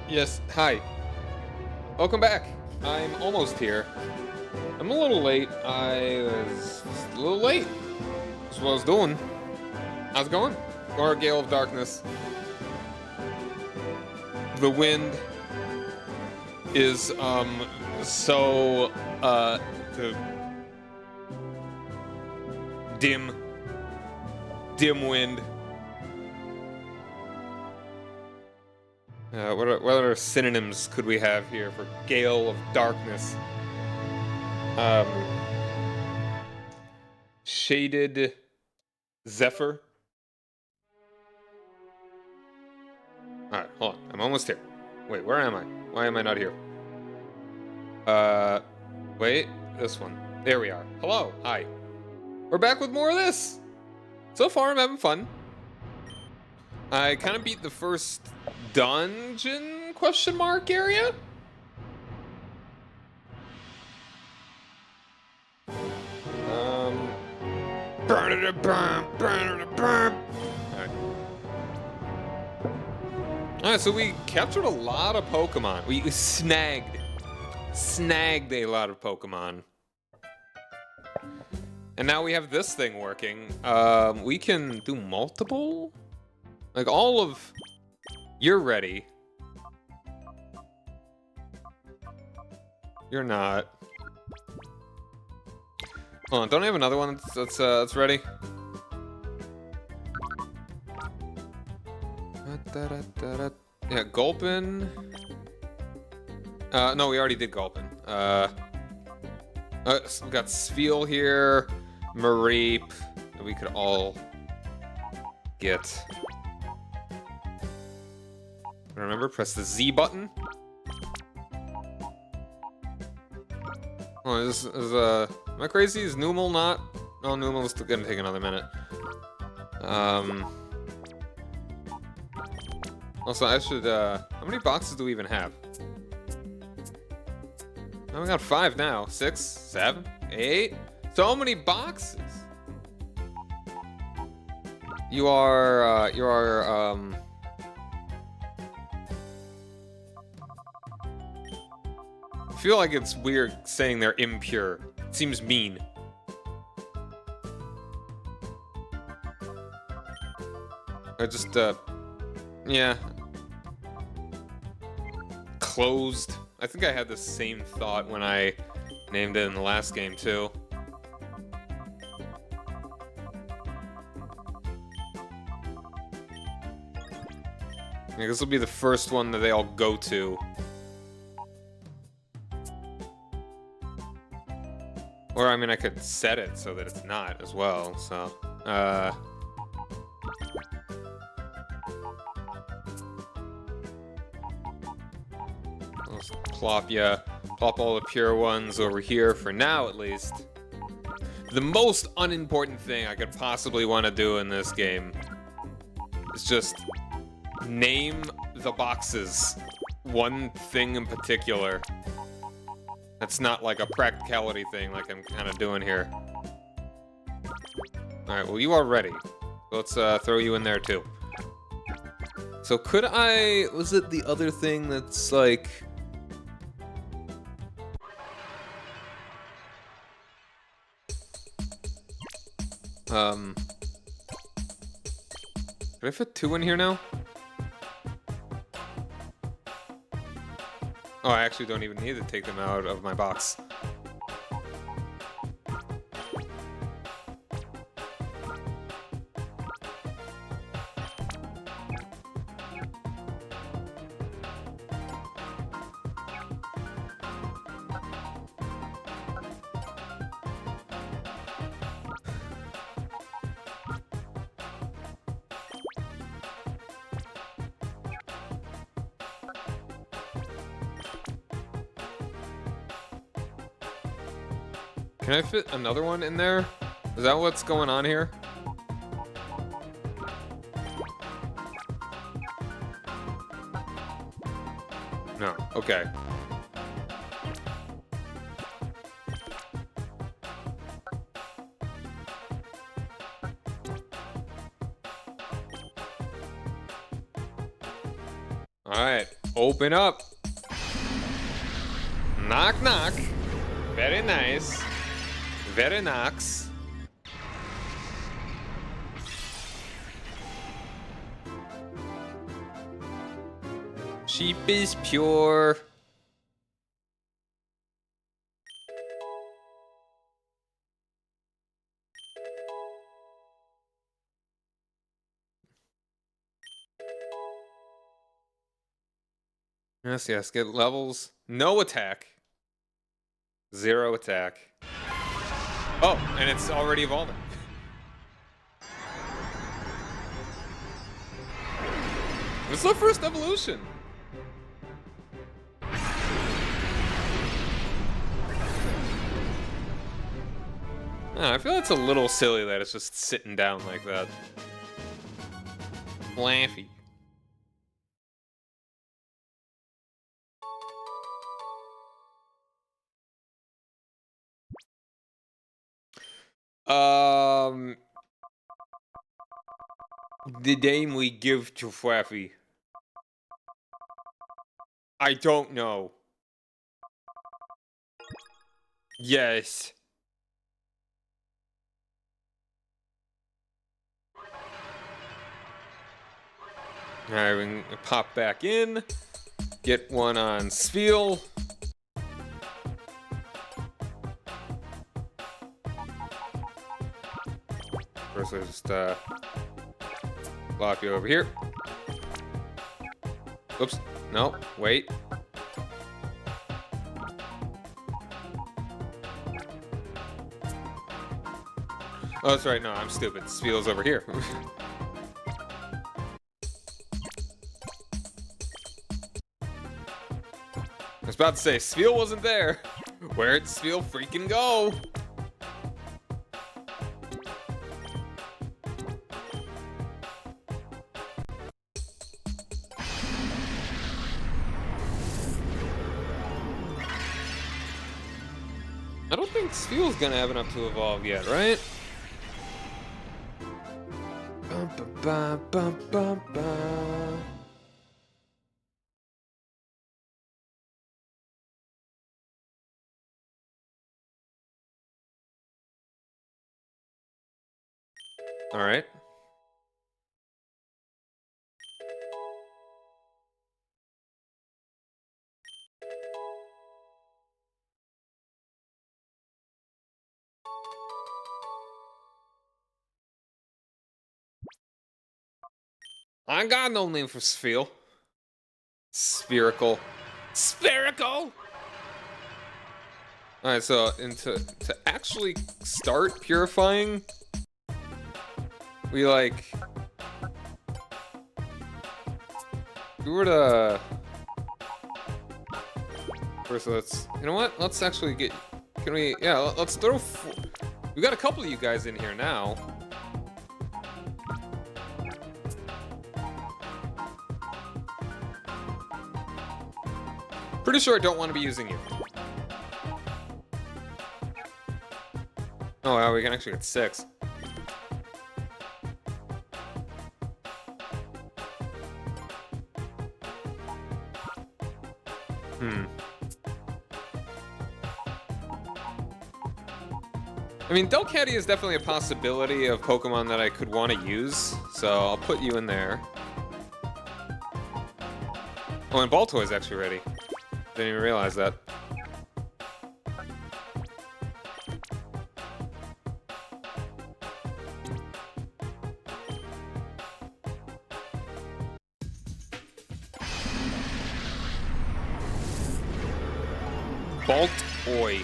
Yes, hi. Welcome back. I'm almost here. I'm a little late. I was just a little late. That's what I was doing. How's it going? Or a Gale of Darkness. The wind is, so, the dim wind. What other synonyms could we have here for Gale of Darkness? Shaded Zephyr. Alright, hold on. I'm almost here. Wait, where am I? Why am I not here? Wait. This one. There we are. Hello. Hi. We're back with more of this. So far, I'm having fun. I kind of beat the first dungeon question mark area. Burn it a burn, burn it a burn. Alright, so we captured a lot of Pokemon. We snagged a lot of Pokemon. And now we have this thing working. We can do multiple? Like all of... You're ready. You're not. Hold on, don't I have another one that's ready? Yeah, Gulpin. No, we already did Gulpin. So we got Spiel here, Mareep, that we could all get. Remember, press the Z button. Oh, am I crazy? Is Numel not? No, Numel's gonna take another minute. Also, I should, how many boxes do we even have? Oh, we got 5 now. 6, 7, 8. So many boxes! You are, I feel like it's weird saying they're impure. It seems mean. I just, yeah. Closed. I think I had the same thought when I named it in the last game, too. Yeah, this will be the first one that they all go to. Or, I mean, I could set it so that it's not as well, so... Let's plop all the pure ones over here for now, at least. The most unimportant thing I could possibly want to do in this game is just name the boxes. One thing in particular. That's not like a practicality thing like I'm kind of doing here. Alright, well, you are ready. Let's throw you in there, too. So could I... Was it the other thing that's like... Could I fit 2 in here now? Oh, I actually don't even need to take them out of my box. Can I fit another one in there? Is that what's going on here? No. Okay. Alright. Open up. Knock, knock. Very nice. Very nice. Sheep is pure. Yes, yes, get levels. No attack. 0 attack. Oh, and it's already evolving. This is the first evolution. I feel it's a little silly that it's just sitting down like that. Laffy. The name we give to Flaffy. I don't know. Yes. Alright, we can pop back in. Get one on Spiel. First, I just flop you over here. Oops. No, wait. Oh, that's right. No, I'm stupid. Spiel's over here. I was about to say, Spiel wasn't there. Where'd Spiel freaking go? I don't think Spiel's gonna have enough to evolve yet, right? Bum, ba, bum, bum, bum. All right. I got no name for Spiel. Spherical. Spherical! Alright, so to actually start purifying, we we were to first let's, you know what? Let's actually get, can we, yeah, let's throw, we got a couple of you guys in here now. Pretty sure I don't want to be using you. Oh wow, we can actually get 6. I mean, Delcatty is definitely a possibility of Pokemon that I could want to use, so I'll put you in there. Oh, and Baltoy's actually ready. Didn't even realize that. Baltoy.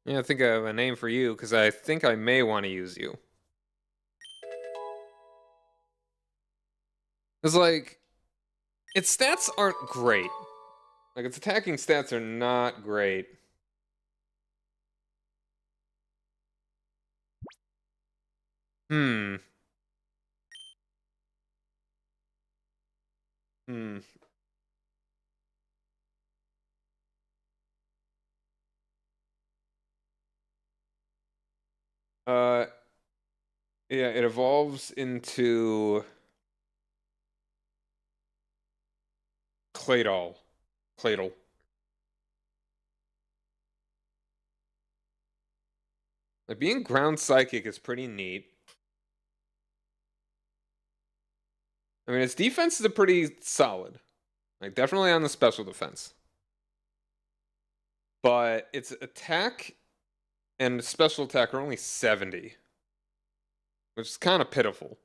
Yeah, I think I have a name for you, because I think I may want to use you. It's like, its stats aren't great. Like, its attacking stats are not great. Hmm. Uh, yeah, it evolves into Claydol. Claydol. Like being ground psychic is pretty neat. I mean, its defense is a pretty solid. Like definitely on the special defense. But its attack and special attack are only 70, which is kind of pitiful.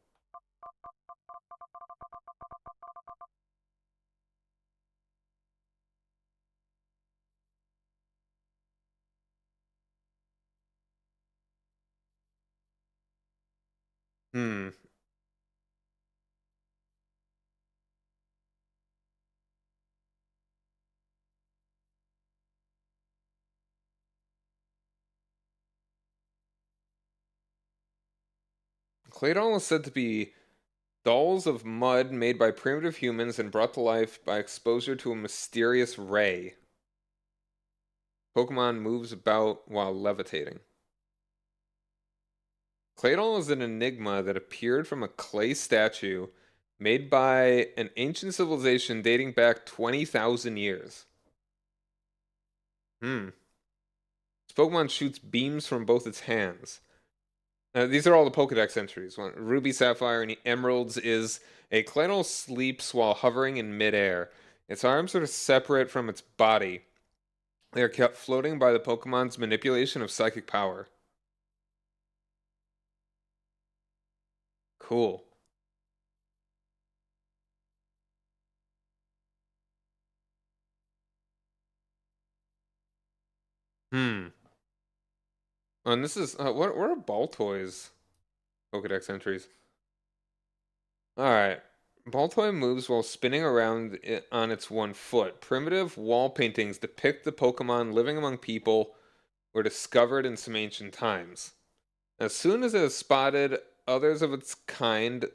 Hmm. Claydol is said to be dolls of mud made by primitive humans and brought to life by exposure to a mysterious ray. Pokemon moves about while levitating. Claydol is an enigma that appeared from a clay statue made by an ancient civilization dating back 20,000 years. Hmm. This Pokemon shoots beams from both its hands. These are all the Pokedex entries. Ruby, Sapphire, and Emeralds is a Claydol sleeps while hovering in midair. Its arms are separate from its body. They are kept floating by the Pokemon's manipulation of psychic power. Cool. Hmm. Oh, and this is what are Baltoy's Pokedex entries? Alright. Baltoy moves while spinning around on its one foot. Primitive wall paintings depict the Pokemon living among people were discovered in some ancient times. As soon as it has spotted others of its kind,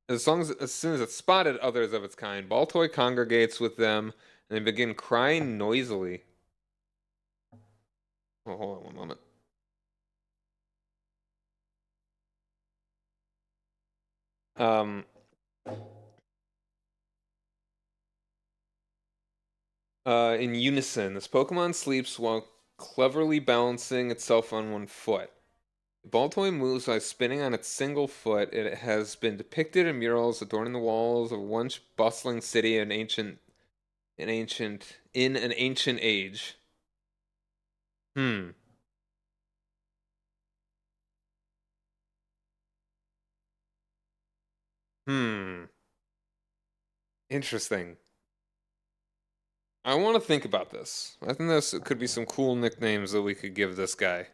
as soon as it's spotted others of its kind, Baltoy congregates with them and they begin crying noisily. Oh, hold on one moment. Um, in unison, this Pokemon sleeps while cleverly balancing itself on one foot. Baltoy moves by spinning on its single foot. It has been depicted in murals adorning the walls of a once bustling city in an ancient age. Hmm. Hmm. Interesting. I want to think about this. I think this could be some cool nicknames that we could give this guy.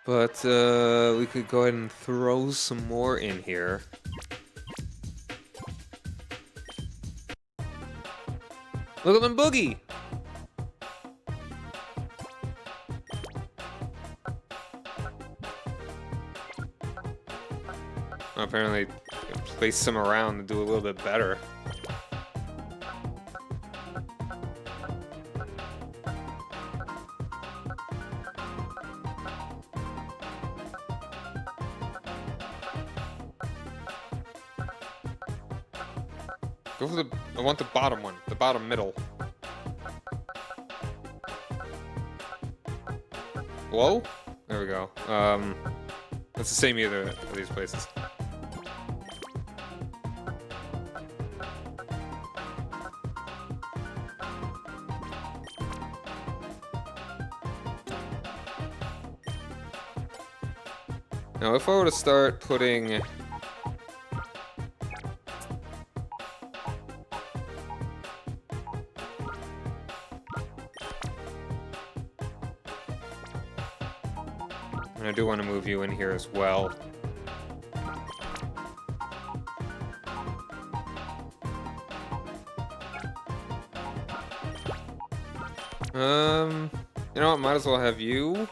But we could go ahead and throw some more in here. Look at them boogie! Apparently, place some around to do a little bit better. Go for the... I want the bottom one. The bottom middle. Whoa? There we go. It's the same either of these places. Now, if I were to start putting... And I do want to move you in here as well. You know what? Might as well have you.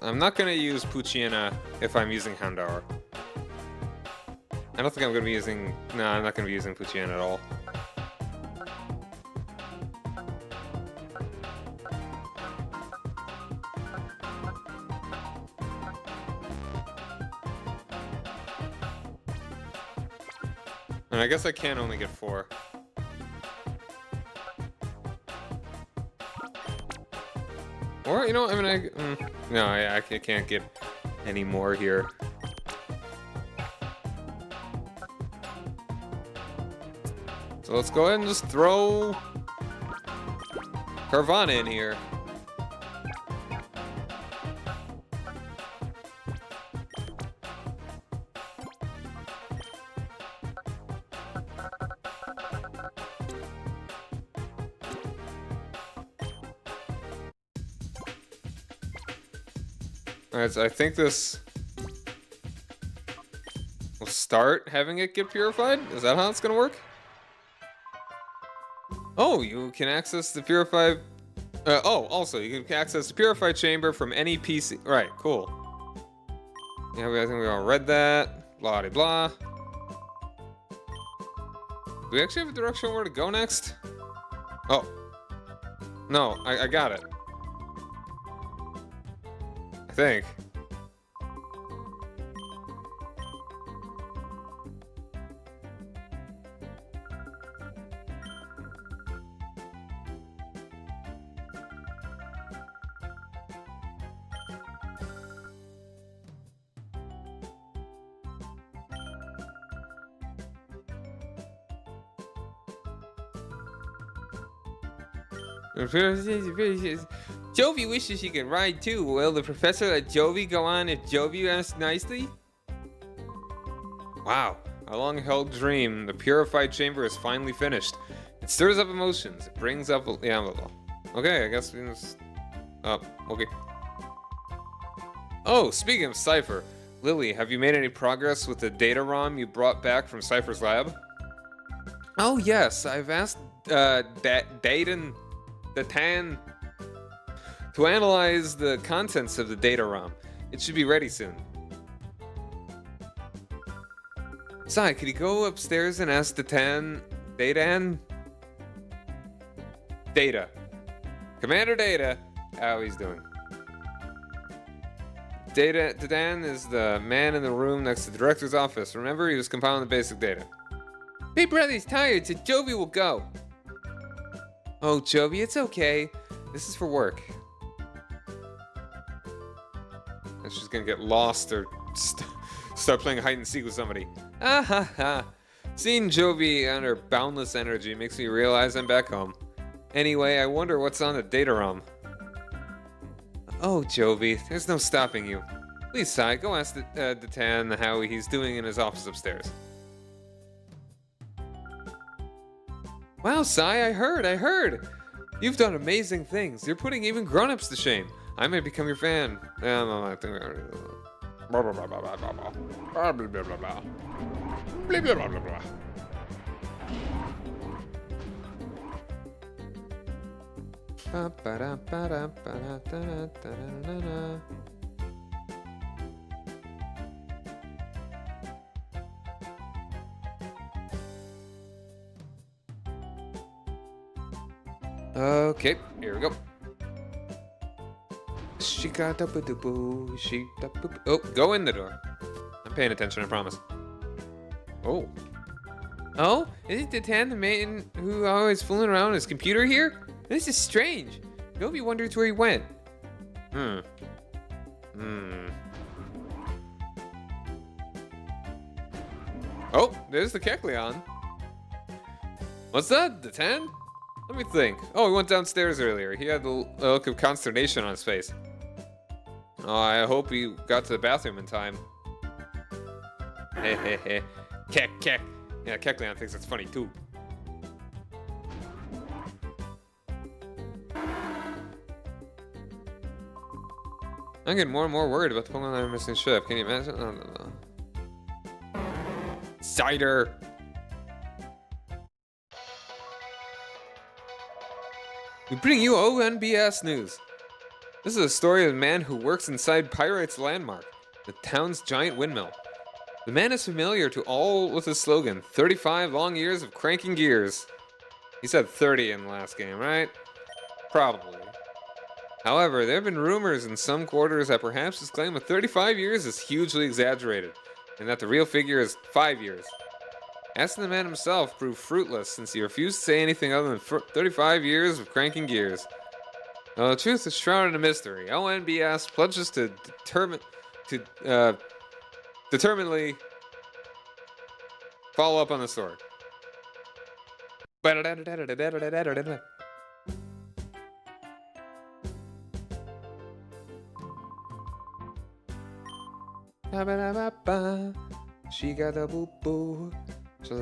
I'm not gonna use Poochyena if I'm using Houndour. I don't think I'm gonna be using. No, I'm not gonna be using Puchian at all. And I guess I can only get 4. Or, you know, I mean, no, I can't get any more here. So let's go ahead and just throw Carvana in here. Alright, so I think this will start having it get purified? Is that how it's gonna work? Oh, you can access the purified... also, you can access the purified chamber from any PC. Right, cool. Yeah, I think we all read that. Blah de blah. Do we actually have a direction where to go next? Oh. No, I got it. I think. Jovi wishes he could ride too. Will the professor let Jovi go on if Jovi asks nicely? Wow, a long-held dream. The purified chamber is finally finished. It stirs up emotions. It brings up... Yeah, blah, blah. Okay, I guess we can just... Oh, okay. Oh, speaking of Cipher, Lily, have you made any progress with the data ROM you brought back from Cipher's lab? Oh, yes, I've asked Dayton... the Tan to analyze the contents of the data ROM. It should be ready soon. Sai, could you go upstairs and ask the Tan Data? Commander Data, how he's doing. Datan is the man in the room next to the director's office. Remember, he was compiling the basic data. Big brother's tired, so Jovi will go. Oh, Jovi, it's okay. This is for work. And she's gonna get lost or start playing hide and seek with somebody. Ah ha ha. Seeing Jovi and her boundless energy makes me realize I'm back home. Anyway, I wonder what's on the data ROM. Oh, Jovi, there's no stopping you. Please, Sai, go ask the Tan how he's doing in his office upstairs. Wow, Sai, I heard. You've done amazing things. You're putting even grown-ups to shame. I might become your fan. I think... Blah, blah, blah, blah, blah, blah, blah. Blah, blah, blah, blah, blah. Blah, blah, blah, blah, blah. Okay, here we go. Oh, go in the door. I'm paying attention, I promise. Oh. Oh, isn't Datan the man who always fooling around on his computer here? This is strange. Jovi wonders where he went. Oh, there's the Kecleon. What's that, Datan? Let me think. Oh, he went downstairs earlier. He had a look of consternation on his face. Oh, I hope he got to the bathroom in time. Hehehe. Kek. Yeah, Kecleon thinks it's funny too. I'm getting more and more worried about the Pokemon that are missing ship. Can you imagine? Oh, no. Cider! We bring you ONBS news. This is a story of a man who works inside Pyrite's landmark, the town's giant windmill. The man is familiar to all with his slogan, 35 long years of cranking gears. He said 30 in the last game, right? Probably. However, there have been rumors in some quarters that perhaps his claim of 35 years is hugely exaggerated, and that the real figure is 5 years. Asking the man himself proved fruitless since he refused to say anything other than 35 years of cranking gears. Well, the truth is shrouded in mystery. ONBS pledges to determinedly follow up on the story. She got a boo boo. You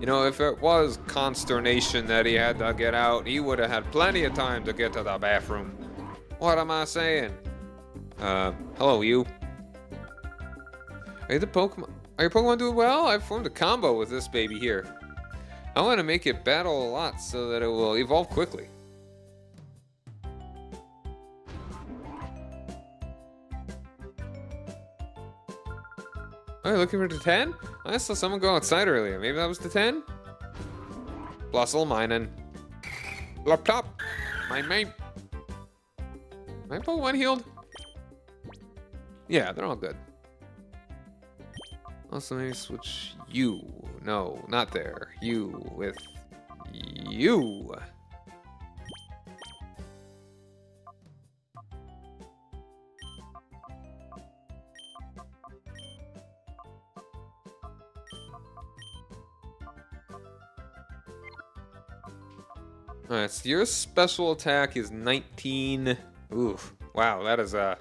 know, if it was consternation that he had to get out, he would have had plenty of time to get to the bathroom. What am I saying? Hello, you. Are your Pokemon doing well? I've formed a combo with this baby here. I want to make it battle a lot so that it will evolve quickly. Oh, you're looking for the 10? I saw someone go outside earlier. Maybe that was the 10? Blossel minin. Laptop. My Pokemon healed? Yeah, they're all good. Also, maybe switch you. No, not there. You with you. Alright, so your special attack is 19. Oof. Wow, that is I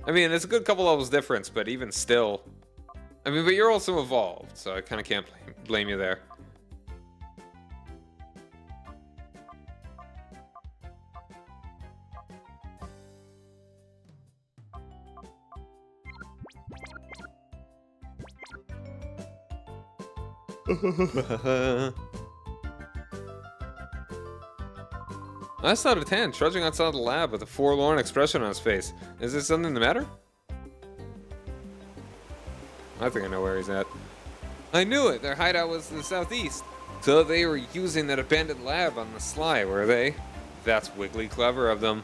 mean, it's a good couple levels difference, but even still. I mean, but you're also evolved, so I kind of can't blame you there. I saw the 10 trudging outside the lab with a forlorn expression on his face. Is there something the matter? I think I know where he's at. I knew it! Their hideout was to the southeast. So they were using that abandoned lab on the sly, were they? That's wiggly clever of them.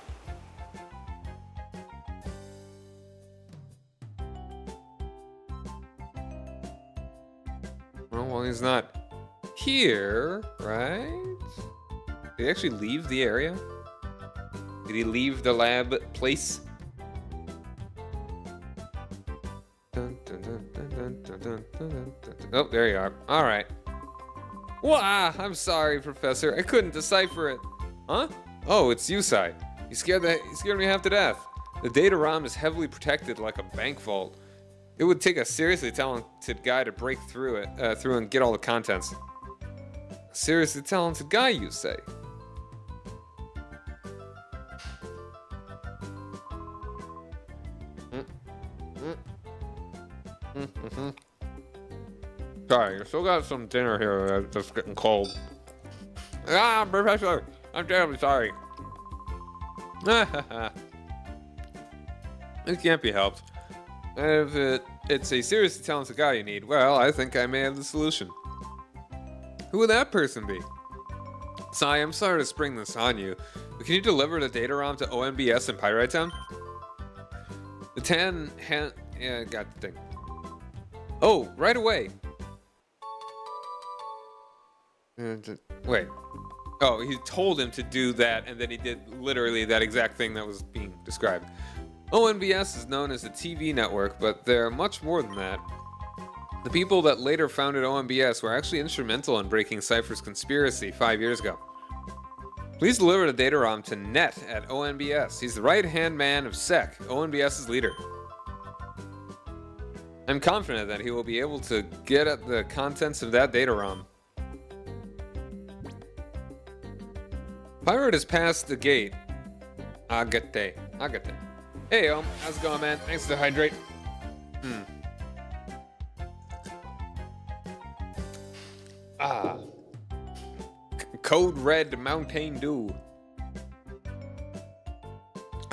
Well, he's not here, right? Did he actually leave the area? Did he leave the lab place? Oh, there you are. All right. Wah! I'm sorry, Professor. I couldn't decipher it. Huh? Oh, it's you, Sai. You scared me half to death. The data ROM is heavily protected like a bank vault. It would take a seriously talented guy to break through and get all the contents. A seriously talented guy, you say? Sorry, I still got some dinner here that's just getting cold. Ah, Professor, I'm terribly sorry. It can't be helped. If it's a seriously talented guy you need, well, I think I may have the solution. Who would that person be? Sai, I'm sorry to spring this on you, but can you deliver the data ROM to ONBS in Pyrite Town? The 10 yeah, got the thing. Oh, right away. Wait. Oh, he told him to do that, and then he did literally that exact thing that was being described. ONBS is known as a TV network, but they're much more than that. The people that later founded ONBS were actually instrumental in breaking Cipher's conspiracy 5 years ago. Please deliver the data ROM to Net at ONBS. He's the right-hand man of Sec, ONBS's leader. I'm confident that he will be able to get at the contents of that data ROM. Pyrite has passed the gate. Agate. Hey, how's it going, man? Thanks for the hydrate. Code Red Mountain Dew.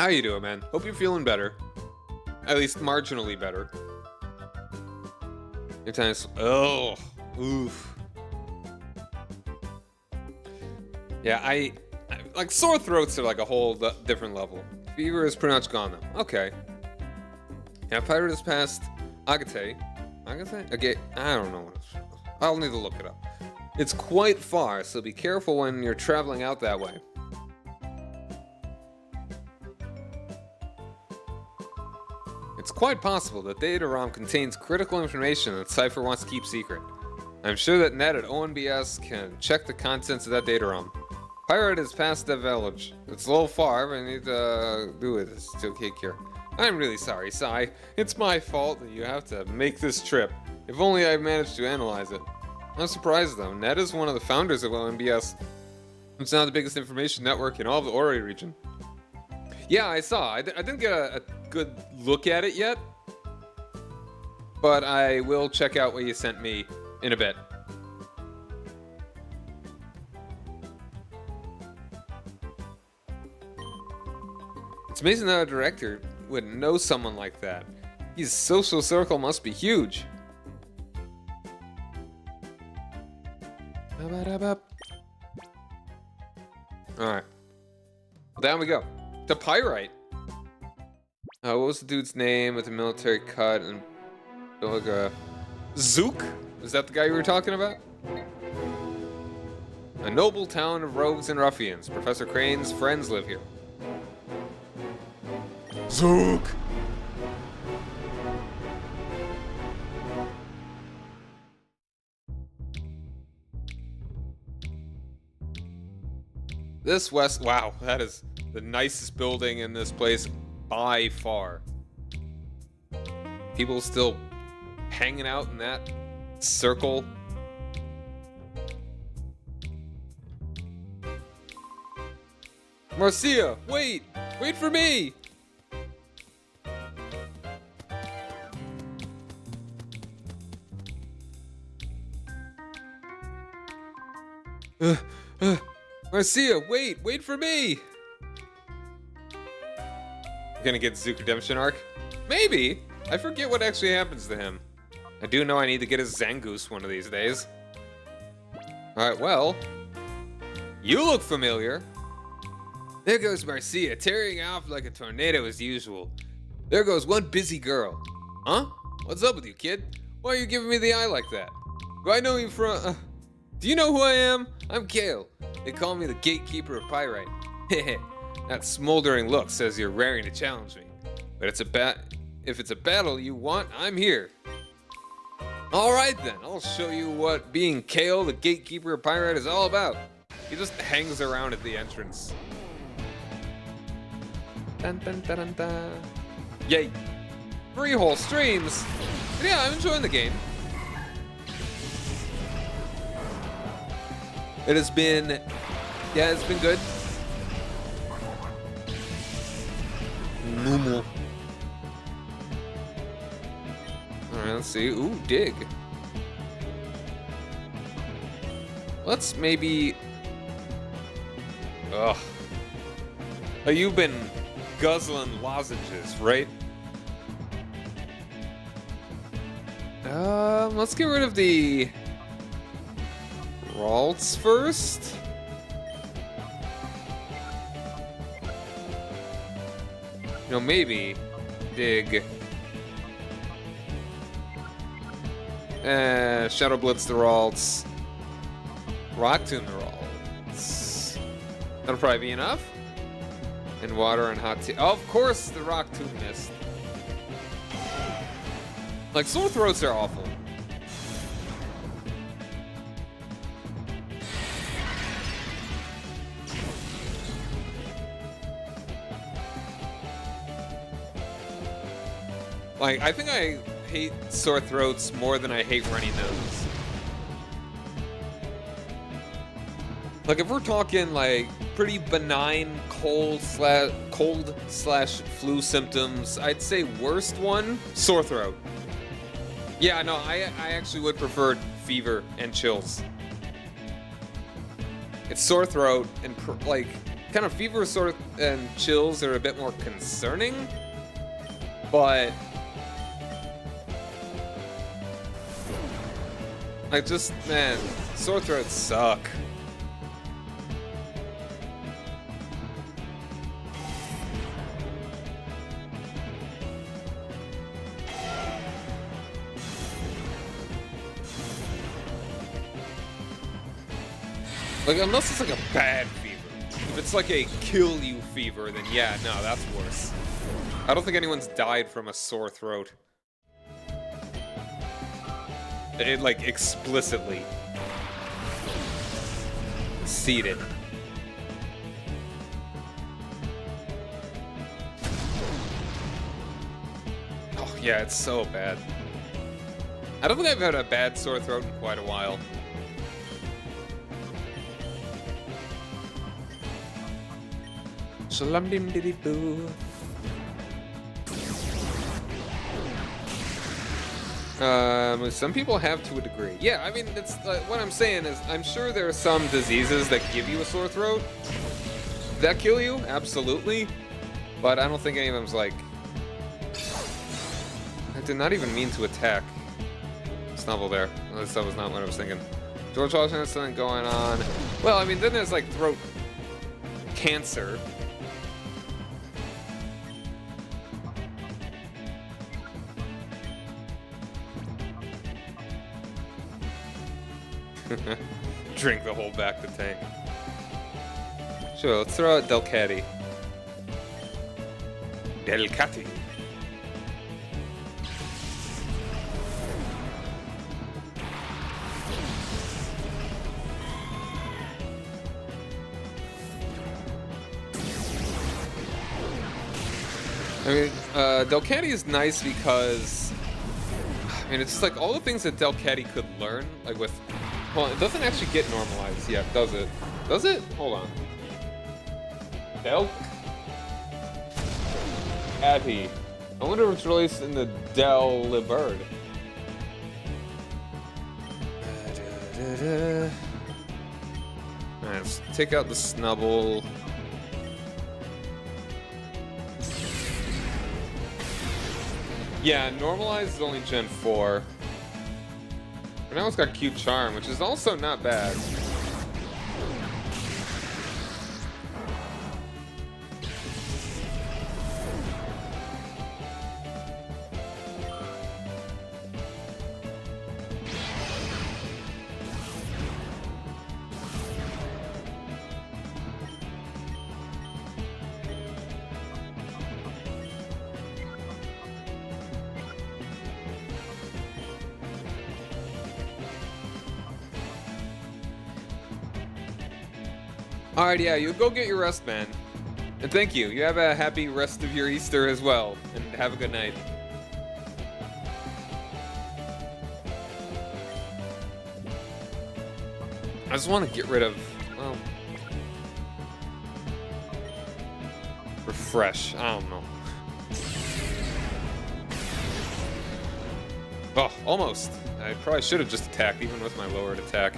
How you doing, man? Hope you're feeling better. At least marginally better. Your time's... Oh. Oof. Yeah, I like, sore throats are like a whole different level. Fever is pretty much gone, though. Okay. Yeah, Pyrite has passed Agate. Agate? Agate? I don't know what it's... I'll need to look it up. It's quite far, so be careful when you're traveling out that way. It's quite possible that the data ROM contains critical information that Cipher wants to keep secret. I'm sure that Ned at ONBS can check the contents of that data ROM. Pyrite is past the village. It's a little far, but I need to do it to take care. I'm really sorry, Sai. It's my fault that you have to make this trip. If only I managed to analyze it. I'm surprised though. Ned is one of the founders of ONBS. It's now the biggest information network in all of the Orre region. Yeah, I saw. I didn't get a good look at it yet, but I will check out what you sent me in a bit. It's amazing that a director would know someone like that. His social circle must be huge. Alright. Down we go. To Pyrite. What was the dude's name with the military cut and like a Zook? Is that the guy you were talking about? A noble town of rogues and ruffians. Professor Crane's friends live here. Zook! This west, wow, that is the nicest building in this place by far. People still hanging out in that circle. Marcia, wait! Wait for me! Marcia, wait for me! Gonna get Zook redemption arc? Maybe! I forget what actually happens to him. I do know I need to get a Zangoose one of these days. Alright, well... You look familiar! There goes Marcia, tearing off like a tornado as usual. There goes one busy girl. Huh? What's up with you, kid? Why are you giving me the eye like that? Do I know you from... Do you know who I am? I'm Gale. They call me the gatekeeper of Pyrite. Heh. That smoldering look says you're raring to challenge me. But if it's a battle you want, I'm here. Alright then, I'll show you what being Gale, the gatekeeper of Pyrite, is all about. He just hangs around at the entrance. Dun, dun, dun, dun, dun. Yay. 3 whole streams. But yeah, I'm enjoying the game. It has been, yeah, it's been good. Normal. Alright, let's see. Ooh, dig. Let's maybe... Ugh. Oh, you've been guzzling lozenges, right? Let's get rid of the... Ralts first? You know, maybe dig. Shadow Blitz the Ralts. Rock Tomb the Ralts. That'll probably be enough. And water and hot tea. Oh, of course, the Rock Tomb missed. Like, sore throats are awful. Like, I think I hate sore throats more than I hate runny nose. Like, if we're talking, like, pretty benign cold slash flu symptoms, I'd say worst one, sore throat. Yeah, no, I actually would prefer fever and chills. It's sore throat and, like, kind of fever sort of and chills are a bit more concerning, but like just man, sore throats suck. Like, unless it's like a bad fever. If it's like a kill you fever, then yeah, no, that's worse. I don't think anyone's died from a sore throat. It, like, explicitly seeded. Oh, yeah, it's so bad. I don't think I've had a bad sore throat in quite a while. Shalom dim diddy boo. Some people have to a degree. Yeah, I mean, it's what I'm saying is, I'm sure there are some diseases that give you a sore throat that kill you, absolutely. But I don't think any of them's like. I did not even mean to attack Snubble there. At least that was not what I was thinking. George Washington has something going on. Well, I mean, then there's like throat cancer. Drink the whole back to tank. Sure, let's throw out Delcatty. Delcatty. I mean, Delcatty is nice because, I mean, it's just like all the things that Delcatty could learn, like with. Well, it doesn't actually get normalized yet, does it? Does it? Hold on. Delcatty. I wonder if it's released in the Delibird. Alright, let's take out the Snubble. Yeah, normalized is only Gen 4. But now it's got Cute Charm, which is also not bad. Alright, yeah, you go get your rest, man. And thank you. You have a happy rest of your Easter as well. And have a good night. I just want to get rid of, well, refresh. I don't know. Oh, almost. I probably should have just attacked, even with my lowered attack.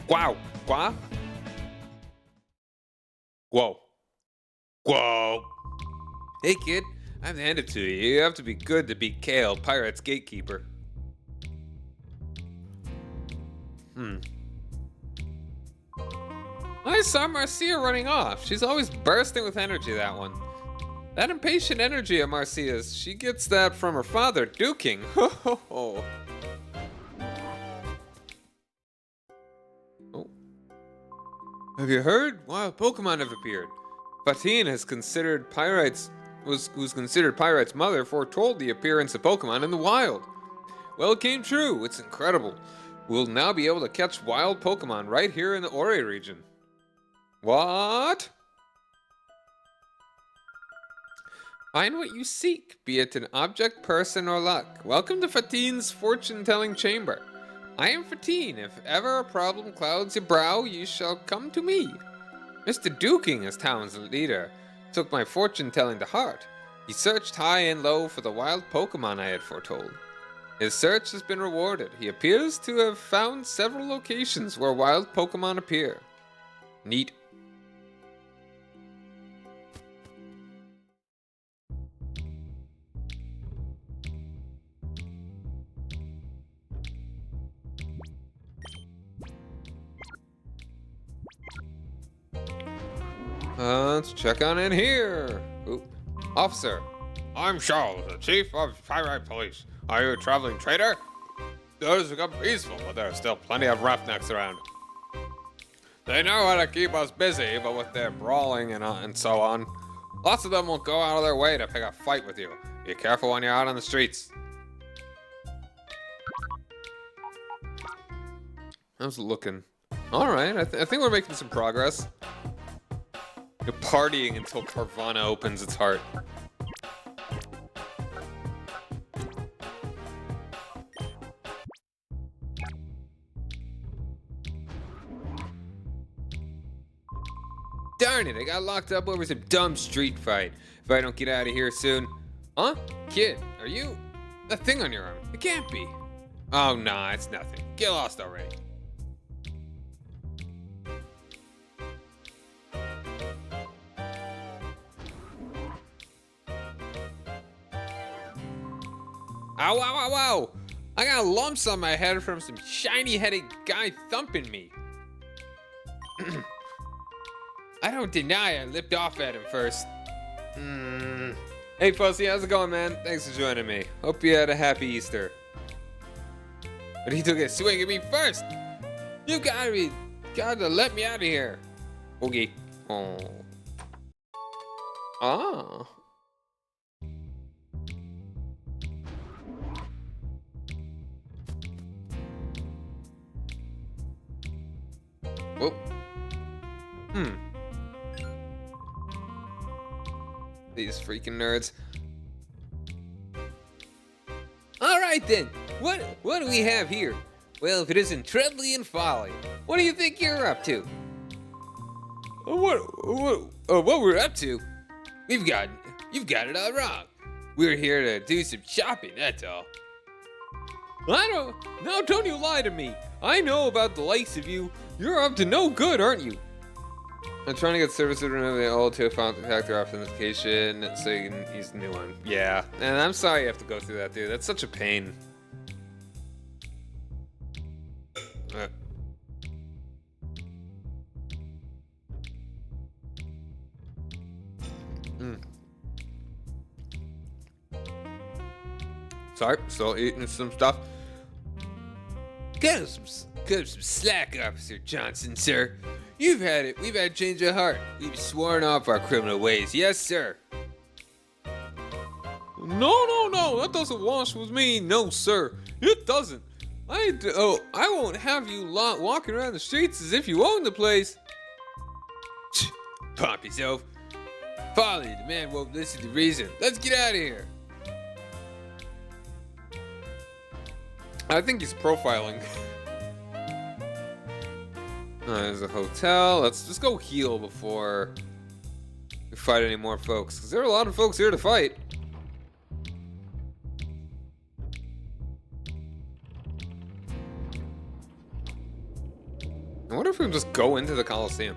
Wow. Qua? Whoa. Whoa. Hey, kid. I have to hand it to you. You have to be good to beat Gale, Pyrite's gatekeeper. I saw Marcia running off. She's always bursting with energy, that one. That impatient energy of Marcia's, she gets that from her father, duking. Ho ho ho. Have you heard? Wild Pokemon have appeared. Fatine has considered Pyrite's who's considered Pyrite's mother foretold the appearance of Pokemon in the wild. Well, it came true. It's incredible. We'll now be able to catch wild Pokemon right here in the Orre region. What? Find what you seek, be it an object, person, or luck. Welcome to Fatine's fortune-telling chamber. I am Fatine. If ever a problem clouds your brow, you shall come to me. Mr. Duking, as town's leader, took my fortune-telling to heart. He searched high and low for the wild Pokemon I had foretold. His search has been rewarded. He appears to have found several locations where wild Pokemon appear. Neat. Let's check on in here. Ooh. Officer. I'm Charles, the chief of Pyrite Police. Are you a traveling trader? Those become peaceful, but there are still plenty of roughnecks around. They know how to keep us busy, but with their brawling and so on, lots of them will go out of their way to pick a fight with you. Be careful when you're out on the streets. How's it looking? Alright, I think we're making some progress. You're partying until Carvana opens its heart. Darn it, I got locked up over some dumb street fight. If I don't get out of here soon. Huh? Kid, are you... that thing on your arm? It can't be. Oh, nah, it's nothing. Get lost already. Ow, ow, ow, ow! I got lumps on my head from some shiny-headed guy thumping me. I don't deny I lipped off at him first. Hey, Fussy, how's it going, man? Thanks for joining me. Hope you had a happy Easter. But he took a swing at me first! You gotta let me out of here. Okay. Oh. Ah. Whoop. These freaking nerds. Alright then, what do we have here? Well, if it isn't Treadly and Folly, what do you think you're up to? What we're up to? You've got it all wrong. We're here to do some shopping, that's all. Don't you lie to me. I know about the likes of you. You're up to no good, aren't you? I'm trying to get service to remove the old two-factor authentication so you can use the new one. Yeah, and I'm sorry you have to go through that, dude. That's such a pain. Sorry, still eating some stuff. Cut up some slack, Officer Johnson, sir. We've had a change of heart. We've sworn off our criminal ways. Yes, sir. No, that doesn't wash with me. No, sir, it doesn't. I won't have you walking around the streets as if you own the place. Pop yourself. Folly, the man won't listen to reason. Let's get out of here. I think he's profiling. There's a hotel. Let's just go heal before we fight any more folks, because there are a lot of folks here to fight. I wonder if we can just go into the Coliseum.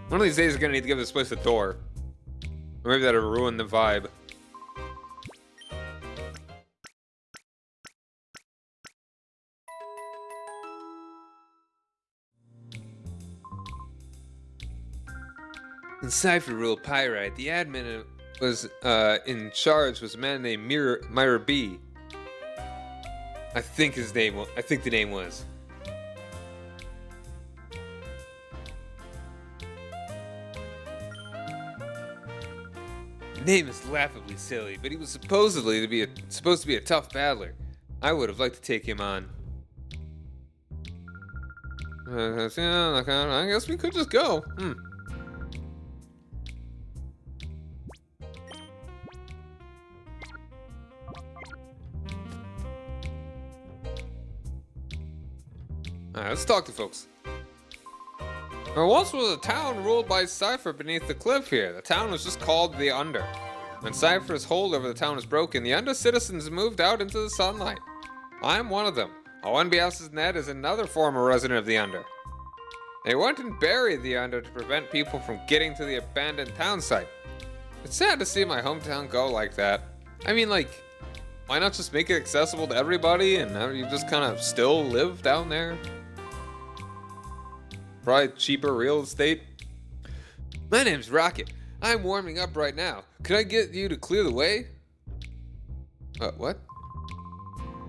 One of these days we're gonna need to give this place a door. Or maybe that'll ruin the vibe. In Cipher ruled Pyrite, the admin was in charge was a man named Miror B. I think the name was. name is laughably silly, but he was supposed to be a tough battler. I would have liked to take him on. I guess we could just go. Alright, let's talk to folks. There once was a town ruled by Cipher beneath the cliff here. The town was just called the Under. When Cipher's hold over the town was broken, the Under citizens moved out into the sunlight. I'm one of them. ONBS's Ned is another former resident of the Under. They went and buried the Under to prevent people from getting to the abandoned town site. It's sad to see my hometown go like that. I mean, like, why not just make it accessible to everybody and have you just kind of still live down there? Probably cheaper real estate. My name's Rocket. I'm warming up right now. Could I get you to clear the way? What?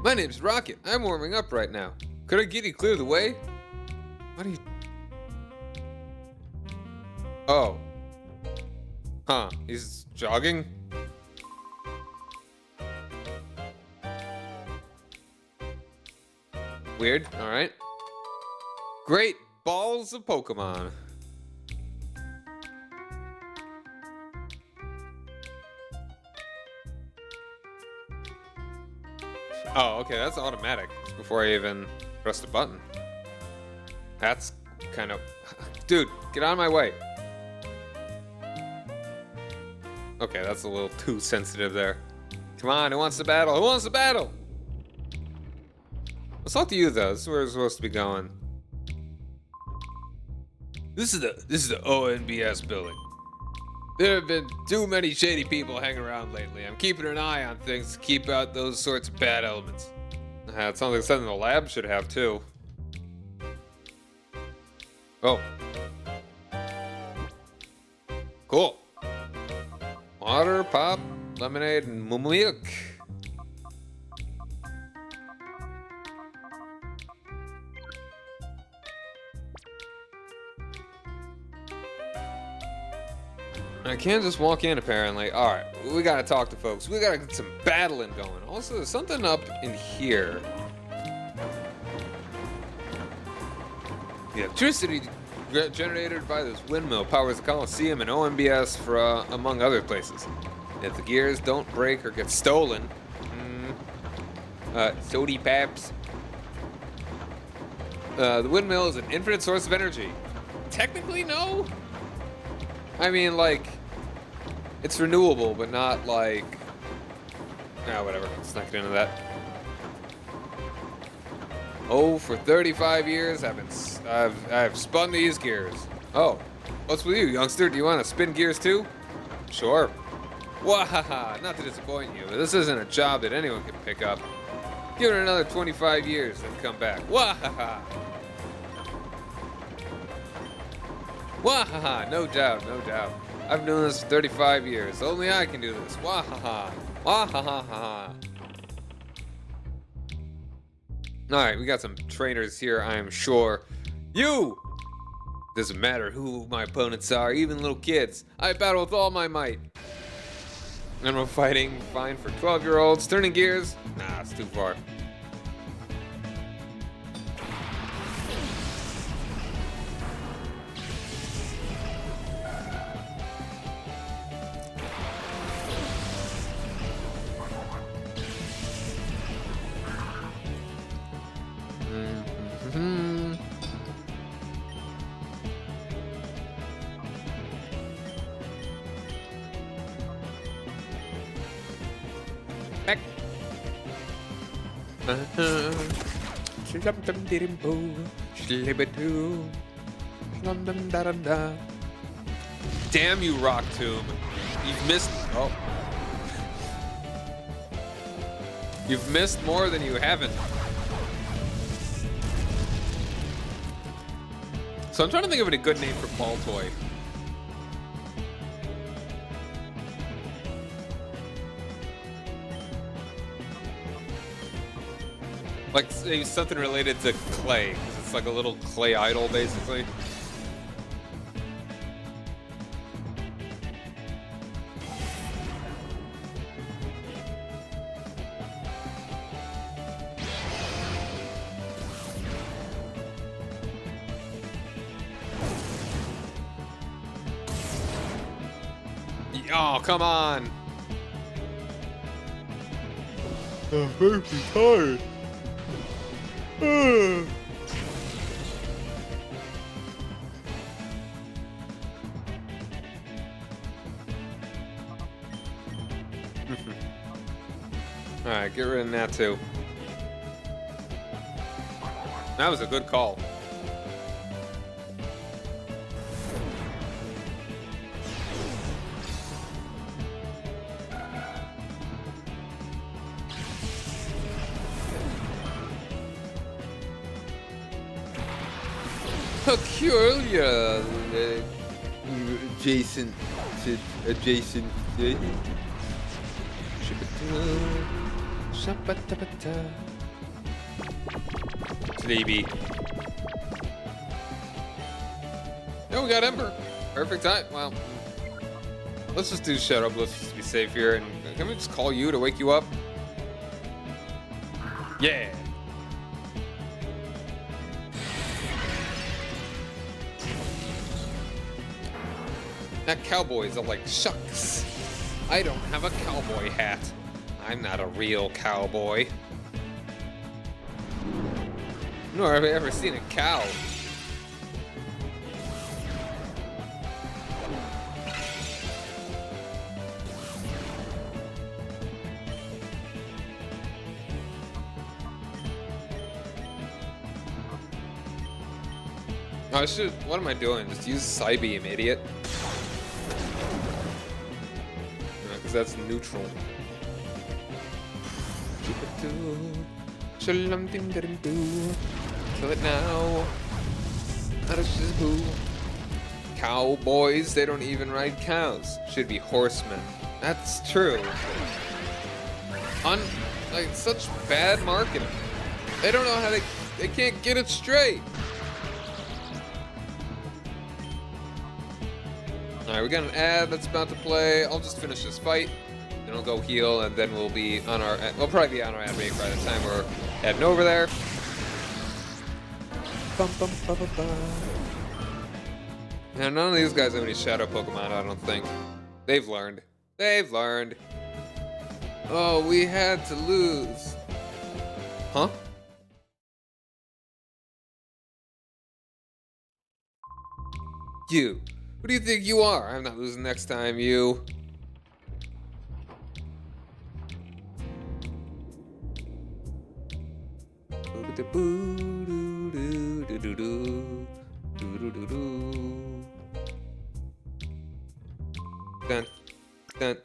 My name's Rocket. I'm warming up right now. Could I get you to clear the way? What are you... Oh. Huh. He's jogging? Weird. Alright. Great balls of Pokemon. Oh, okay, that's automatic. It's before I even press the button. That's kind of... Dude, get out of my way. Okay, that's a little too sensitive there. Come on, who wants to battle? Who wants to battle? Let's talk to you, though. This is where we're supposed to be going. This is the ONBS building. There have been too many shady people hanging around lately. I'm keeping an eye on things to keep out those sorts of bad elements. It sounds like something the lab should have, too. Oh. Cool. Water, pop, lemonade, and milk. I can't just walk in, apparently. Alright, we gotta talk to folks. We gotta get some battling going. Also, there's something up in here. The electricity generated by this windmill powers the Coliseum and ONBS for, among other places. If the gears don't break or get stolen... sody paps. The windmill is an infinite source of energy. Technically, no? I mean, like, it's renewable, but not like... Nah, whatever. Let's not get into that. Oh, for 35 years, I've spun these gears. Oh, what's with you, youngster? Do you want to spin gears too? Sure. Wahaha, not to disappoint you, but this isn't a job that anyone can pick up. Give it another 25 years and come back. Wahaha. Wahaha, no doubt, no doubt. I've known this for 35 years. Only I can do this. Wahaha. Wahaha. Alright, we got some trainers here, I am sure. You! Doesn't matter who my opponents are, even little kids. I battle with all my might. And we're fighting fine for 12-year-olds. Turning gears? Nah, it's too far. Heck. Damn you, Rock Tomb. You've missed... Oh. You've missed more than you haven't. So I'm trying to think of a good name for Ball Toy. Like, say something related to clay, because it's like a little clay idol, basically. Oh, come on. I'm very tired. Alright, get rid of that too. That was a good call. Peculiar, adjacent. Sleepy. No, we got Ember. Perfect time. Well, let's just do Shadow Blitz just to be safe here. And can we just call you to wake you up? Yeah. That cowboy is all like, shucks. I don't have a cowboy hat. I'm not a real cowboy. Nor have I ever seen a cow. I should. What am I doing? Just use Psybeam, idiot. Because that's neutral. Kill it now. Cowboys, they don't even ride cows. Should be horsemen. That's true. Like, such bad marketing. They don't know how they can't get it straight. Alright, we got an ad that's about to play. I'll just finish this fight. Then we'll go heal, and then we'll be on our... We'll probably be on our ad break by the time we're heading over there. Now, none of these guys have any shadow Pokemon, I don't think. They've learned. They've learned. Oh, we had to lose. Huh? You. Who do you think you are? I'm not losing next time, you. Dun, dun, dun,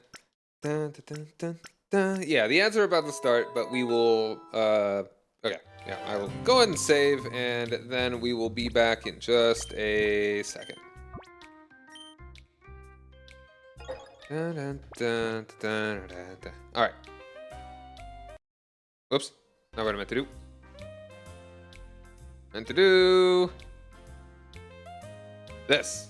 dun, dun, dun, dun. Yeah, the ads are about to start, but we will, okay. Yeah, I will go ahead and save, and then we will be back in just a second. Dun, dun, dun, dun, dun, dun. All right. Whoops. Not what I meant to do. Meant to do this.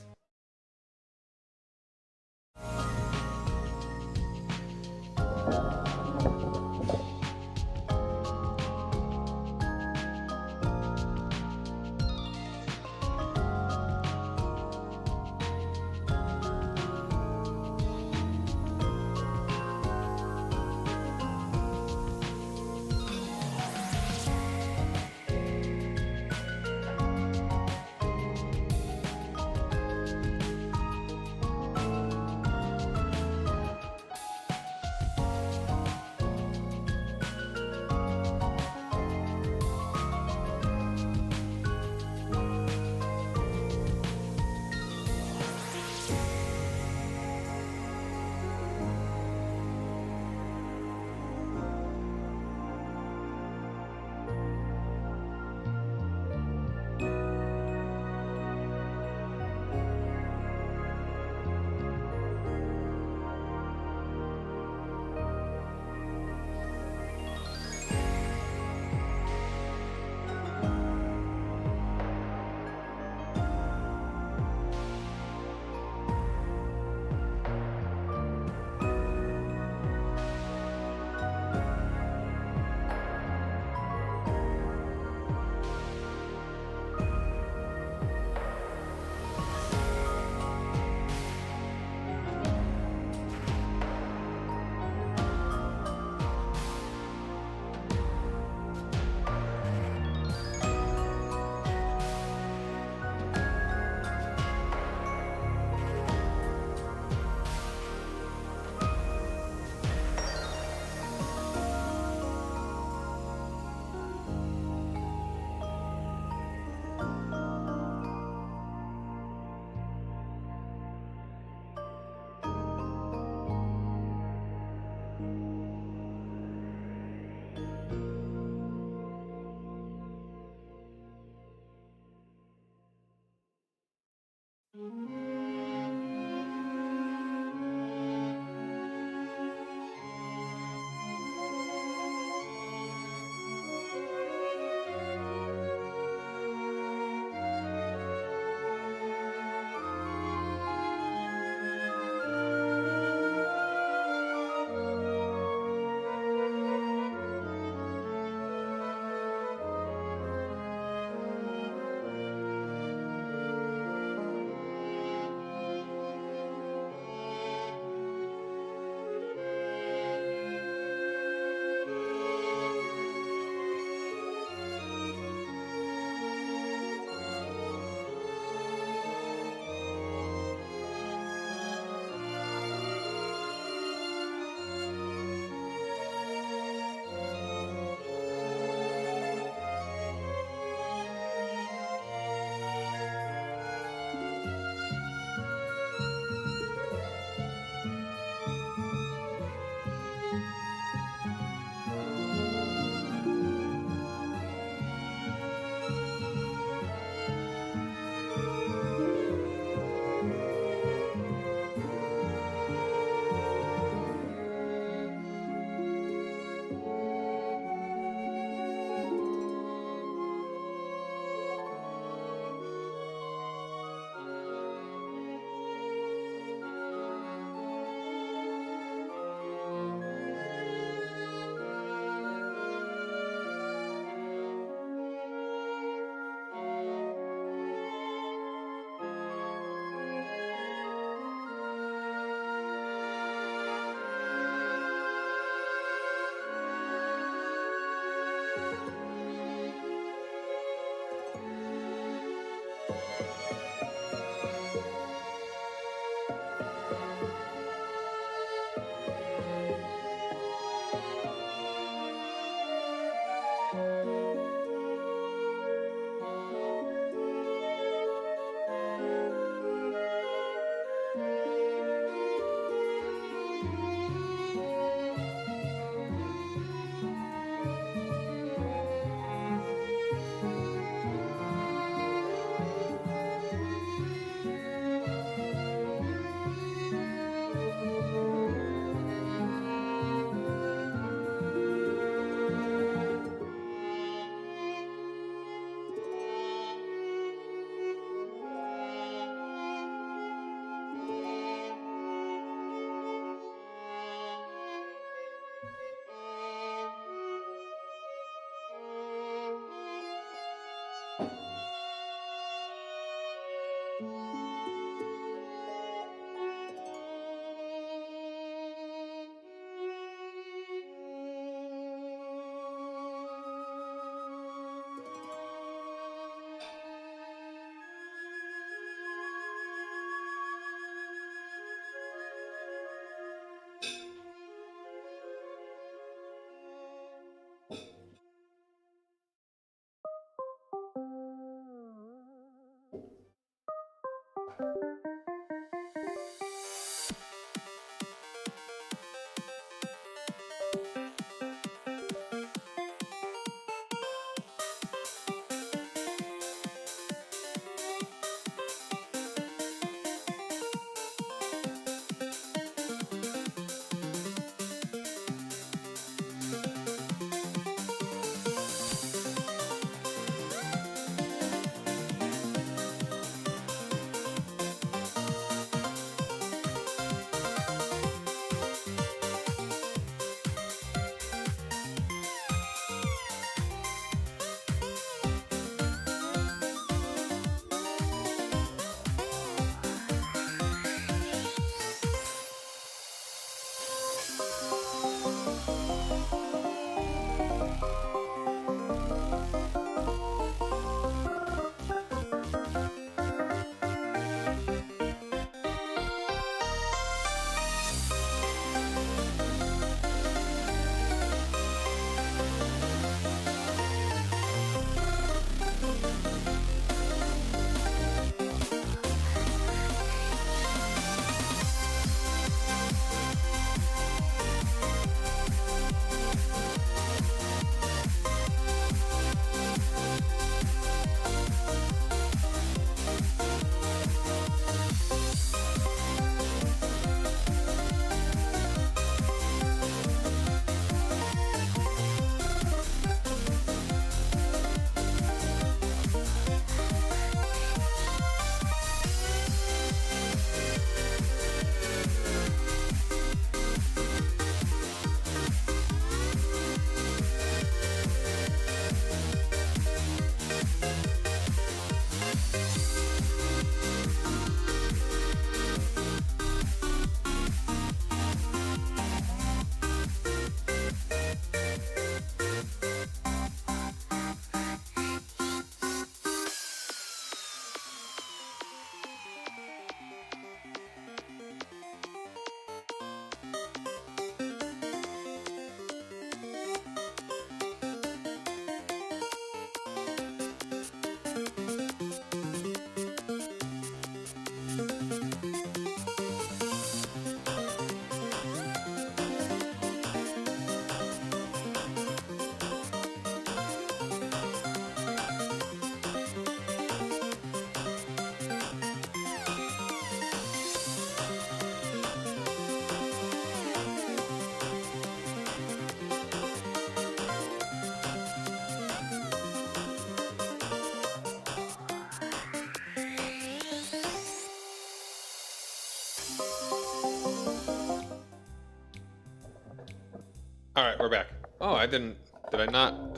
All right, we're back. Oh, I didn't. Did I not?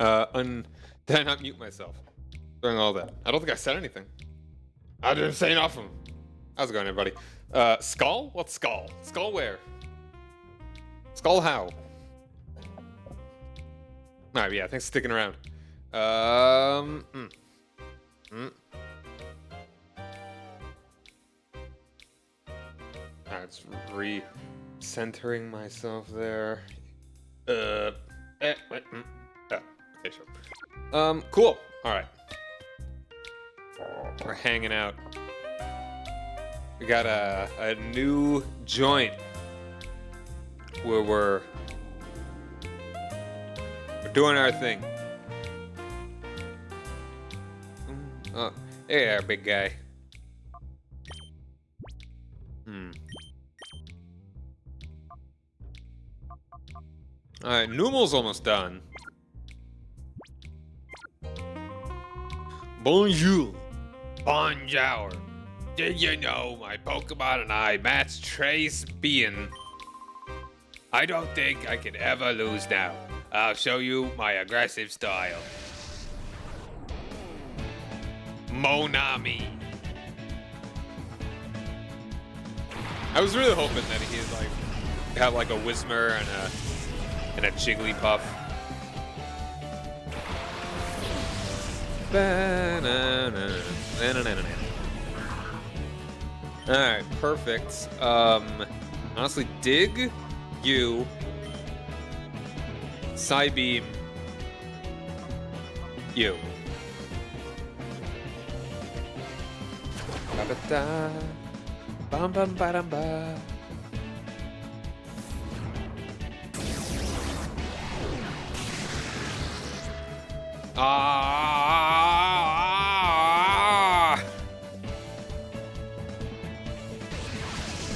Did I not mute myself during all that? I don't think I said anything. I didn't say nothing. How's it going, everybody? Skull? What's skull? Skull where? Skull how? Alright, yeah, thanks for sticking around. Alright, just re-centering myself there. Okay, sure. Cool. Alright. We're hanging out. We got a new joint where we're doing our thing. Oh, hey there, big guy. Alright, Numel's almost done. Bonjour. Bonjour. Did you know my Pokemon and I match trace being? I don't think I can ever lose now. I'll show you my aggressive style. Monami. I was really hoping that he'd like have like a Whismur and a Jigglypuff. Alright, perfect. Honestly, dig, you, Psybeam, you. Ba-ba-da, bam-bam-ba-dam-ba.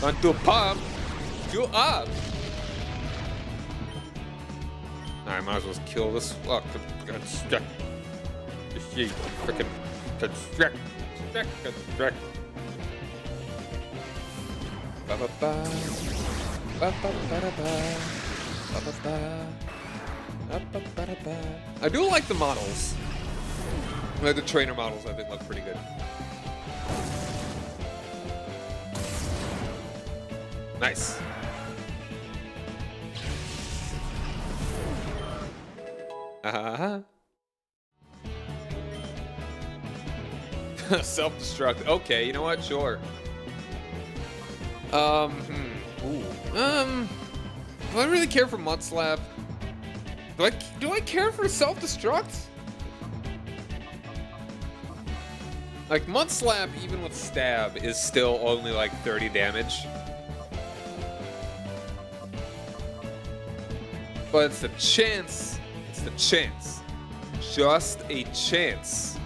Want to pump you up. I might as well kill this fuck. Freaking construct. I do like the models. Like the trainer models, I think look pretty good. Nice. Self-destruct. Okay, you know what? Sure. Ooh. Do I really care for Mudslap? Do I care for self-destruct? Like Mudslap, even with stab, is still only like 30 damage. But it's the chance. It's the chance. Just a chance.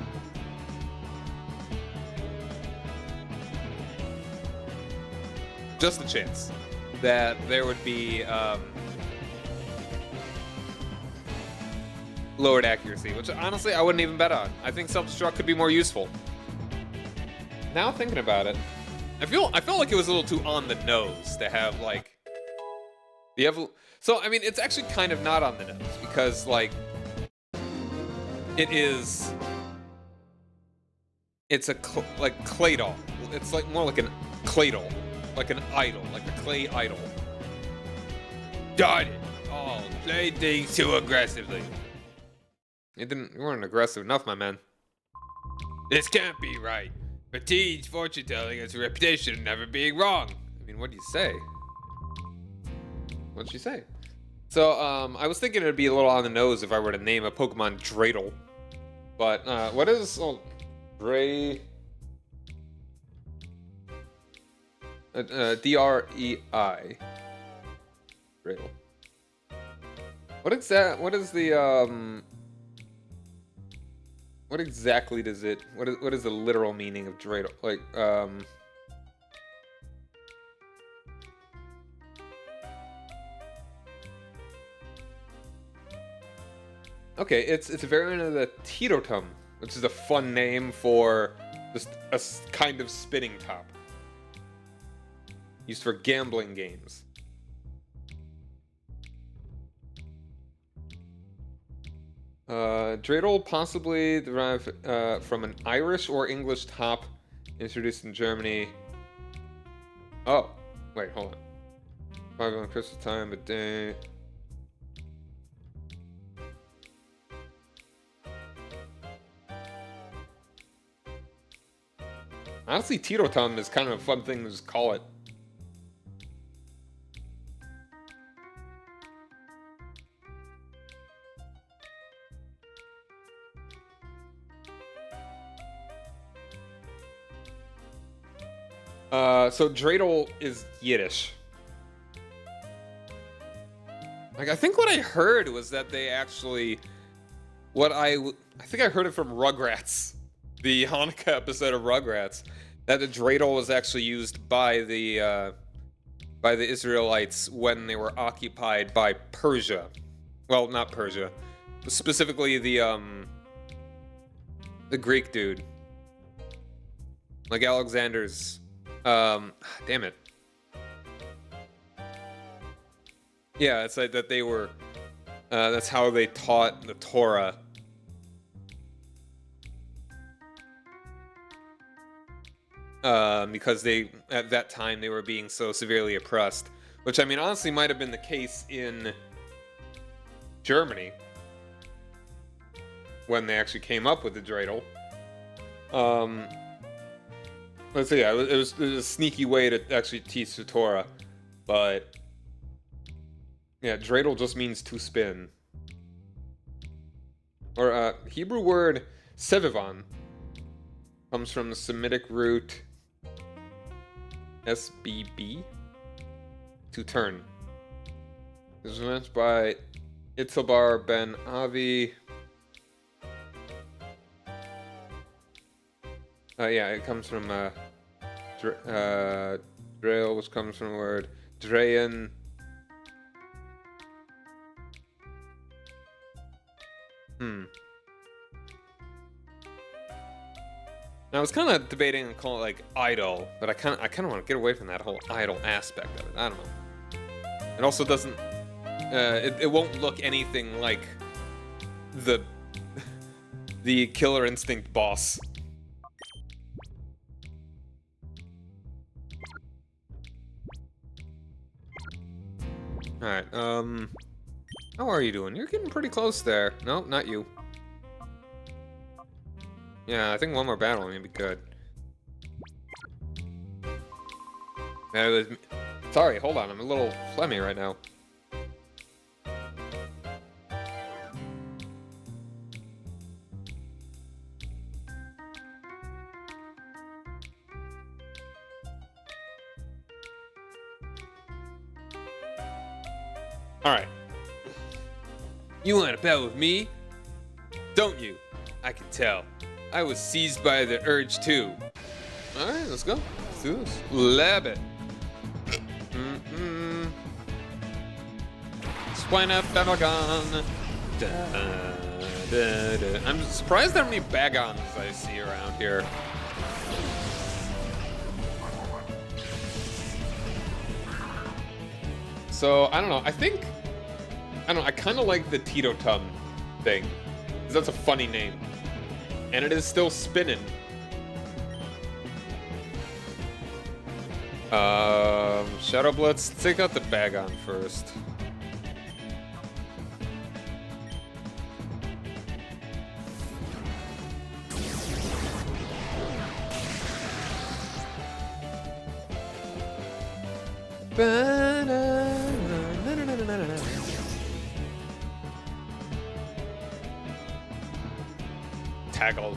Just a chance that there would be lowered accuracy, which honestly I wouldn't even bet on. I think self-destruct could be more useful. Now thinking about it, I feel like it was a little too on the nose to have like the So I mean, it's actually kind of not on the nose because like it's a like Claydol. It's like more like an Claydol, like an idol, like a clay idol. Got it. Oh, play things too aggressively. You weren't aggressive enough, my man. This can't be right. Fatigue's fortune telling has a reputation of never being wrong. I mean, what do you say? What'd she say? So, I was thinking it'd be a little on the nose if I were to name a Pokemon Dreidel. But, what is... Oh, D-R-E-I. Dreidel. What is the, what exactly does it... What is the literal meaning of Dreidel? Like, Okay, it's a variant of the Teetotum, which is a fun name for just a kind of spinning top. Used for gambling games. Dreidel possibly derived from an Irish or English top introduced in Germany. Oh, wait, hold on. 5 on Christmas time a day. Honestly, Teetotum is kind of a fun thing to just call it. So Dreidel is Yiddish. Like, I think what I heard was that they actually... I think I heard it from Rugrats. The Hanukkah episode of Rugrats. That the Dreidel was actually used by the Israelites when they were occupied by Persia. Well, not Persia. Specifically the Greek dude. Like Alexander's... damn it. Yeah, it's like that they were... that's how they taught the Torah. Because at that time, they were being so severely oppressed. Which, I mean, honestly might have been the case in Germany. When they actually came up with the dreidel. Let's see, yeah, it was a sneaky way to actually teach the Torah. But... yeah, dreidel just means to spin. Or, Hebrew word sevivan comes from the Semitic root SBB, to turn. This was mentioned by Itzelbar ben Avi. Yeah, it comes from Drail, which comes from the word Drayan. Now, I was kind of debating and calling it like idle, but I kind of want to get away from that whole idle aspect of it. I don't know. It also doesn't. It won't look anything like the Killer Instinct boss. All right. How are you doing? You're getting pretty close there. No, not you. Yeah, I think one more battle may be good. Sorry, hold on. I'm a little phlegmy right now. Alright. You want to battle with me? Don't you? I can tell. I was seized by the urge too. Alright, let's go. Let's do this. Lab it. Swine up Babagon. I'm surprised how many Bagons I see around here. So, I don't know. I kind of like the Teetotum thing. Because that's a funny name. And it is still spinning. Shadow Blitz, take out the Bagon first. Tackle.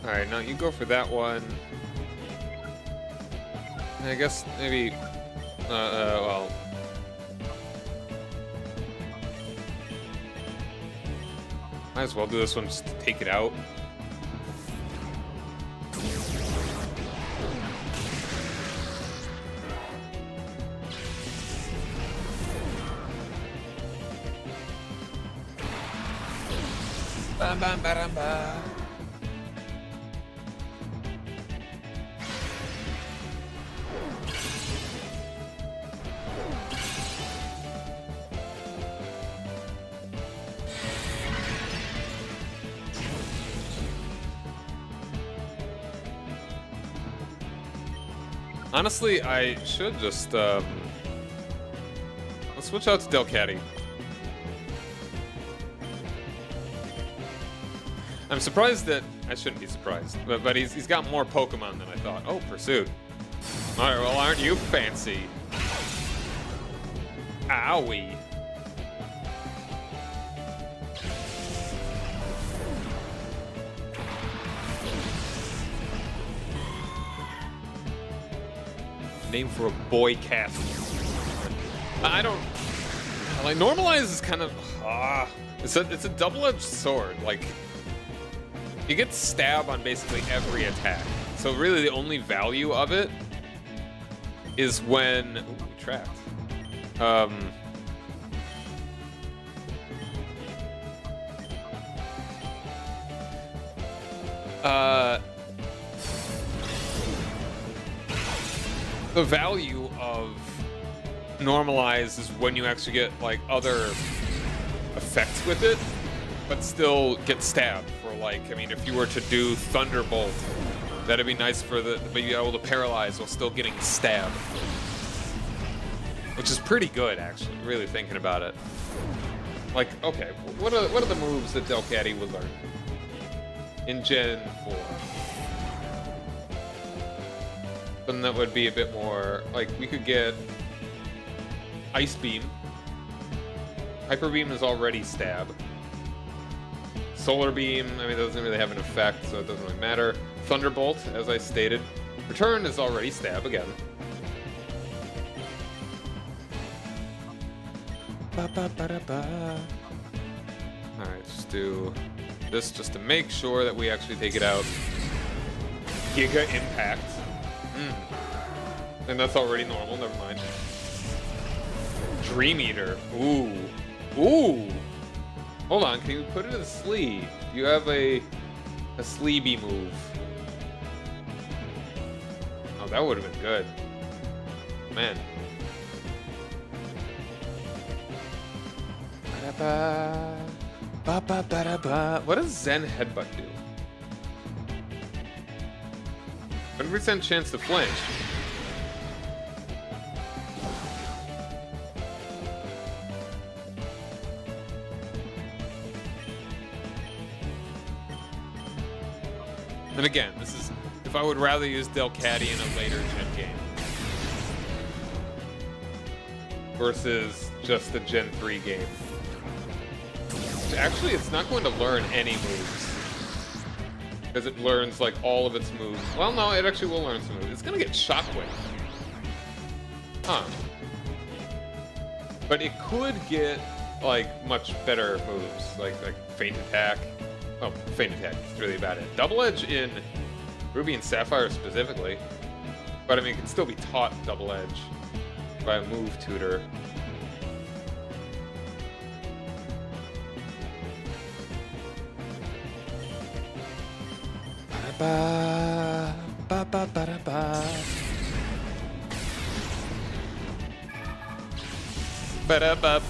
Alright, now you go for that one. I guess maybe... well... might as well do this one just to take it out. Bam, bam, ba-dam, ba. Honestly, I should just, let's switch out to Delcatty. I'm surprised that, I shouldn't be surprised, but he's got more Pokemon than I thought. Oh, Pursuit. Alright, well, aren't you fancy? Owie. Name for a boy cat. I don't like normalize is kind of it's a double-edged sword. Like you get stab on basically every attack. So really the only value of it is when trapped. The value of normalize is when you actually get like other effects with it, but still get stabbed for like, I mean, if you were to do Thunderbolt, that'd be nice for the be able to paralyze while still getting stabbed. Which is pretty good actually, really thinking about it. Like, okay, what are the moves that Delcatty would learn in Gen 4? Something that would be a bit more, like, we could get Ice Beam. Hyper Beam is already stab. Solar Beam, I mean, that doesn't really have an effect, so it doesn't really matter. Thunderbolt, as I stated. Return is already stab again. Alright, just do this just to make sure that we actually take it out. Giga Impact. And that's already normal, never mind. Dream Eater. Ooh. Ooh! Hold on, can you put it in a sleeve? You have a sleevey move. Oh, that would have been good. Man. What does Zen Headbutt do? 100% chance to flinch. And again, this is if I would rather use Delcatty in a later gen game versus just the Gen 3 game. Actually, it's not going to learn any moves because it learns like all of its moves. Well, no, it actually will learn some moves. It's gonna get Shockwave. Huh. But it could get like much better moves, like Feint Attack. Oh, Feint Attack is really about it. Double Edge in Ruby and Sapphire specifically. But I mean, it can still be taught Double Edge by a move tutor. Ba ba ba ba ba ba ba.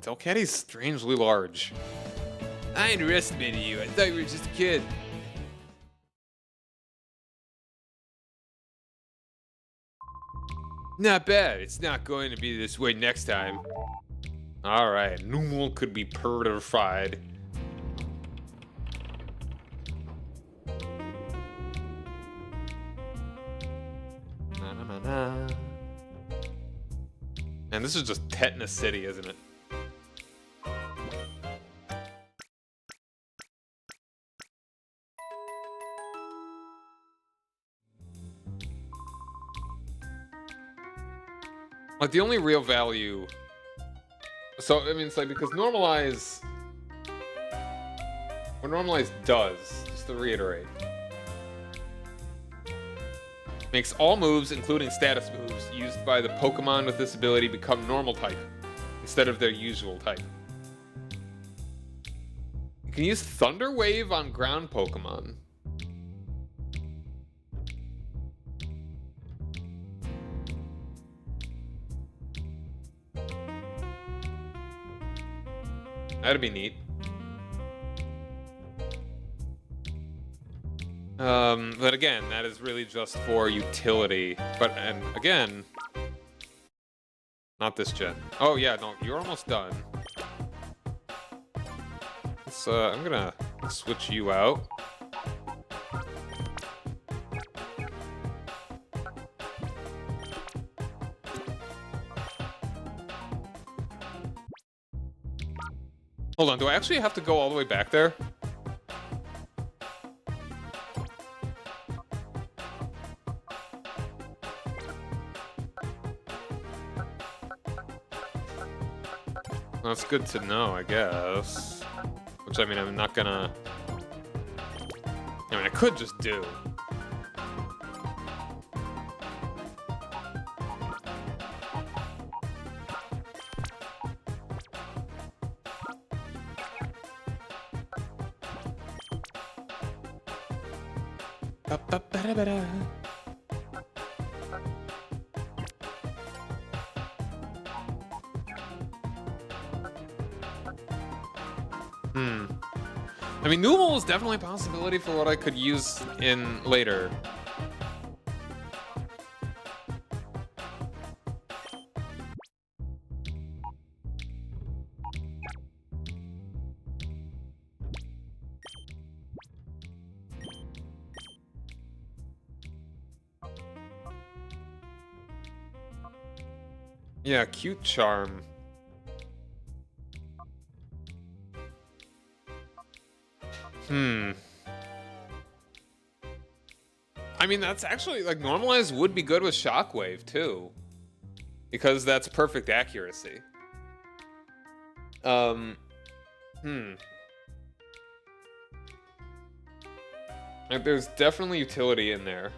Delcatty's strangely large. I underestimated you. I thought you were just a kid. Not bad. It's not going to be this way next time. Alright, Numel could be purified. And this is just Tetanus City, isn't it? Like, the only real value... So, I mean, it's like, because Normalize... What Normalize does, just to reiterate... Makes all moves, including status moves, used by the Pokemon with this ability become normal type. instead of their usual type. You can use Thunder Wave on ground Pokemon. That'd be neat. But again, that is really just for utility. And again, not this gen. Oh yeah, no, you're almost done. I'm gonna switch you out. Hold on, do I actually have to go all the way back there? That's good to know, I guess. Which, I mean, I'm not gonna... I mean, I could just do. Ba-ba-ba-da-ba-da. I mean, Numal is definitely a possibility for what I could use in later. Yeah, cute charm. I mean, that's actually, like, normalized would be good with Shockwave, too. Because that's perfect accuracy. Like, there's definitely utility in there.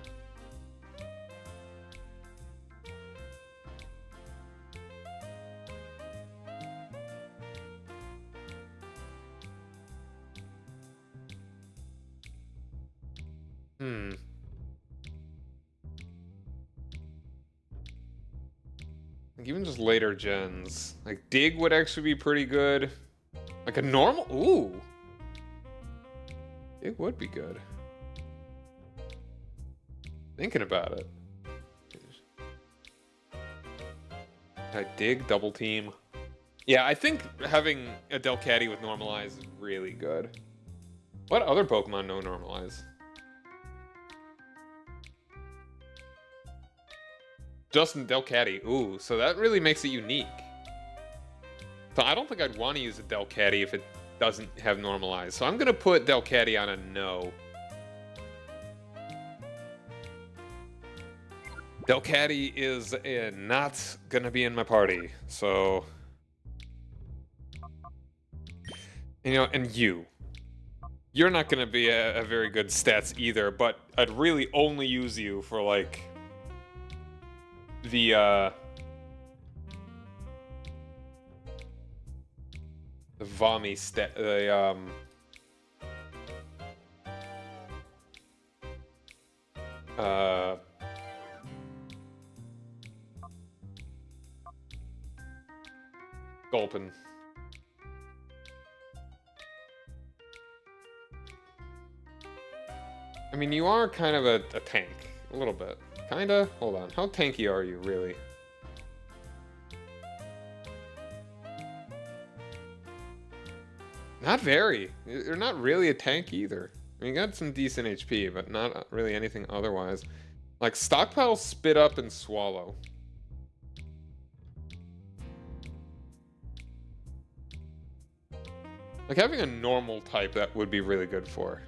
Like, even just later gens. Like, Dig would actually be pretty good. Like a normal... Ooh! Dig would be good. Thinking about it. I Dig, double team. Yeah, I think having a Delcatty with Normalize is really good. What other Pokemon know Normalize? Justin Delcatty. Ooh, so that really makes it unique. So I don't think I'd want to use a Delcatty if it doesn't have Normalize. So I'm going to put Delcatty on a no. Delcatty is not going to be in my party. So... You know, and you're not going to be a very good stats either, but I'd really only use you for, like, the Vommy stat, Gulpin. I mean, you are kind of a tank, a little bit. Kinda? Hold on. How tanky are you, really? Not very. You're not really a tank either. I mean, you got some decent HP, but not really anything otherwise. Like, Stockpile, Spit Up, and Swallow. Like, having a normal type that would be really good for.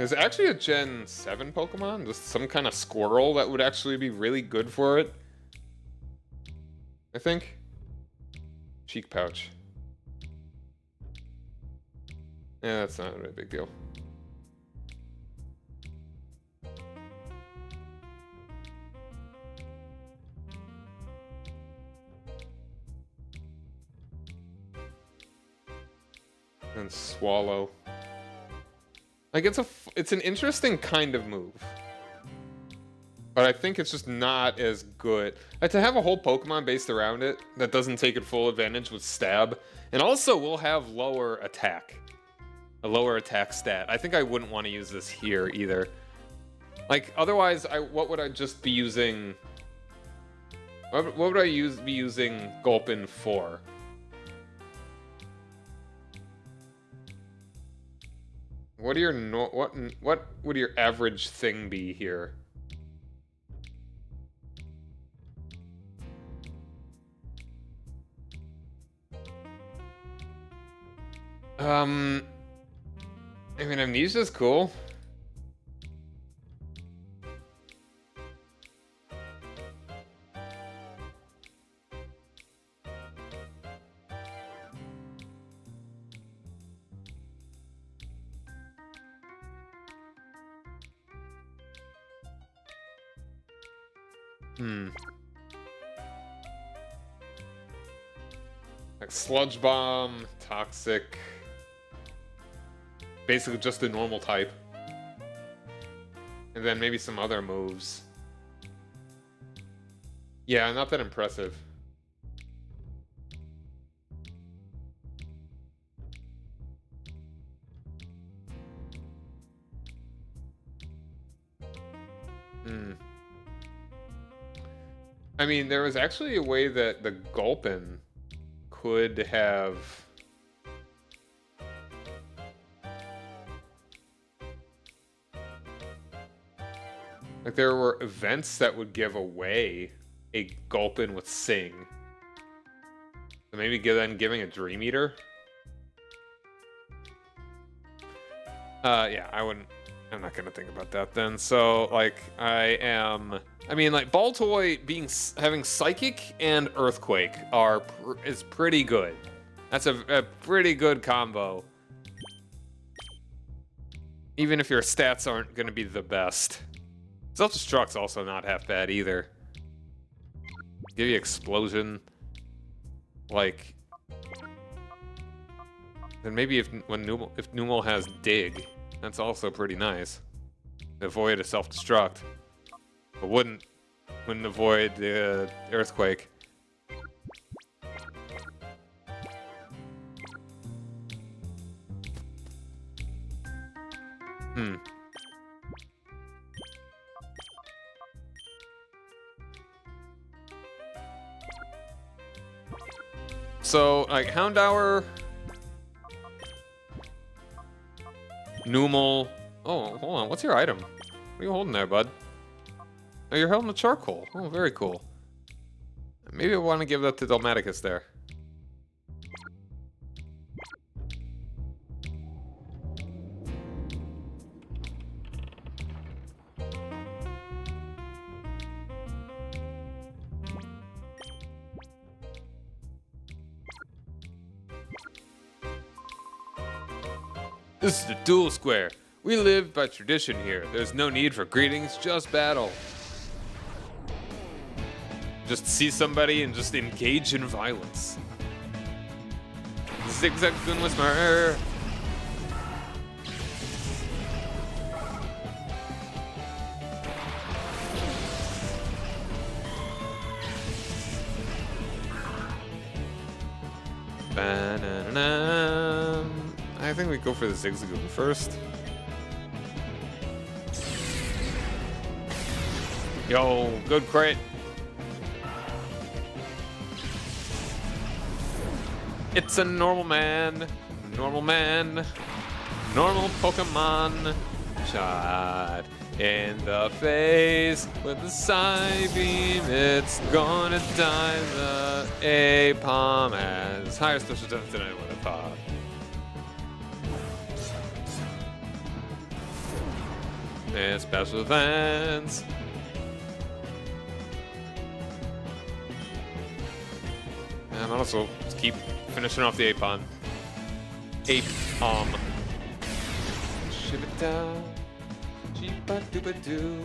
There's actually a Gen 7 Pokemon, just some kind of squirrel that would actually be really good for it. I think. Cheek pouch. Yeah, that's not a really big deal. And swallow. Like it's an interesting kind of move. But I think it's just not as good. Like, to have a whole Pokemon based around it that doesn't take it full advantage with stab. And also will have lower attack. A lower attack stat. I think I wouldn't want to use this here either. Like, otherwise, what would I just be using? What would I be using Gulpin for? What are your what would your average thing be here? I mean, Amnesia's cool. Like Sludge Bomb, Toxic. Basically just a normal type. And then maybe some other moves. Yeah, not that impressive. I mean, there was actually a way that the Gulpin could have... Like, there were events that would give away a Gulpin with Sing. So maybe then giving a Dream Eater? Yeah, I'm not gonna think about that then. So, like, I mean, like, Baltoy having Psychic and Earthquake is pretty good. That's a pretty good combo. Even if your stats aren't gonna be the best. Self-Destruct's also not half bad either. Give you Explosion. Like... And maybe if Numel has Dig, that's also pretty nice. Avoid a Self-Destruct. But wouldn't avoid the Earthquake. So, like, Houndour... Numel... Oh, hold on, what's your item? What are you holding there, bud? Oh, you're holding a charcoal. Oh, very cool. Maybe I want to give that to Dhelmaticus there. This is the Duel Square. We live by tradition here. There's no need for greetings, just battle. Just see somebody and just engage in violence. Zigzag Gun Whisperer. I think we go for the Zigzagoon first. Yo, good crit. It's a normal man, normal Pokemon. Shot in the face with the Psybeam. It's gonna die. The A-Palm has higher special defense than I would have thought. And special events. And also, let's keep finishing off the Apon. Ape-om. Ship it down. Jeep-a-dooba-doo.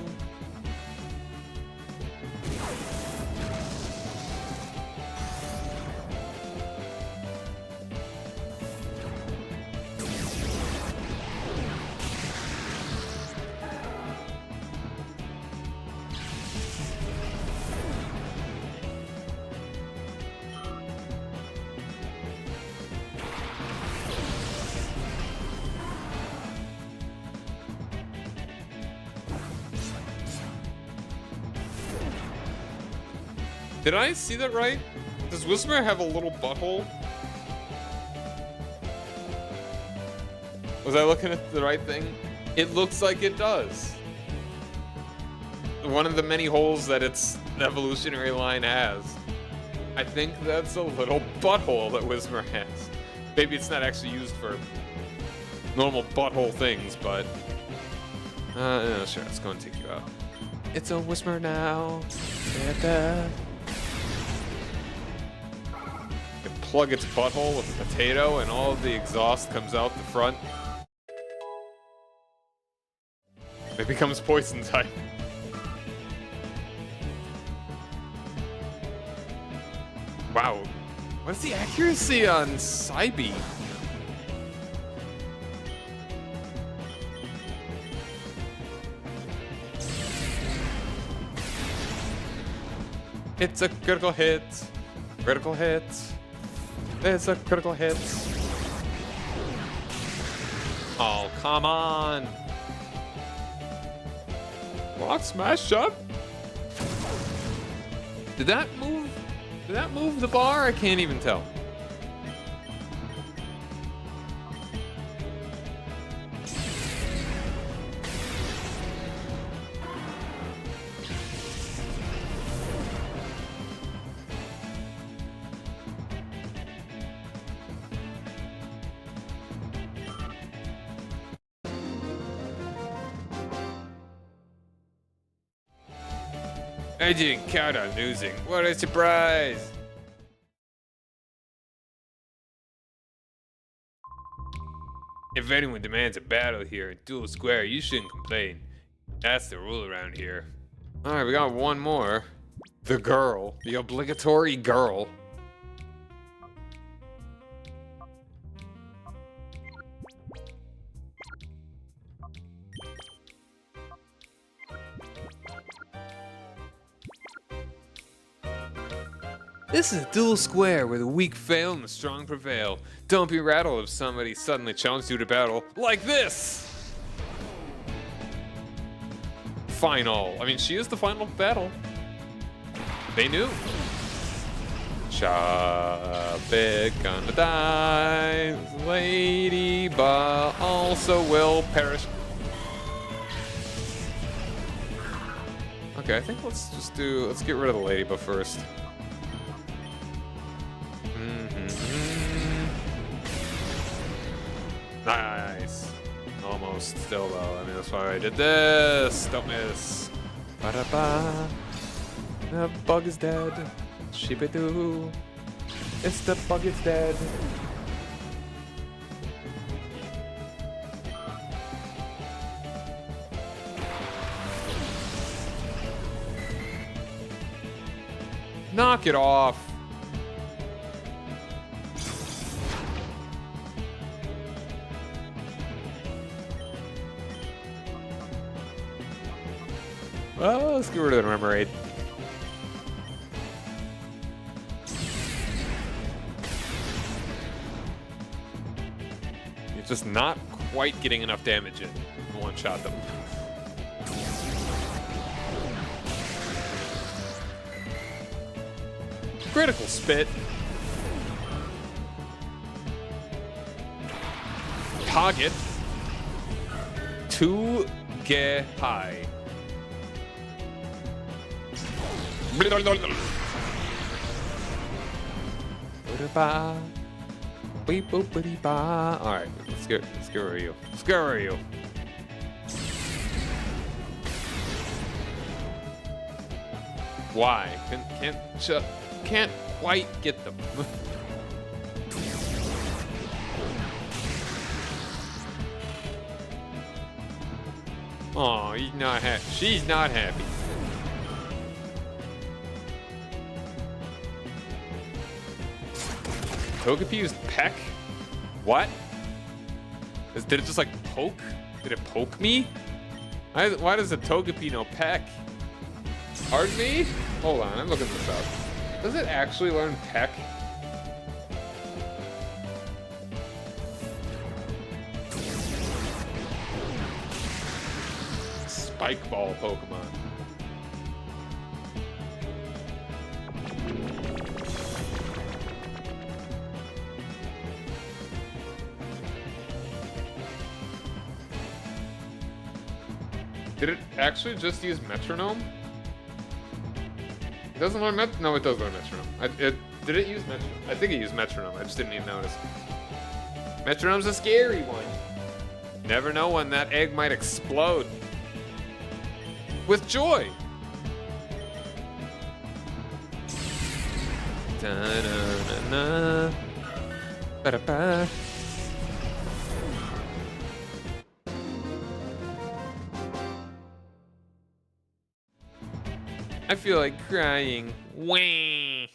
Did I see that right? Does Whisper have a little butthole? Was I looking at the right thing? It looks like it does. One of the many holes that its evolutionary line has. I think that's a little butthole that Whisper has. Maybe it's not actually used for normal butthole things, but... no, sure, let's go and take you out. It's a Whisper now. Plug its butthole with a potato and all of the exhaust comes out the front. It becomes poison type. Wow. What's the accuracy on Psybe? It's a critical hit. Critical hit. It's a critical hit. Oh, come on. Rock smash shot. Did that move? Did that move the bar? I can't even tell. I didn't count on losing. What a surprise! If anyone demands a battle here in Duel Square, you shouldn't complain. That's the rule around here. Alright, we got one more. The girl. The obligatory girl. This is a duel square where the weak fail and the strong prevail. Don't be rattled if somebody suddenly challenges you to battle like this! Final. I mean, she is the final battle. They knew. Chop gonna die. Lady, but also will perish. Okay, I think let's get rid of the Ladybug first. Nice. Almost still though. I mean, that's why I did this. Don't miss. Ba-da-ba. The bug is dead. Sheepy-doo. It's the bug is dead. Knock it off. Well, let's get rid of the Remoraid. It's just not quite getting enough damage in to one-shot them. Critical spit. Target. To get high. Alright, let's get rid of you. Let's get rid of you. Why? Can't quite get them. Oh, he's not happy. She's not happy. Togepi's peck? What? Did it just like poke? Did it poke me? Why does a Togepi know peck? Pardon me? Hold on, I'm looking this up. Does it actually learn peck? Spike ball Pokemon. Did it actually just use metronome? It doesn't learn no, it does learn metronome. Did it use metronome? I think it used metronome. I just didn't even notice. Metronome's a scary one. Never know when that egg might explode. With joy. Da-na-na-na. Ba-da-ba. I feel like crying. Wah.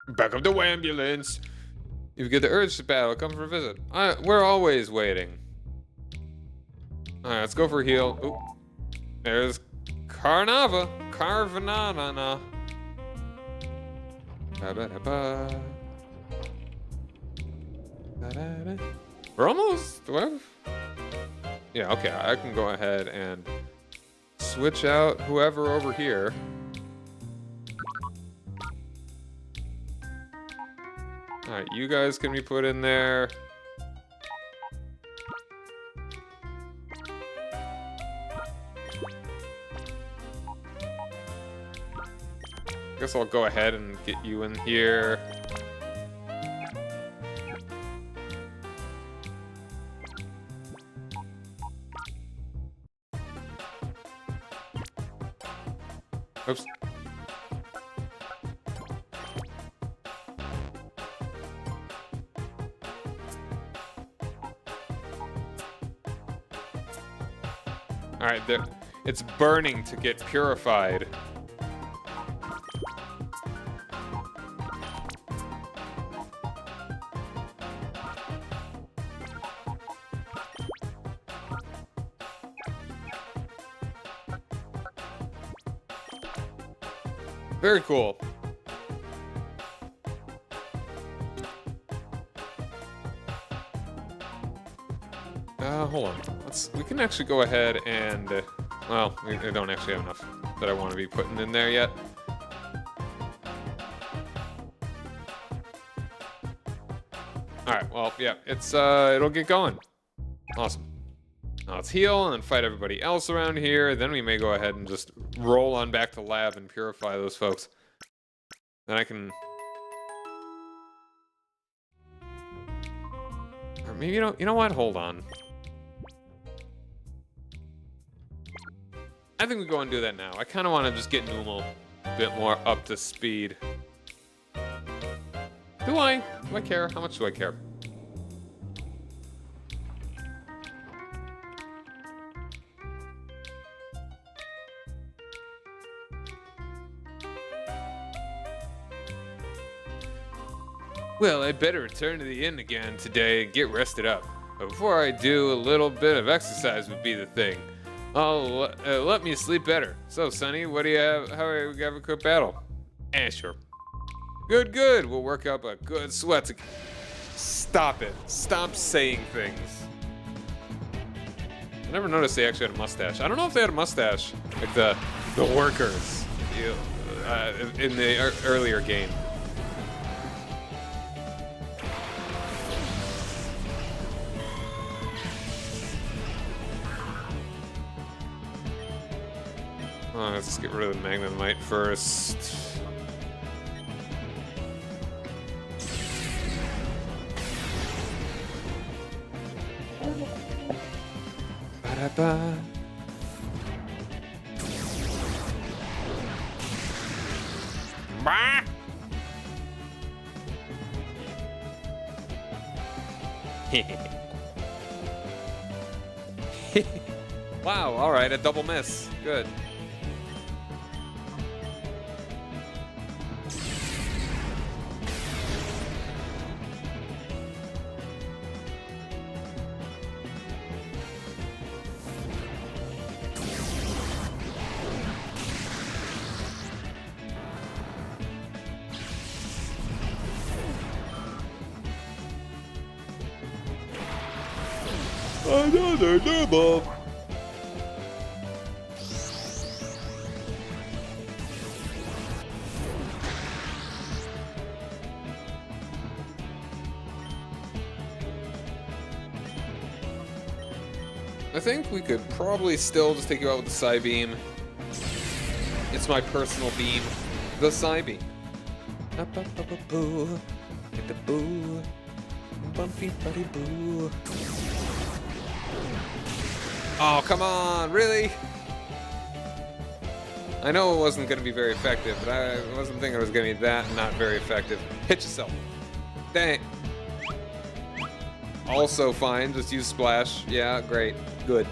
Back up the ambulance. If you get the urge to battle, come for a visit. We're always waiting. Alright, let's go for a heal. Oop. There's Carvanana. Ba-ba-da-ba. Da-da-da. We're almost. Yeah, okay, I can go ahead and switch out whoever over here. Alright, you guys can be put in there. Guess I'll go ahead and get you in here. Oops. Alright, it's burning to get purified. Very cool. Hold on. We can actually go ahead and, well, I don't actually have enough that I want to be putting in there yet. Alright, well, yeah, it'll get going. Awesome. Now let's heal and then fight everybody else around here. Then we may go ahead and just roll on back to lab and purify those folks. Then I can... Or maybe you know what? Hold on. I think we go and do that now. I kind of want to just get Numal a bit more up to speed. Do I? Do I care? How much do I care? Well, I better return to the inn again today and get rested up. But before I do, a little bit of exercise would be the thing. Let me sleep better. So, Sonny, what do you have? How do we have a quick battle? Sure. Good, good. We'll work up a good sweat to... Stop it. Stop saying things. I never noticed they actually had a mustache. I don't know if they had a mustache, like the workers, in the earlier game. Oh, let's just get rid of the Magnemite first. Ba-da-ba. Bah! Wow, alright, a double miss. Good. Another double. I think we could probably still just take you out with the Psy Beam. It's my personal beam, the Psy Beam. Up, up, up, up, boo. Get the boo. Bumpy buddy boo. Oh, come on, really? I know it wasn't going to be very effective, but I wasn't thinking it was going to be that not very effective. Hit yourself. Dang. Also fine, just use Splash. Yeah, great. Good.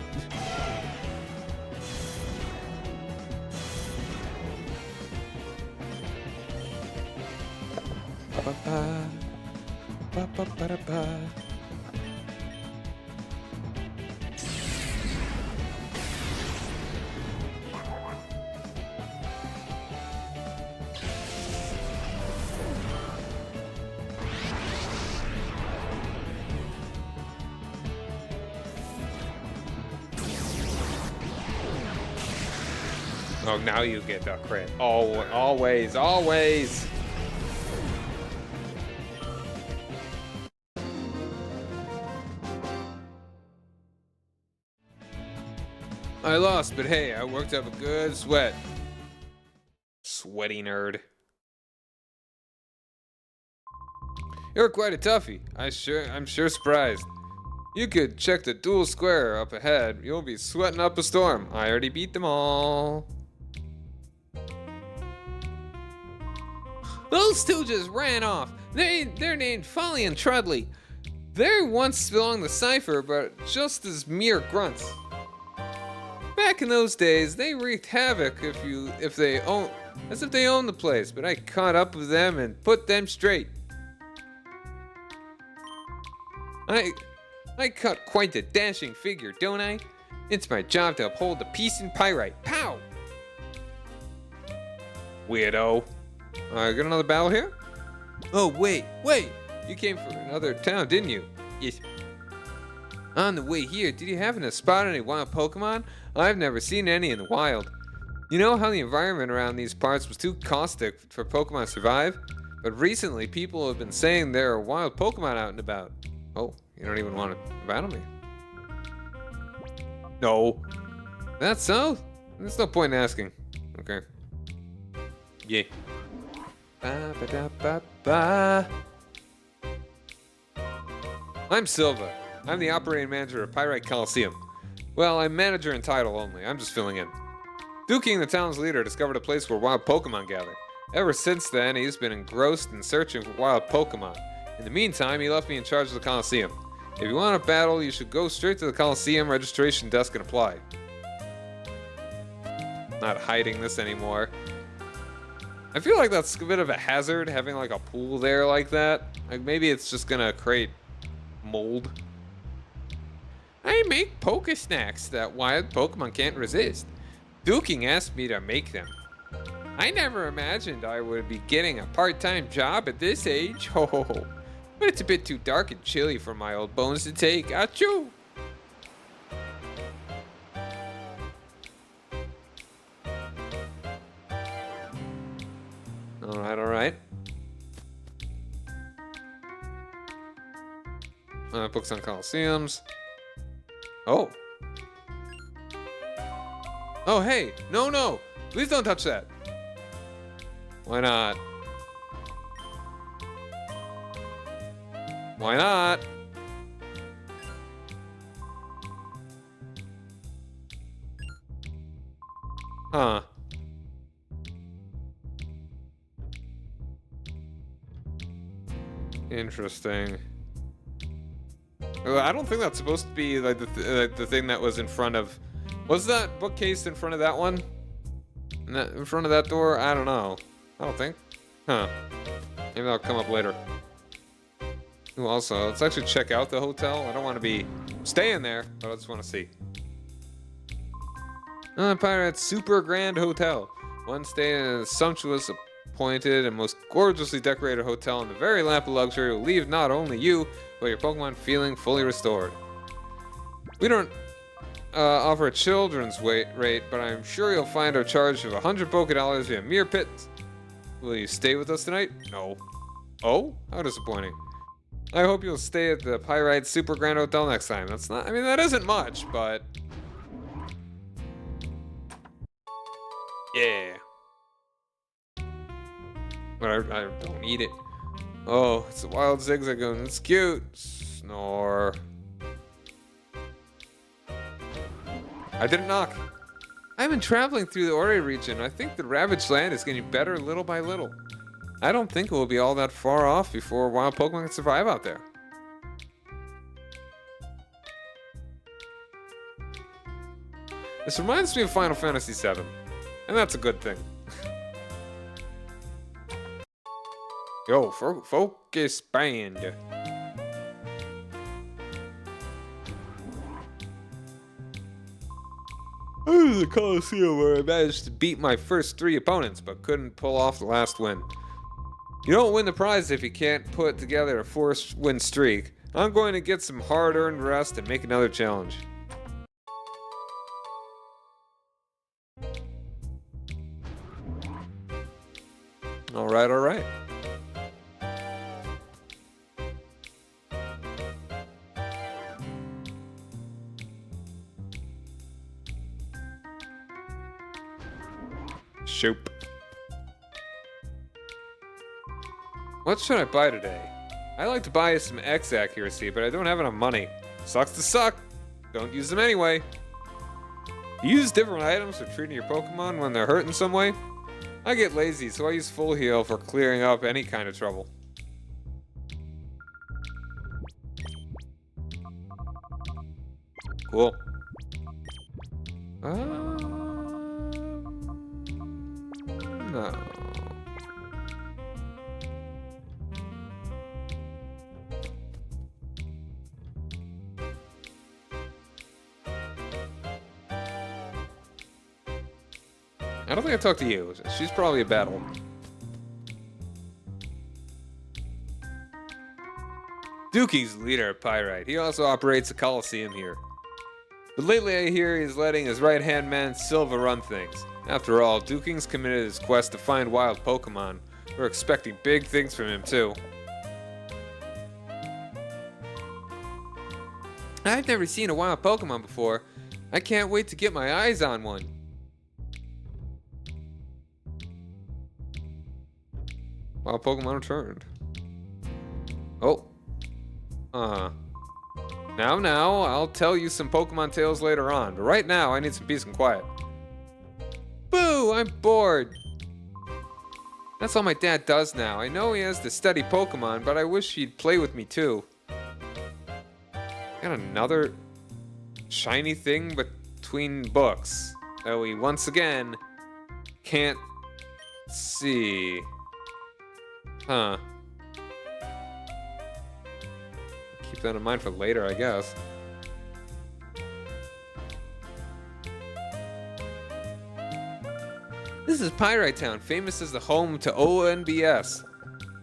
Ba-ba-ba. Ba-ba-ba-da-ba. Oh, now you get the crit. Always, always. I lost, but hey, I worked up a good sweat. Sweaty nerd. You're quite a toughie. I'm sure surprised. You could check the dual square up ahead. You'll be sweating up a storm. I already beat them all. Those two just ran off. They're named Folly and Trudley. They once belonged to Cipher, but just as mere grunts. Back in those days, they wreaked havoc if they owned the place, but I caught up with them and put them straight. I cut quite a dashing figure, don't I? It's my job to uphold the peace in Pyrite. Pow! Weirdo. Got another battle here? Oh, wait. You came from another town, didn't you? Yes. On the way here, did you happen to spot any wild Pokémon? I've never seen any in the wild. You know how the environment around these parts was too caustic for Pokémon to survive? But recently, people have been saying there are wild Pokémon out and about. Oh, you don't even want to battle me? No. That's so? There's no point in asking. Okay. Yeah. Ba-ba-da-ba-ba. I'm Silva. I'm the operating manager of Pyrite Coliseum. Well, I'm manager in title only. I'm just filling in. Duking, the town's leader, discovered a place where wild Pokemon gather. Ever since then, he's been engrossed in searching for wild Pokemon. In the meantime, he left me in charge of the Coliseum. If you want a battle, you should go straight to the Coliseum registration desk and apply. Not hiding this anymore. I feel like that's a bit of a hazard, having like a pool there like that. Like maybe it's just gonna create mold. I make Poke Snacks that wild Pokemon can't resist. Duking asked me to make them. I never imagined I would be getting a part-time job at this age. Ho ho ho. But it's a bit too dark and chilly for my old bones to take. Achoo! Alright. Books on Coliseums. Oh. Oh, hey. No. Please don't touch that. Why not? Why not? Huh. Interesting. Well, I don't think that's supposed to be like the thing that was in front of. Was that bookcase in front of that one? In front of that door? I don't know. I don't think. Huh. Maybe that'll come up later. Ooh, also, let's actually check out the hotel. I don't want to be staying there, but I just want to see. Pyrite Super Grand Hotel. One stay in a sumptuous, appointed, and most gorgeously decorated hotel in the very lap of luxury will leave not only you, but your Pokemon feeling fully restored. We don't offer a children's rate, but I'm sure you'll find our charge of 100 Pokédollars via mere pittance. Will you stay with us tonight? No. Oh? How disappointing. I hope you'll stay at the Pyrite Super Grand Hotel next time. That's not, I mean, that isn't much, but... Yeah. But I don't need it. Oh, it's a wild Zigzagoon. It's cute. Snore. I didn't knock. I've been traveling through the Orre region. I think the ravaged land is getting better little by little. I don't think it will be all that far off before wild Pokemon can survive out there. This reminds me of Final Fantasy VII, and that's a good thing. Yo, focus band. This is the Coliseum where I managed to beat my first 3 opponents, but couldn't pull off the last win. You don't win the prize if you can't put together a 4-win streak. I'm going to get some hard-earned rest and make another challenge. Alright, alright. Shoop. What should I buy today? I like to buy some X accuracy, but I don't have enough money. Sucks to suck. Don't use them anyway. Use different items for treating your Pokemon when they're hurt in some way. I get lazy, so I use full heal for clearing up any kind of trouble. Cool. No. I don't think I talked to you. She's probably a bad one. Dookie's the leader of Pyrite. He also operates a Coliseum here. But lately I hear he's letting his right-hand man Silva run things. After all, Dookie's committed his quest to find wild Pokemon. We're expecting big things from him too. I've never seen a wild Pokemon before. I can't wait to get my eyes on one. Wild Pokemon returned. Oh. Now, I'll tell you some Pokemon tales later on, but right now I need some peace and quiet. Boo! I'm bored! That's all my dad does now. I know he has to study Pokemon, but I wish he'd play with me too. Got another shiny thing between books that we once again can't see. Huh. Keep that in mind for later, I guess. This is Pyrite Town, famous as the home to ONBS.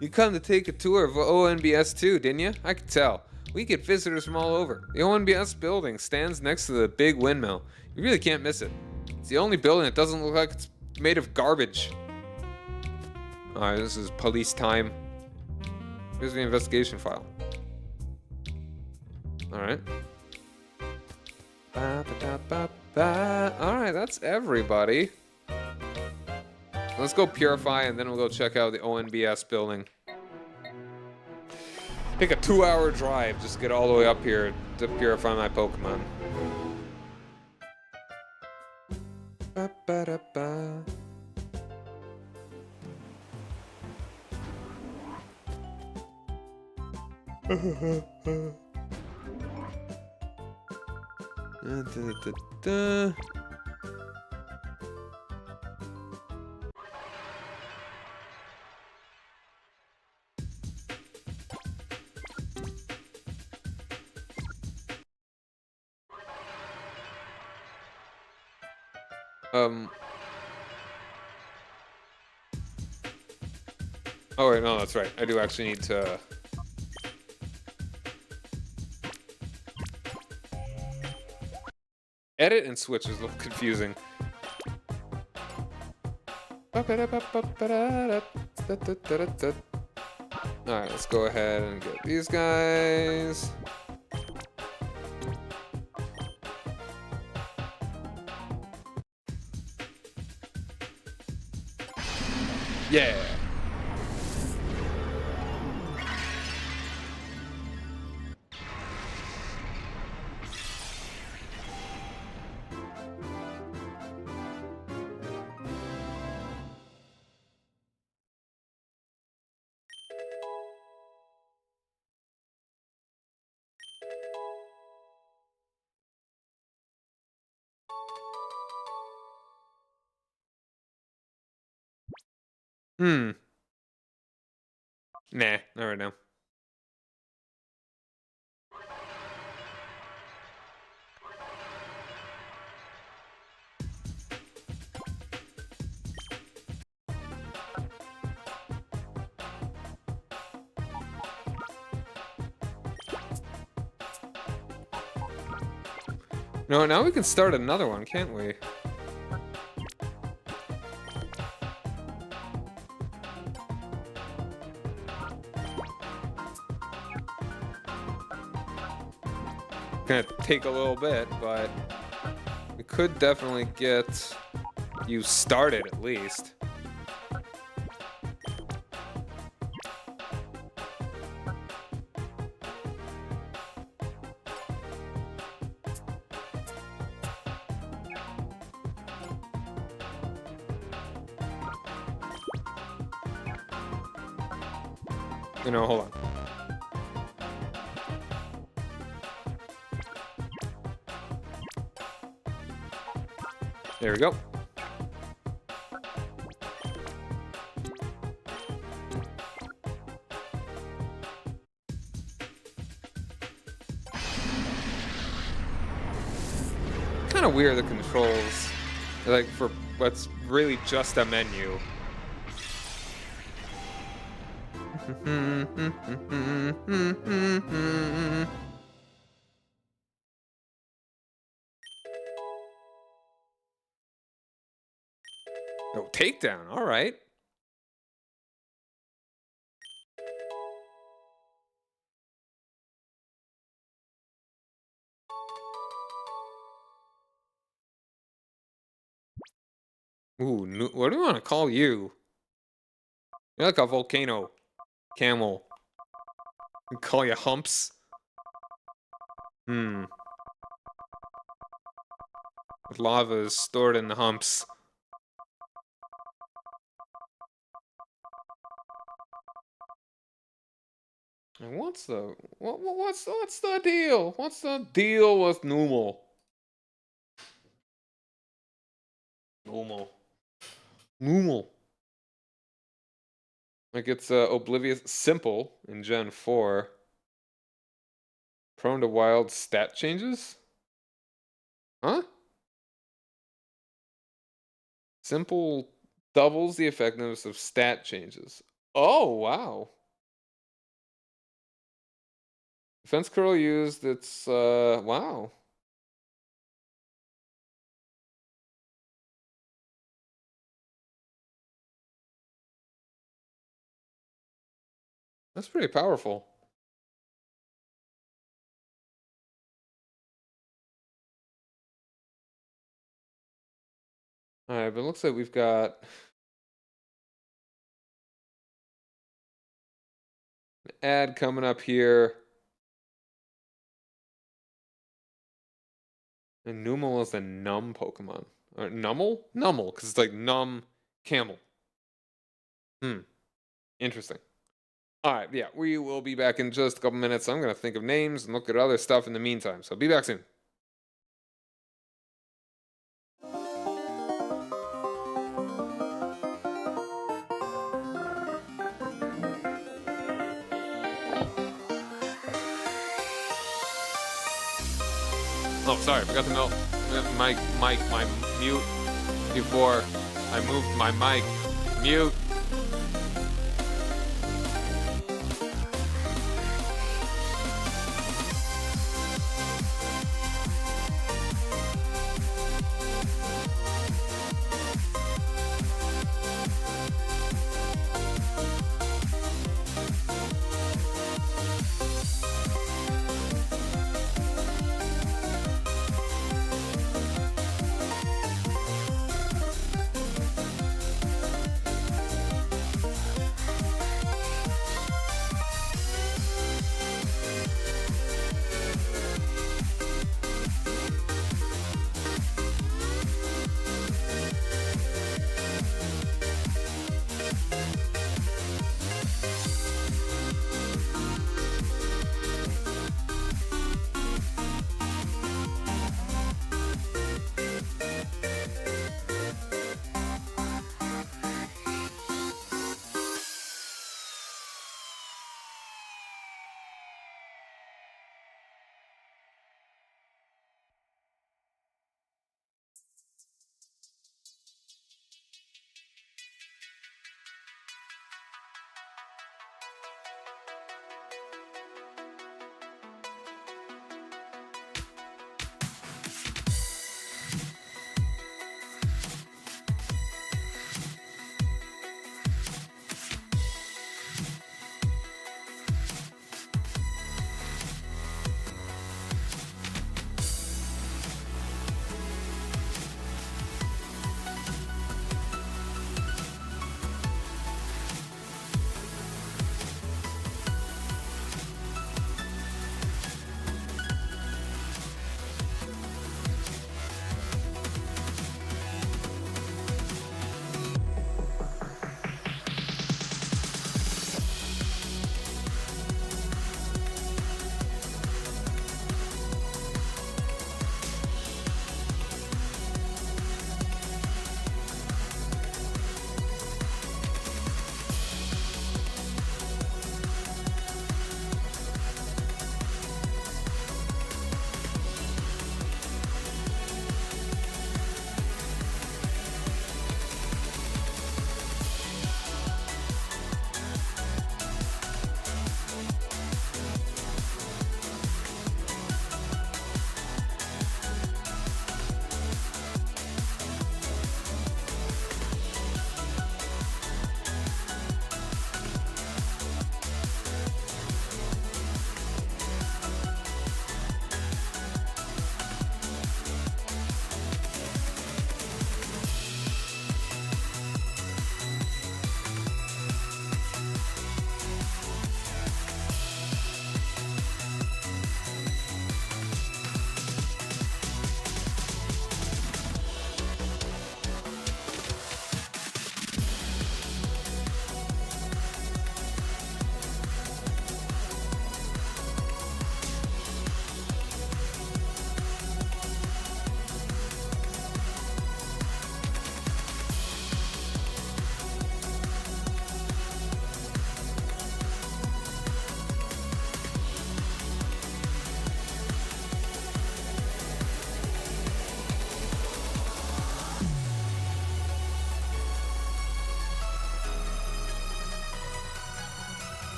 You come to take a tour of ONBS too, didn't you? I could tell. We get visitors from all over. The ONBS building stands next to the big windmill. You really can't miss it. It's the only building that doesn't look like it's made of garbage. Alright, this is police time. Here's the investigation file. Alright. Alright, that's everybody. Let's go purify and then we'll go check out the ONBS building. Take a 2-hour drive just to get all the way up here to purify my Pokemon. Ba-ba-da-ba. Oh wait, no, that's right. I do actually need to... Edit and switch is a little confusing. Alright, let's go ahead and get these guys. Yeah. Nah, not right now. No, now we can start another one, can't we? Gonna take a little bit, but we could definitely get you started at least. You know, hold on. There we go. Kind of weird, the controls, like for what's really just a menu. Oh, takedown, all right. Ooh, what do we want to call you? You're like a volcano camel. We call you Humps. Hmm. Lava is stored in the humps. And what's the what's the deal? What's the deal with Numal? Numal. Like it's oblivious, simple in Gen 4. Prone to wild stat changes? Huh? Simple doubles the effectiveness of stat changes. Oh, wow. Defense curl used, it's, wow. That's pretty powerful. Alright, but it looks like we've got an ad coming up here. And Numel is a numb Pokemon. Or Nummel? Nummel, because it's like numb camel. Interesting. Alright, yeah, we will be back in just a couple minutes. I'm gonna think of names and look at other stuff in the meantime, so be back soon. Oh, sorry, I forgot to mute my mute before I moved my mic. Mute.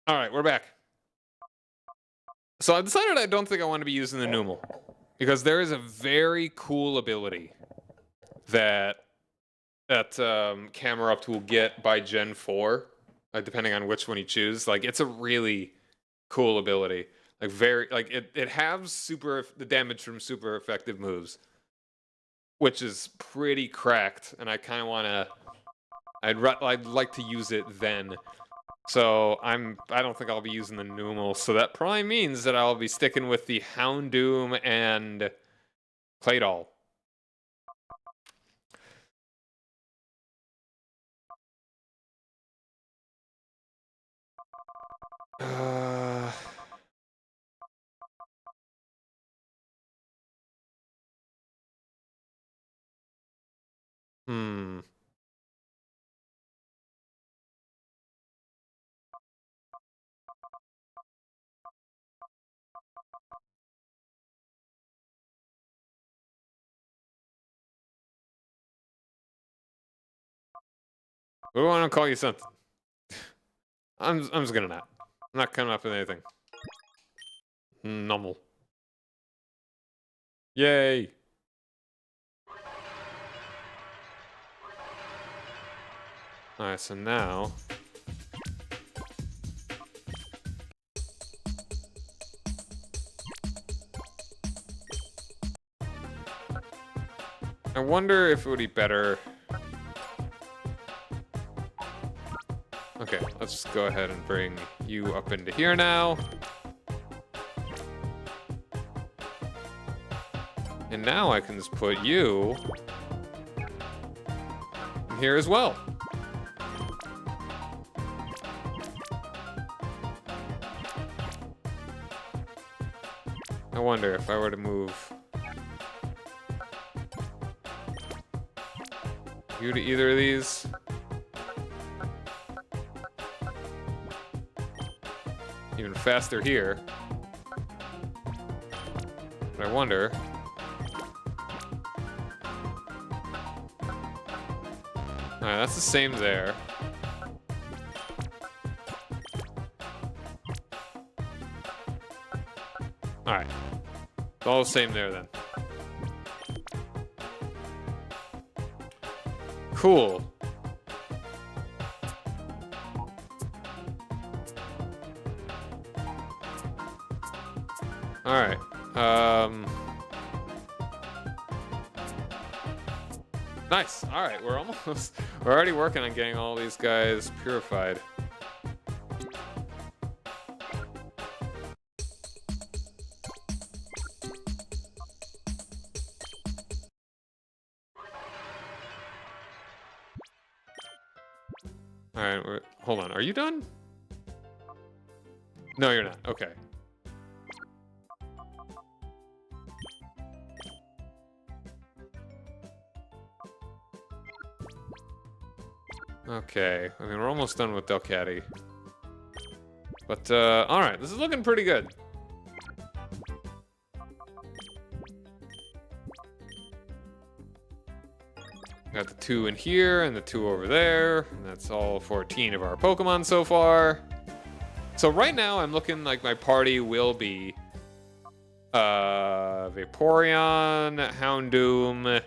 All right, we're back. So I've decided I don't think I want to be using the Numal, because there is a very cool ability that Camerupt will get by Gen 4, depending on which one you choose. Like, it's a really cool ability. Like, it has the damage from super effective moves, which is pretty cracked, and I kind of want to... I'd like to use it then. So I don't think I'll be using the Numal, so that probably means that I'll be sticking with the Houndoom and Clay doll. Hmm. We want to call you something. I'm just gonna not. I'm not coming up with anything. Normal. Yay. Alright, so now. I wonder if it would be better. Okay, let's go ahead and bring you up into here now. And now I can just put you in here as well. I wonder if I were to move you to either of these. Even faster here. But I wonder. Alright, that's the same there. Alright. It's all the same there then. Cool. Alright. Nice. Alright, we're already working on getting all these guys purified. Alright, hold on. Are you done? No, you're not. Okay. Okay, I mean, we're almost done with Delcatty. But, alright, this is looking pretty good. Got the 2 in here and the 2 over there, and that's all 14 of our Pokemon so far. So right now, I'm looking like my party will be Vaporeon, Houndoom,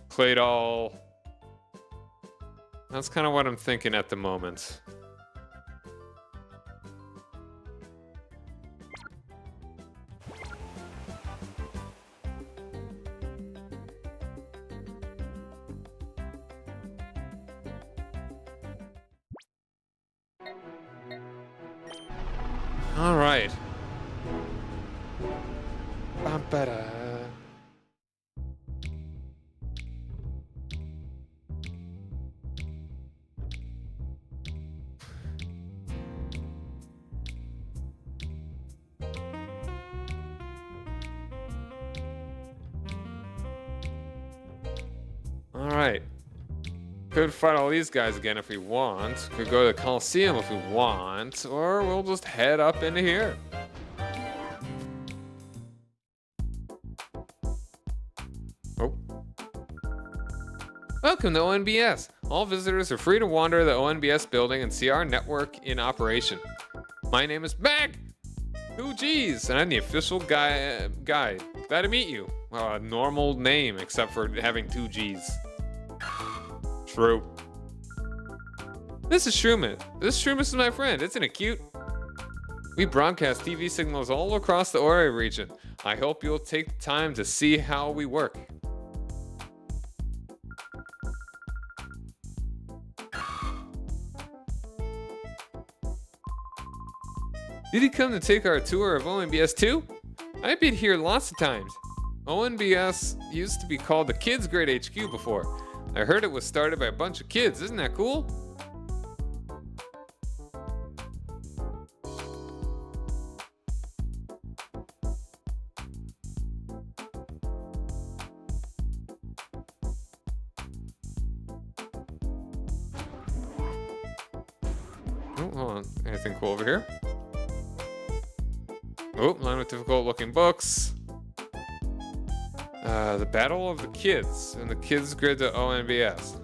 Claydol. That's kind of what I'm thinking at the moment. All right. Ba-ba-da. All right. Could fight all these guys again if we want. Could go to the Coliseum if we want, or we'll just head up into here. Oh. Welcome to ONBS. All visitors are free to wander the ONBS building and see our network in operation. My name is Bag! 2Gs, and I'm the official guide. Glad to meet you. Normal name, except for having 2Gs. True. This is Shroomis. Shroomis is my friend. Isn't it cute? We broadcast TV signals all across the Orre region. I hope you'll take the time to see how we work. Did you come to take our tour of ONBS too? I've been here lots of times. ONBS used to be called the Kids Grade HQ before. I heard it was started by a bunch of kids. Isn't that cool? Oh, hold on. Anything cool over here? Oh, line with difficult looking books. The Battle of the Kids and the Kids Grid to ONBS.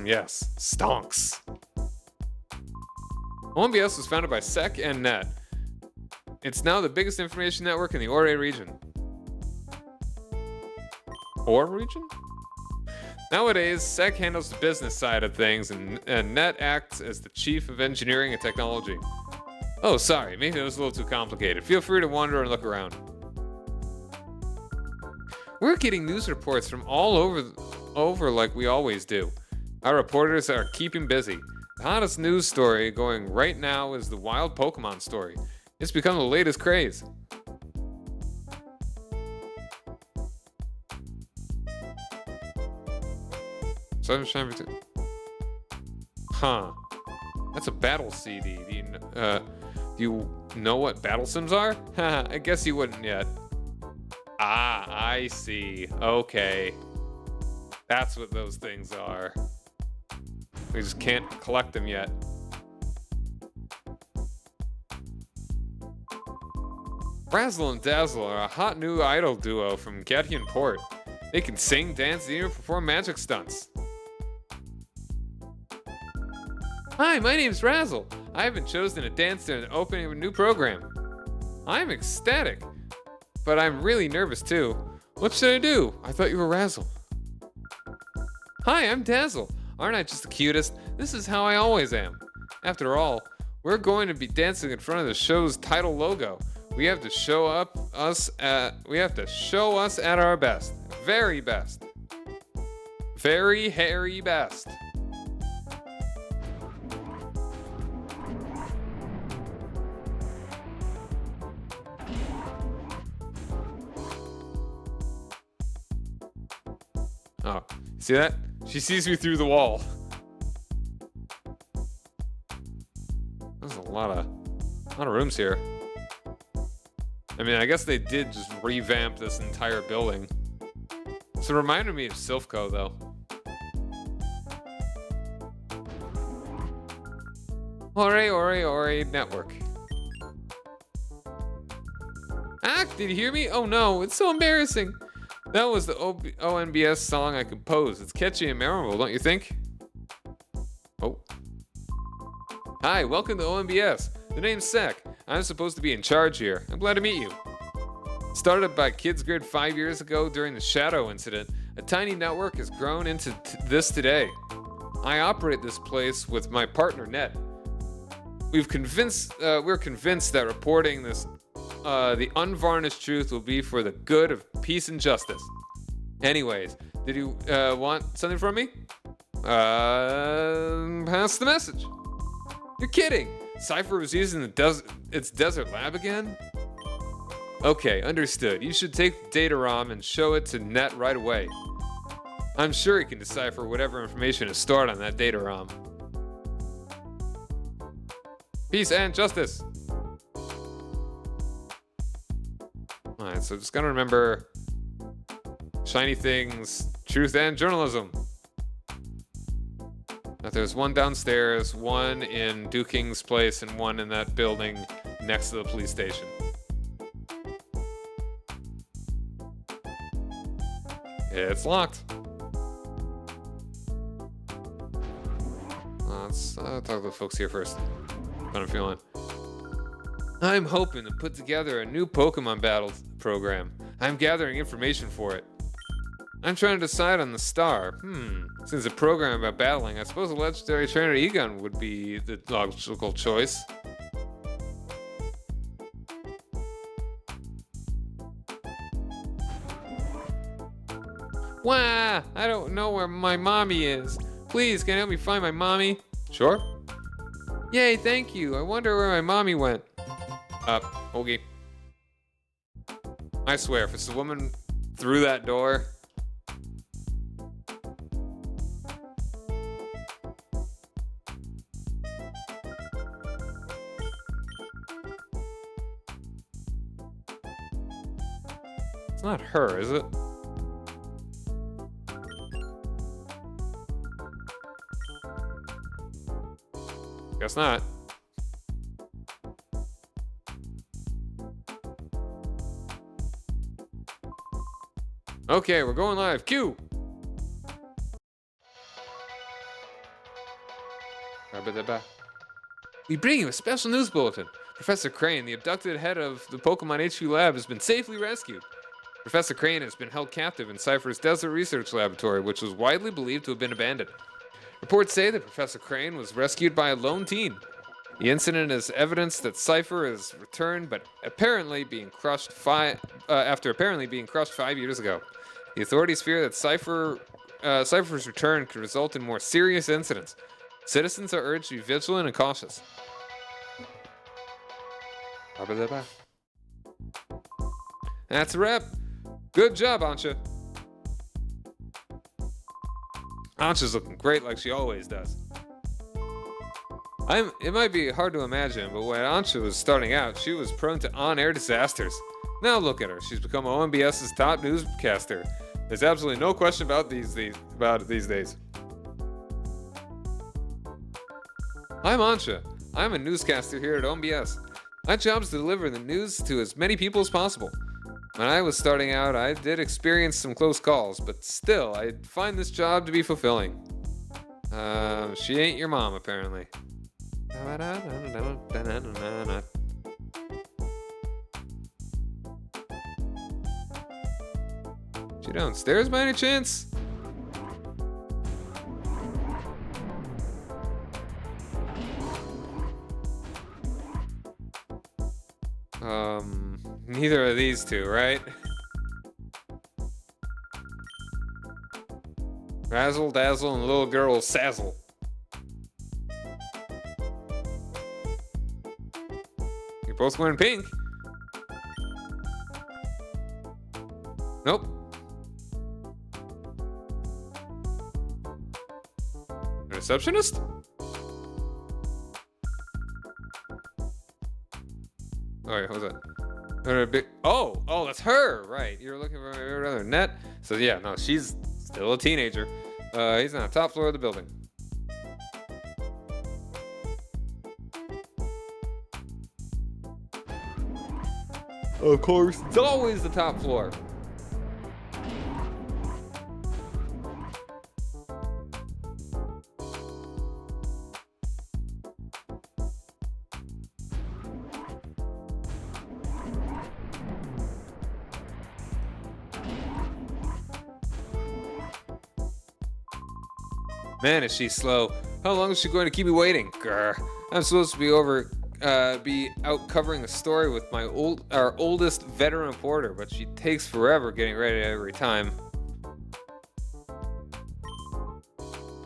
Yes, stonks. ONBS was founded by Sec and Net. It's now the biggest information network in the Orre region. Orre region? Nowadays, Sec handles the business side of things and Net acts as the chief of engineering and technology. Oh, sorry, maybe it was a little too complicated. Feel free to wander and look around. We're getting news reports from all over like we always do. Our reporters are keeping busy. The hottest news story going right now is the wild Pokémon story. It's become the latest craze. Sunshine for two. Huh. That's a battle CD. Do you know what battle sims are? Haha, I guess you wouldn't yet. Ah, I see. Okay. That's what those things are. We just can't collect them yet. Razzle and Dazzle are a hot new idol duo from Gatian Port. They can sing, dance, and even perform magic stunts. Hi, my name's Razzle. I have been chosen to dance in an opening of a new program. I'm ecstatic, but I'm really nervous too. What should I do? I thought you were Razzle. Hi, I'm Dazzle. Aren't I just the cutest? This is how I always am. After all, we're going to be dancing in front of the show's title logo. We have to show us at our best. Very best. Very hairy best. Oh, see that? She sees me through the wall. There's a lot of rooms here. I mean, I guess they did just revamp this entire building. So it reminded me of Silphco, though. Orre network. Ah, did you hear me? Oh no, it's so embarrassing. That was the ONBS song I composed. It's catchy and memorable, don't you think? Oh. Hi, welcome to ONBS. The name's Sec. I'm supposed to be in charge here. I'm glad to meet you. Started by Kids Grid 5 years ago during the Shadow incident, a tiny network has grown into this today. I operate this place with my partner Net. We're convinced that reporting this the unvarnished truth will be for the good of peace and justice. Anyways, did you want something from me? Pass the message. You're kidding. Cipher was using its desert lab again? Okay, understood. You should take the data ROM and show it to Net right away. I'm sure he can decipher whatever information is stored on that data ROM. Peace and justice. Alright, so just gotta remember shiny things, truth, and journalism. Now there's one downstairs, one in Duking's place, and one in that building next to the police station. It's locked. Let's talk to the folks here first. How I'm feeling. I'm hoping to put together a new Pokemon battle program. I'm gathering information for it. I'm trying to decide on the star. Since a program about battling, I suppose a legendary trainer Egon would be the logical choice. Wah! I don't know where my mommy is. Please, can you help me find my mommy? Sure. Yay, thank you. I wonder where my mommy went. Okay. I swear, if it's the woman through that door... It's not her, is it? Guess not. Okay, we're going live. Cue! We bring you a special news bulletin. Professor Crane, the abducted head of the Pokemon HQ lab, has been safely rescued. Professor Crane has been held captive in Cipher's Desert Research Laboratory, which was widely believed to have been abandoned. Reports say that Professor Crane was rescued by a lone teen. The incident is evidence that Cipher has returned, but apparently being crushed after apparently being crushed 5 years ago. The authorities fear that Cipher's return could result in more serious incidents. Citizens are urged to be vigilant and cautious. That's a wrap. Good job, Ansha. Ansha's looking great like she always does. It might be hard to imagine, but when Ansha was starting out, she was prone to on-air disasters. Now look at her. She's become ONBS's top newscaster. There's absolutely no question about it these days. I'm Ansha. I'm a newscaster here at ONBS. My job is to deliver the news to as many people as possible. When I was starting out, I did experience some close calls, but still, I find this job to be fulfilling. She ain't your mom, apparently. She downstairs by any chance? Neither of these two, right? Razzle dazzle and little girl sazzle. You're both wearing pink. Nope. A receptionist? Alright, what was that? Oh, that's her, right? You're looking for another net. So yeah, no, she's still a teenager. He's on the top floor of the building. Of course, it's always the top floor. Man, is she slow. How long is she going to keep me waiting? Grr. I'm supposed to be out covering a story with our oldest veteran reporter, but she takes forever getting ready every time.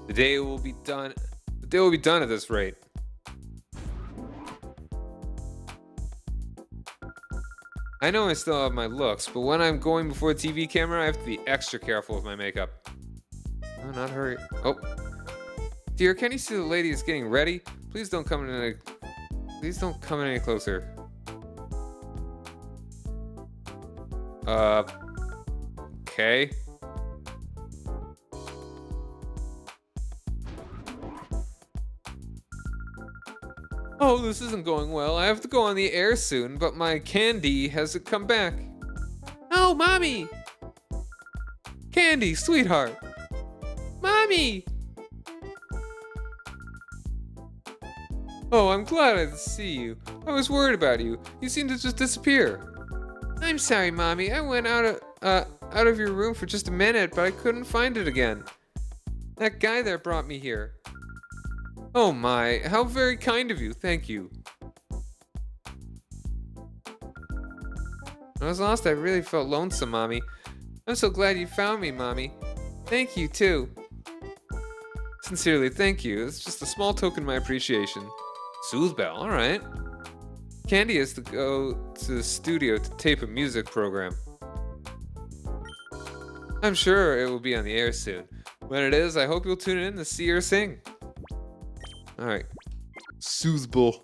The day will be done at this rate. I know I still have my looks, but when I'm going before the TV camera, I have to be extra careful with my makeup. No, not her. Oh. Dear, can you see the lady is getting ready? Please don't come in any closer. Okay. Oh, this isn't going well. I have to go on the air soon, but my candy hasn't come back. Oh, Mommy! Candy, sweetheart! Mommy! Oh, I'm glad I see you. I was worried about you. You seemed to just disappear. I'm sorry, Mommy. I went out of your room for just a minute, but I couldn't find it again. That guy there brought me here. Oh my, how very kind of you. Thank you. When I was lost, I really felt lonesome, Mommy. I'm so glad you found me, Mommy. Thank you, too. Sincerely, thank you. It's just a small token of my appreciation. Soothe Bell, alright. Candy has to go to the studio to tape a music program. I'm sure it will be on the air soon. When it is, I hope you'll tune in to see her sing. Alright. Soothable.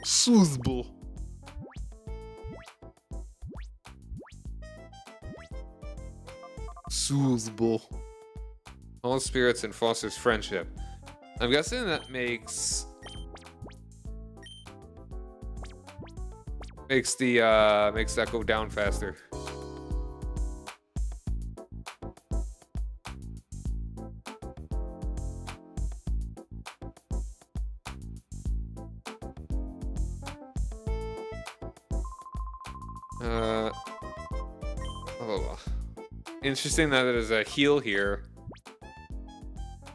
Soothable. Soothable. All spirits and fosters friendship. I'm guessing that makes that go down faster. Interesting that there's a heal here.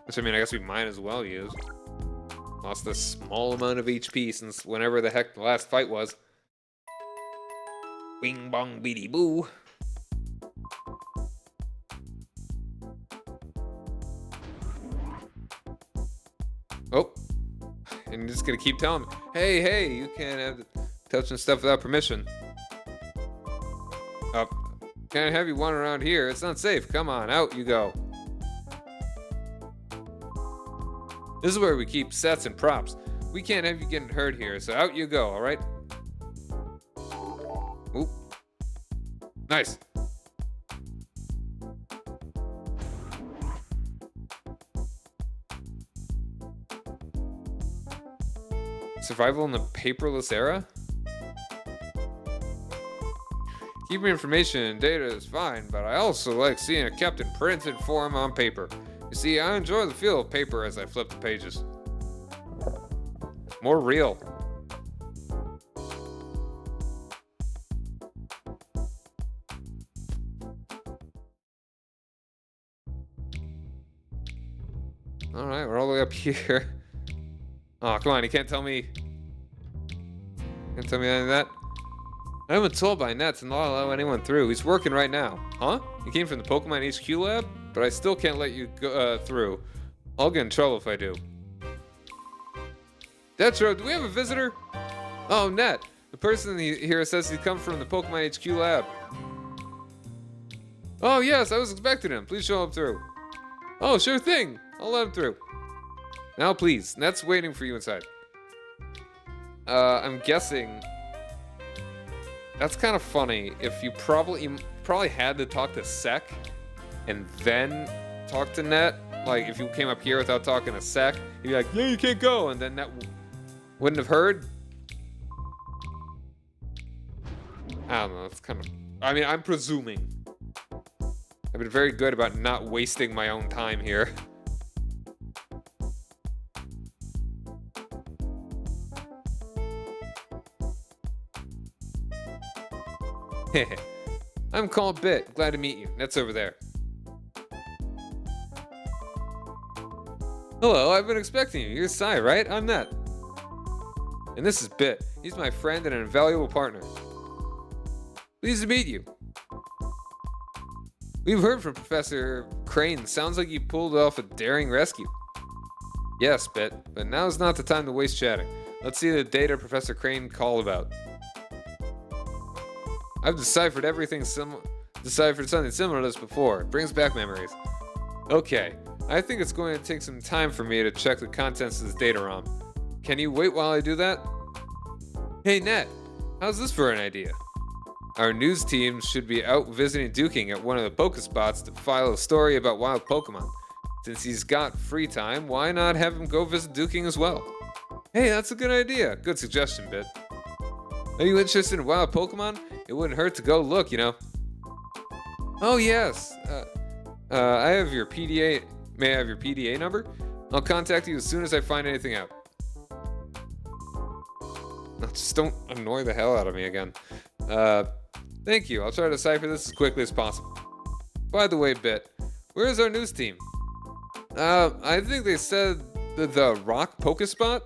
Which, I mean, I guess we might as well use. Lost a small amount of HP since whenever the heck the last fight was. Bing bong beady boo. Oh. And you're just gonna keep telling me, hey, you can't have touching stuff without permission. Up. Can't have you wander around here. It's not safe. Come on, out you go. This is where we keep sets and props. We can't have you getting hurt here, so out you go, alright? Oop. Nice. Survival in the paperless era? Keeping information and data is fine, but I also like seeing it kept in printed form on paper. You see, I enjoy the feel of paper as I flip the pages. More real. Alright, we're all the way up here. Oh, come on, you can't tell me... Can't tell me any of that? I haven't been told by Net to not allow anyone through. He's working right now. Huh? You came from the Pokemon HQ lab? But I still can't let you go through. I'll get in trouble if I do. Detro, do we have a visitor? Oh, Net. The person here says he comes from the Pokemon HQ lab. Oh, yes, I was expecting him. Please show him through. Oh, sure thing. I'll let him through. Now, please. Net's waiting for you inside. I'm guessing... That's kind of funny. If you probably had to talk to Sec and then talk to Net. Like, if you came up here without talking to Sec, you'd be like, yeah, you can't go. And then Net wouldn't have heard. I don't know. It's kind of... I mean, I'm presuming. I've been very good about not wasting my own time here. I'm called Bit. Glad to meet you. Net's over there. Hello, I've been expecting you. You're Sai, right? I'm Net. And this is Bit. He's my friend and an invaluable partner. Pleased to meet you. We've heard from Professor Crane. Sounds like you pulled off a daring rescue. Yes, Bit, but now's not the time to waste chatting. Let's see the data Professor Crane called about. I've deciphered something similar to this before. It brings back memories. Okay, I think it's going to take some time for me to check the contents of this data ROM. Can you wait while I do that? Hey Net, how's this for an idea? Our news team should be out visiting Duking at one of the Pokespots to file a story about wild Pokemon. Since he's got free time, why not have him go visit Duking as well? Hey, that's a good idea. Good suggestion, Bit. Are you interested in wild Pokemon? It wouldn't hurt to go look, you know. Oh, yes. I have your PDA. May I have your PDA number? I'll contact you as soon as I find anything out. Just don't annoy the hell out of me again. Thank you. I'll try to decipher this as quickly as possible. By the way, Bit, where is our news team? I think they said the Rock Pokespot?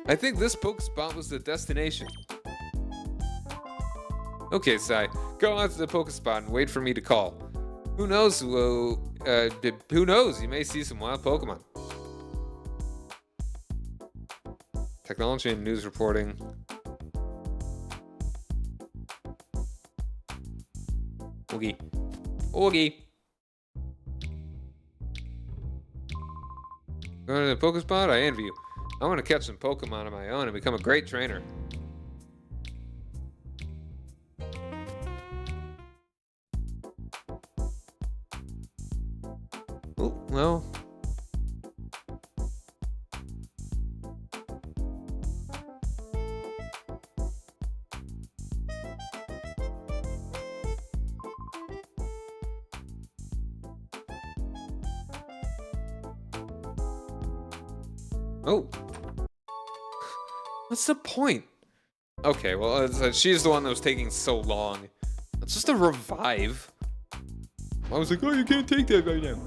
I think this Pokespot was the destination. Okay, Sai, go out to the Pokespot and wait for me to call. Who knows? Who knows? You may see some wild Pokemon. Technology and news reporting. Oogie. Oogie. Going to the Pokespot? I envy you. I want to catch some Pokemon of my own and become a great trainer. Oh, well. Oh. What's the point? Okay, well, she's the one that was taking so long. It's just a revive. I was like, oh, you can't take that right now.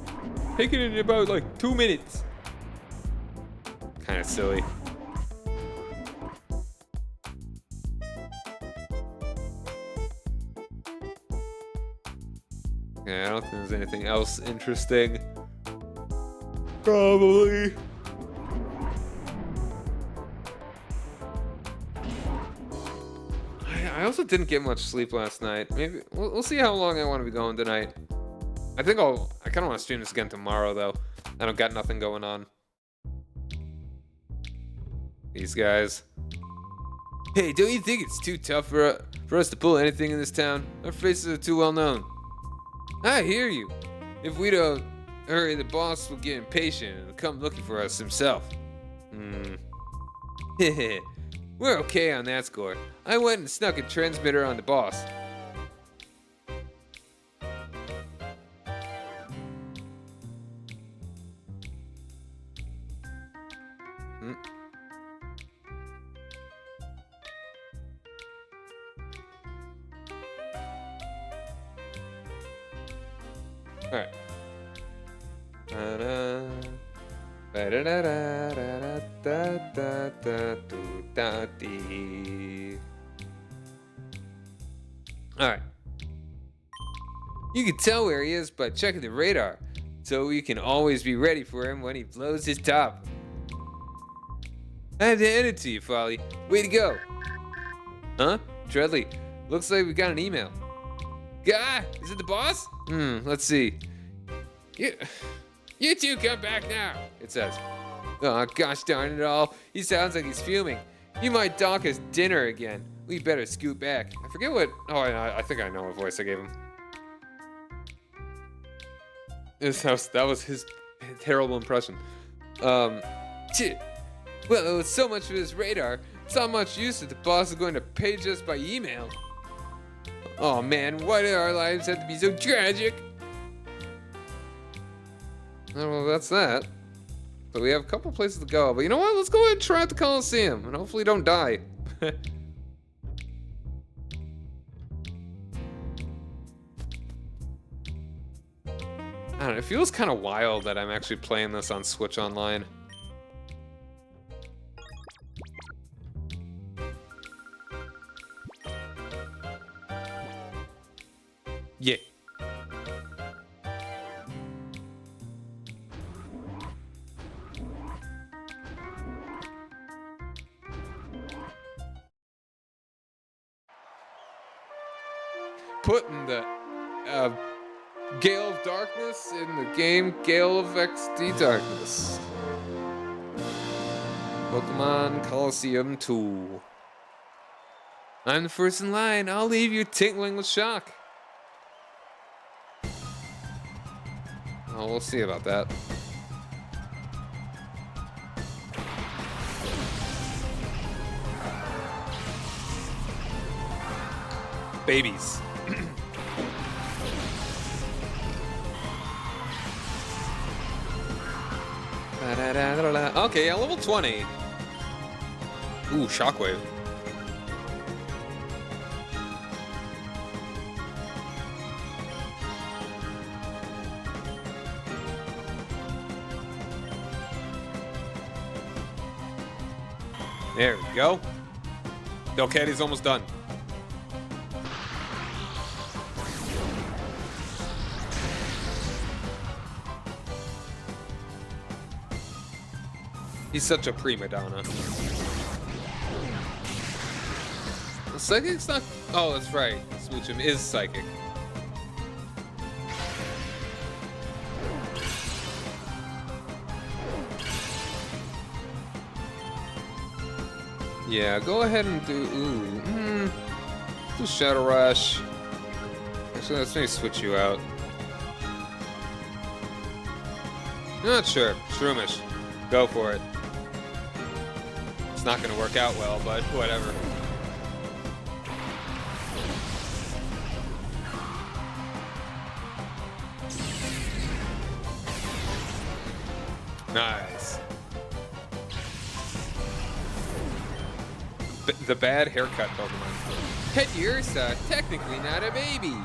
Take it in about, like, 2 minutes. Kind of silly. Yeah, I don't think there's anything else interesting. Probably. I also didn't get much sleep last night. Maybe we'll see how long I want to be going tonight. I kind of want to stream this again tomorrow though. I don't got nothing going on. These guys. Hey, don't you think it's too tough for us to pull anything in this town? Our faces are too well known. I hear you. If we don't hurry, the boss will get impatient and come looking for us himself. We're okay on that score. I went and snuck a transmitter on the boss. Alright. Alright. You can tell where he is by checking the radar, so you can always be ready for him when he blows his top. I have to hand it to you, Folly. Way to go. Huh? Treadley, looks like we got an email. Gah! Is it the boss? Let's see. You two come back now, it says. Oh, gosh darn it all. He sounds like he's fuming. He might dock us dinner again. We better scoot back. I forget what... Oh, I think I know what voice I gave him. That was his terrible impression. Well, it was so much for this radar. It's not much use that the boss is going to page us by email. Oh man, why do our lives have to be so tragic? Oh, well, that's that. So we have a couple places to go, but you know what? Let's go ahead and try out the Coliseum, and hopefully don't die. I don't know, it feels kind of wild that I'm actually playing this on Switch Online. Yeah. Putting the Gale of Darkness in the game Gale of XD Darkness. Pokemon Coliseum 2. I'm the first in line. I'll leave you tingling with shock. Oh, we'll see about that. Babies. Okay, yeah, level 20. Ooh, Shockwave. There we go. Delcatty's almost done. He's such a prima donna. Psychic's not... Oh, that's right. Smoochum is psychic. Yeah, go ahead and do... do Shadow Rush. Actually, let's maybe switch you out. Not sure. Shroomish. Go for it. It's not gonna work out well, but whatever. Nice. The bad haircut Pokemon. Pet technically not a baby.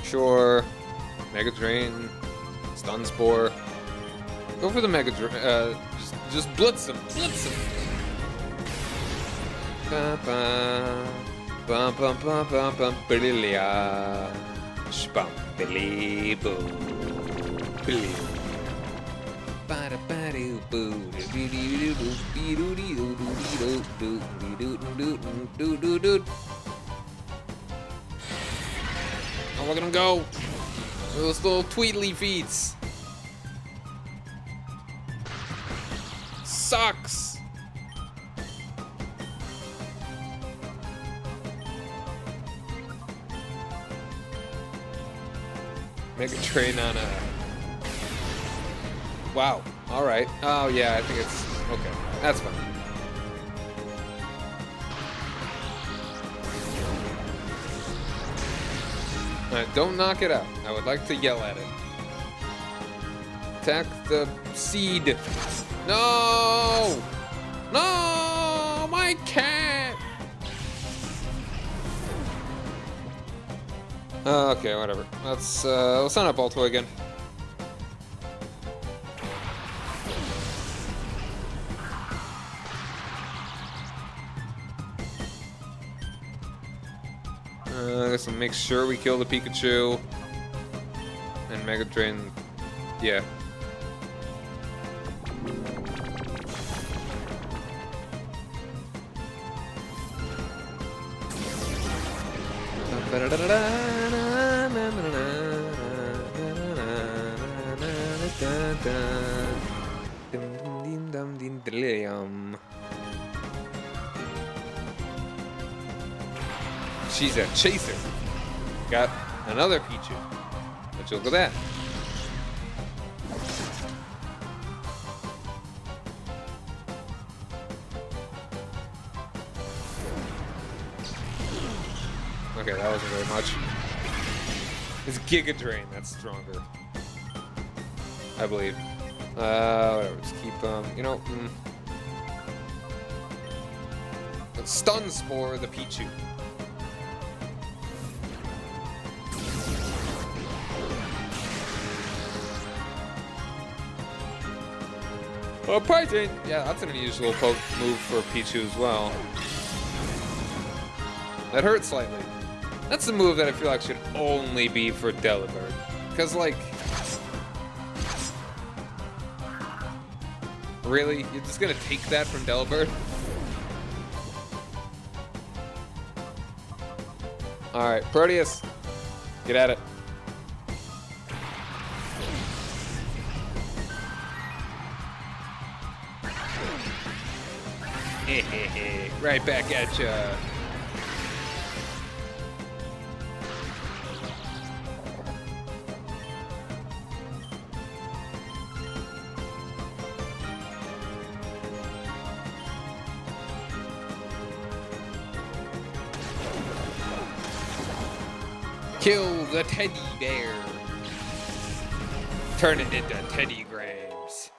Sure. Mega Drain. Stun Spore. Go for the Mega Drain. Just blitz him. Blitz him. Ba ba. Bum bum bum bum bum billia. Spum billy boo. Billy. Bada bada boo. Do do do do do do do do do do do do. Oh, look at him go! Those little Tweedly feets. Sucks. Mega Train on a... Wow. Alright. Oh, yeah, I think it's... Okay. That's fine. Alright, don't knock it out. I would like to yell at it. Attack the seed. No! No! My cat! Okay, whatever. Let's sign up Balto again. I guess I'll make sure we kill the Pikachu. And Mega Drain, yeah. She's a chaser. Got another Pichu. Let's look at that. Okay, that wasn't very much. It's Giga Drain, that's stronger. I believe. Whatever, just keep, you know, Let's Stun Spore the Pichu. Oh, Pyrite! Yeah, that's an unusual poke move for Pichu as well. That hurts slightly. That's the move that I feel like should only be for Delibird. Because, like... Really? You're just gonna take that from Delibird? Alright, Proteus. Get at it. Right back at ya. Kill the teddy bear. Turn it into Teddy Grapes.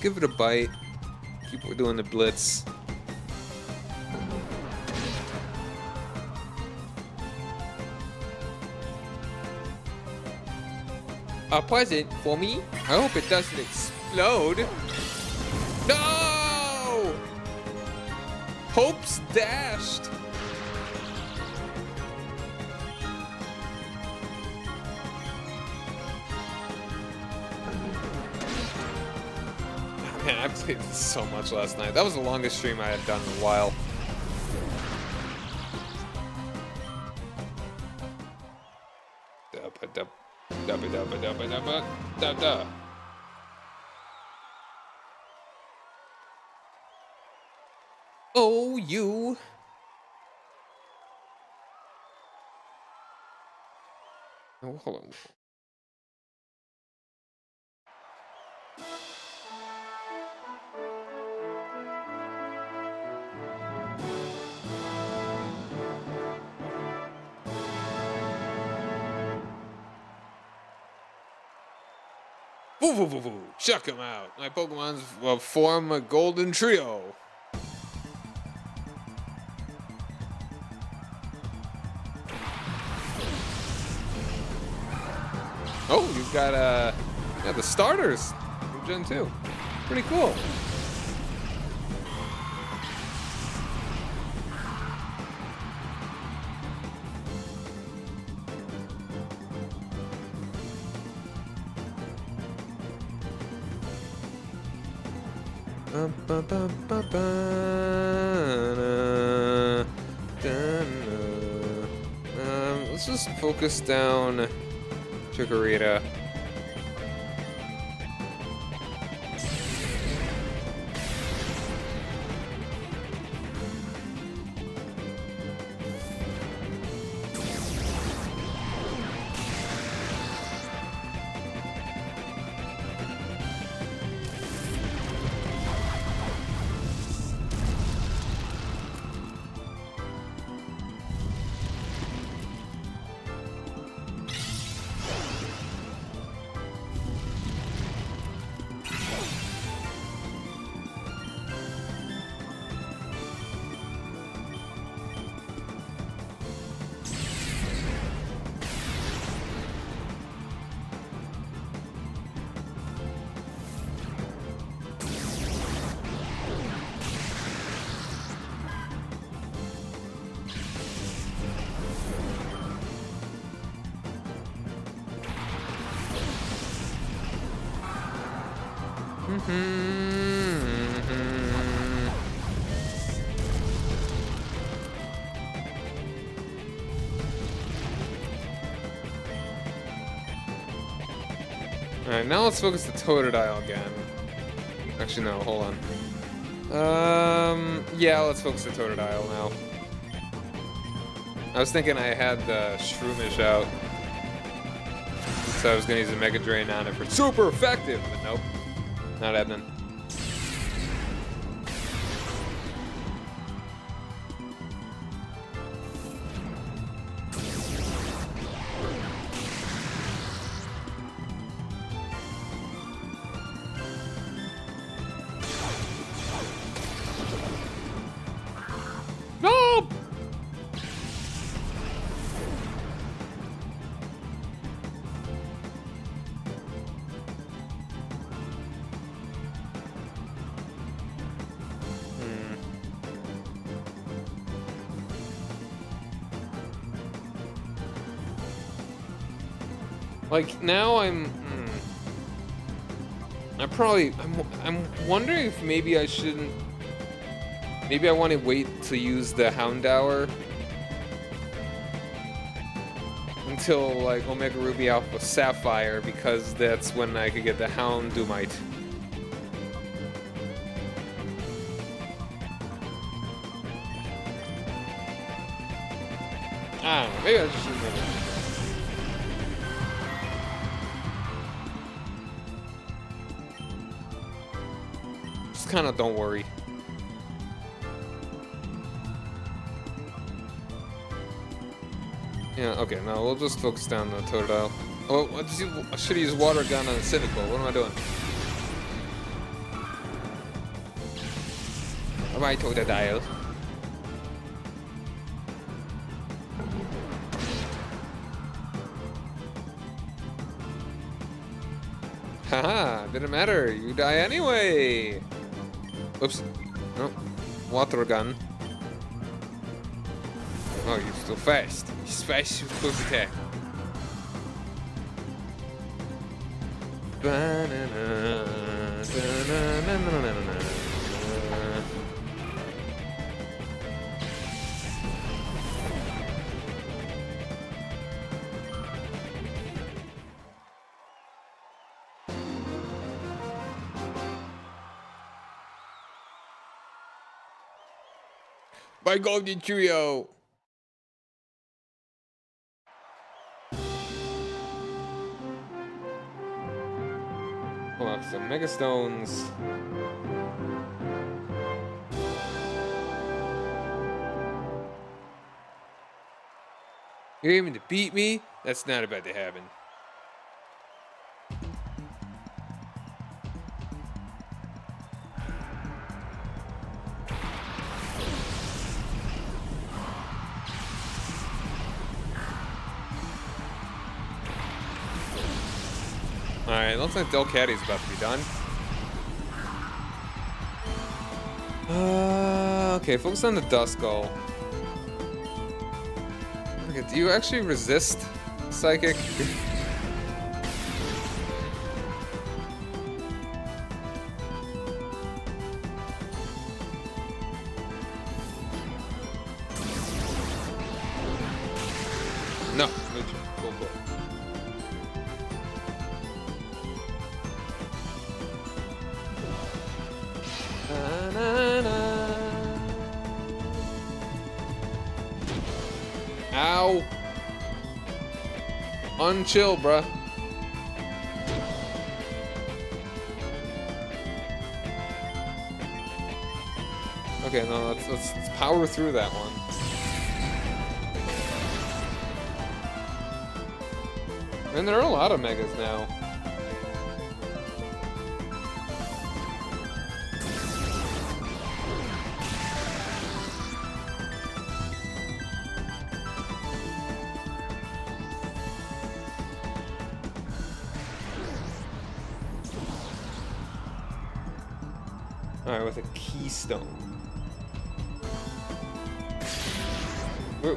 Give it a bite. Keep doing the blitz. A present for me? I hope it doesn't explode. No! Hope's dashed. Man, I played this so much last night. That was the longest stream I had done in a while. Oh, you. Oh, hold on. Woo woo woo woo! Check him out. My Pokemon's form a golden trio. Oh, you've got yeah, the starters from Gen 2. Pretty cool. Let's just focus down Chikorita. Alright, now let's focus the Totodile again. Actually, no, hold on. Yeah, let's focus the Totodile now. I was thinking I had the Shroomish out. So I was gonna use a Mega Drain on it for super effective, but nope. Not happening. No! Like now I'm wondering if maybe I shouldn't. Maybe I want to wait to use the Houndour until like Omega Ruby Alpha Sapphire, because that's when I could get the Houndoomite. I don't know, maybe I just shouldn't have it. Just kind of don't worry. Yeah, okay, no, we'll just focus down the Totodile. Oh, I should use Water Gun on the Cynical. What am I doing? Alright, Totodile. Haha, didn't matter. You die anyway. Oops. No. Water gun. Oh, you're still fast. You're fast with close attack. Banana. My golden trio. Oh, some mega stones. You're aiming to beat me? That's not about to happen. Alright, looks like Delcatty's about to be done. Okay, focus on the Duskull. Okay, do you actually resist Psychic? No, neutral. Go for it. Ow! Unchill, bruh. Okay, no, let's power through that one. And there are a lot of megas now. Alright, with a keystone.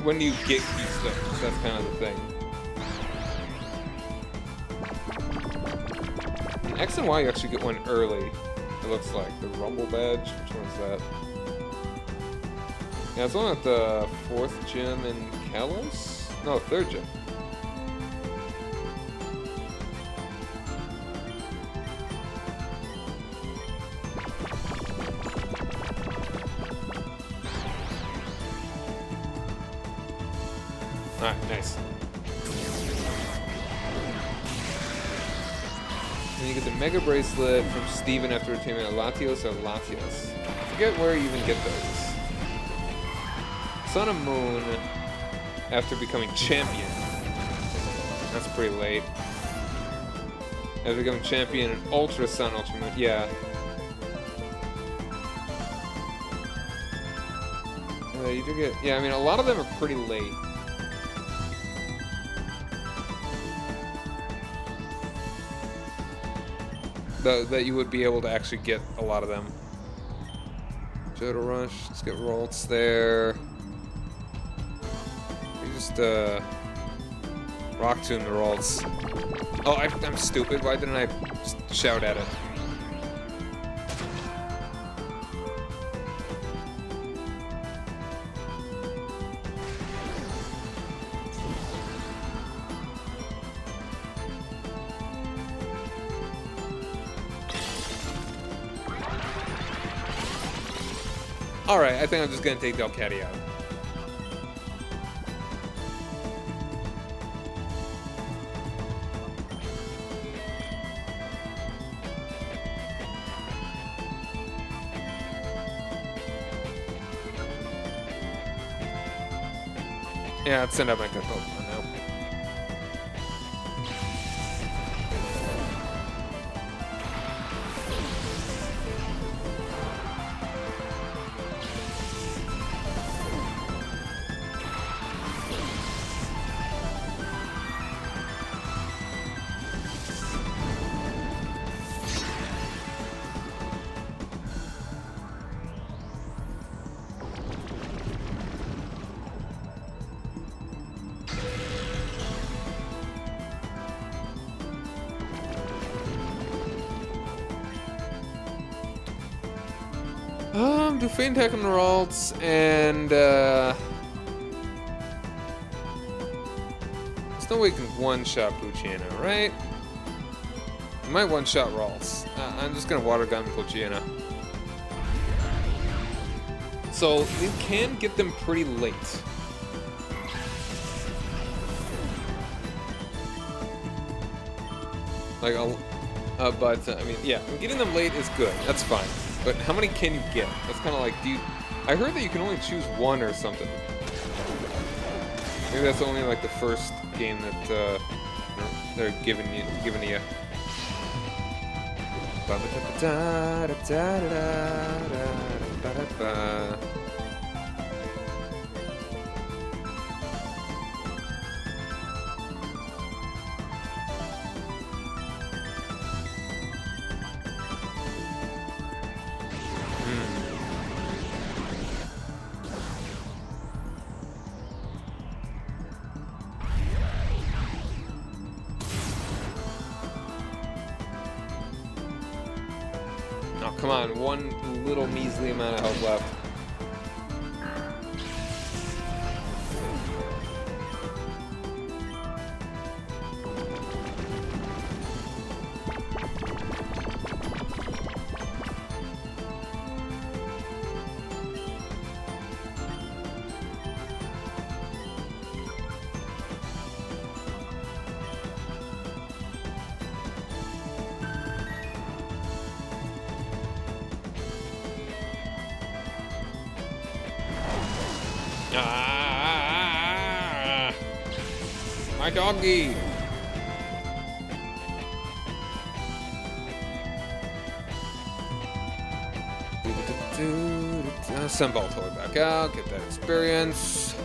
When do you get keystones? That's kind of the thing. In X and Y, you actually get one early. It looks like the Rumble badge. Which one is that? Yeah, it's one at the 4th gym in Kalos? No, 3rd gym. Alright, nice. And you get the Mega Bracelet from Steven after retaining a Latios or Latios. I forget where you even get those. Sun and Moon after becoming champion. That's pretty late. After becoming champion in Ultra Sun, Ultra Moon. Yeah. You do get... Yeah, I mean, a lot of them are pretty late. That you would be able to actually get a lot of them. Jodo Rush, let's get Rolts there. You just Rock Tomb the Rolts. Oh, I'm stupid. Why didn't I just shout at it? Alright, I think I'm just gonna take Delcatty out. Yeah, let's send out my good Pokemon now. Do feint attack on the Ralts and there's no way you can one-shot Poochyena, right? I might one-shot Ralts. I'm just gonna water gun Poochyena. So you can get them pretty late. Like, but I mean, yeah, getting them late is good. That's fine. But how many can you get? That's kind of like, do you? I heard that you can only choose one or something. Maybe that's only like the first game that they're giving to you. Oh, come on, one little measly amount of health left. Ah, my doggy. Send Baltoy back out, get that experience.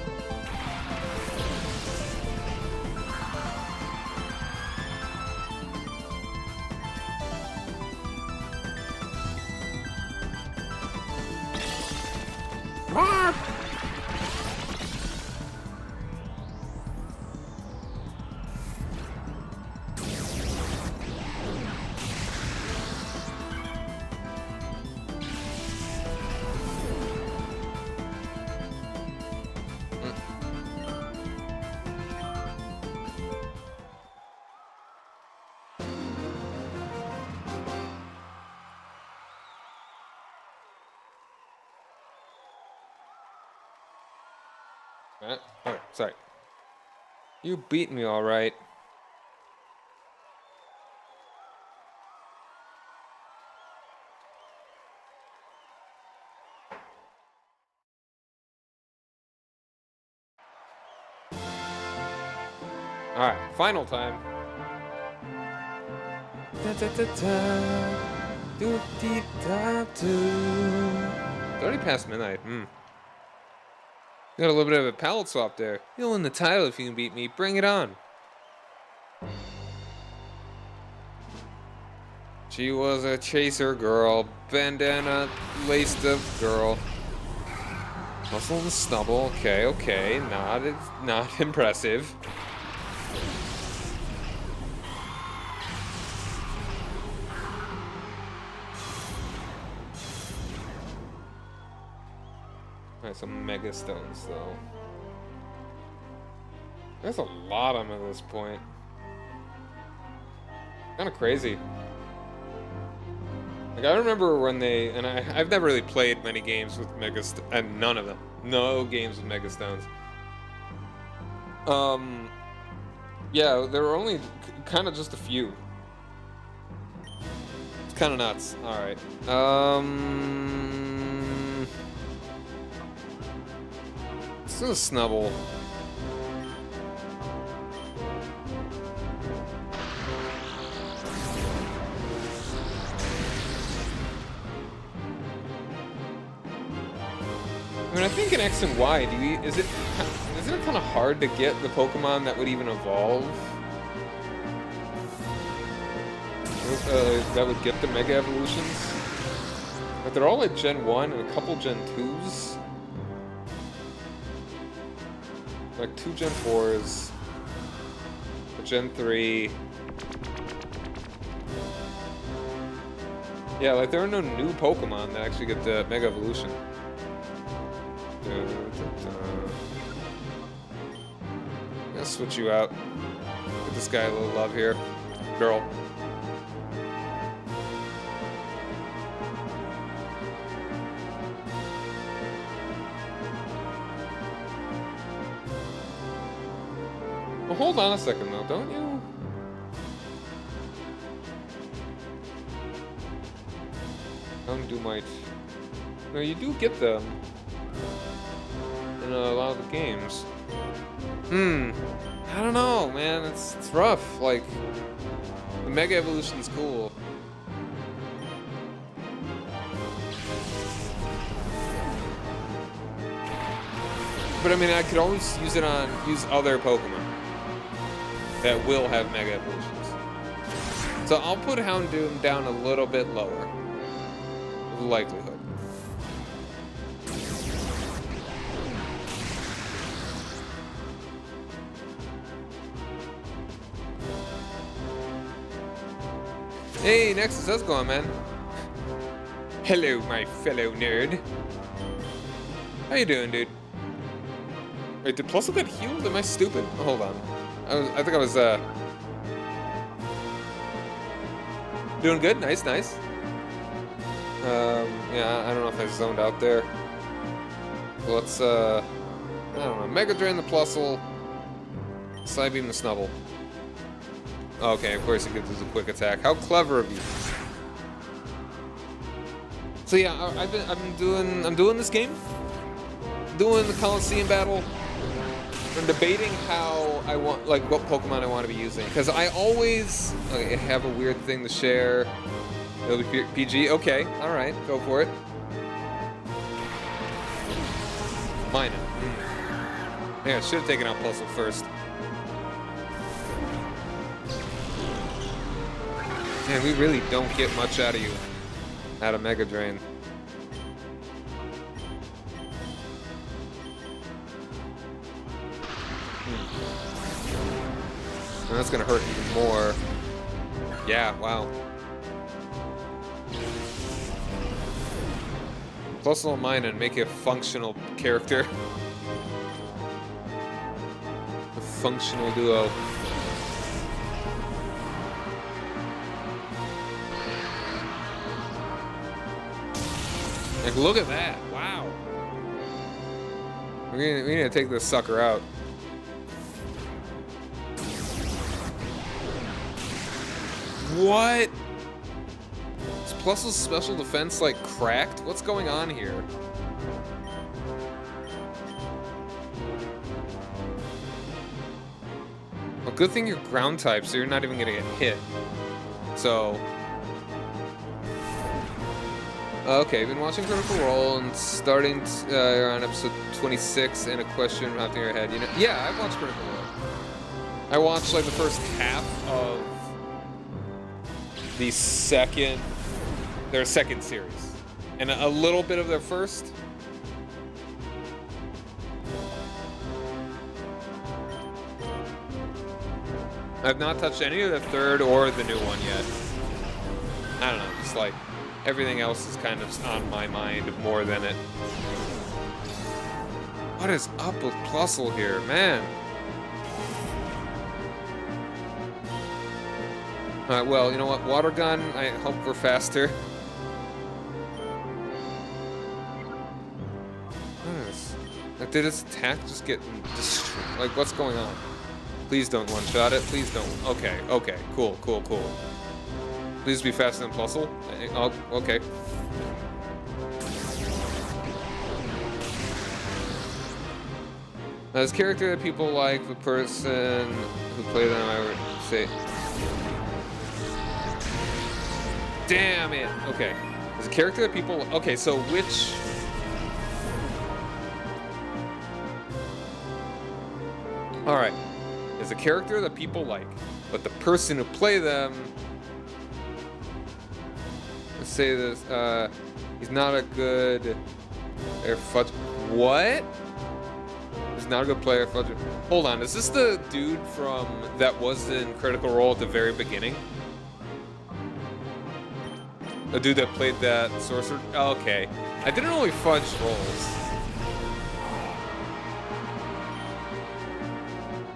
Oh, sorry. You beat me, all right. All right, final time. It's already past midnight. Got a little bit of a palette swap there. You'll win the title if you can beat me. Bring it on. She was a chaser girl. Bandana laced up girl. Muscle and stubble. Okay, okay. Not impressive. Alright, some mega stones though. There's a lot of them at this point. Kind of crazy. Like, I remember when they, and I've never really played many games with mega and none of them. No games with mega stones. Yeah, there were only kind of just a few. It's kind of nuts. Alright. It's a snubble. I mean, I think in X and Y, isn't it kind of hard to get the Pokemon that would even evolve? That would get the Mega Evolutions? But they're all at Gen 1 and a couple Gen 2s. Like 2 Gen 4s. A Gen 3. Yeah, like there are no new Pokemon that actually get the Mega Evolution. Gonna switch you out. Give this guy a little love here. Girl. Well, hold on a second though, don't you? Doomite. No, you do get them in a lot of the games. I don't know, man. It's rough. Like, the Mega Evolution's cool. But I mean, I could always use other Pokemon that will have Mega Evolutions. So I'll put Houndoom down a little bit lower. Likelihood. Hey, Nexus, how's it going, man? Hello, my fellow nerd. How you doing, dude? Wait, did Plusle get healed? Am I stupid? Oh, hold on. I think I was, doing good? Nice, nice. Yeah, I don't know if I zoned out there. Let's, I don't know. Mega Drain the Plusle. Psybeam the Snubble. Okay, of course he gives us a quick attack. How clever of you. So yeah, I'm doing this game. Doing the Coliseum battle. I'm debating how I want, like, what Pokemon I want to be using. Because I always have a weird thing to share. It'll be PG. Okay, all right, go for it. Mine. Yeah, should have taken out Plusle first. Man, we really don't get much out of you. Out of Mega Drain. And that's gonna hurt even more. Yeah, wow. Plusle and mine and make it a functional character. A functional duo. Like, look at that! Wow. We need to take this sucker out. What? Is Plusle's special defense like cracked? What's going on here? Well, good thing you're ground type, so you're not even gonna get hit. So. Okay, been watching Critical Role and starting on episode 26 and a question wrapped in your head. You know, yeah, I've watched Critical Role. I watched like the first half of the their second series, and a little bit of their first. I've not touched any of the third or the new one yet. I don't know, just like everything else is kind of on my mind more than it. What is up with Plusle here, man? Well, you know what? Water gun, I hope we're faster. What is... Like, did its attack just get destroyed? Like, what's going on? Please don't one-shot it. Please don't. Okay, okay. Cool, cool, cool. Please be faster than Plusle. Oh, okay. As character that people like, the person who played them, I would say... Damn it! Okay. As a character that people... Okay, so which... Alright. As a character that people like, but the person who play them... Let's say this, he's not a good... What? He's not a good player, fudge. Hold on, is this the dude from... that was in Critical Role at the very beginning? A dude that played that sorcerer? Oh, okay. I didn't really fudge rolls.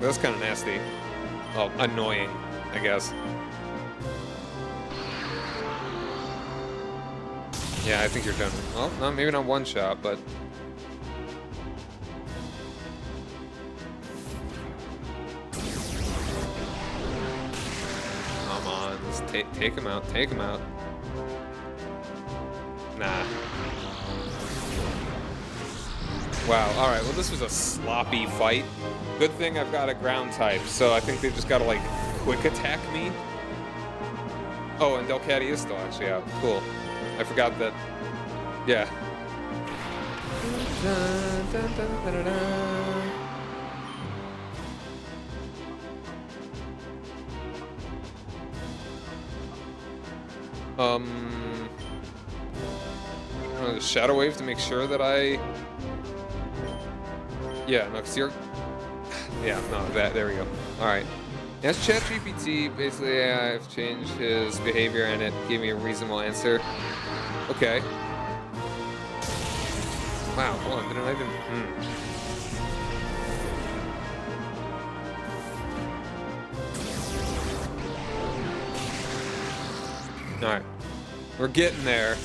That's kind of nasty. Oh, annoying, I guess. Yeah, I think you're done. Well, no, maybe not one shot, but... Come on, just take him out, take him out. Nah. Wow, alright, well this was a sloppy fight. Good thing I've got a ground type, so I think they just gotta, like, quick attack me. Oh, and Delcatty is still actually out. Cool. I forgot that. Yeah. Shadow Wave to make sure that I... Yeah, no, cause you're... Yeah, no, there we go. Alright. Yes, ChatGPT, basically I've changed his behavior and it gave me a reasonable answer. Okay. Wow, hold on, didn't I even... Alright. We're getting there.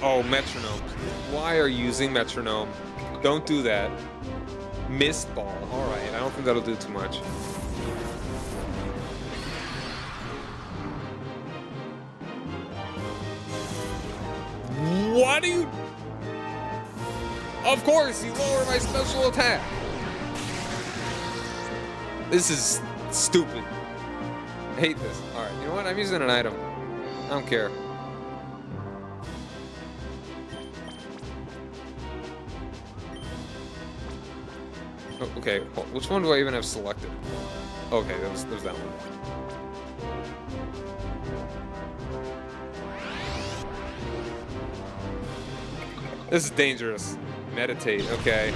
Oh, metronome. Why are you using metronome? Don't do that. Mist ball. Alright, I don't think that'll do too much. What do you... Of course, you lower my special attack. This is stupid. I hate this. Alright, you know what? I'm using an item. I don't care. Oh, okay, which one do I even have selected? Okay, there's that one. This is dangerous. Meditate, okay.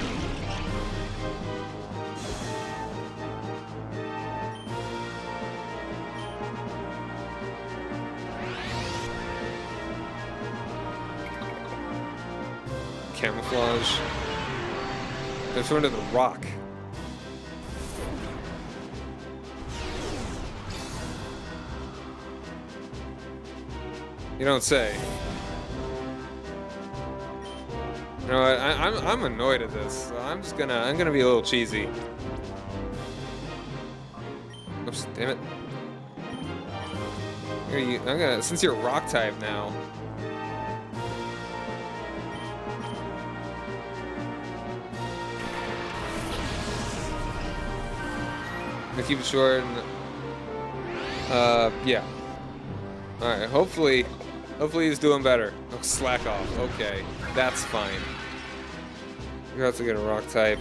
Camouflage. Let's run to the rock. You don't say. You know what? I'm annoyed at this. So I'm gonna be a little cheesy. Oops, damn it. Since you're rock type now. I'm gonna keep it short and yeah. Alright, hopefully he's doing better. Oh, slack off. Okay, that's fine. You have to get a rock type.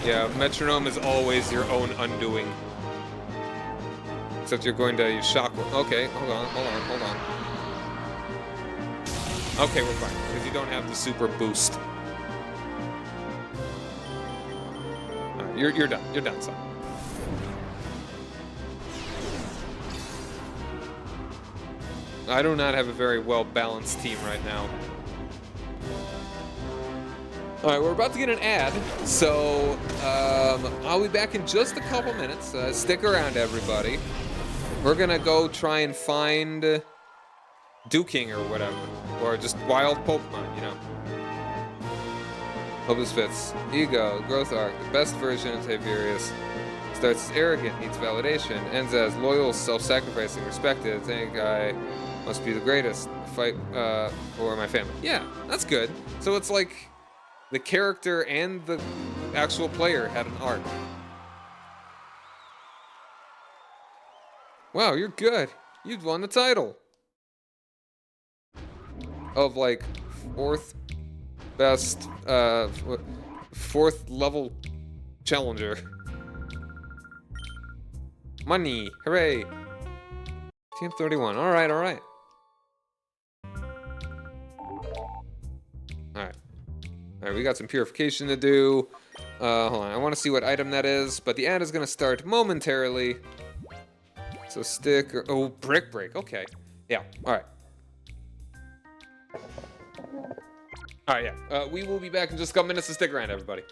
Yeah, metronome is always your own undoing. Except you're going to use shockwave. Okay, hold on. Okay, we're fine, because you don't have the super boost. Alright, you're done. You're done, son. I do not have a very well-balanced team right now. Alright, we're about to get an ad, so I'll be back in just a couple minutes. Stick around, everybody. We're gonna go try and find Duking or whatever. Or just wild Pokemon, you know. Hope this fits. Ego, Growth Arc, the best version of Tiberius. Starts as arrogant, needs validation. Ends as loyal, self-sacrificing, respected. I think I must be the greatest. Fight for my family. Yeah, that's good. So it's like the character and the actual player had an arc. Wow, you're good. You've won the title. Of like fourth level challenger. Money, hooray. Team 31, all right. Alright. Alright, we got some purification to do. Hold on, I want to see what item that is, but the ad is going to start momentarily. So stick or... Oh, brick break. Okay. Yeah, alright. Alright, yeah. We will be back in just a couple minutes, so stick around, everybody.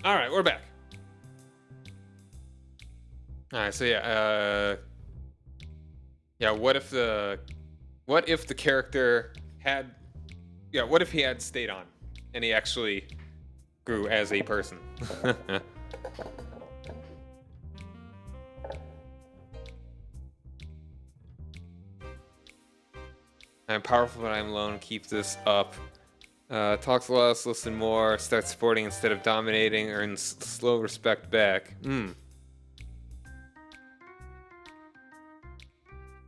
All right, we're back. All right, so yeah, what if the character had, what if he had stayed on, and he actually grew as a person? I'm powerful when I'm alone. Keep this up. Talks less, listen more, start supporting instead of dominating, earns slow respect back.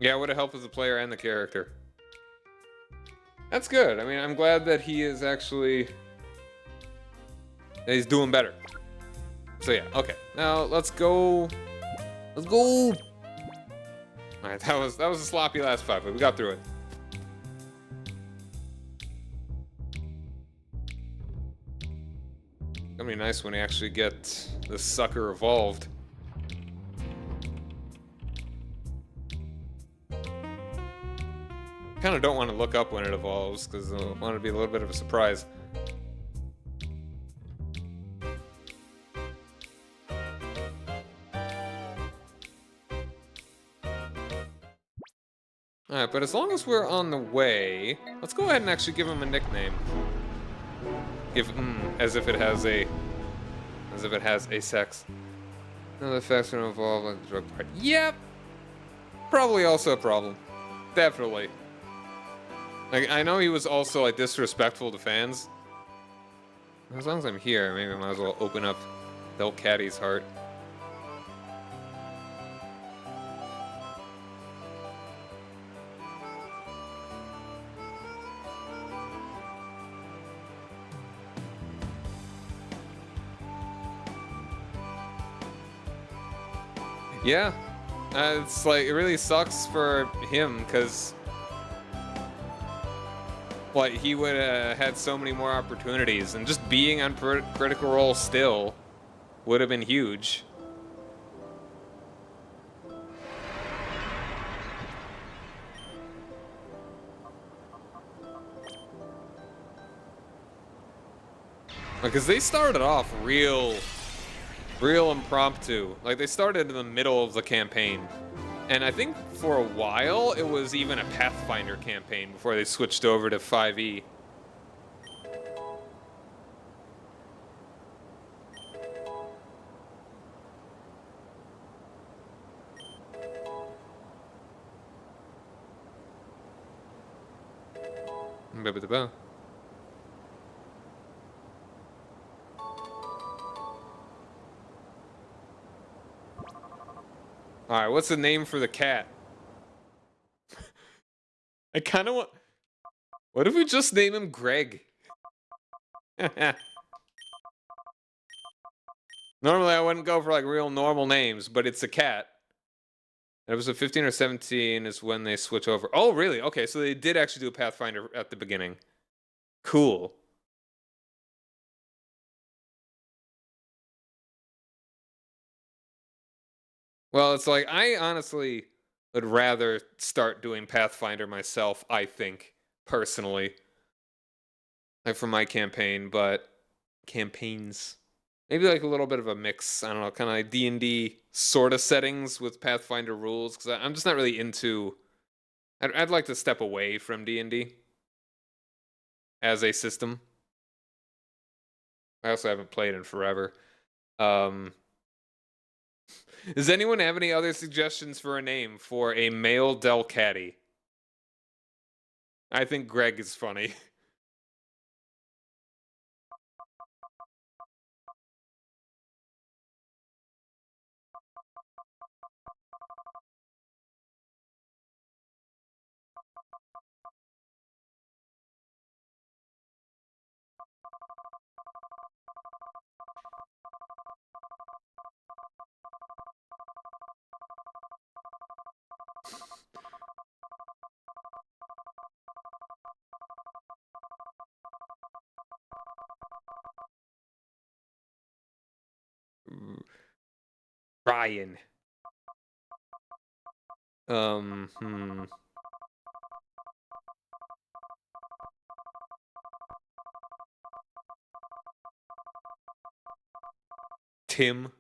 Yeah, it would have helped as a player and the character. That's good. I mean, I'm glad that he is actually... that he's doing better. So yeah, okay. Now, let's go... Let's go! Alright, that was a sloppy last fight, but we got through it. Gonna be nice when we actually get this sucker evolved. Kind of don't want to look up when it evolves because I want it to be a little bit of a surprise. Alright, but as long as we're on the way, let's go ahead and actually give him a nickname. As if it has a sex. Another effects are involved like the drug part. Yep. Probably also a problem. Definitely. Like, I know he was also like disrespectful to fans. As long as I'm here, maybe I might as well open up Del Caddy's heart. Yeah, it's like, it really sucks for him, because what, he would have had so many more opportunities, and just being on Critical Role still would have been huge. Because they started off real impromptu. Like, they started in the middle of the campaign. And I think for a while, it was even a Pathfinder campaign before they switched over to 5e. Alright, what's the name for the cat? I kind of want... What if we just name him Greg? Normally I wouldn't go for like real normal names, but it's a cat. Episode 15 or 17 is when they switch over. Oh, really? Okay, so they did actually do a Pathfinder at the beginning. Cool. Well, it's like, I honestly would rather start doing Pathfinder myself, I think, personally. Like for my campaign, but campaigns. Maybe like a little bit of a mix, I don't know, kind of like D&D sort of settings with Pathfinder rules, because I'm just not really into... I'd like to step away from D&D as a system. I also haven't played in forever. Does anyone have any other suggestions for a name for a male Delcatty? I think Greg is funny. Ryan. Hmm. Tim.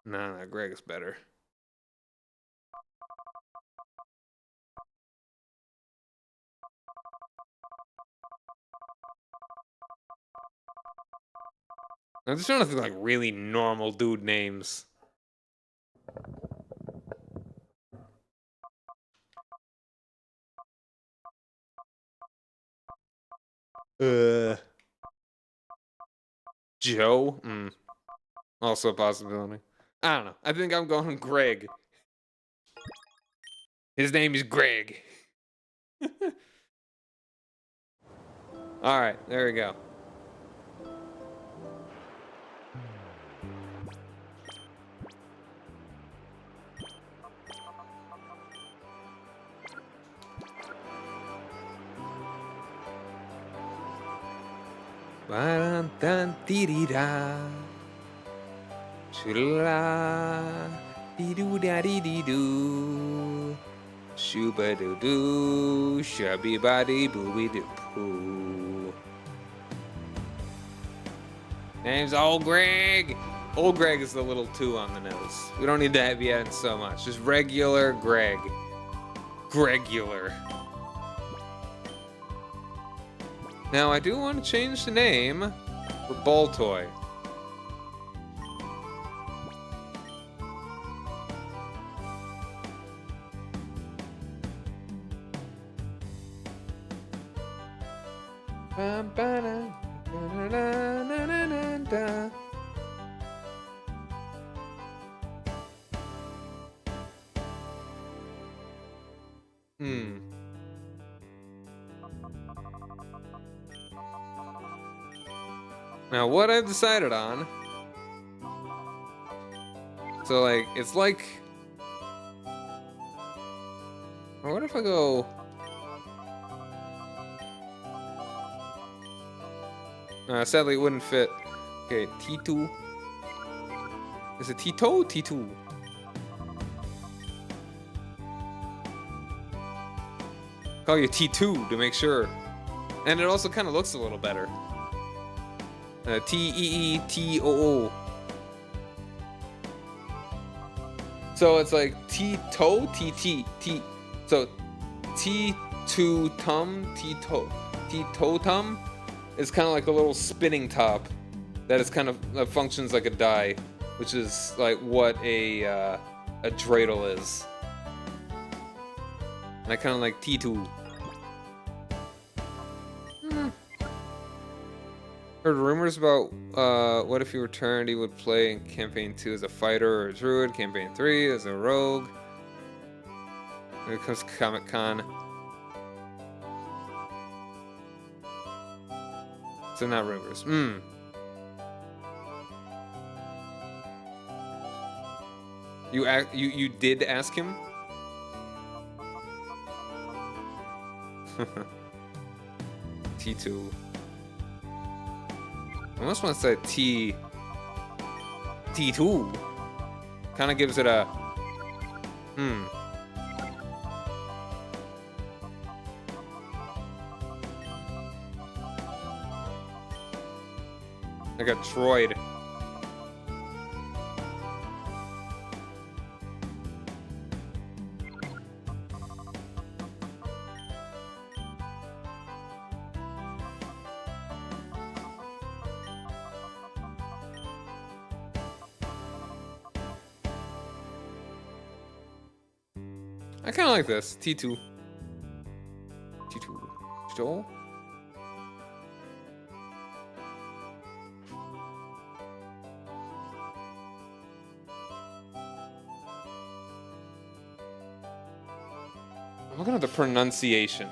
Nah, Greg is better. I'm just trying to think like really normal dude names. Joe? Also a possibility. I don't know. I think I'm going Greg. His name is Greg. Alright, there we go. Ba-dum-dum-dee-dee-da. Shoo-la-la. Dee-doo-da-dee-dee-doo. Shoo-ba-doo-doo. Shabby-ba-dee-boo-wee-doo-poo. Name's Old Greg. Old Greg is a little too on the nose. We don't need to have you adding so much. Just regular Greg. Gregular. Now, I do want to change the name for Boltoy. Now, what I've decided on So, like, it's like... Or what if I go... Sadly, it wouldn't fit. Okay, T2. Is it T2? T2. Call you T2 to make sure. And it also kind of looks a little better. T-E-E-T-O-O. So it's like T-toe, T-T, T. So T-to-tum, T-toe, T-to-tum is kind of like a little spinning top that is kind of that functions like a die, which is like what a dreidel is. And I kind of like T2. Heard rumors about what if he returned, he would play in Campaign 2 as a fighter or a druid, Campaign 3 as a rogue. When it comes to Comic-Con. So not rumors. You did ask him? T2. I almost want to say T2. Kind of gives it a like a droid. I kind of like this. T2. T2. T2? I'm looking at the pronunciation.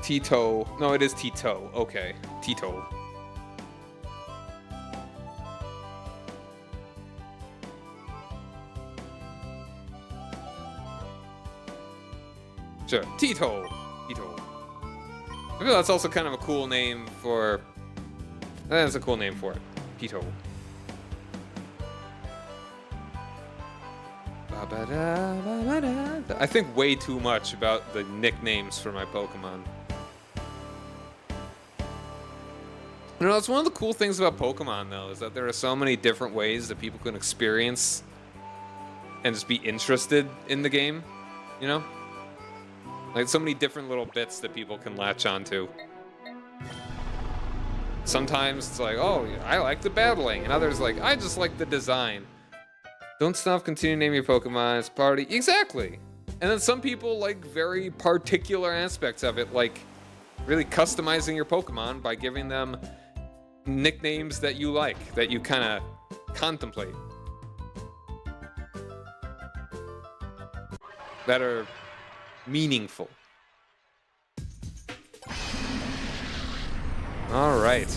Tito. No, it is Tito. Okay. Tito. Sure. Tito. Tito. I feel that's also kind of a cool name for... That's a cool name for it. Tito. I think way too much about the nicknames for my Pokemon. You know, that's one of the cool things about Pokemon, though, is that there are so many different ways that people can experience and just be interested in the game, you know? Like, so many different little bits that people can latch onto. Sometimes it's like, oh, I like the battling, and others like, I just like the design. Don't stop, continue naming your Pokemon, it's party. Exactly! And then some people like very particular aspects of it, like really customizing your Pokemon by giving them nicknames that you like, that you kind of contemplate. That are meaningful. All right.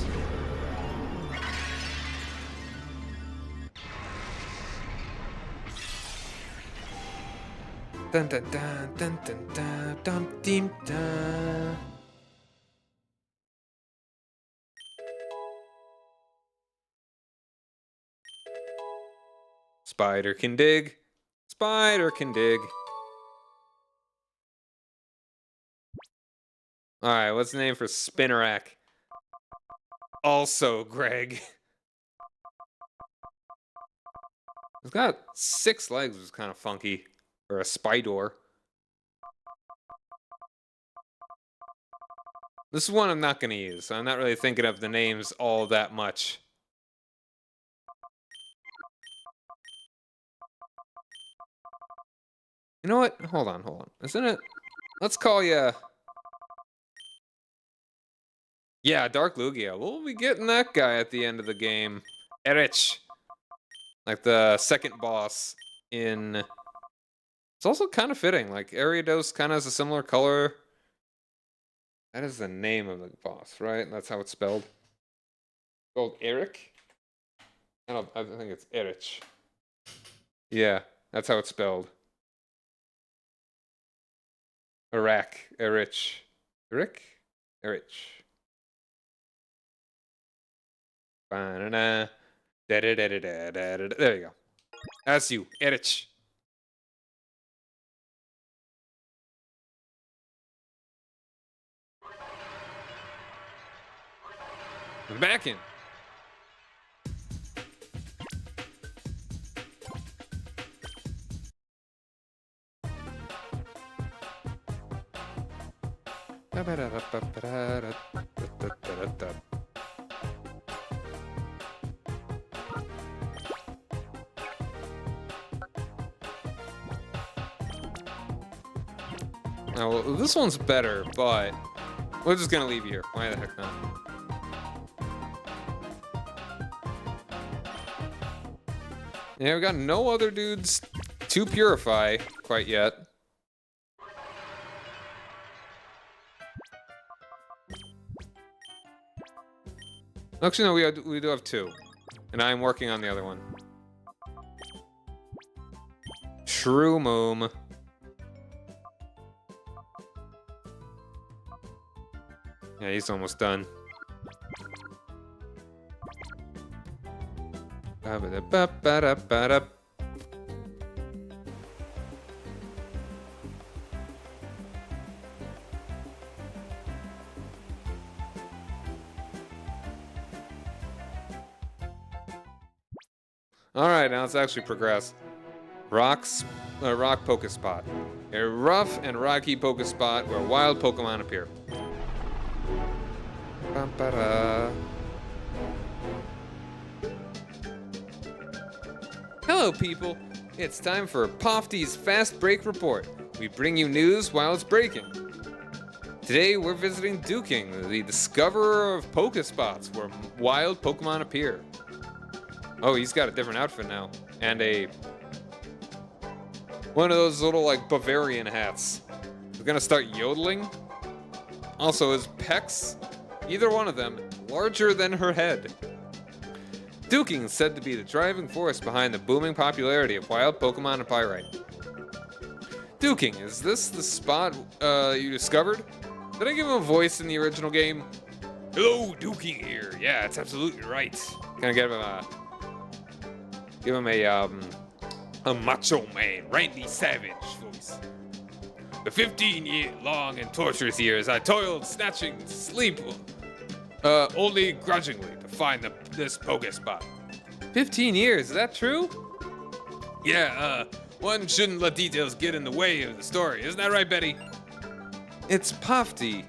Dun dun dun dun dun dun dun dun dun. Spider can dig. Spider can dig. Alright, what's the name for Spinnerack? Also Greg. It's got 6 legs, which is kind of funky. Or a Spidor. This is one I'm not going to use, so I'm not really thinking of the names all that much. You know what? Hold on. Isn't it? Let's call you... Yeah, Dark Lugia. We'll be getting that guy at the end of the game. Erich. Like the second boss in It's also kind of fitting. Like, Ariados kind of has a similar color. That is the name of the boss, right? That's how it's spelled. Spelled Eric? I think it's Erich. Yeah, that's how it's spelled. Iraq. Erich. Eric? Erich. Ba-na-na. Da-da-da-da-da-da-da. There you go. That's you, Erich. I'm back in. Oh, well, this one's better, but we're just gonna leave you here. Why the heck not? Yeah, we got no other dudes to purify quite yet. Actually, no, we do have two. And I'm working on the other one. True Moom. Yeah, he's almost done. Ba-ba-da-ba-ba-da-ba-da. Alright, now let's actually progress. Rock Pokespot. A rough and rocky Pokespot where wild Pokemon appear. Ba-ba-da. Hello, people. It's time for Pofty's Fast Break Report. We bring you news while it's breaking. Today, we're visiting Duking, the discoverer of Pokespots where wild Pokemon appear. Oh, he's got a different outfit now. And one of those little, like, Bavarian hats. We're gonna start yodeling. Also, his pecs, either one of them, larger than her head. Duking is said to be the driving force behind the booming popularity of wild Pokemon and Pyrite. Duking, is this the spot you discovered? Did I give him a voice in the original game? Hello, Duking here. Yeah, it's absolutely right. Can I give him a macho man, Randy Savage voice? For 15 long and torturous years, I toiled, snatching sleep, only grudgingly, to find this Pokespot. 15 years, is that true? Yeah, one shouldn't let details get in the way of the story. Isn't that right, Betty? It's Pofty.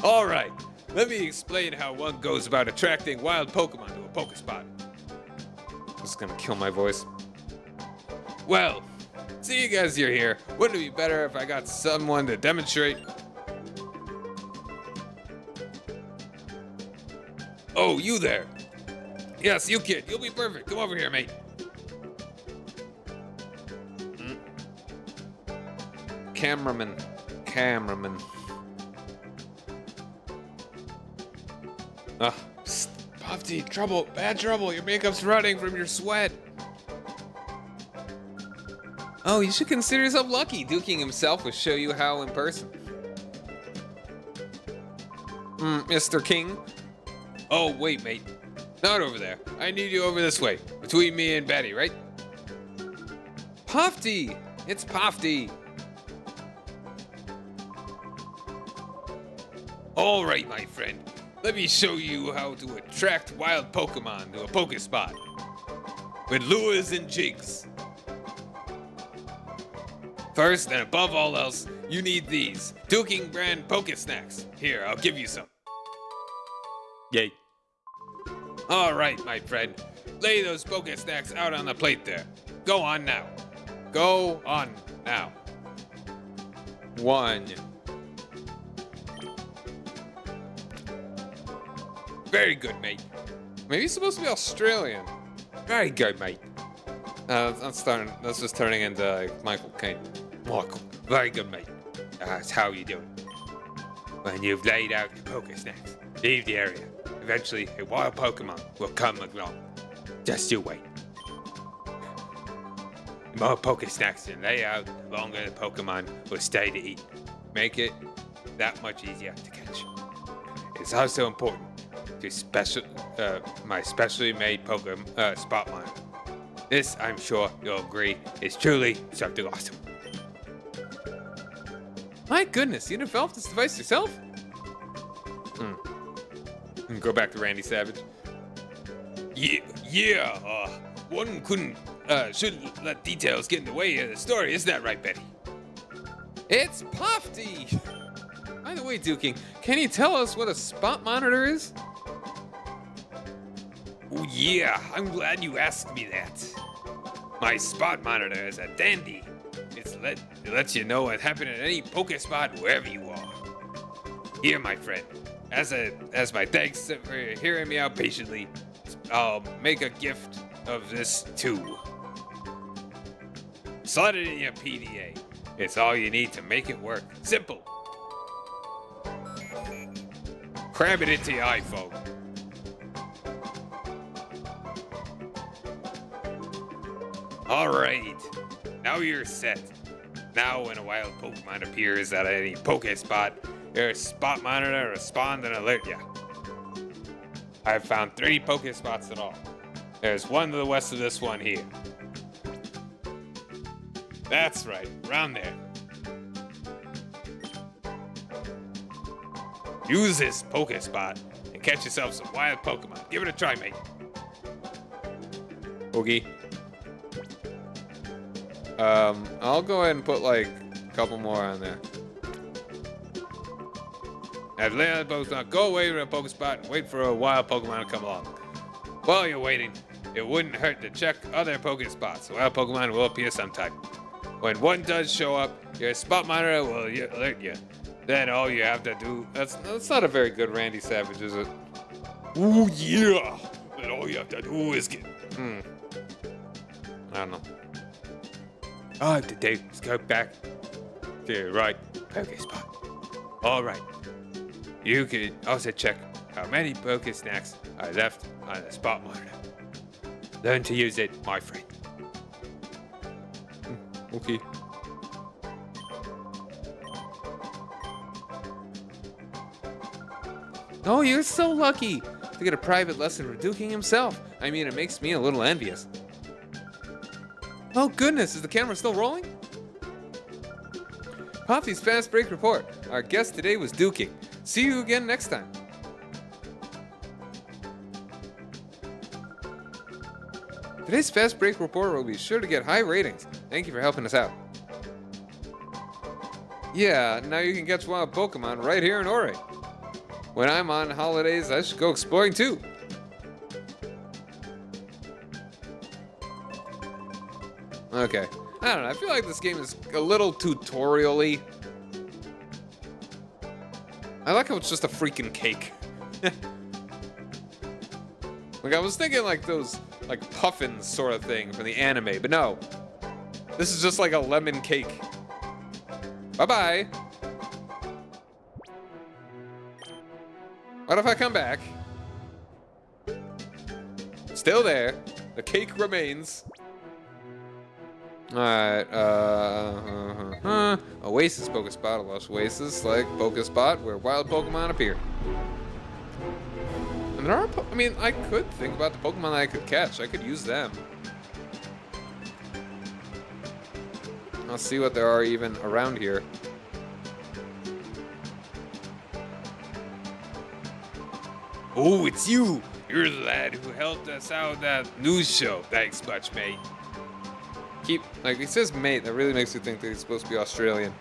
All right, let me explain how one goes about attracting wild Pokemon to a Pokespot. This is gonna kill my voice. Well, see you guys are here. Wouldn't it be better if I got someone to demonstrate? Oh, you there. Yes, you kid. You'll be perfect. Come over here, mate. Cameraman. Psst. Pofty, trouble, bad trouble. Your makeup's running from your sweat. Oh, you should consider yourself lucky. Duking himself will show you how in person. Mr. King? Oh, wait, mate. Not over there. I need you over this way. Between me and Betty, right? Pofty! It's Pofty! All right, my friend. Let me show you how to attract wild Pokemon to a Pokespot. With lures and jigs. First, and above all else, you need these Duking brand Pokesnacks. Here, I'll give you some. Yay. All right, my friend. Lay those Pokesnacks out on the plate there. Go on now. Go on now. 1. Very good, mate. Maybe he's supposed to be Australian. Very good, mate. That's just turning into Michael Caine. Michael, very good, mate. That's how you do it. When you've laid out your poke snacks, leave the area. Eventually, a wild Pokemon will come along. Just you wait. The more poke snacks you lay out, the longer the Pokemon will stay to eat. Make it that much easier to catch. It's also important to my specially made Pokemon spot monitor. This, I'm sure you'll agree, is truly something awesome. My goodness, you developed this device yourself? Go back to Randy Savage. One shouldn't let details get in the way of the story, isn't that right, Betty? It's Pofty! By the way, Duking, can you tell us what a spot monitor is? Oh yeah, I'm glad you asked me that. My spot monitor is a dandy. It lets you know what happened at any Pokespot wherever you are. Here, my friend, as my thanks for hearing me out patiently, I'll make a gift of this too. Slot it in your PDA. It's all you need to make it work. Simple. Cram it into your iPhone. Alright, now you're set. Now when a wild Pokemon appears at any Pokespot, your spot monitor will respond and alert you. I've found 3 Pokespots in all. There's one to the west of this one here. That's right, around there. Use this Pokespot and catch yourself some wild Pokemon. Give it a try, mate. Oogie. I'll go ahead and put like a couple more on there. Now, Pokemon, go away to a Pokespot and wait for a wild Pokemon to come along. While you're waiting, it wouldn't hurt to check other Pokespots. A wild Pokemon will appear sometime. When one does show up, your spot monitor will alert you. Then all you have to do... That's not a very good Randy Savage, is it? Ooh, yeah! Then all you have to do is get... I don't know. All I have to do is go back to your right Pokespot. Alright. You can also check how many Pokesnacks are left on the spot monitor. Learn to use it, my friend. Okay. Oh, you're so lucky to get a private lesson from Duking himself. I mean, it makes me a little envious. Oh goodness, is the camera still rolling? Poppy's Fast Break Report. Our guest today was Duking. See you again next time. Today's Fast Break Report will be sure to get high ratings. Thank you for helping us out. Yeah, now you can catch wild Pokemon right here in Orre. When I'm on holidays, I should go exploring too. Okay. I don't know. I feel like this game is a little tutorial-y. I like how it's just a freaking cake. Like, I was thinking like those, like, puffins sort of thing from the anime, but no. This is just like a lemon cake. Bye-bye. What if I come back? Still there. The cake remains. Alright, Oasis Pokespot, a lush oasis like Pokespot where wild Pokemon appear. And there are, I mean, I could think about the Pokemon that I could catch. I could use them. I'll see what there are even around here. Oh, it's you! You're the lad who helped us out with that news show. Thanks much, mate. Keep, like, it says mate, that really makes you think that he's supposed to be Australian.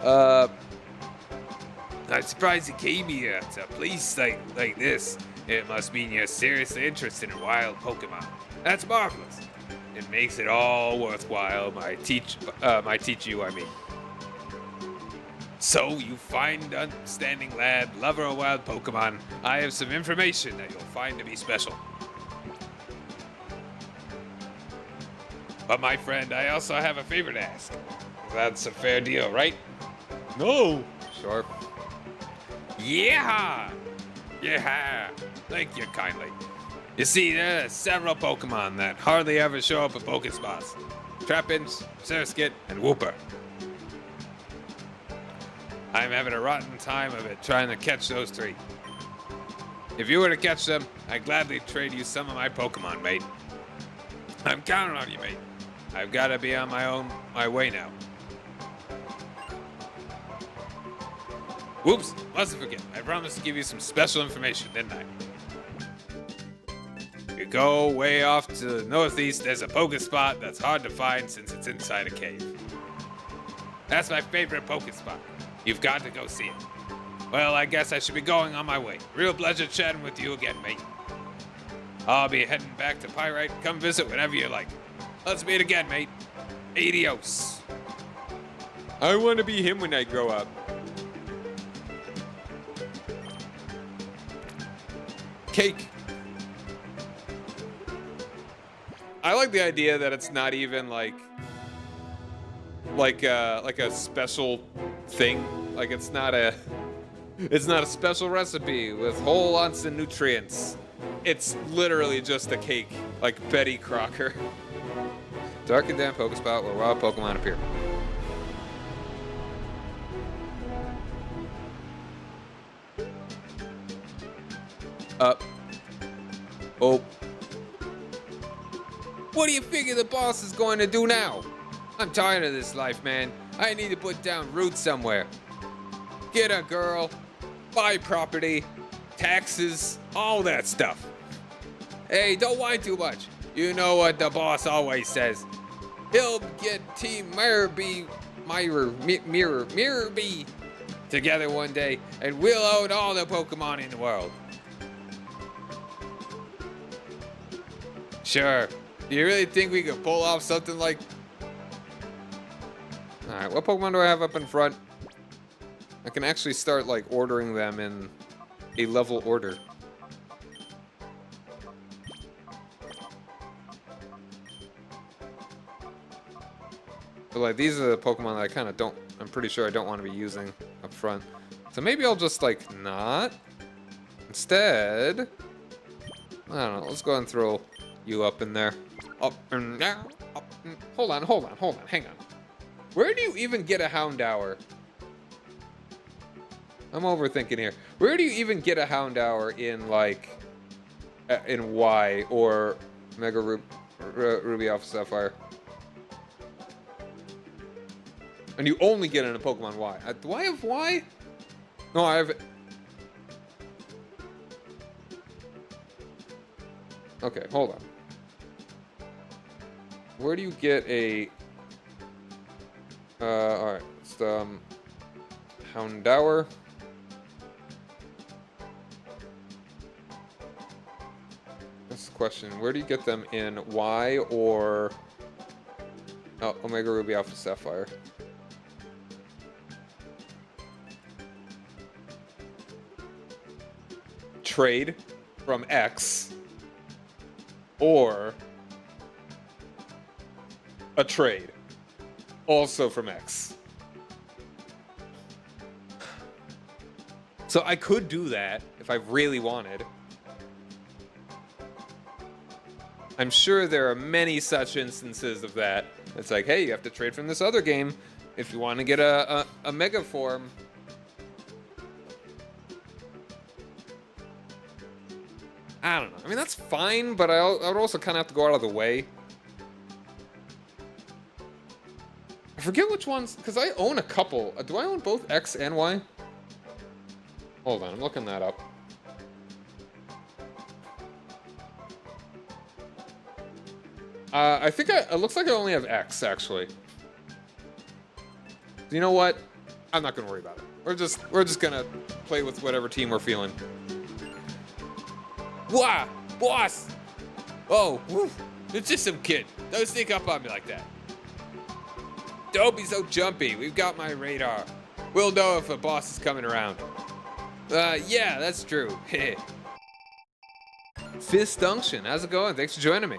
I'm surprised you came here to a place like this. It must mean you're seriously interested in wild Pokemon. That's marvelous. It makes it all worthwhile, my teach you, I mean. So, you fine, understanding lad, lover of wild Pokemon, I have some information that you'll find to be special. But my friend, I also have a favor to ask. That's a fair deal, right? No. Sure. Yeah! Yeah! Thank you kindly. You see, there are several Pokemon that hardly ever show up at Pokespots. Trapinch, Surskit, and Wooper. I'm having a rotten time of it trying to catch those three. If you were to catch them, I'd gladly trade you some of my Pokemon, mate. I'm counting on you, mate. I've got to be on my way now. Whoops, mustn't forget. I promised to give you some special information, didn't I? You go way off to the northeast, there's a Pokespot that's hard to find since it's inside a cave. That's my favorite Pokespot. You've got to go see it. Well, I guess I should be going on my way. Real pleasure chatting with you again, mate. I'll be heading back to Pyrite. Come visit whenever you like. Let's meet again, mate. Adios. I want to be him when I grow up. Cake. I like the idea that it's not even like a special thing. Like it's not a special recipe with whole lots of nutrients. It's literally just a cake, like Betty Crocker. Dark and damp Pokespot where wild Pokemon appear. Up. Oh. What do you figure the boss is going to do now? I'm tired of this life, man. I need to put down roots somewhere. Get a girl, buy property, taxes, all that stuff. Hey, don't whine too much. You know what the boss always says. He'll get Team Miror B together one day, and we'll own all the Pokemon in the world. Sure. Do you really think we could pull off something like... Alright, what Pokemon do I have up in front? I can actually start, like, ordering them in a level order. But, like, these are the Pokemon that I kind of don't... I'm pretty sure I don't want to be using up front. So maybe I'll just, like, not. Instead... I don't know. Let's go ahead and throw you up in there. Up and down. Up and... Hold on. Hang on. Where do you even get a Houndour? I'm overthinking here. Where do you even get a Houndour in, like... in Y or Mega Ruby Alpha Sapphire? And you only get it in a Pokemon Y. Do I have Y? No, I have... Okay, hold on. Where do you get a... alright. It's Houndour. That's the question. Where do you get them in Y or... Oh, Omega Ruby Alpha Sapphire? Trade from X or a trade also from X. So I could do that if I really wanted. I'm sure there are many such instances of that. It's like, hey, you have to trade from this other game if you want to get a Mega Form. I don't know. I mean, that's fine, but I would also kind of have to go out of the way. I forget which ones, because I own a couple. Do I own both X and Y? Hold on, I'm looking that up. I think it looks like I only have X, actually. You know what? I'm not gonna worry about it. We're just gonna play with whatever team we're feeling. Wah! Boss! Oh, woo. It's just some kid. Don't sneak up on me like that. Don't be so jumpy. We've got my radar. We'll know if a boss is coming around. Yeah, that's true. Fist Unction, how's it going? Thanks for joining me.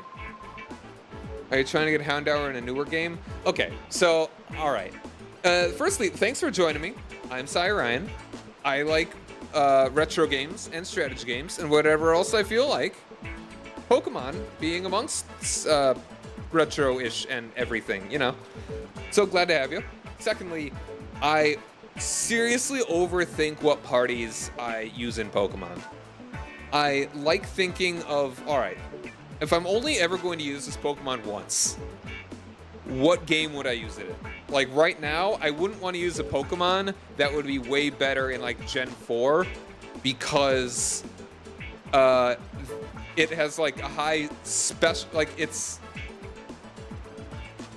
Are you trying to get Houndour in a newer game? Okay, so, alright. Firstly, thanks for joining me. I'm Cy Ryan. I like retro games and strategy games and whatever else I feel like. Pokemon being amongst retro-ish and everything, you know. So glad to have you. Secondly, I seriously overthink what parties I use in Pokemon. I like thinking of, alright, if I'm only ever going to use this Pokemon once, what game would I use it in? Like right now, I wouldn't want to use a Pokemon that would be way better in like Gen 4 because it has like a high special, like it's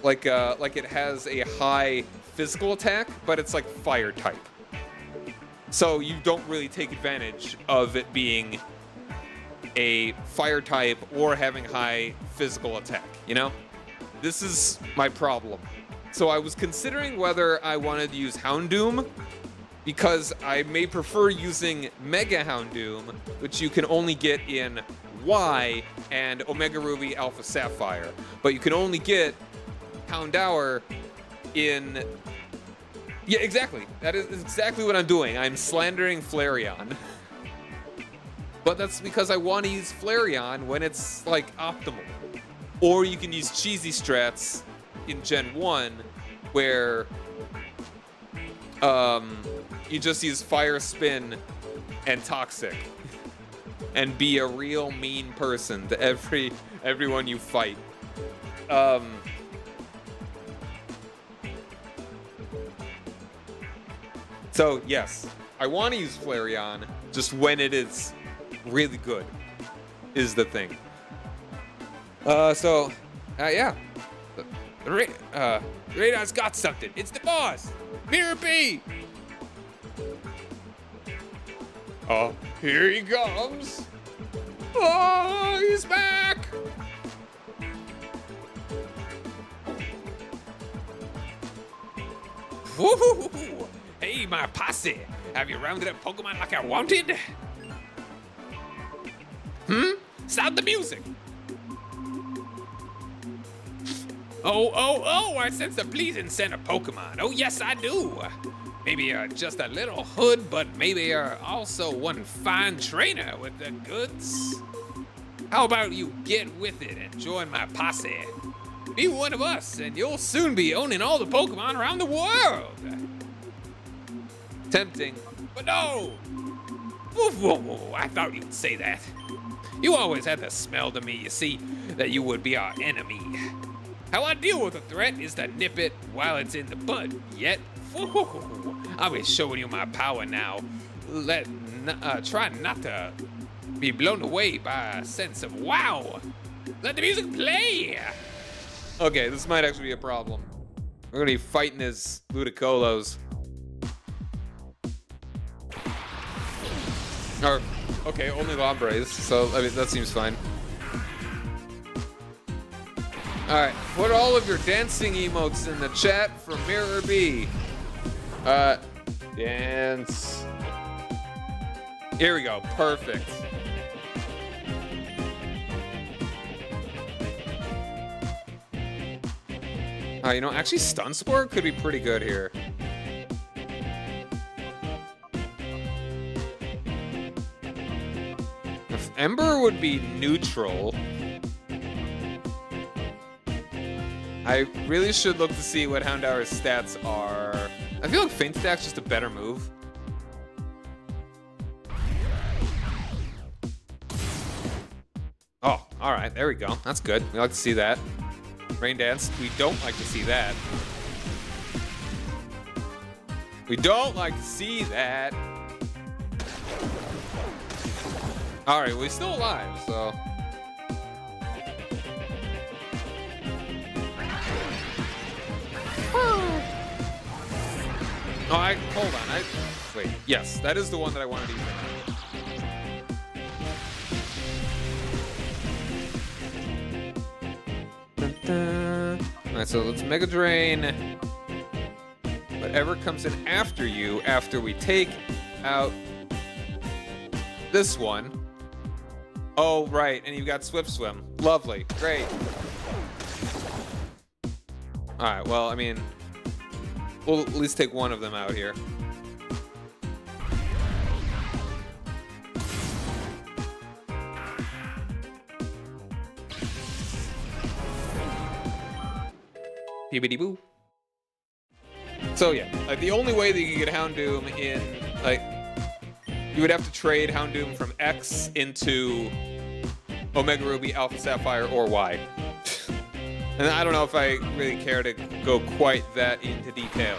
like it has a high physical attack, but it's like fire type. So you don't really take advantage of it being a fire type or having high physical attack, you know? This is my problem. So I was considering whether I wanted to use Houndoom because I may prefer using Mega Houndoom, which you can only get in Y and Omega Ruby Alpha Sapphire, but you can only get Houndour in... Yeah, exactly. That is exactly what I'm doing. I'm slandering Flareon. But that's because I want to use Flareon when it's, like, optimal. Or you can use cheesy strats in Gen 1, where you just use Fire Spin and Toxic. And be a real mean person to everyone you fight. So, yes, I want to use Flareon, just when it is really good, is the thing. Yeah. The radar's got something. It's the boss! Miror B! Oh, here he comes! Oh, he's back! Woohoo! Hey, my posse! Have you rounded up Pokemon like I wanted? Stop the music! Oh, I sense the pleasing scent of Pokemon. Oh, yes, I do. Maybe you're just a little hood, but maybe you're also one fine trainer with the goods. How about you get with it and join my posse? Be one of us, and you'll soon be owning all the Pokemon around the world. Tempting, but no! Whoa, I thought you'd say that. You always had the smell to me, you see, that you would be our enemy. How I deal with a threat is to nip it while it's in the bud. Yet, I'll be showing you my power now. Try not to be blown away by a sense of wow. Let the music play. Okay, this might actually be a problem. We're gonna be fighting his Ludicolo's. Or, okay, only Lombres, so I mean that seems fine. Alright, put all of your dancing emotes in the chat for Miror B. Dance. Here we go, perfect. You know, actually Stun Spore could be pretty good here. If Ember would be neutral, I really should look to see what Houndour's stats are. I feel like Feint Attack's just a better move. Oh, alright, there we go. That's good. We like to see that. Rain Dance, we don't like to see that. We don't like to see that. Alright, well, he's still alive, so... Oh, hold on, wait, yes, that is the one that I wanted to use. Alright, so let's Mega Drain whatever comes in after you after we take out this one. Oh, right, and you've got Swift Swim. Lovely, great. Alright, well, I mean, we'll at least take one of them out here. Peebity boo. So yeah, like the only way that you can get Houndoom in, like, you would have to trade Houndoom from X into Omega Ruby, Alpha Sapphire, or Y. And I don't know if I really care to go quite that into detail.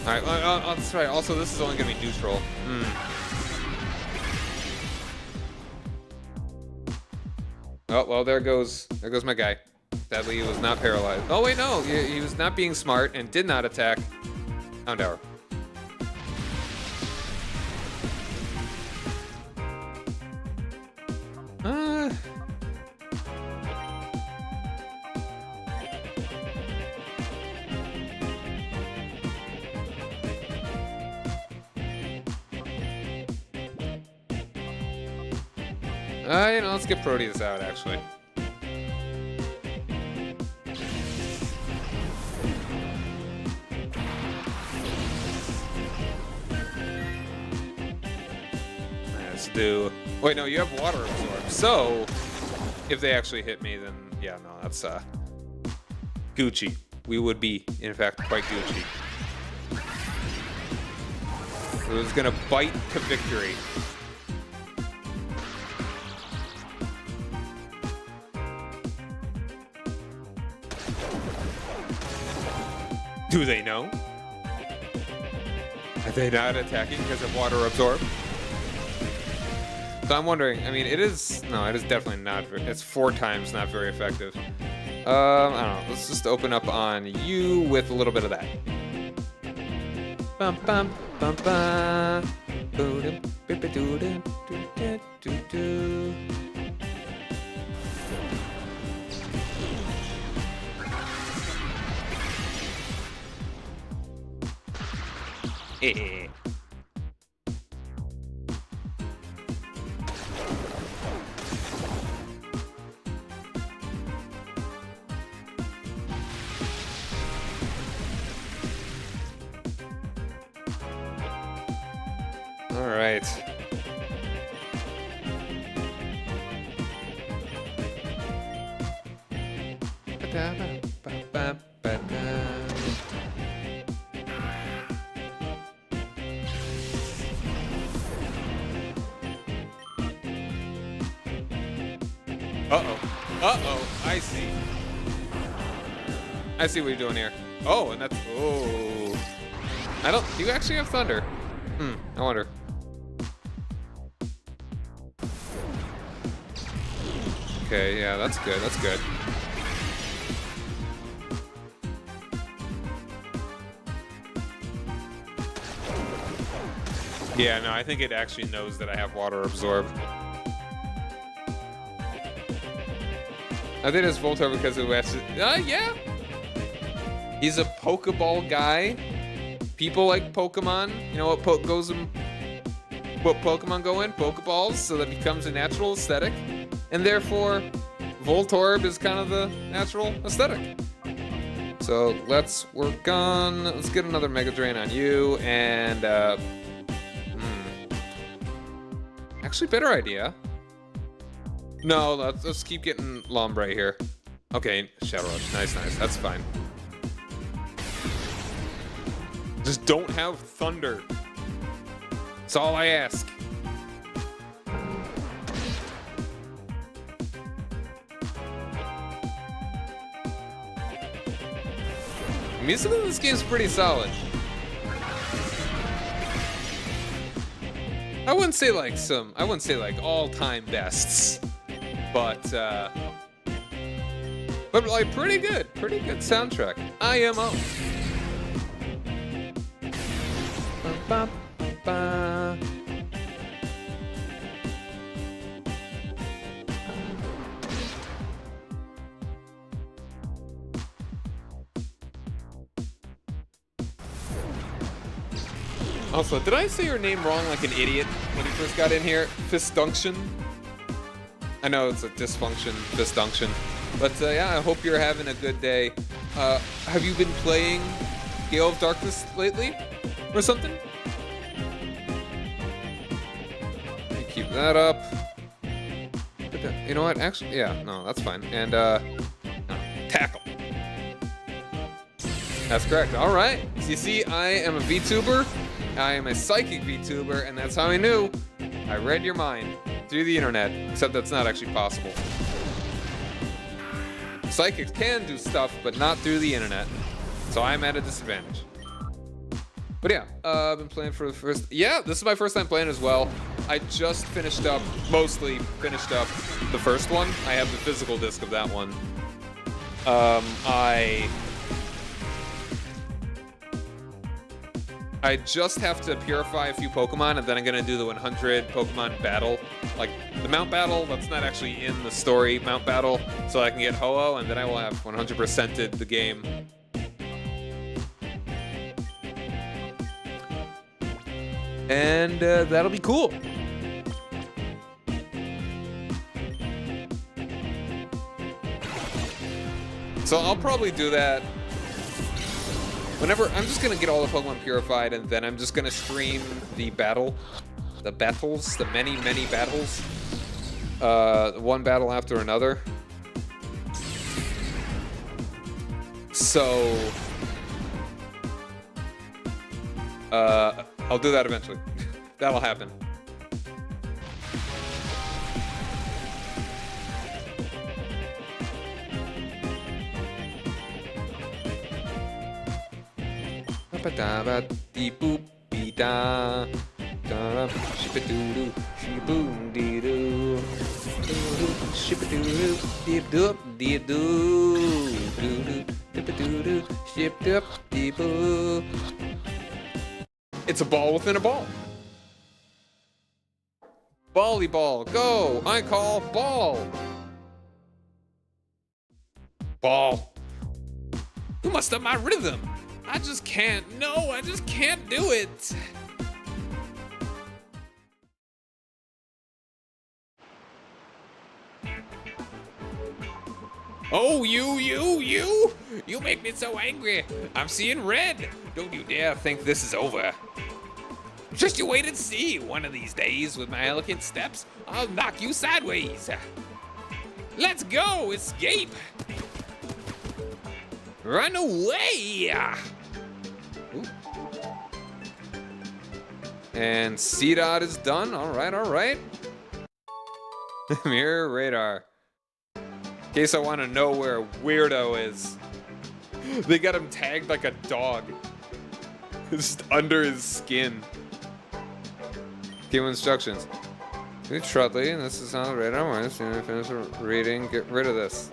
Alright, that's right. Also, this is only going to be neutral. Oh, well, there goes my guy. Sadly, he was not paralyzed. Oh, wait, no. He was not being smart and did not attack Houndour. You know, let's get Proteus out, actually. Let's do... Wait, no, you have water absorb. So, if they actually hit me, then yeah, no, that's Gucci. We would be, in fact, quite Gucci. It was gonna bite to victory. Do they know? Are they not attacking because of water absorb? So I'm wondering, I mean, it is definitely not, it's 4 times not very effective. I don't know, let's just open up on you with a little bit of that. Bum, bum, bum, bum. All right. Uh-oh, I see. I see what you're doing here. Oh, and that's, oh. Do you actually have thunder? I wonder. Okay, yeah, that's good, that's good. Yeah, no, I think it actually knows that I have water absorb. I think it's Voltorb because of yeah. He's a Pokeball guy. People like Pokemon. You know what what Pokemon go in? Pokeballs, so that becomes a natural aesthetic. And therefore, Voltorb is kind of the natural aesthetic. So let's get another Mega Drain on you, and actually better idea. No, let's keep getting Lombre here. Okay, Shadow Rush. Nice, that's fine. Just don't have thunder. That's all I ask. Music in this game is pretty solid. I wouldn't say like all-time bests, but like pretty good soundtrack. IMO. Ba, ba, ba. Also, did I say your name wrong like an idiot when you first got in here? Fistunction? I know it's a dysfunction. But yeah, I hope you're having a good day. Have you been playing Gale of Darkness lately? Or something? Let me keep that up. You know what? Actually, yeah, no, that's fine. And, tackle. That's correct. All right. So you see, I am a VTuber. I am a psychic VTuber, and that's how I knew. I read your mind through the internet, except that's not actually possible. Psychics can do stuff, but not through the internet. So I'm at a disadvantage. But yeah, I've been playing for the first... Yeah, this is my first time playing as well. I just mostly finished up the first one. I have the physical disc of that one. I just have to purify a few Pokemon, and then I'm gonna do the 100 Pokemon battle. Like, the Mount Battle, that's not actually in the story, Mount Battle, so I can get Ho-Oh, and then I will have 100%ed the game. And that'll be cool. So I'll probably do that whenever. I'm just gonna get all the Pokemon purified, and then I'm just gonna stream the battles, the many battles, one battle after another. So I'll do that eventually. That'll happen. It's a ball within a ball. Volleyball, go! I call ball. Ball. You messed up my rhythm. I just can't. No, I just can't do it. Oh, you make me so angry. I'm seeing red. Don't you dare think this is over. Just you wait and see. One of these days, with my elegant steps, I'll knock you sideways. Let's go, escape. Run away. Ooh. And C-Dot is done. All right. Mirror radar. In case I want to know where a weirdo is. They got him tagged like a dog. Just under his skin. Give instructions. Good Trudley, and this is on the radar. When you finish reading, get rid of this.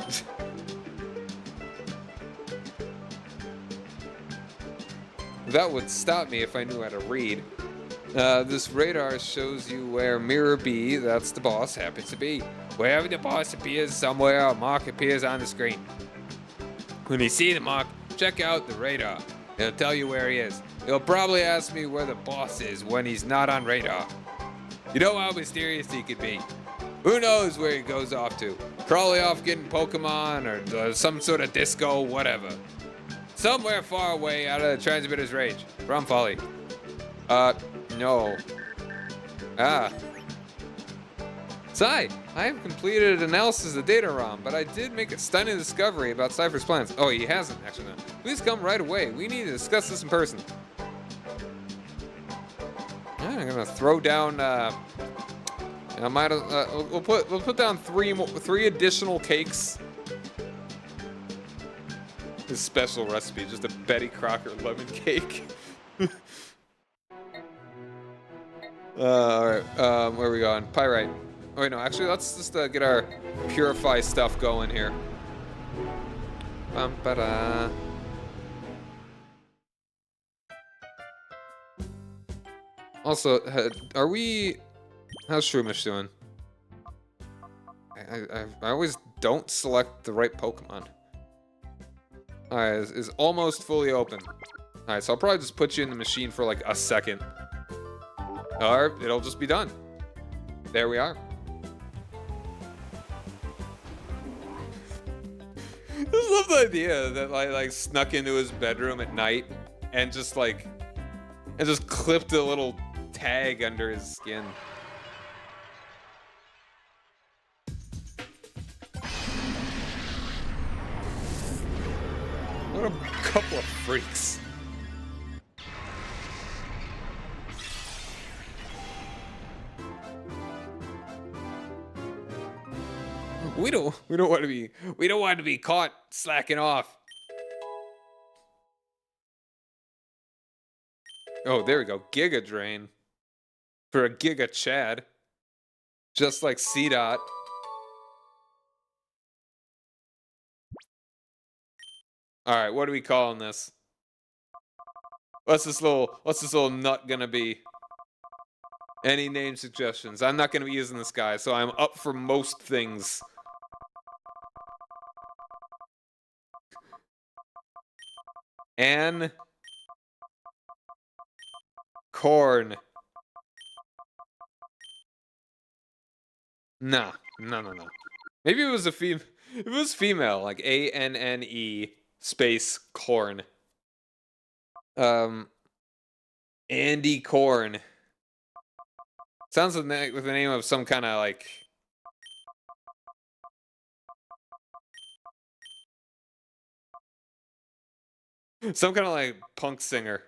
That would stop me if I knew how to read. This radar shows you where Miror B, that's the boss, happens to be. Wherever the boss appears somewhere, a mark appears on the screen. When you see the mark, check out the radar. It'll tell you where he is. He'll probably ask me where the boss is when he's not on radar. You know how mysterious he could be. Who knows where he goes off to? Probably off getting Pokemon or some sort of disco, whatever. Somewhere far away out of the transmitter's range. From Folly. No. Sai, I have completed analysis of data ROM, but I did make a stunning discovery about Cipher's plans. Oh, he hasn't, actually. No. Please come right away. We need to discuss this in person. I'm gonna throw down. We'll put down three additional cakes. His special recipe, just a Betty Crocker lemon cake. All right. Where are we going? Pyrite. Oh wait, no. Actually, let's just get our purify stuff going here. Bum-ba-da. Also, are we... How's Shroomish doing? I always don't select the right Pokemon. Alright, is almost fully open. Alright, so I'll probably just put you in the machine for like a second. Or it'll just be done. There we are. just love the idea that like snuck into his bedroom at night and just clipped a little tag under his skin. What a couple of freaks. We don't want to be caught slacking off. Oh, there we go. Giga Drain. For a Giga Chad. Just like C-Dot. Alright, what are we calling this? What's this little nut gonna be? Any name suggestions? I'm not gonna be using this guy, so I'm up for most things. Ann Corn. Nah, no. Maybe it was a female. It was female, like ANNE space Corn. Andy Corn. Sounds with the name of some kind of like. Some kind of like punk singer.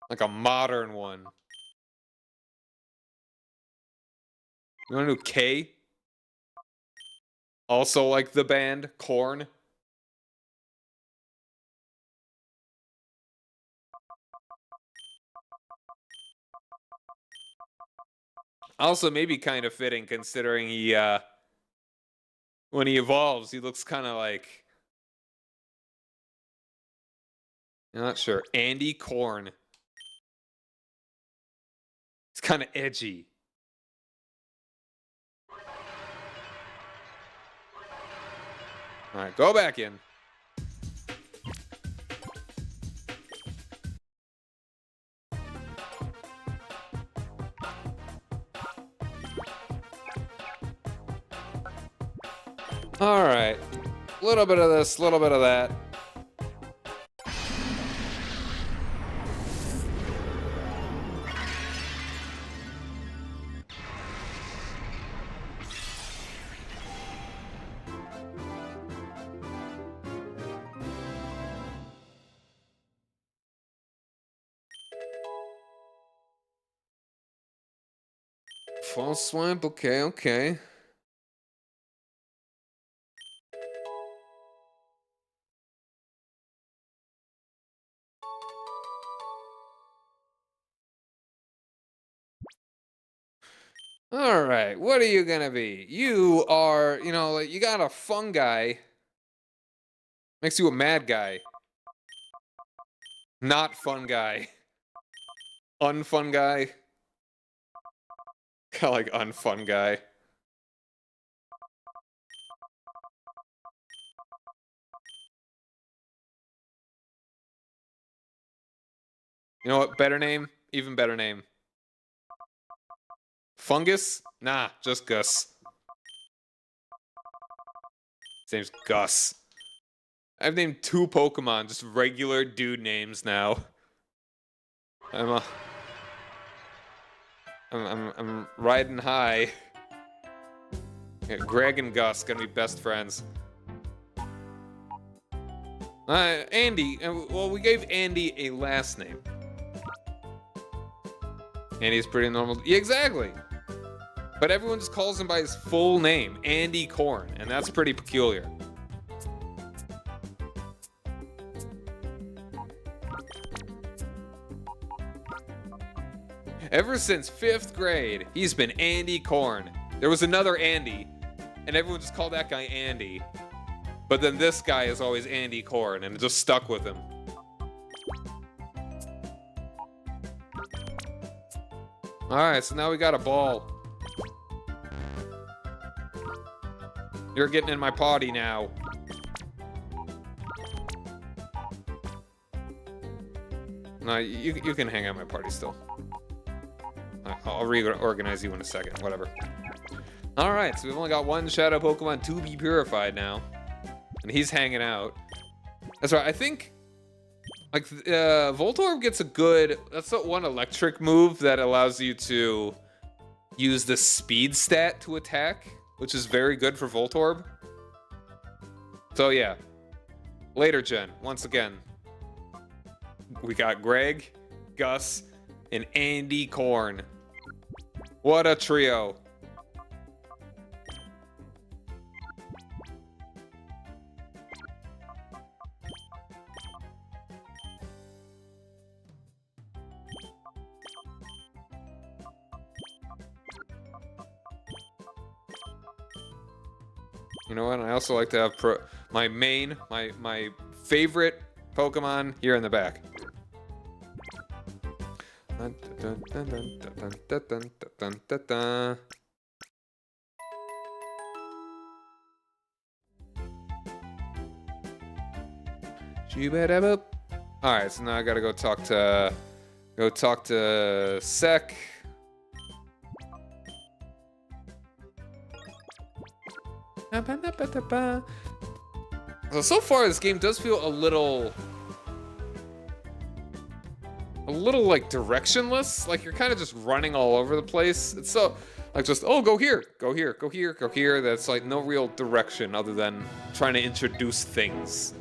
Like a modern one. You wanna do K? Also like the band Korn. Also maybe kind of fitting considering he when he evolves, he looks kind of like, I'm not sure. Andy Korn. It's kind of edgy. All right, go back in. All right, a little bit of this, a little bit of that. False swipe, okay. All right, what are you gonna be? You are, like you got a fun guy. Makes you a mad guy. Not fun guy. Unfun guy. Kinda like unfun guy. You know what? Better name? Even better name. Fungus? Nah, just Gus. His name's Gus. I've named 2 Pokemon, just regular dude names now. I'm riding high. Yeah, Greg and Gus gonna be best friends. Andy. Well, we gave Andy a last name. Andy's pretty normal. Yeah, exactly. But everyone just calls him by his full name, Andy Korn, and that's pretty peculiar. Ever since 5th grade, he's been Andy Korn. There was another Andy, and everyone just called that guy Andy. But then this guy is always Andy Korn, and it just stuck with him. Alright, so now we got a ball. You're getting in my potty now. No, you can hang out my party still. I'll reorganize you in a second. Whatever. All right, so we've only got one Shadow Pokemon to be purified now, and he's hanging out. That's right. I think like Voltorb gets a good. That's the one electric move that allows you to use the speed stat to attack, which is very good for Voltorb. So yeah, later gen. Once again, we got Greg, Gus, and Andy Korn. What a trio. You know what? I also like to have my favorite Pokemon here in the back. All right, so now I gotta go talk to Sek. So far, this game does feel a little like directionless. Like you're kind of just running all over the place. It's so like just, oh, go here, go here, go here, go here. That's like no real direction other than trying to introduce things.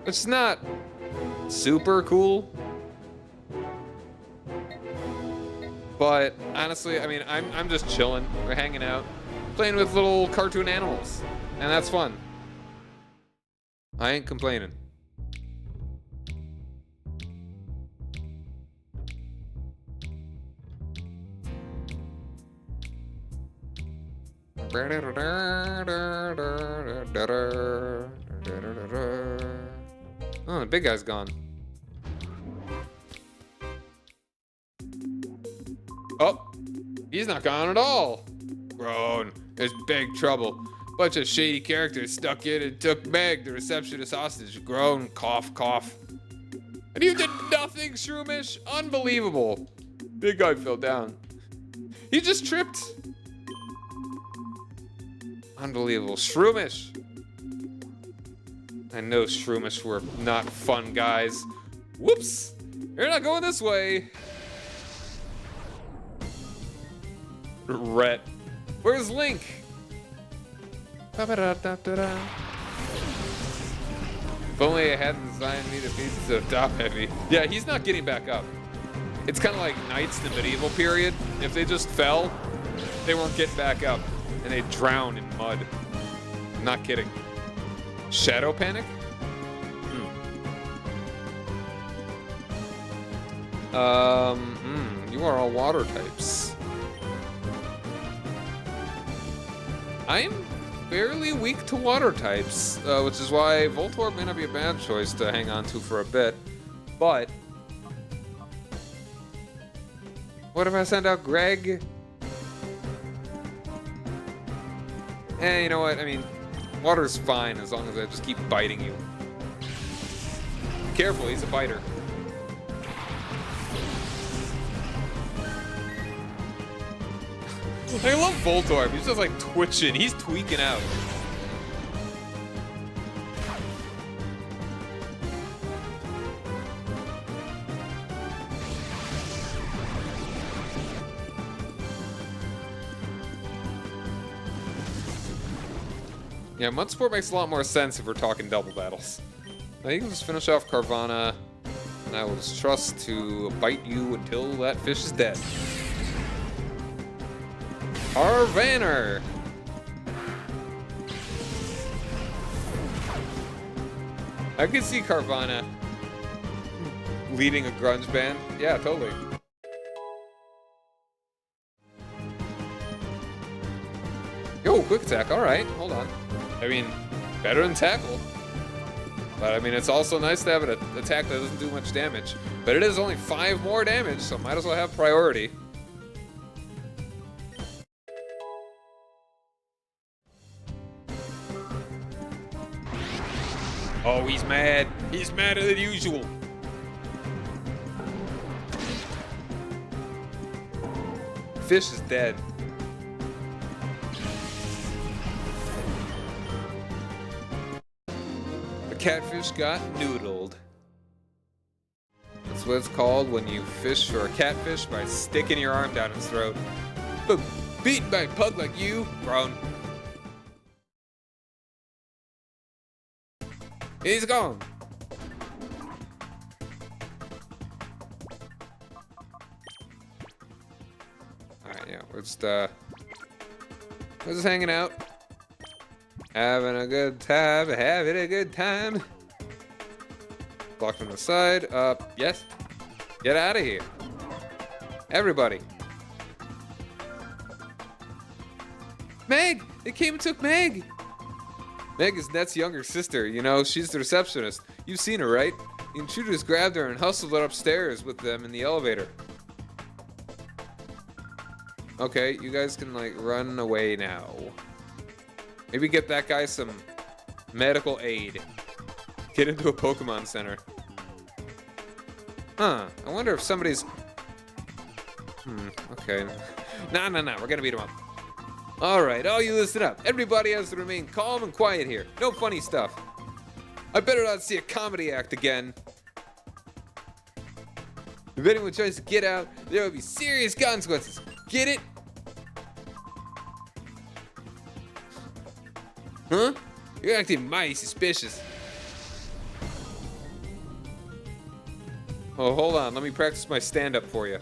It's not super cool. But honestly, I mean, I'm just chilling. We're hanging out, playing with little cartoon animals, and that's fun. I ain't complaining. Oh, the big guy's gone. Oh, he's not gone at all. Groan. There's big trouble. Bunch of shady characters stuck in and took Meg, the receptionist, hostage. Groan, cough, cough. And you did nothing, Shroomish? Unbelievable. Big guy fell down. He just tripped. Unbelievable. Shroomish. I know Shroomish were not fun guys. Whoops. You're not going this way. Rhett. Where's Link? If only I hadn't designed me to be so top heavy. Yeah, he's not getting back up. It's kind of like knights in the medieval period. If they just fell, they weren't getting back up. And they drown in mud. I'm not kidding. Shadow Panic? You are all water types. I'm fairly weak to water types, which is why Voltorb may not be a bad choice to hang on to for a bit. But what if I send out Greg? You know what? I mean, water's fine as long as I just keep biting you. Careful, he's a biter. I love Voltorb. He's just like twitching. He's tweaking out. Yeah, Mud Sport makes a lot more sense if we're talking double battles. Now you can just finish off Carvana, and I will just trust to bite you until that fish is dead. Carvanner! I could see Carvana leading a grunge band. Yeah, totally. Yo, quick attack. Alright, hold on. I mean, better than tackle. But I mean, it's also nice to have an attack that doesn't do much damage. But it is only 5 more damage, so might as well have priority. Oh, he's mad. He's madder than usual. fish is dead. The catfish got noodled. That's what it's called when you fish for a catfish by sticking your arm down its throat. But beaten by a pug like you, grown. He's gone. Alright, yeah, we're just hanging out. Having a good time, having a good time. Blocked from the side. Yes. Get out of here. Everybody. Meg! They came and took Meg! Meg is Net's younger sister, you know, she's the receptionist. You've seen her, right? The intruders grabbed her and hustled her upstairs with them in the elevator. Okay, you guys can, like, run away now. Maybe get that guy some medical aid. Get into a Pokemon Center. Huh, I wonder if somebody's... okay. Nah, we're gonna beat him up. Alright, all you listen up. Everybody has to remain calm and quiet here. No funny stuff. I better not see a comedy act again. If anyone tries to get out, there will be serious consequences. Get it? Huh? You're acting mighty suspicious. Oh, hold on. Let me practice my stand-up for you.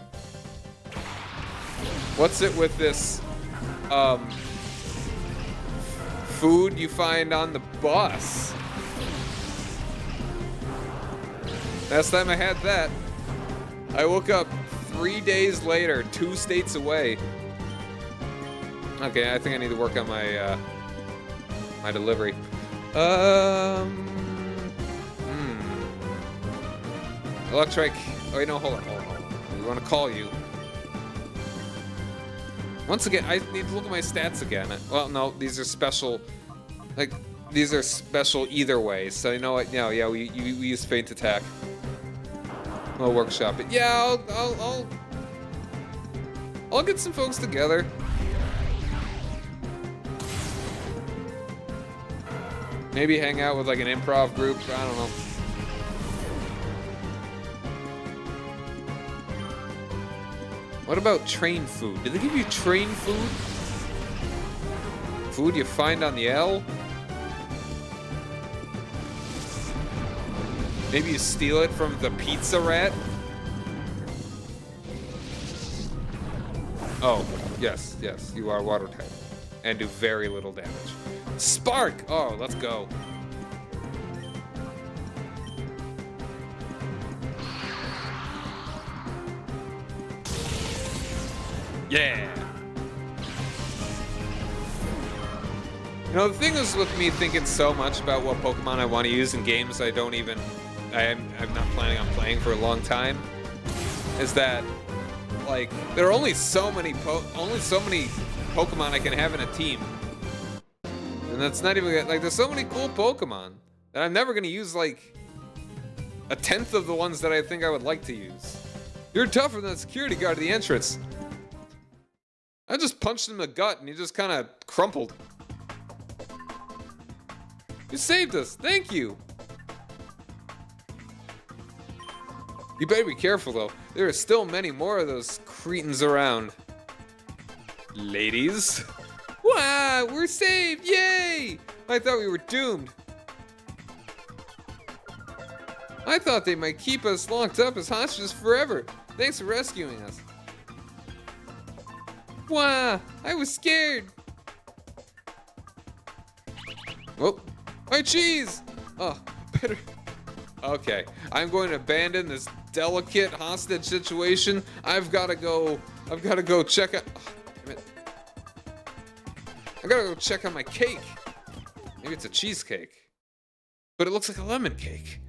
What's it with this, food you find on the bus? Last time I had that, I woke up 3 days later, 2 states away. Okay, I think I need to work on my, my delivery. Electric. Oh, wait, no, hold on. We want to call you. Once again, I need to look at my stats again. Well, no, these are special. Like, these are special either way. So, you know what? No, yeah, we use feint attack. We'll workshop it. Yeah, I'll get some folks together. Maybe hang out with, like, an improv group. I don't know. What about train food? Did they give you train food? Food you find on the L? Maybe you steal it from the pizza rat? Oh, yes, you are water type. And do very little damage. Spark! Oh, let's go. Yeah! You know, the thing is with me thinking so much about what Pokemon I want to use in games I'm not planning on playing for a long time, is that, like, there are only so many Pokemon I can have in a team. And that's not even, like, there's so many cool Pokemon that I'm never gonna use, like, 1/10 of the ones that I think I would like to use. You're tougher than the security guard at the entrance. I just punched him in the gut and he just kind of crumpled. You saved us, thank you. You better be careful though. There are still many more of those cretins around. Ladies. Wow, we're saved, yay! I thought we were doomed. I thought they might keep us locked up as hostages forever. Thanks for rescuing us. Wow, I was scared. Oh, my cheese! Oh, better. Okay, I'm going to abandon this delicate hostage situation. I've got to go check out. Oh, damn it. I gotta go check on my cake. Maybe it's a cheesecake, but it looks like a lemon cake.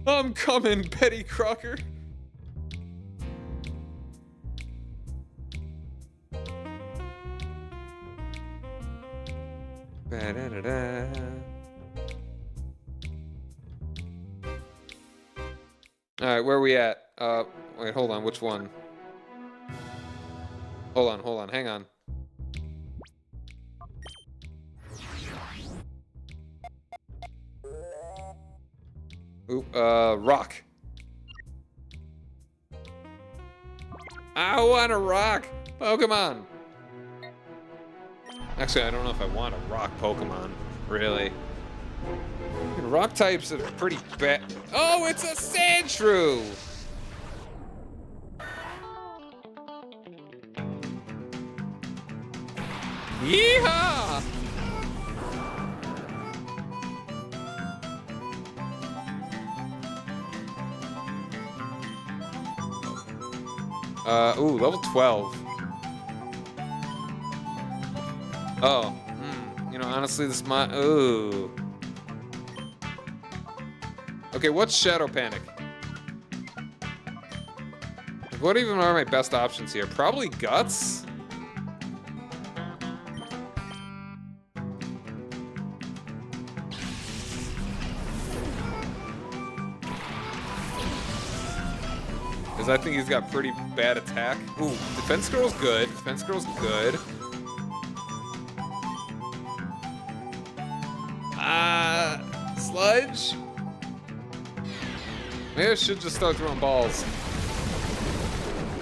I'm coming, Betty Crocker. Ba-da-da-da. All right, where are we at? Wait, hold on, which one? Hold on, hang on. Oop, rock. I want a rock Pokemon! Actually, I don't know if I want a rock Pokemon, really. Rock types are pretty bad. Oh, it's a Sandshrew! Yeehaw! Ooh, level 12. Oh, you know, honestly, this might. Ooh. Okay, what's Shadow Panic? What even are my best options here? Probably Guts? Because I think he's got pretty bad attack. Ooh, Defense Girl's good. Defense Girl's good. Sludge? Maybe I should just start throwing balls.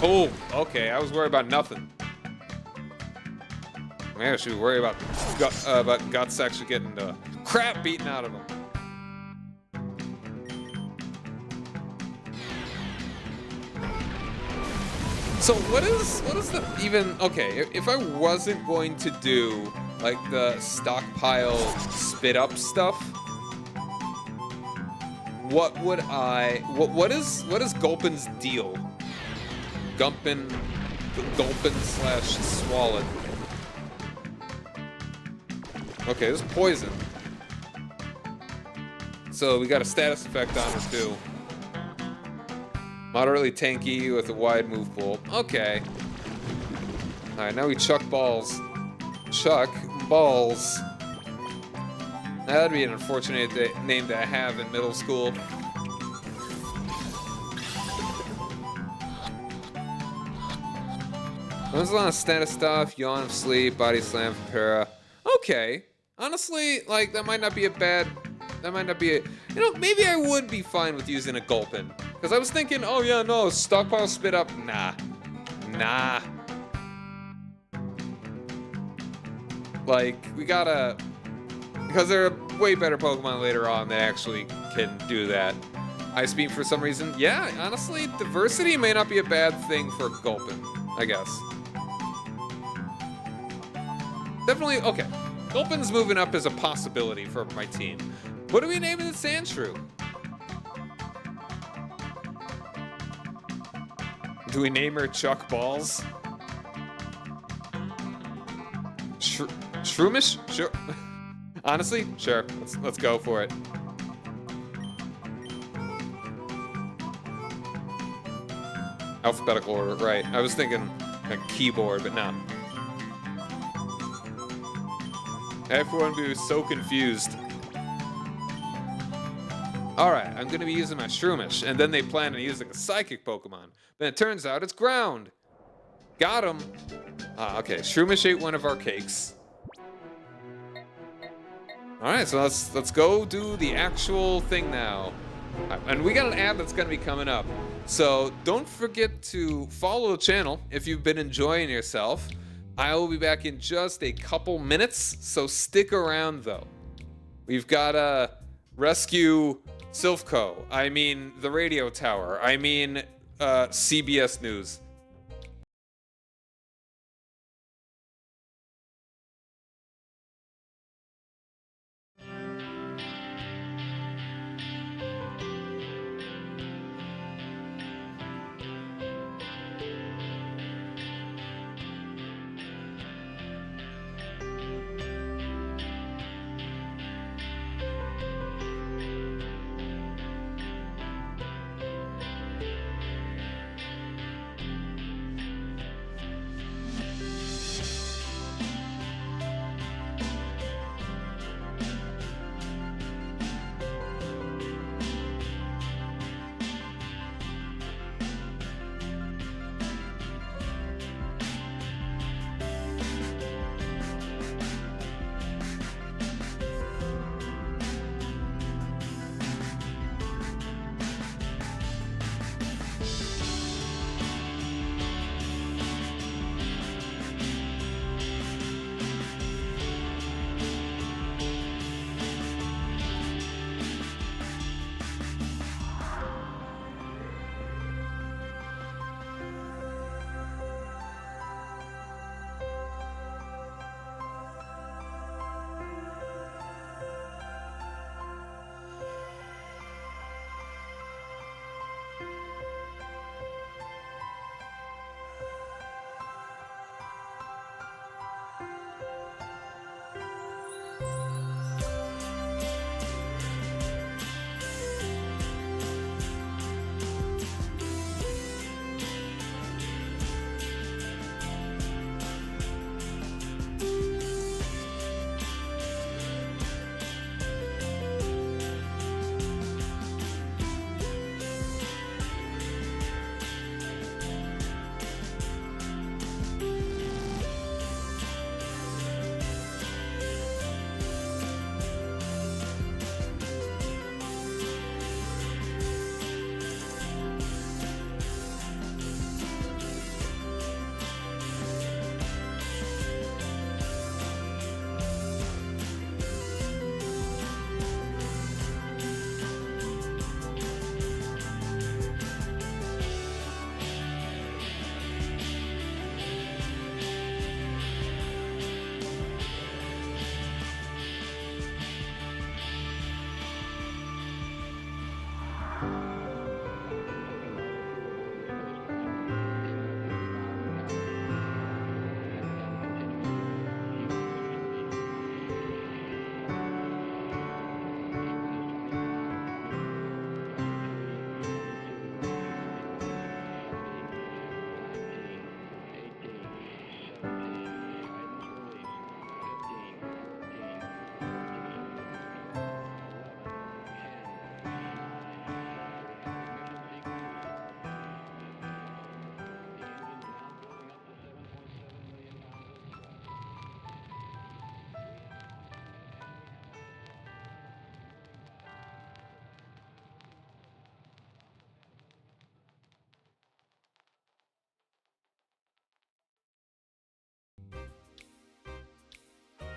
Oh, okay. I was worried about nothing. Maybe I should worry about Guts actually getting the crap beaten out of him. So what is the even, okay, if I wasn't going to do like the stockpile spit up stuff, what would what is Gulpin's deal? Gulpin slash Swollen. Okay, this is poison. So we got a status effect on her too. Moderately tanky with a wide move pool. Okay. Alright, now we chuck balls. Chuck balls. That'd be an unfortunate name to have in middle school. There's a lot of status stuff. Yawn of Sleep, Body Slam, Para. Okay. Honestly, like, that might not be a bad... That might not be a... You know, maybe I would be fine with using a Gulpin. Because I was thinking, oh yeah, no, stockpile spit up. Nah. Nah. Like, we gotta... Because there are way better Pokemon later on that actually can do that. Ice Beam for some reason. Yeah, honestly, diversity may not be a bad thing for Gulpin, I guess. Definitely, okay. Gulpin's moving up as a possibility for my team. What are we naming the Sandshrew? Do we name her Chuck Balls? Shroomish? Sure. Honestly, sure. Let's go for it. Alphabetical order, right. I was thinking a keyboard, but no. Everyone be so confused. Alright, I'm gonna be using my Shroomish, and then they plan on using a Psychic Pokemon. But it turns out it's Ground. Got him. Okay, Shroomish ate one of our cakes. Alright, so let's go do the actual thing now. And we got an ad that's gonna be coming up. So don't forget to follow the channel if you've been enjoying yourself. I will be back in just a couple minutes, so stick around though. We've gotta rescue Silphco. I mean, the radio tower. I mean, CBS News.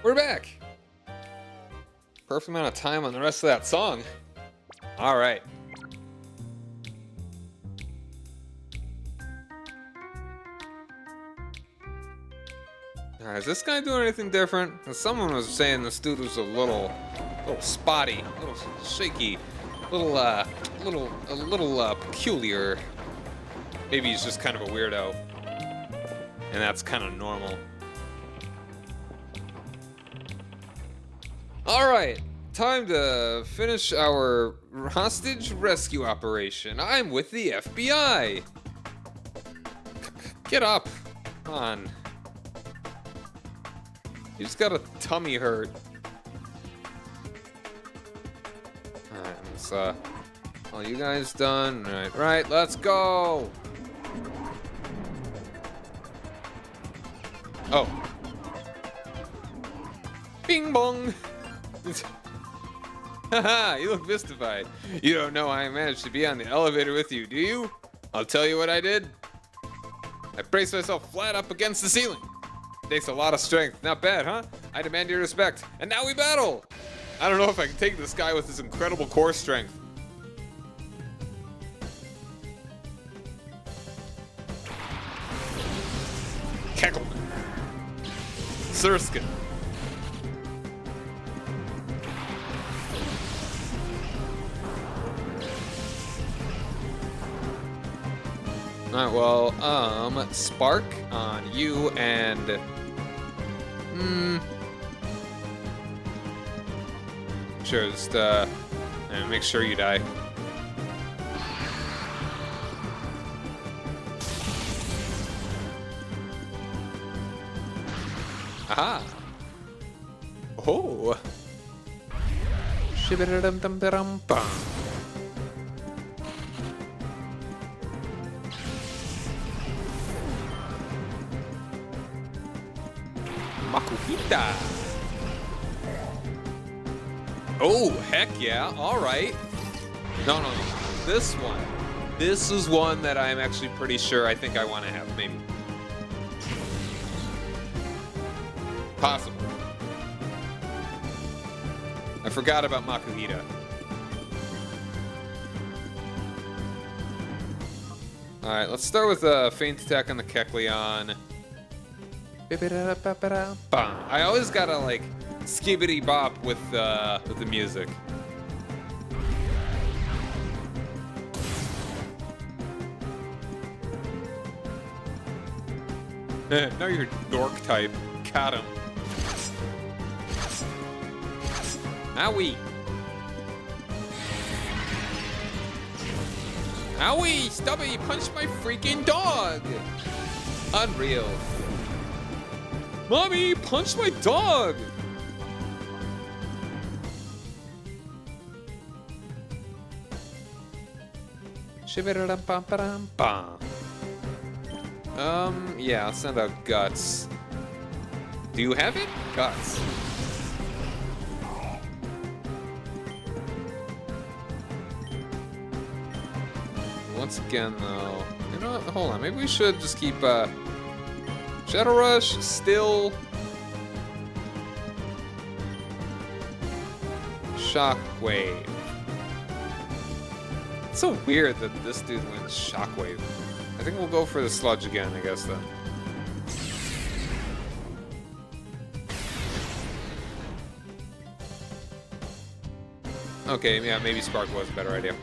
We're back! Perfect amount of time on the rest of that song. Alright. Alright, is this guy doing anything different? Someone was saying this dude was a little spotty, a little shaky, a little peculiar. Maybe he's just kind of a weirdo. And that's kind of normal. Alright, time to finish our hostage rescue operation. I'm with the FBI. Get up. Come on. You just got a tummy hurt. Alright, let's, all you guys done? Right, let's go! Oh. Bing bong! Haha, you look mystified. You don't know I managed to be on the elevator with you, do you? I'll tell you what I did. I braced myself flat up against the ceiling. Takes a lot of strength. Not bad, huh? I demand your respect. And now we battle! I don't know if I can take this guy with his incredible core strength. Keckleman. Surskin. Alright, well, Spark on you and... Sure, just, and make sure you die. Aha! Oh! Shibidum-dum-dum-bum. Makuhita! Oh, heck yeah, alright. No. This one. This is one that I'm actually pretty sure I think I want to have, maybe. Possible. I forgot about Makuhita. Alright, let's start with a feint attack on the Kecleon. I always gotta like skibbity bop with the music. Now you're dork type. Got him. Owie! Owie! Stubby punched my freaking dog! Unreal. Mommy, punch my dog! Yeah, I'll send out Guts. Do you have it? Guts. Once again, though, you know what? Hold on. Maybe we should just keep, Shadow Rush, still. Shockwave. It's so weird that this dude went Shockwave. I think we'll go for the Sludge again, I guess, then. Okay, yeah, maybe Spark was a better idea.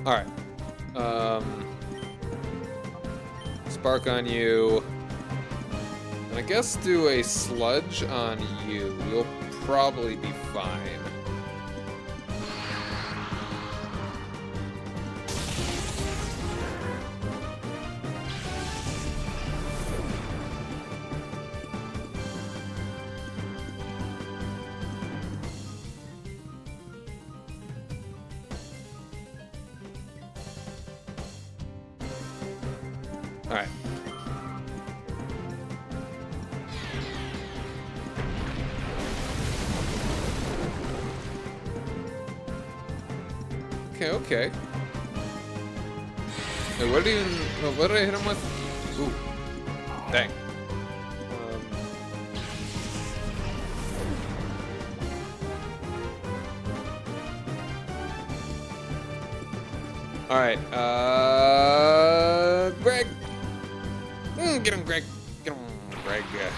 Alright. Spark on you. And I guess do a Sludge on you. You'll probably be fine. Alright. Okay. Wait, what did I hit him with? Ooh. Dang. Alright, Greg! Get him, Greg! Get him, Greg. Greg.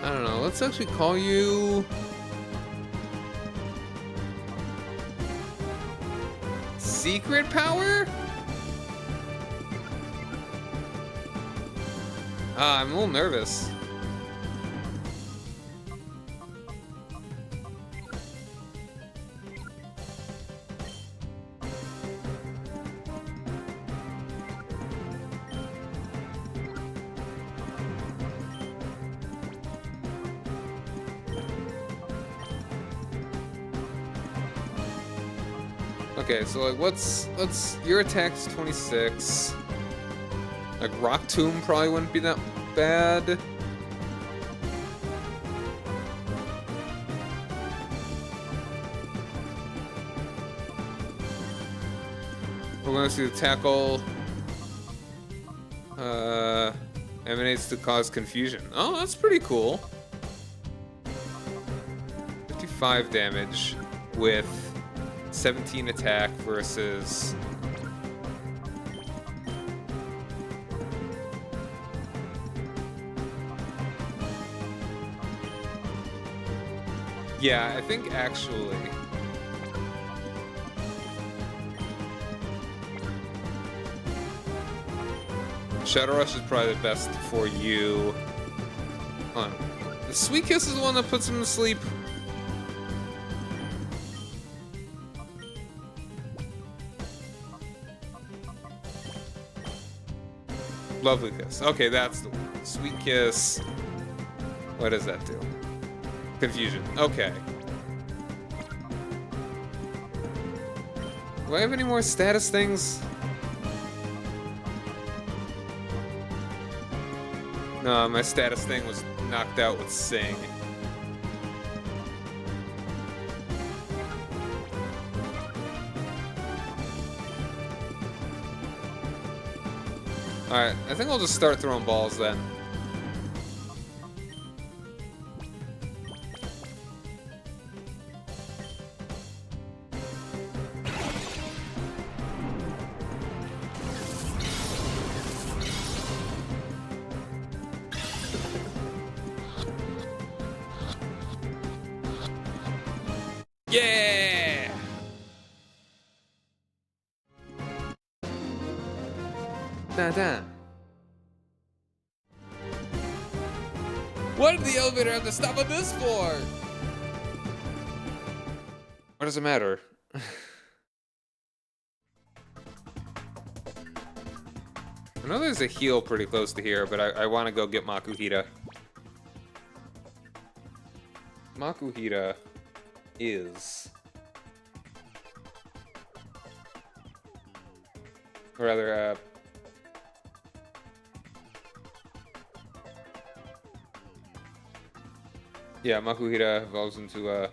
I don't know, let's actually call you... Secret power? I'm a little nervous. Okay, so like what's your attack's 26. Like Rock Tomb probably wouldn't be that bad. We're gonna see the tackle emanates to cause confusion. Oh, that's pretty cool. 55 damage with 17 attack versus... Yeah, I think actually... Shadow Rush is probably the best for you. Hold on. The Sweet Kiss is the one that puts him to sleep. Lovely Kiss. Okay, that's the one. Sweet Kiss. What does that do? Confusion. Okay. Do I have any more status things? No, my status thing was knocked out with Sing. Alright, I think I'll just start throwing balls then. Yeah! Da-da. What did the elevator have to stop at this for? What does it matter? I know there's a heal pretty close to here, but I want to go get Makuhita. Makuhita is... Or rather, yeah, Makuhita evolves into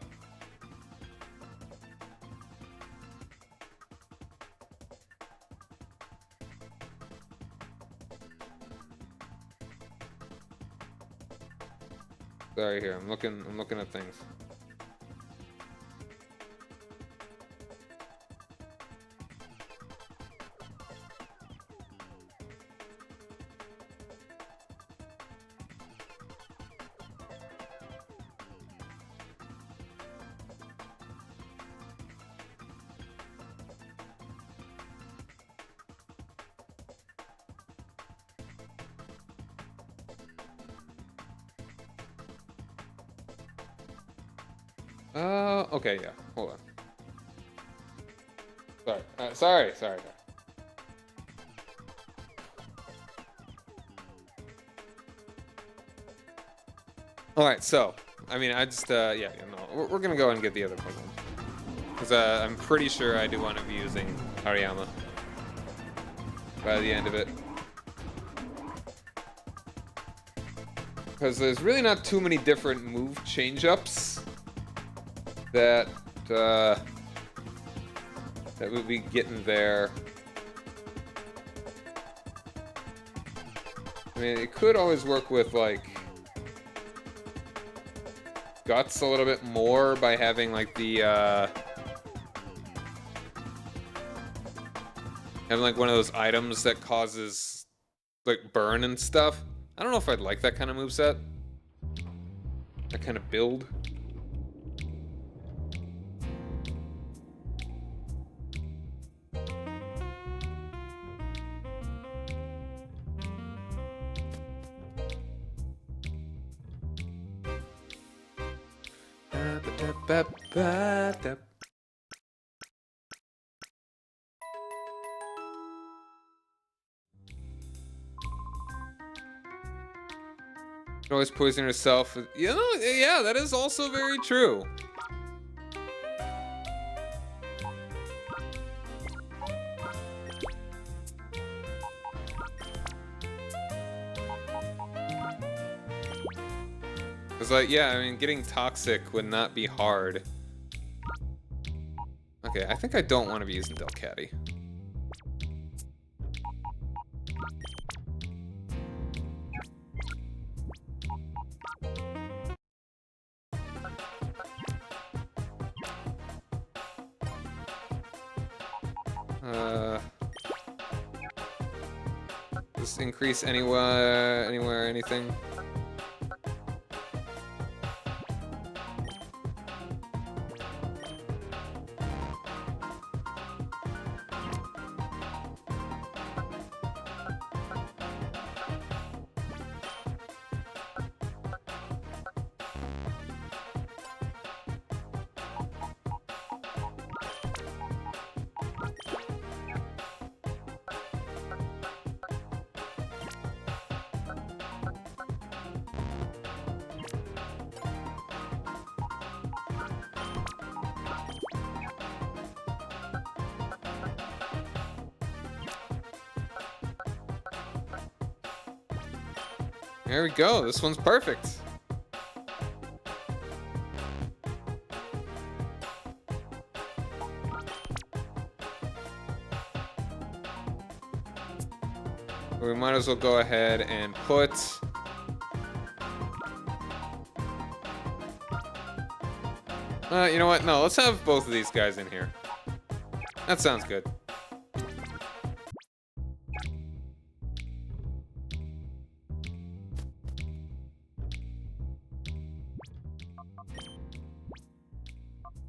Sorry, here. I'm looking at things. Okay, yeah. Hold on. Sorry. Alright, so, I mean, I just, yeah, no, we're gonna go ahead and get the other Pokemon. Because, I'm pretty sure I do want to be using Hariyama by the end of it. Because there's really not too many different move change-ups that we'll be getting there. I mean, it could always work with, like, Guts a little bit more by having, like, the, having, like, one of those items that causes, like, burn and stuff. I don't know if I'd like that kind of moveset. That kind of build. Always poison yourself. You know, yeah, that is also very true. It's like, yeah, I mean, getting toxic would not be hard. Okay, I think I don't want to be using Delcatty. Just increase anywhere, anything. There we go. This one's perfect. We might as well go ahead and put... you know what? No, let's have both of these guys in here. That sounds good.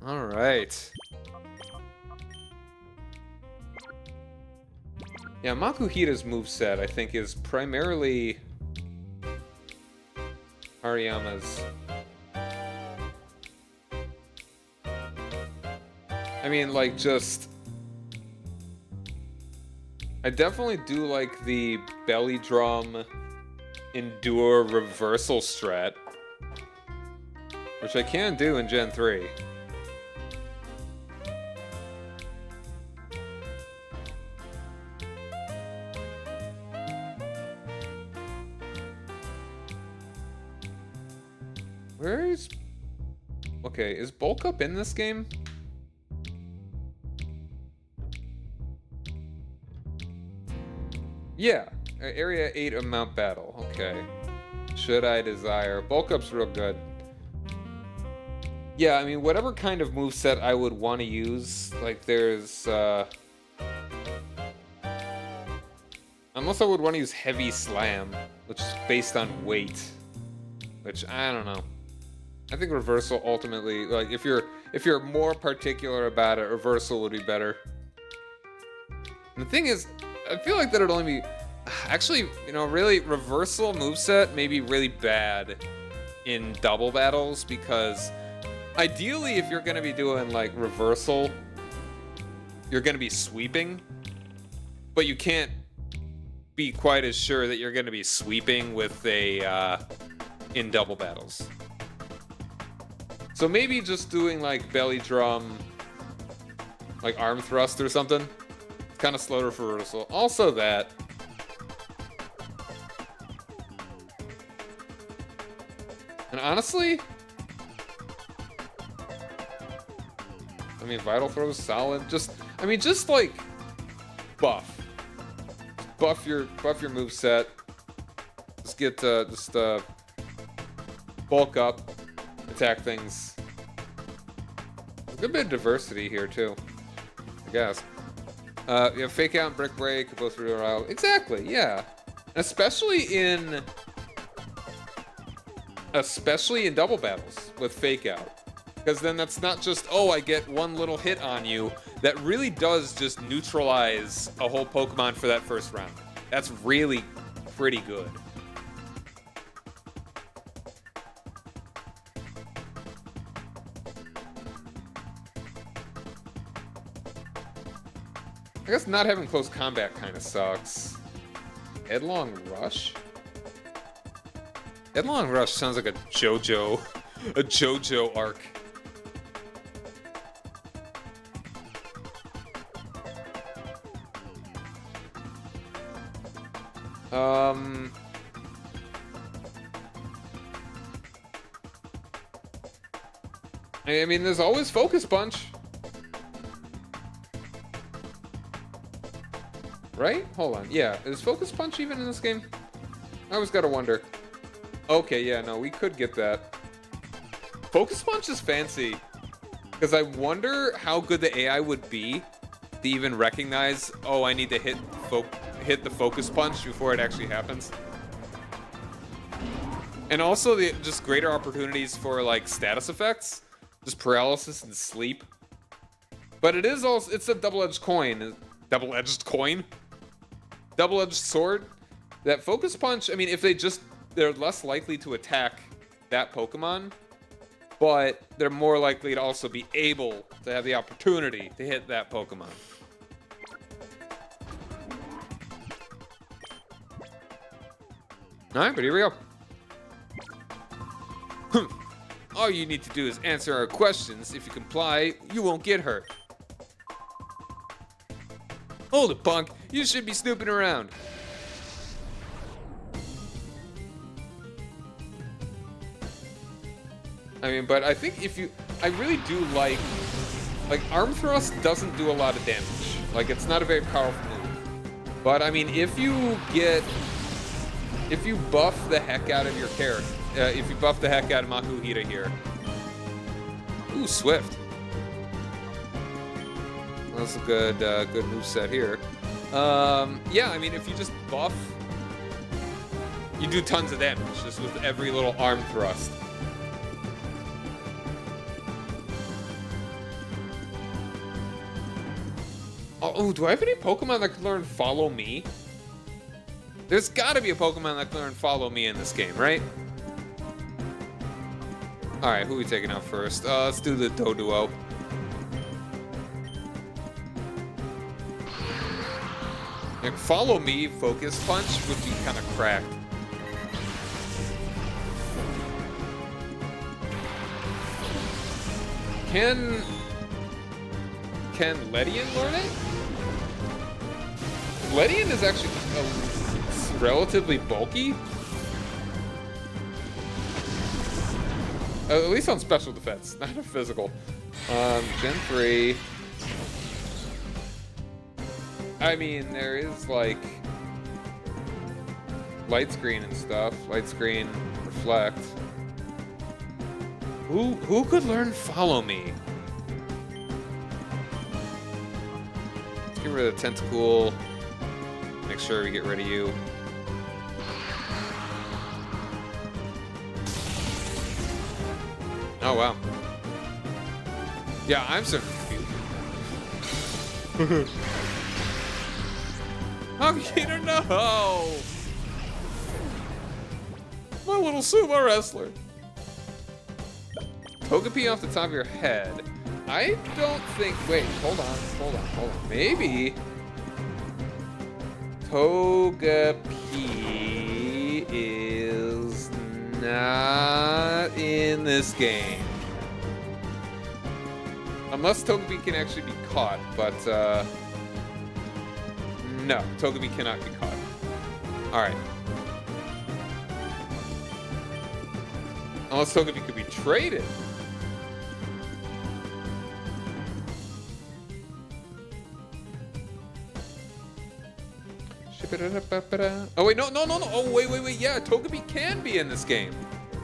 All right. Yeah, Makuhita's moveset, I think, is primarily Hariyama's. I mean, like, just... I definitely do like the belly drum endure reversal strat, which I can do in Gen 3. Where is... Okay, is Bulk Up in this game? Yeah, Area 8 of Mount Battle. Okay. Should I desire... Bulk Up's real good. Yeah, I mean, whatever kind of moveset I would want to use, like, there's, unless I would want to use Heavy Slam, which is based on weight. Which, I don't know. I think Reversal ultimately, like, if you're more particular about it, Reversal would be better. And the thing is, I feel like that would only be... Actually, you know, really, Reversal moveset may be really bad in double battles, because Ideally, if you're gonna be doing like reversal, you're gonna be sweeping, but you can't be quite as sure that you're gonna be sweeping with a in double battles. So maybe just doing like belly drum, like arm thrust or something. It's kind of slower for reversal. Also that. And honestly, I mean, Vital Throw's solid. Just like buff your moveset. Just get bulk up, attack things. A good bit of diversity here too, I guess. You have Fake Out and Brick Break, both real out. Exactly, yeah. Especially in double battles with Fake Out. Because then that's not just, oh, I get one little hit on you. That really does just neutralize a whole Pokemon for that first round. That's really pretty good. I guess not having close combat kind of sucks. Headlong Rush? Headlong Rush sounds like a JoJo arc. I mean, there's always Focus Punch. Right? Hold on. Yeah, is Focus Punch even in this game? I always gotta wonder. Okay, yeah, no, we could get that. Focus Punch is fancy. Because I wonder how good the AI would be to even recognize, oh, I need to hit the Focus Punch before it actually happens. And also the just greater opportunities for like status effects. Just paralysis and sleep. But it is also, it's a double-edged coin. Double-edged coin? Double-edged sword. That Focus Punch, I mean, if they're less likely to attack that Pokemon, but they're more likely to also be able to have the opportunity to hit that Pokemon. Alright, but here we go. All you need to do is answer our questions. If you comply, you won't get hurt. Hold it, punk. You should be snooping around. I mean, but I think I really do like Arm Thrust doesn't do a lot of damage. Like, it's not a very powerful move. But, I mean, if you buff the heck out of your character, if you buff the heck out of Makuhita here. Ooh, Swift. That's a good moveset here. Yeah, I mean, if you just buff, you do tons of damage just with every little arm thrust. Oh, do I have any Pokemon that can learn Follow Me? There's gotta be a Pokemon that can learn Follow Me in this game, right? Alright, who are we taking out first? Let's do the Doduo. Like, Follow Me, Focus Punch would be kind of cracked. Can Ledian learn it? Ledian is actually relatively bulky. At least on special defense, not a physical. Gen 3. I mean, there is like light screen and stuff. Light screen, reflect. Who could learn Follow Me? Let's get rid of the Tentacool. Make sure we get rid of you. Oh, wow. Yeah, I'm so confused. How can you know? My little sumo wrestler. Togepi off the top of your head. I don't think. Wait, hold on. Maybe Togepi is not in this game. Unless Togepi can actually be caught, but no, Togepi cannot be caught. Alright. Unless Togepi could be traded. Oh wait, no. Oh wait. Yeah, Togepi can be in this game.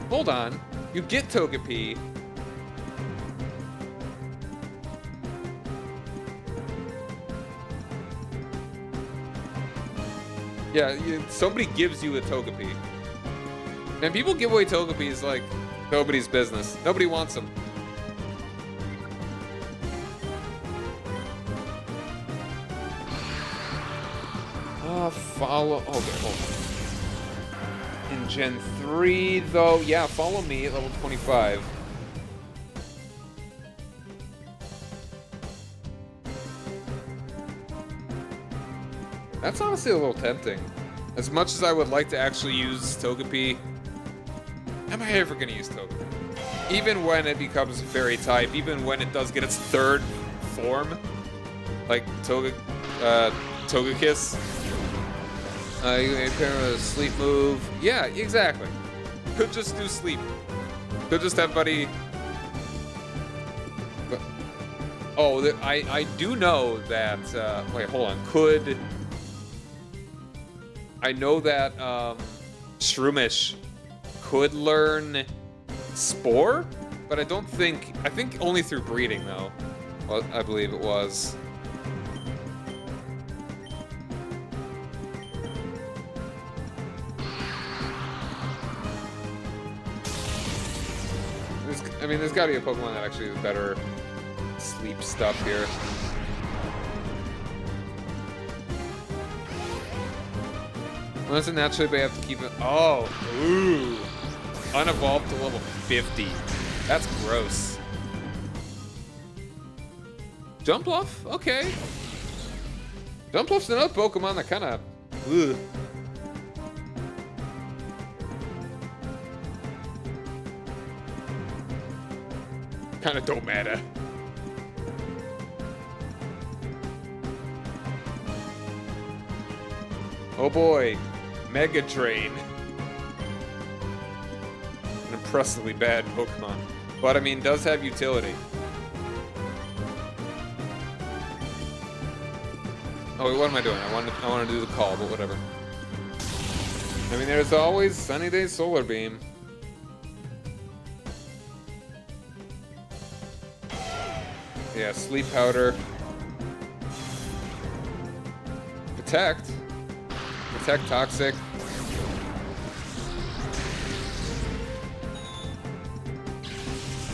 Hold on. You get Togepi. Yeah, somebody gives you a Togepi. And people give away Togepis like nobody's business. Nobody wants them. Follow. Okay, hold on. In Gen 3, though, yeah, follow me at level 25. That's honestly a little tempting. As much as I would like to actually use Togepi, am I ever going to use Togepi? Even when it becomes Fairy type, even when it does get its third form, like Togekiss. You can pair with a sleep move. Yeah, exactly. Could just do sleep. Could just have buddy. But, oh, I do know that. Wait, hold on. I know that Shroomish could learn Spore, but I don't think. I think only through breeding though. Well, I believe it was. There's got to be a Pokemon that actually is better sleep stuff here. Unless it naturally, but you have to keep it. Oh, ooh. Unevolved to level 50. That's gross. Jumpluff? Okay. Jumpluff's another Pokemon that kind of. Kind of don't matter. Oh boy, Mega Drain. An impressively bad Pokemon, but I mean, does have utility. Oh wait, what am I doing? I want to do the call, but whatever. I mean, there's always Sunny Day Solar Beam. Yeah, Sleep Powder. Protect. Protect Toxic.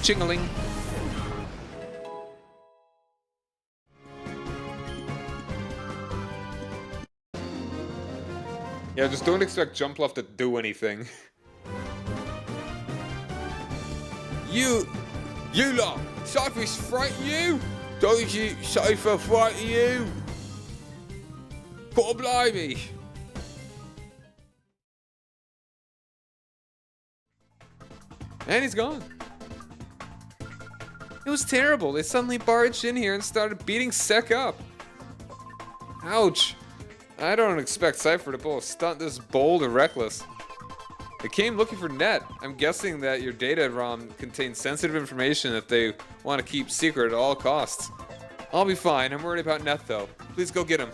Chingling. Yeah, just don't expect Jumpluff to do anything. You lot! Cipher's frighten you? Don't you Cipher frighten you? God blimey! And he's gone. It was terrible. They suddenly barged in here and started beating Sek up. Ouch. I don't expect Cipher to pull a stunt this bold or reckless. They came looking for Net. I'm guessing that your data ROM contains sensitive information that they want to keep secret at all costs. I'll be fine. I'm worried about Net though. Please go get him.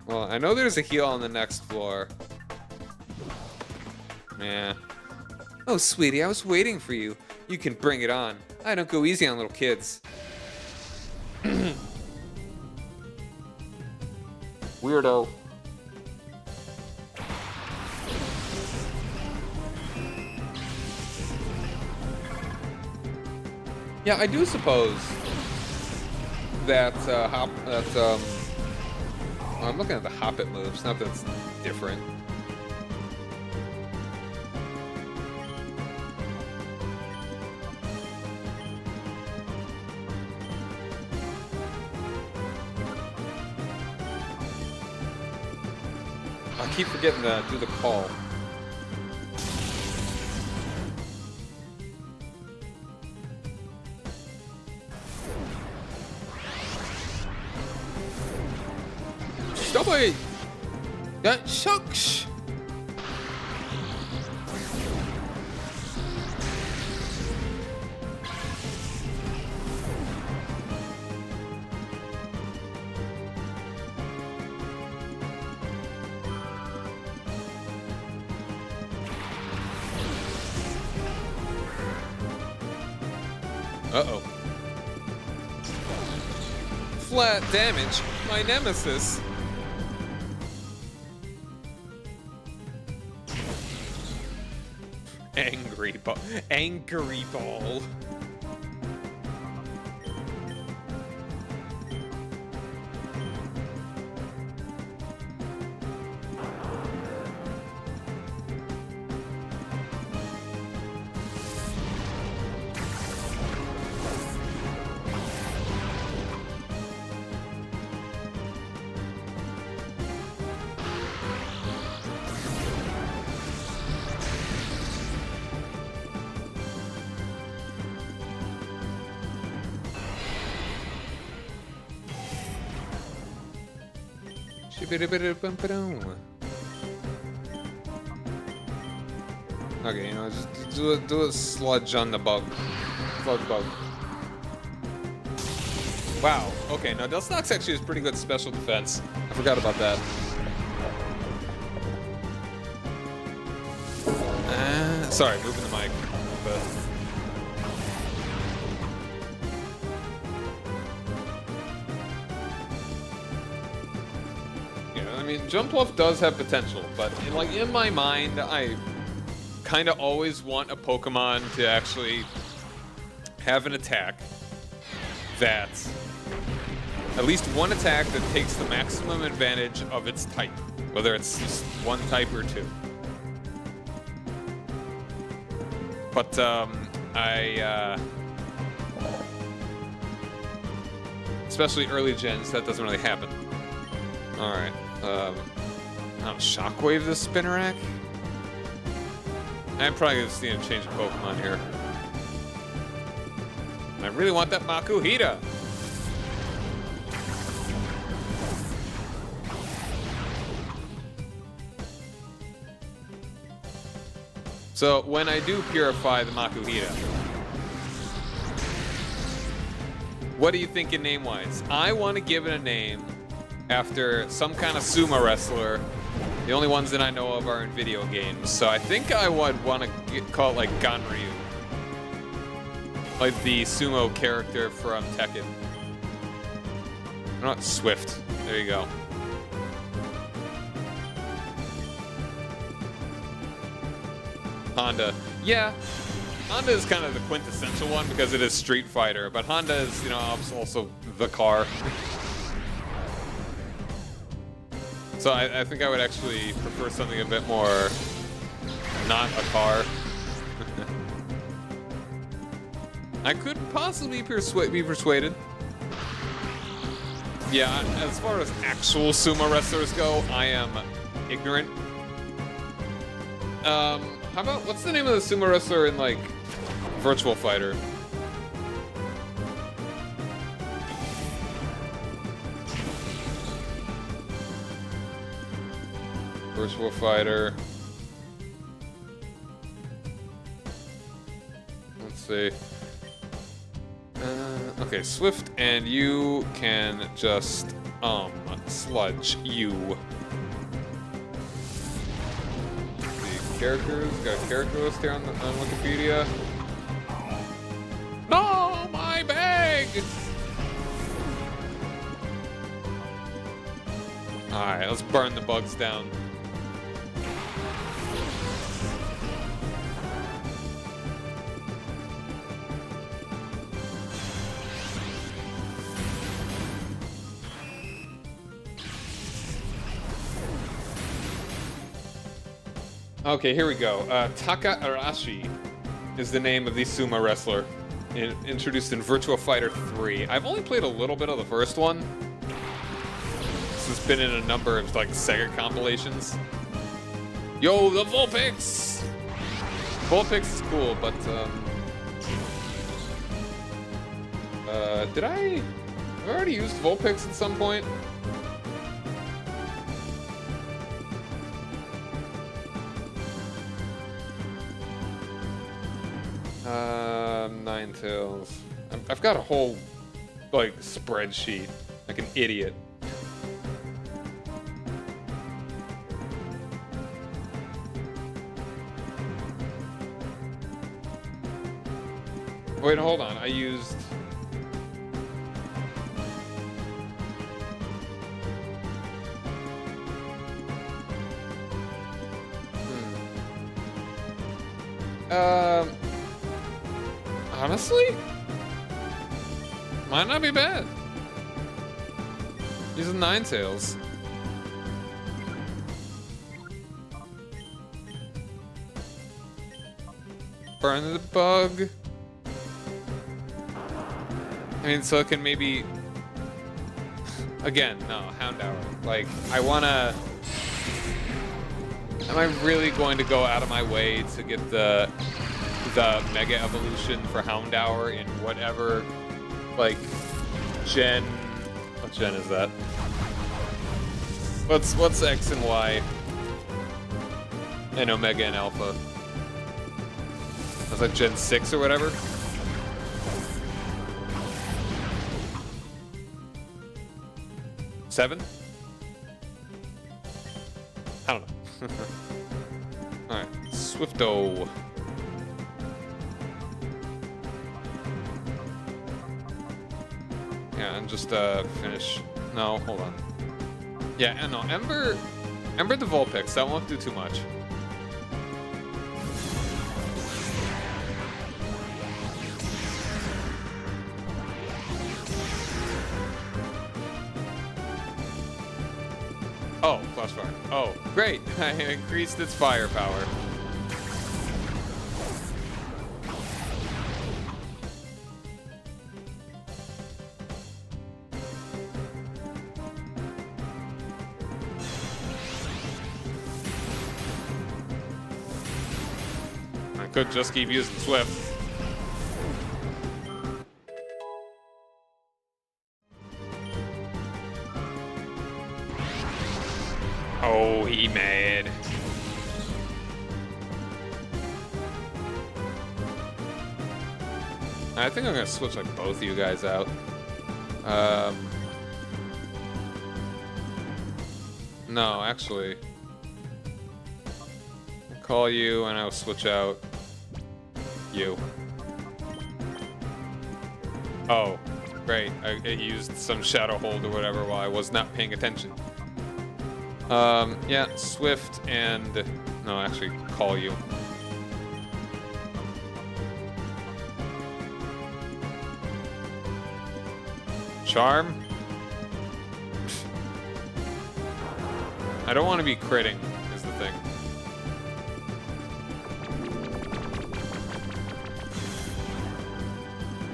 Well, I know there's a heal on the next floor. Yeah. Oh, sweetie, I was waiting for you. You can bring it on. I don't go easy on little kids. Weirdo. Yeah, I do suppose that I'm looking at the Hoppit moves, not that it's different. I keep forgetting to do the call. Stop it! That shucks! Uh-oh. Flat damage, my nemesis. Angry ball. Angry ball. Okay, you know, just do a sludge on the bug. Sludge bug. Wow, okay, now Dustox actually has pretty good special defense. I forgot about that. Sorry, moving the mic. I mean, Jumpluff does have potential, but in my mind, I kind of always want a Pokemon to actually have an attack that's at least one attack that takes the maximum advantage of its type, whether it's just one type or two. But especially early gens, that doesn't really happen. All right. Shockwave this Spinnerack? I'm probably gonna see him change a Pokemon here. I really want that Makuhita! So, when I do purify the Makuhita, what are you thinking name-wise? I want to give it a name after some kind of sumo wrestler. The only ones that I know of are in video games, so I think I would want to call it like Ganryu, like the sumo character from Tekken. Not Swift. There you go. Honda. Yeah, Honda is kind of the quintessential one because it is Street Fighter, but Honda is, you know, also the car. So I think I would actually prefer something a bit more not a car. I could possibly be persuaded. Yeah, as far as actual sumo wrestlers go, I am ignorant. How about, what's the name of the sumo wrestler in, like, Virtual Fighter? Virtual Fighter. Let's see. Okay, Swift, and you can just, sludge you. The characters, got a character list here on Wikipedia. No, my bag! Alright, let's burn the bugs down. Okay, here we go. Taka Arashi is the name of the sumo wrestler, introduced in Virtua Fighter 3. I've only played a little bit of the first one. This has been in a number of like Sega compilations. Yo, the Vulpix! Vulpix is cool, but have I already used Vulpix at some point? Ninetales. I've got a whole, like, spreadsheet. Like an idiot. Wait, hold on. I used... Honestly? Might not be bad. Using Ninetales. Burn the bug. I mean, so it can maybe... Again, no, Hound Hour. Like, I wanna... Am I really going to go out of my way to get the Mega Evolution for Hound Hour in whatever, like, Gen... What Gen is that? What's X and Y? And Omega and Alpha. Was that Gen 6 or whatever? Seven? I don't know. Alright, Swifto. Yeah, and just finish. No, hold on. Yeah, and no, Ember the Vulpix, that won't do too much. Oh, plus fire. Oh, great! I increased its firepower. I could just keep using Swift. Oh, he mad. I think I'm gonna switch like both of you guys out. No, actually. I'll call you and I'll switch out you. Oh, great. I used some Shadow Hold or whatever while I was not paying attention. Yeah, Swift and... No, actually, call you. Charm? I don't want to be critting, is the thing.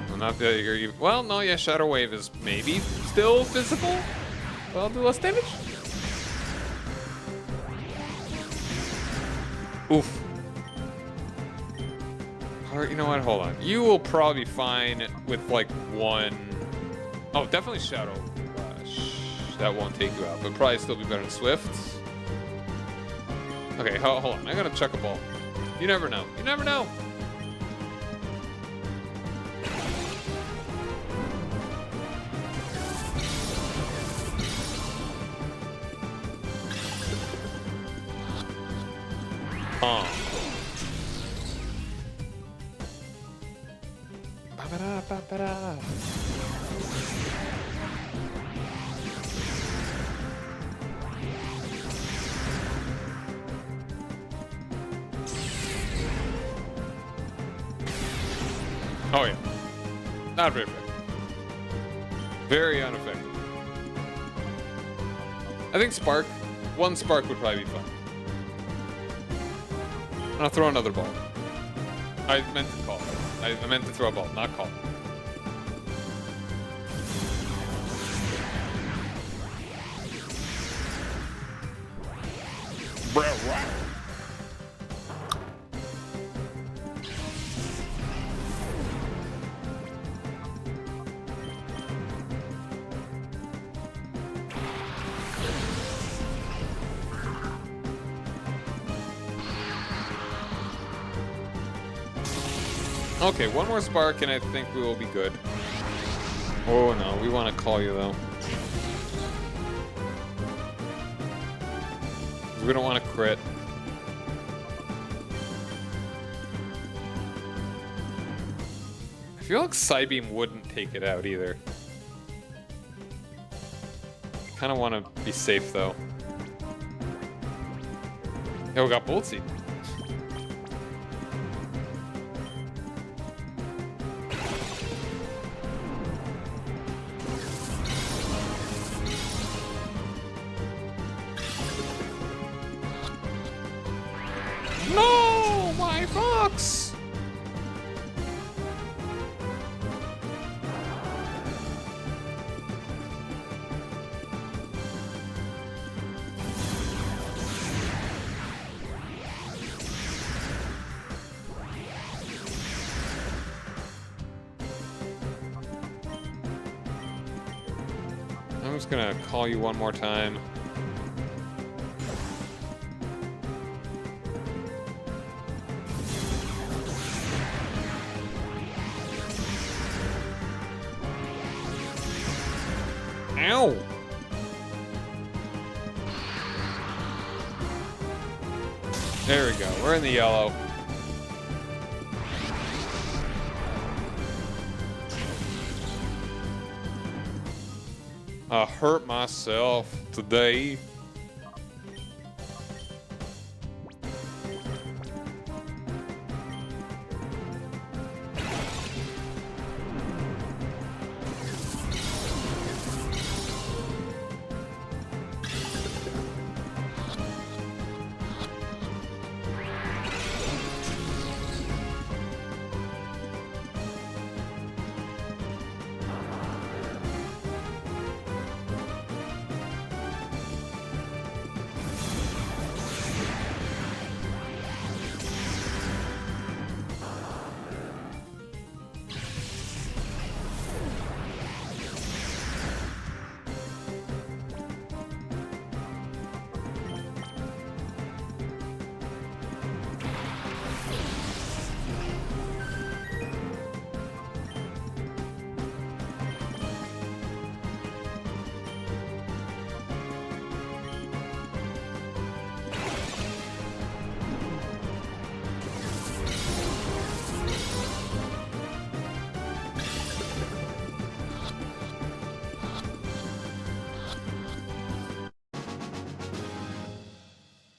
Well, not that you're... Well, no, yeah, Shadow Wave is maybe still physical? Well, do less damage? Oof. Or, you know what? Hold on. You will probably be fine with, like, one... Oh, definitely Shadow Rush. That won't take you out, but probably still be better than Swift. Okay, hold on. I gotta chuck a ball. You never know. You never know! Ba-ba-da. Oh yeah. Not very effective. Very ineffective. I think Spark. One Spark would probably be fun. I'll throw another ball. I meant to call. I meant to throw a ball, not call. Okay, one more spark and I think we will be good. Oh no, we want to call you though. We don't want to crit. I feel like Psybeam wouldn't take it out either. Kind of want to be safe though. Yeah, we got Bolt Seed. No, my fox! I'm just gonna call you one more time. Ow! There we go. We're in the yellow. I hurt myself today.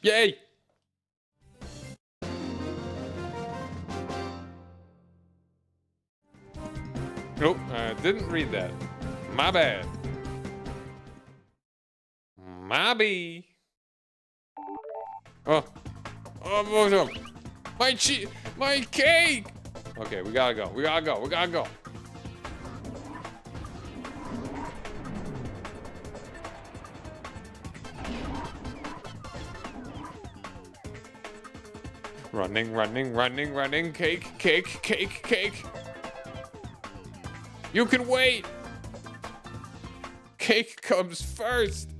Yay! Nope, I didn't read that. My bad. My bee. Oh. Oh, my my cake! Okay, we gotta go. We gotta go. We gotta go. Running, running, running, running. Cake, cake, cake, cake. You can wait. Cake comes first.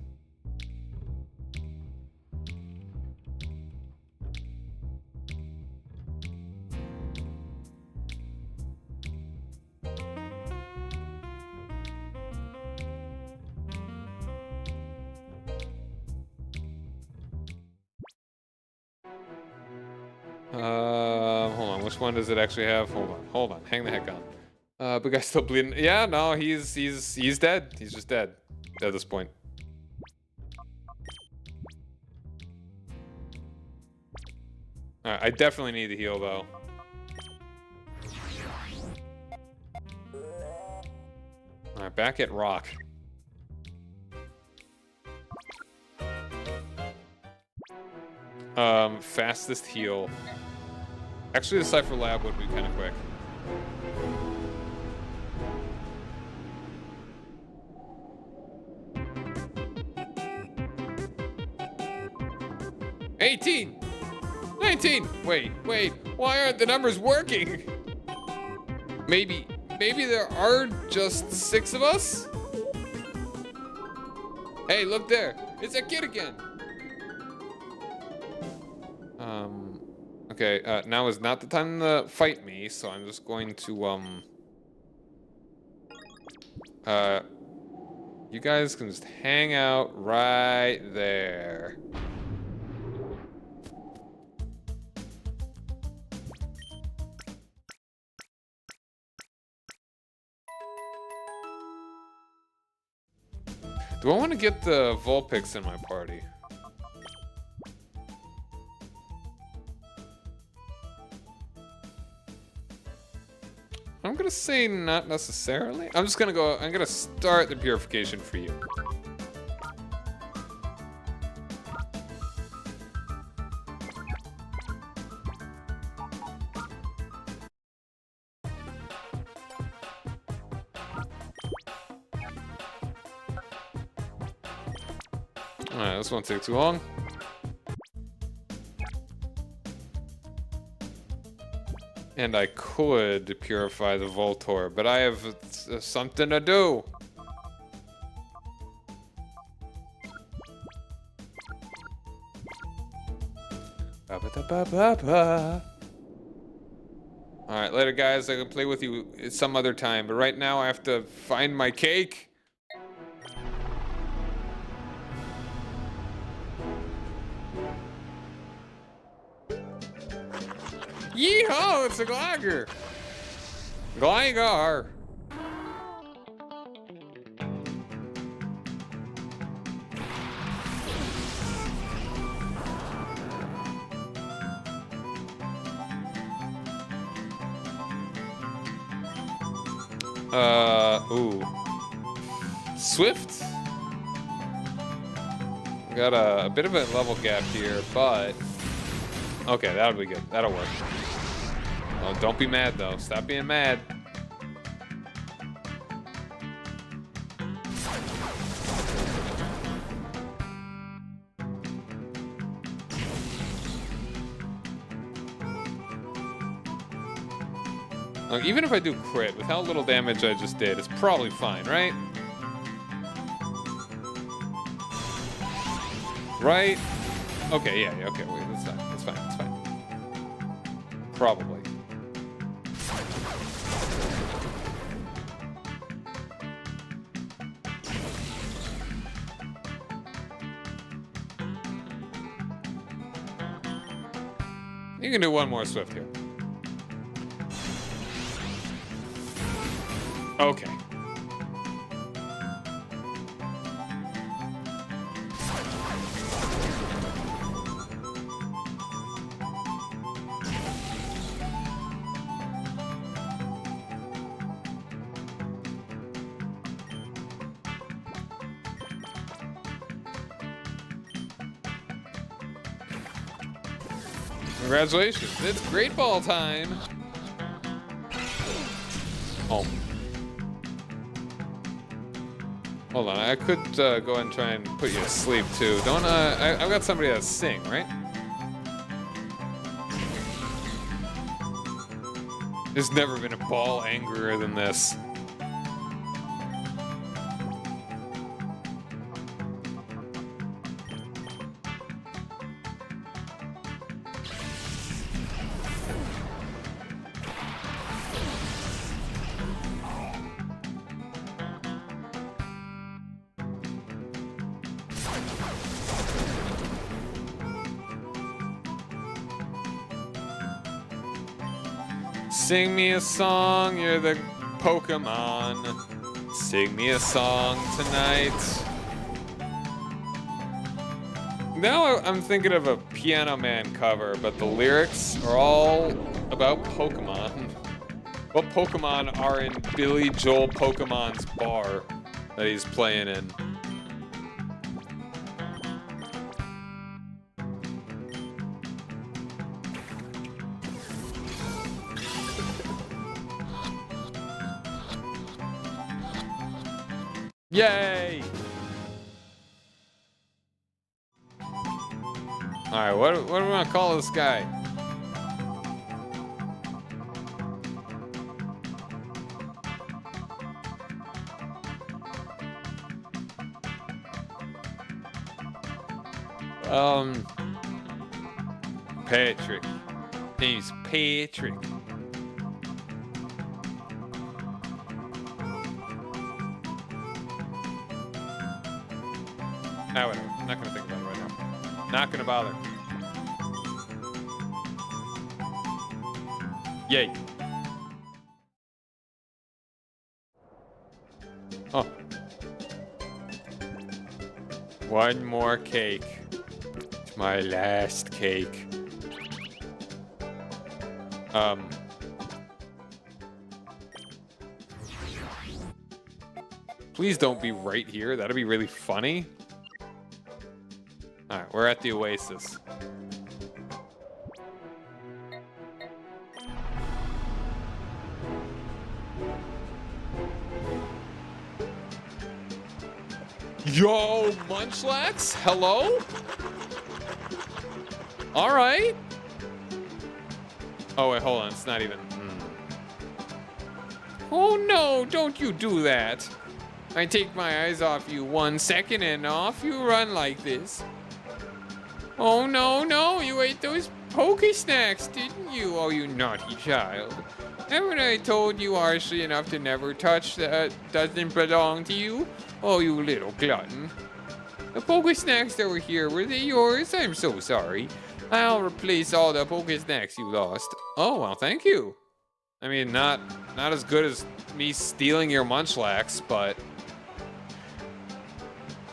Hold on. Which one does it actually have? Hold on. Hang the heck on. Big guy's still bleeding. Yeah, no, he's dead. He's just dead at this point. Alright, I definitely need to heal though. Alright, back at Rock. Fastest heal. Actually, the Cipher Lab would be kind of quick. $18! $19! Wait, why aren't the numbers working? Maybe there are just 6 of us? Hey, look there! It's that kid again! Okay, now is not the time to fight me, so I'm just going to, you guys can just hang out right there. Do I want to get the Vulpix in my party? I'm gonna say not necessarily. I'm gonna start the purification for you. Alright, this won't take too long. And I could purify the Voltor, but I have something to do. Alright, later guys, I can play with you some other time, but right now I have to find my cake. Yeehaw, it's a Gligar! Gligar! Ooh. Swift? Got a bit of a level gap here, but... Okay, that'll be good. That'll work. Oh, don't be mad, though. Stop being mad. Look, even if I do crit, with how little damage I just did, it's probably fine, right? Right? Okay, yeah, okay, wait, that's fine, that's fine, that's fine. Probably. You can do one more Swift here. Okay. Congratulations, it's Great Ball time! Oh. Hold on, I could go ahead and try and put you to sleep too. Don't, I've got somebody that sing, right? There's never been a ball angrier than this. Sing me a song, you're the Pokemon. Sing me a song tonight. Now I'm thinking of a Piano Man cover, but the lyrics are all about Pokemon. What Pokemon are in Billy Joel Pokemon's bar that he's playing in? Yay! Alright, what do we want to call this guy? Patrick. Name's Patrick. Ah, whatever. I'm not gonna think about it right now. Not gonna bother. Yay. Oh. One more cake. It's my last cake. Please don't be right here. That'd be really funny. Alright, we're at the Oasis. Yo, Munchlax? Hello? Alright. Oh, wait, hold on. It's not even... Oh, no, don't you do that. I take my eyes off you 1 second and off you run like this. Oh, no, no, you ate those Poké Snacks, didn't you? Oh, you naughty child. Haven't I told you harshly enough to never touch that doesn't belong to you? Oh, you little glutton. The Poké Snacks that were here, were they yours? I'm so sorry. I'll replace all the Poké Snacks you lost. Oh, well, thank you. I mean, not as good as me stealing your Munchlax, but...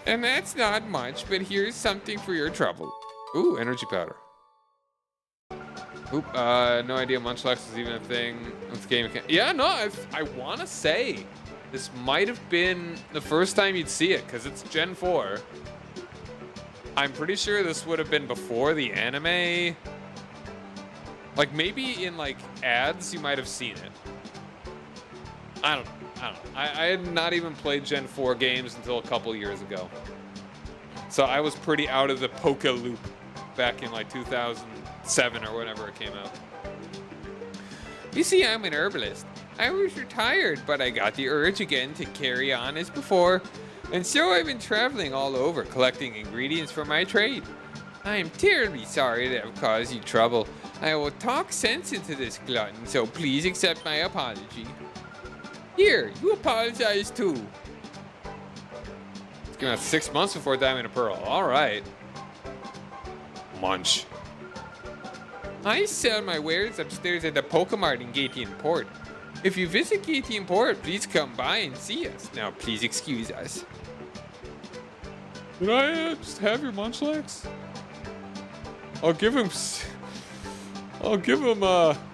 And that's not much, but here's something for your trouble. Ooh, energy powder. Oop, no idea Munchlax is even a thing. This game yeah, no, I want to say this might have been the first time you'd see it, because it's Gen 4. I'm pretty sure this would have been before the anime. Like, maybe in, like, ads, you might have seen it. I don't know. I had not even played Gen 4 games until a couple years ago. So I was pretty out of the Poke loop back in, like, 2007 or whenever it came out. You see, I'm an herbalist. I was retired, but I got the urge again to carry on as before. And so I've been traveling all over, collecting ingredients for my trade. I am terribly sorry to have caused you trouble. I will talk sense into this glutton, so please accept my apology. Here, you apologize too. It's gonna have 6 months before Diamond and Pearl. All right. Munch. I sell my wares upstairs at the Pokemart in Gatian Port. If you visit Gatian Port, please come by and see us. Now, please excuse us. Can I just have your Munchlax? I'll give him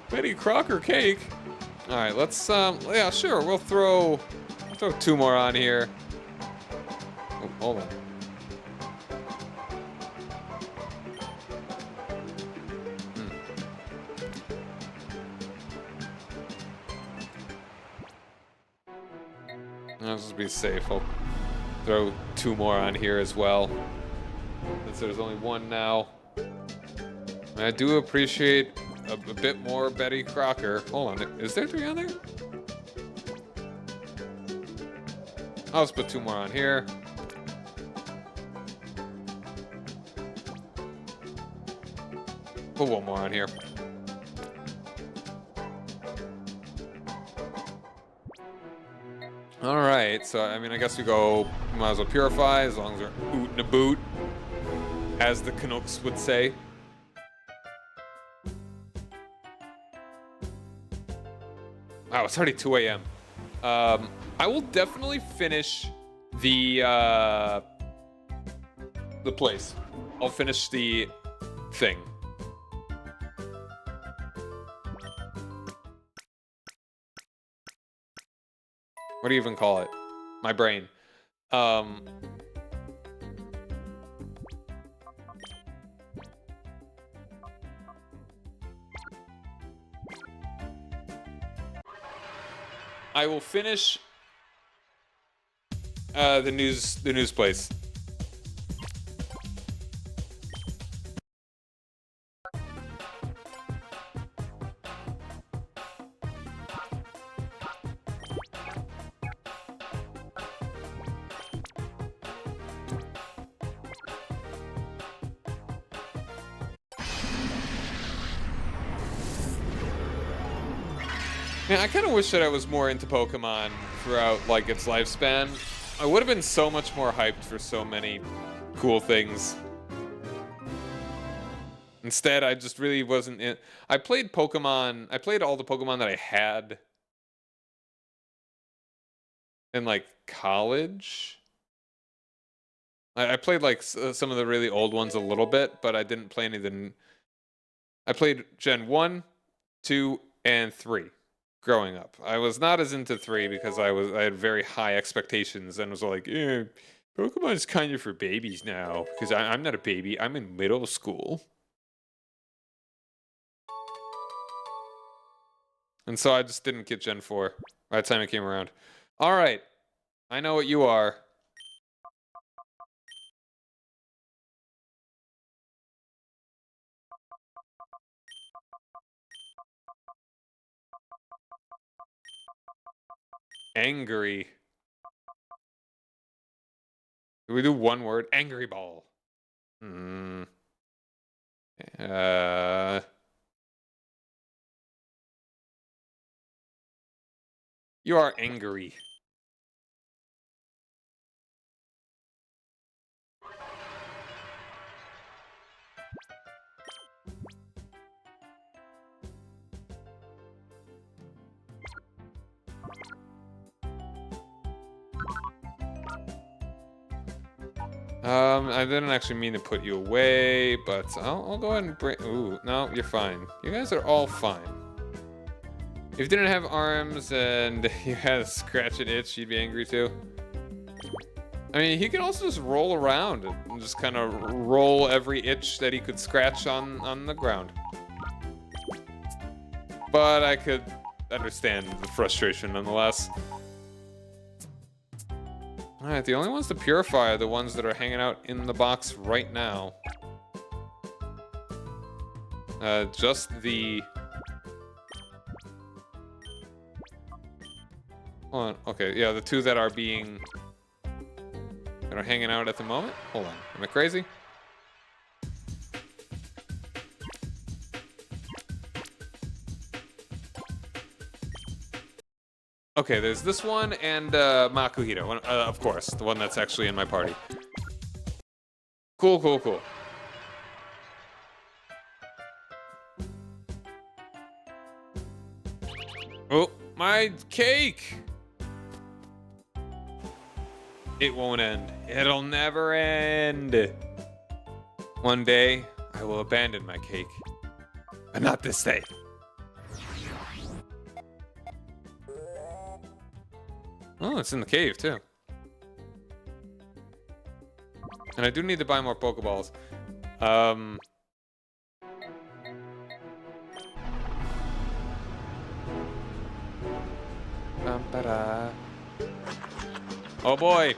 Betty Crocker cake. All right, let's yeah, sure. We'll throw 2 more on here. Oh, hold on. I'll just be safe. I'll throw 2 more on here as well, since there's only 1 now. And I do appreciate a bit more Betty Crocker. Hold on, is there 3 on there? I'll just put 2 more on here. Put 1 more on here. All right, so I mean, I guess we might as well purify as long as we're oot and a boot, as the Canucks would say. Wow, it's already 2 a.m. I will definitely finish the place. I'll finish the thing. What do you even call it? My brain. I will finish the news place. Man, I kind of wish that I was more into Pokemon throughout, like, its lifespan. I would have been so much more hyped for so many cool things. Instead, I just really wasn't in... I played Pokemon... I played all the Pokemon that I had in, like, college. I played, like, some of the really old ones a little bit, but I didn't play any of the... I played Gen 1, 2, and 3. Growing up, I was not as into 3 because I had very high expectations and was like, Pokemon's kind of for babies now because I'm not a baby. I'm in middle school, and so I just didn't get Gen 4 by the time it came around. All right, I know what you are. Angry. Do we do one word? Angry ball. You are angry. I didn't actually mean to put you away, but I'll go ahead and bring... Ooh, no, you're fine. You guys are all fine. If you didn't have arms and you had a scratch and itch, you'd be angry too. I mean, he could also just roll around and just kind of roll every itch that he could scratch on the ground. But I could understand the frustration nonetheless. Alright, the only ones to purify are the ones that are hanging out in the box right now. Just the... Hold on, okay, yeah, the two that are being... that are hanging out at the moment? Hold on, am I crazy? Okay, there's this one and Makuhito, one, of course, the one that's actually in my party. Cool, cool, cool. Oh, my cake! It won't end. It'll never end. One day, I will abandon my cake. But not this day. Oh, it's in the cave, too. And I do need to buy more Pokeballs. Oh boy!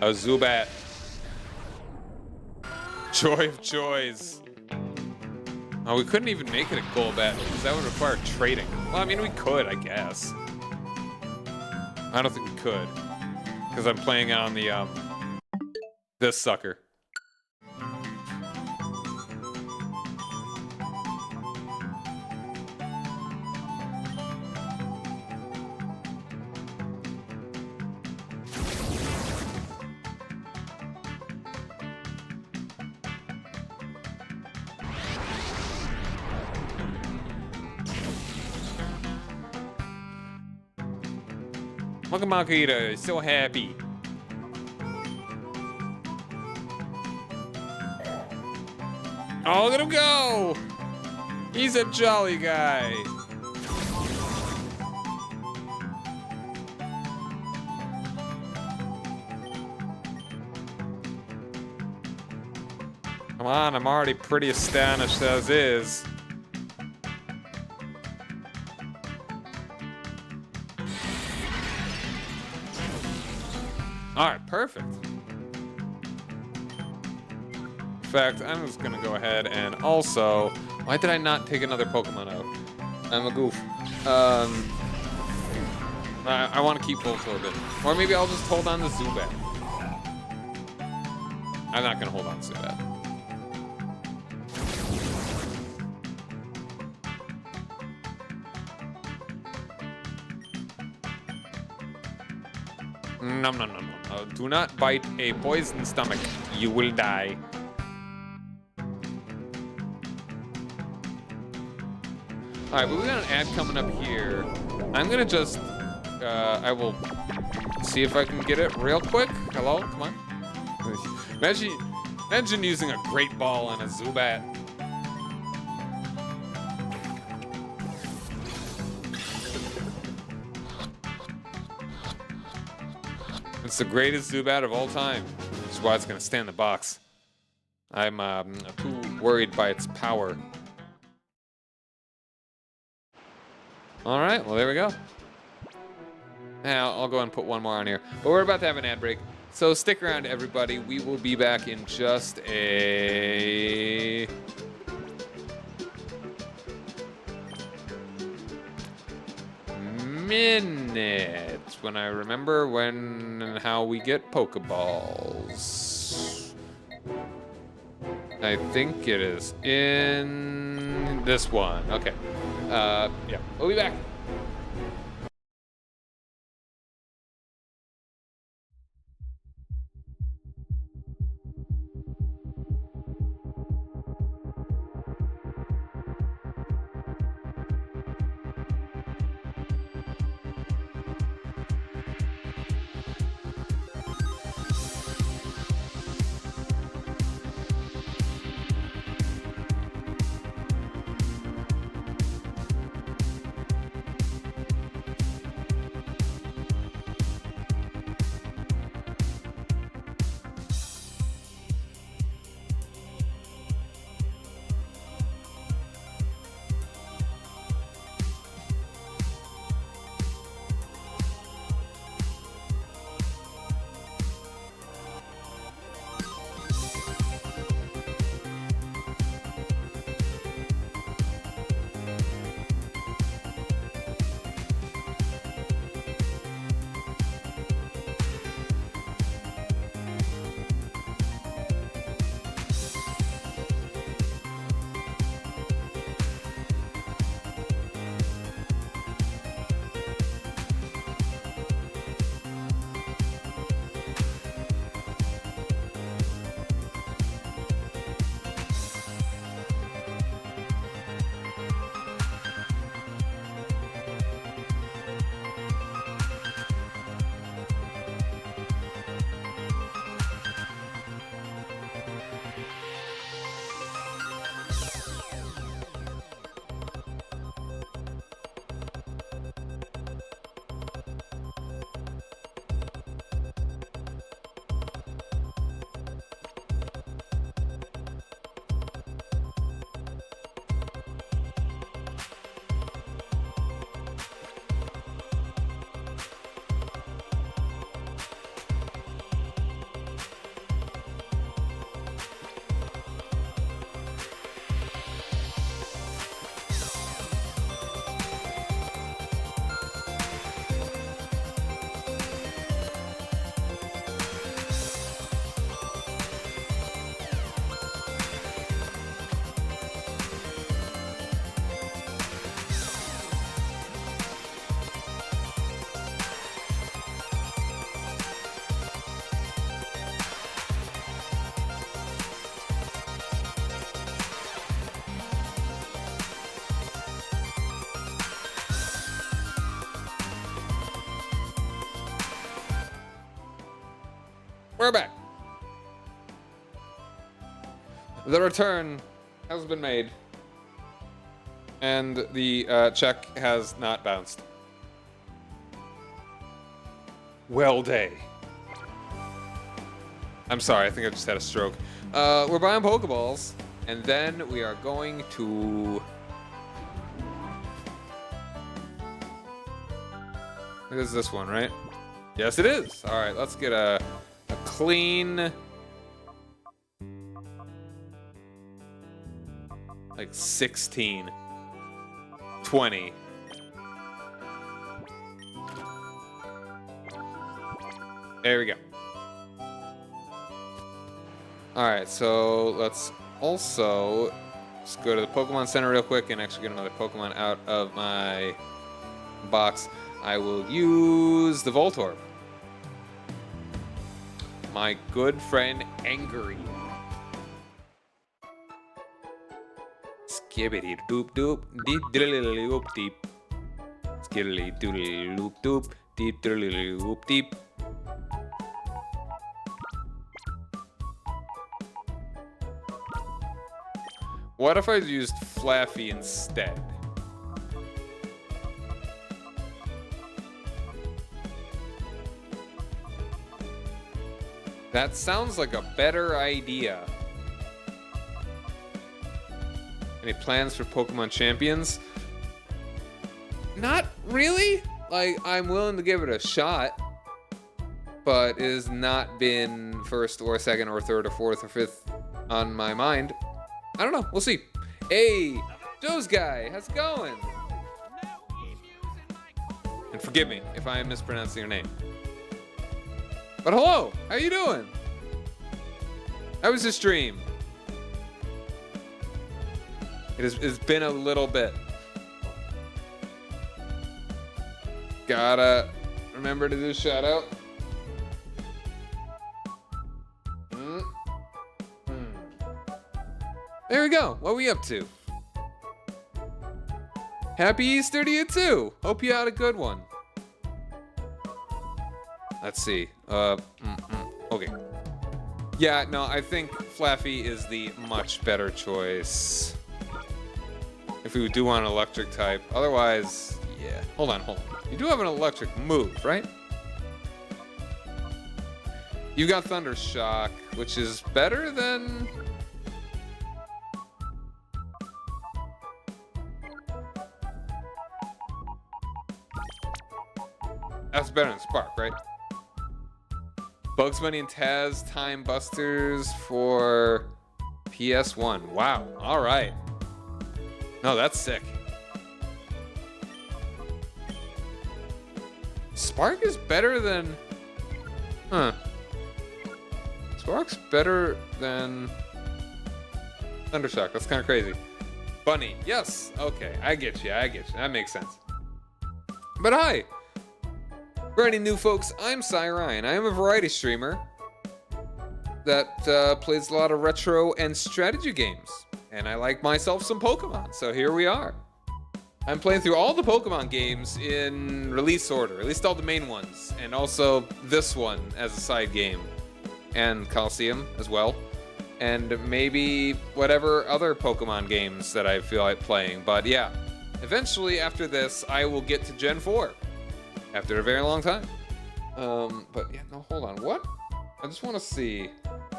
A Zubat. Joy of joys. Oh, we couldn't even make it a Golbat because that would require trading. Well, I mean, we could, I guess. I don't think we could, because I'm playing on the, this sucker. Makuhito is so happy. Oh, look at him go! He's a jolly guy. Come on, I'm already pretty astonished as is. Alright, perfect. In fact, I'm just gonna go ahead and also... Why did I not take another Pokemon out? I'm a goof. I want to keep Voltorb. Or maybe I'll just hold on to Zubat. I'm not gonna hold on to Zubat. No. Do not bite a poisoned stomach. You will die. Alright, but we got an ad coming up here. I'm gonna just, I will see if I can get it real quick. Hello, come on. Imagine using a Great Ball on a Zubat. It's the greatest Zubat of all time, which is why it's gonna stay in the box. I'm too worried by its power. All right, well, there we go. Now, I'll go and put one more on here. But we're about to have an ad break, so stick around, everybody. We will be back in just a... minute, when I remember when and how we get Pokeballs. I think it is in this one. Okay. Yeah, we'll be back. We're back. The return has been made, and the check has not bounced. Well day. I'm sorry, I think I just had a stroke. We're buying Pokeballs, and then we are going to... It is this one, right? Yes, it is. All right, let's get a clean... like 16. 20. There we go. Alright, so let's also just go to the Pokemon Center real quick and actually get another Pokemon out of my box. I will use the Voltorb. My good friend Angry. Skibbity doop doop deep diddly loop deep. Skiddly doodly loop doop deep diddly loop deep. What if I used Flaffy instead? That sounds like a better idea. Any plans for Pokemon Champions? Not really. Like, I'm willing to give it a shot, but it has not been first or second or third or fourth or fifth on my mind. I don't know. We'll see. Hey, Joe's guy, how's it going? And forgive me if I am mispronouncing your name. But hello, how you doing? How was the stream? It's been a little bit. Gotta remember to do shout out. There we go. What are we up to? Happy Easter to you too. Hope you had a good one. Let's see. Okay. Yeah, no, I think Flaffy is the much better choice. If we do want an electric type. Otherwise, yeah. Hold on. You do have an electric move, right? You got Thunder Shock, which is better than... That's better than Spark, right? Bugs Bunny and Taz Time Busters for PS1. Wow. All right. No, that's sick. Spark is better than... Huh. Spark's better than... Thundershock. That's kind of crazy. Bunny. Yes. Okay. I get you. That makes sense. But hi. For any new folks, I'm Cy Ryan. I am a variety streamer that plays a lot of retro and strategy games. And I like myself some Pokemon, so here we are. I'm playing through all the Pokemon games in release order, at least all the main ones, and also this one as a side game, and Coliseum as well, and maybe whatever other Pokemon games that I feel like playing. But yeah, eventually after this, I will get to Gen 4. After a very long time. But yeah, no, hold on. What? I just want to see.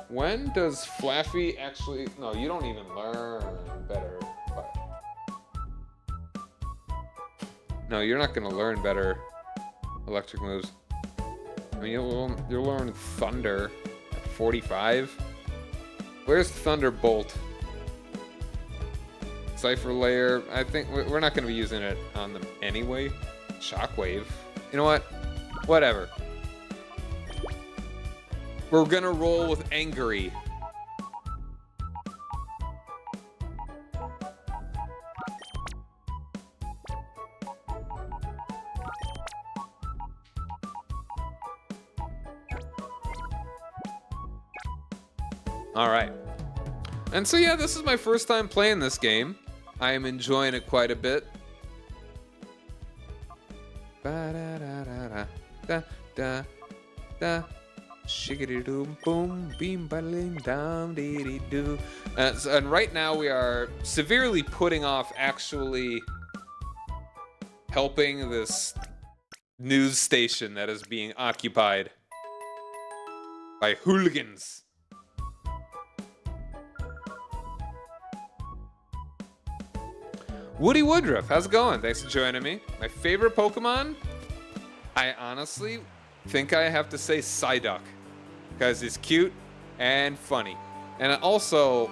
When does Flaffy actually... No, you don't even learn better. But... No, you're not going to learn better electric moves. I mean, you'll learn Thunder at 45. Where's Thunderbolt? Cipher Layer. I think we're not going to be using it on them anyway. Shockwave. You know what? Whatever. We're gonna roll with Angry. All right. And so yeah, this is my first time playing this game. I am enjoying it quite a bit. Shiggity doom boom beam balim down dee doo. And right now we are severely putting off actually helping this news station that is being occupied by hooligans. Woody Woodruff, how's it going? Thanks for joining me. My favorite Pokemon? I honestly think I have to say Psyduck. because he's cute and funny. And also,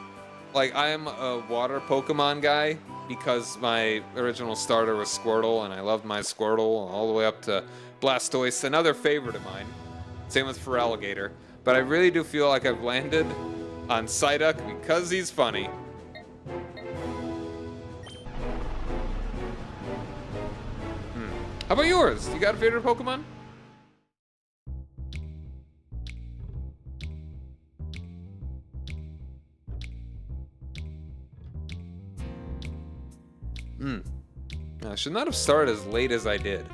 like, I am a water Pokemon guy because my original starter was Squirtle, and I loved my Squirtle all the way up to Blastoise, another favorite of mine. Same with Feraligatr. But I really do feel like I've landed on Psyduck because he's funny. How about yours? You got a favorite Pokemon? I should not have started as late as I did.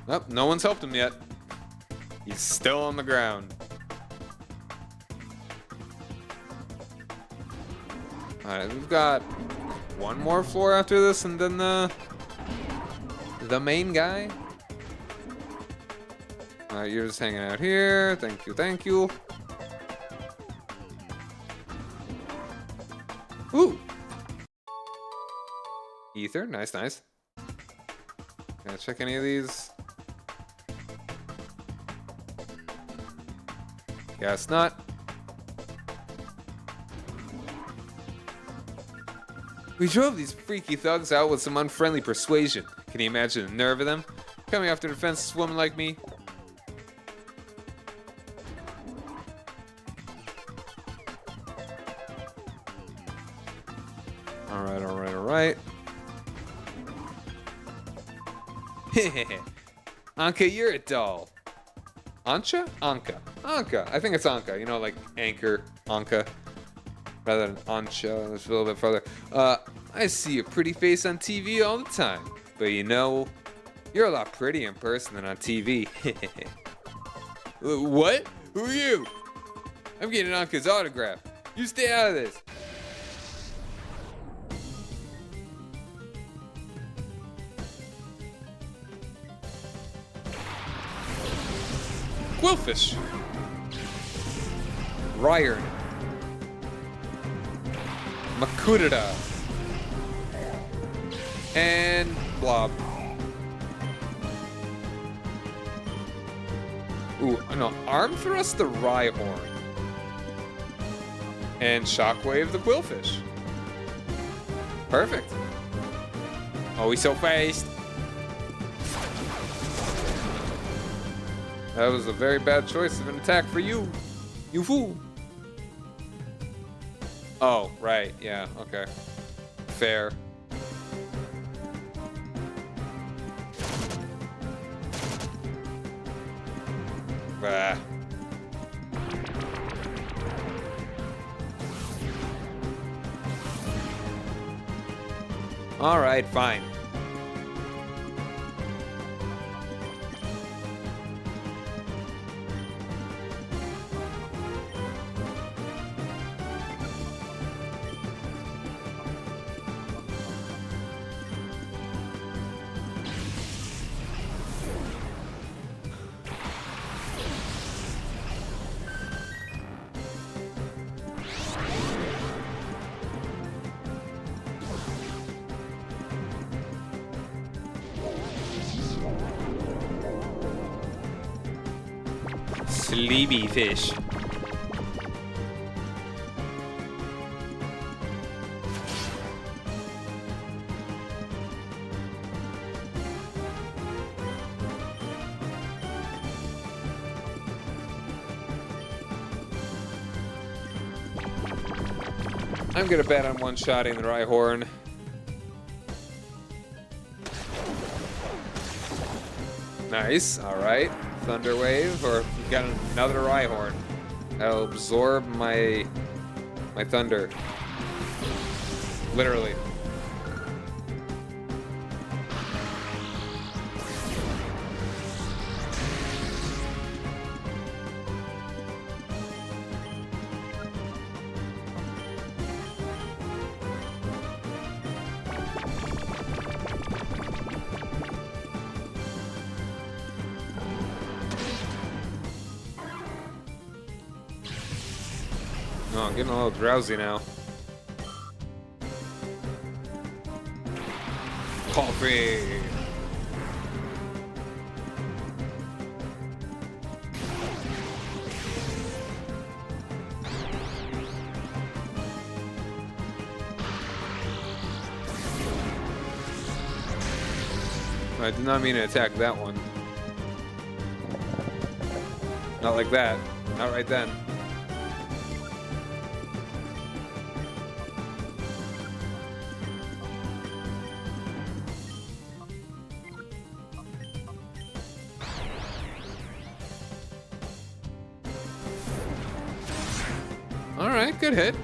Oh, no one's helped him yet. He's still on the ground. Alright, we've got one more floor after this and then the main guy. Alright, you're just hanging out here. Thank you, thank you. Ooh! Ether, nice, nice. Gonna check any of these. Guess not. We drove these freaky thugs out with some unfriendly persuasion. Can you imagine the nerve of them? Coming after a defenseless woman like me? Alright, alright, alright. Anka, you're a doll. Ancha? Anka. Anka. I think it's Anka. You know, like anchor, Anka. Rather than Ancha. That's a little bit further. I see your pretty face on TV all the time. But you know, you're a lot prettier in person than on TV. What? Who are you? I'm getting Anka's autograph. You stay out of this. Quillfish. Ryern. Makudada. And Blob. Ooh, no, Arm Thrust the Rhyhorn. And Shockwave the Quillfish. Perfect. Oh, he's so fast. That was a very bad choice of an attack for you. You fool. Oh, right. Yeah, okay. Fair. Bah. All right, fine. Sleepy fish. I'm gonna bet on one-shotting the Rhyhorn. Nice, alright. Thunder Wave, or we got another Rhyhorn. That'll absorb my thunder. Literally. Oh, I'm getting a little drowsy now. Coffee. I did not mean to attack that one. Not like that. Not right then. Alright, good hit.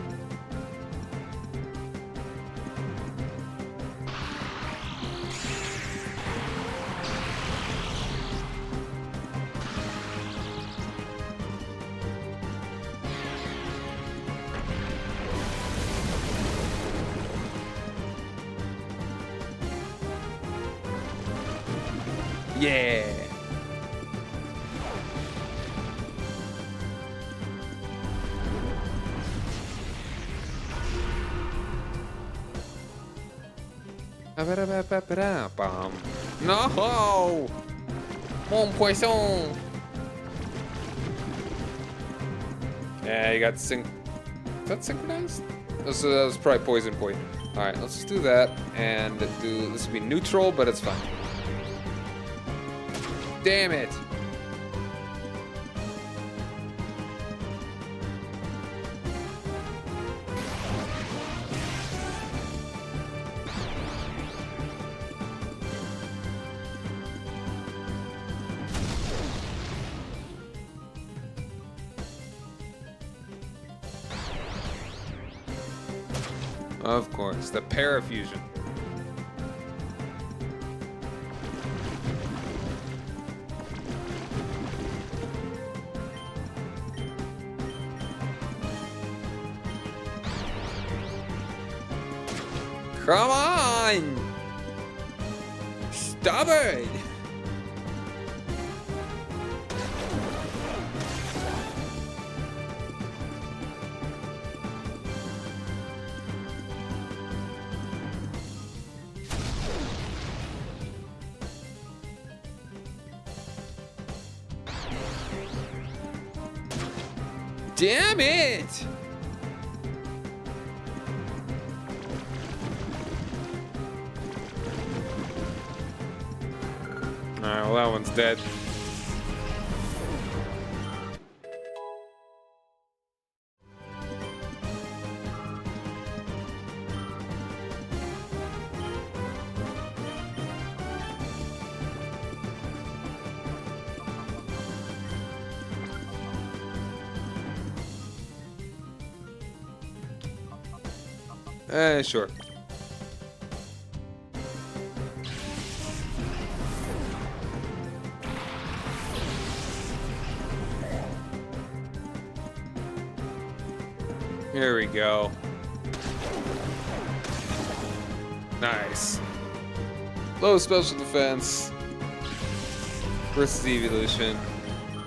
Yeah. No! Mon poisson! Yeah, you got sync. Is that synchronized? That was probably poison point. Alright, let's just do that and do. This would be neutral, but it's fine. Damn it! Of course, the parafusion. Come on! Stop it! Damn it! Alright, well that one's dead. Sure. Here we go. Nice. Low special defense versus evolution.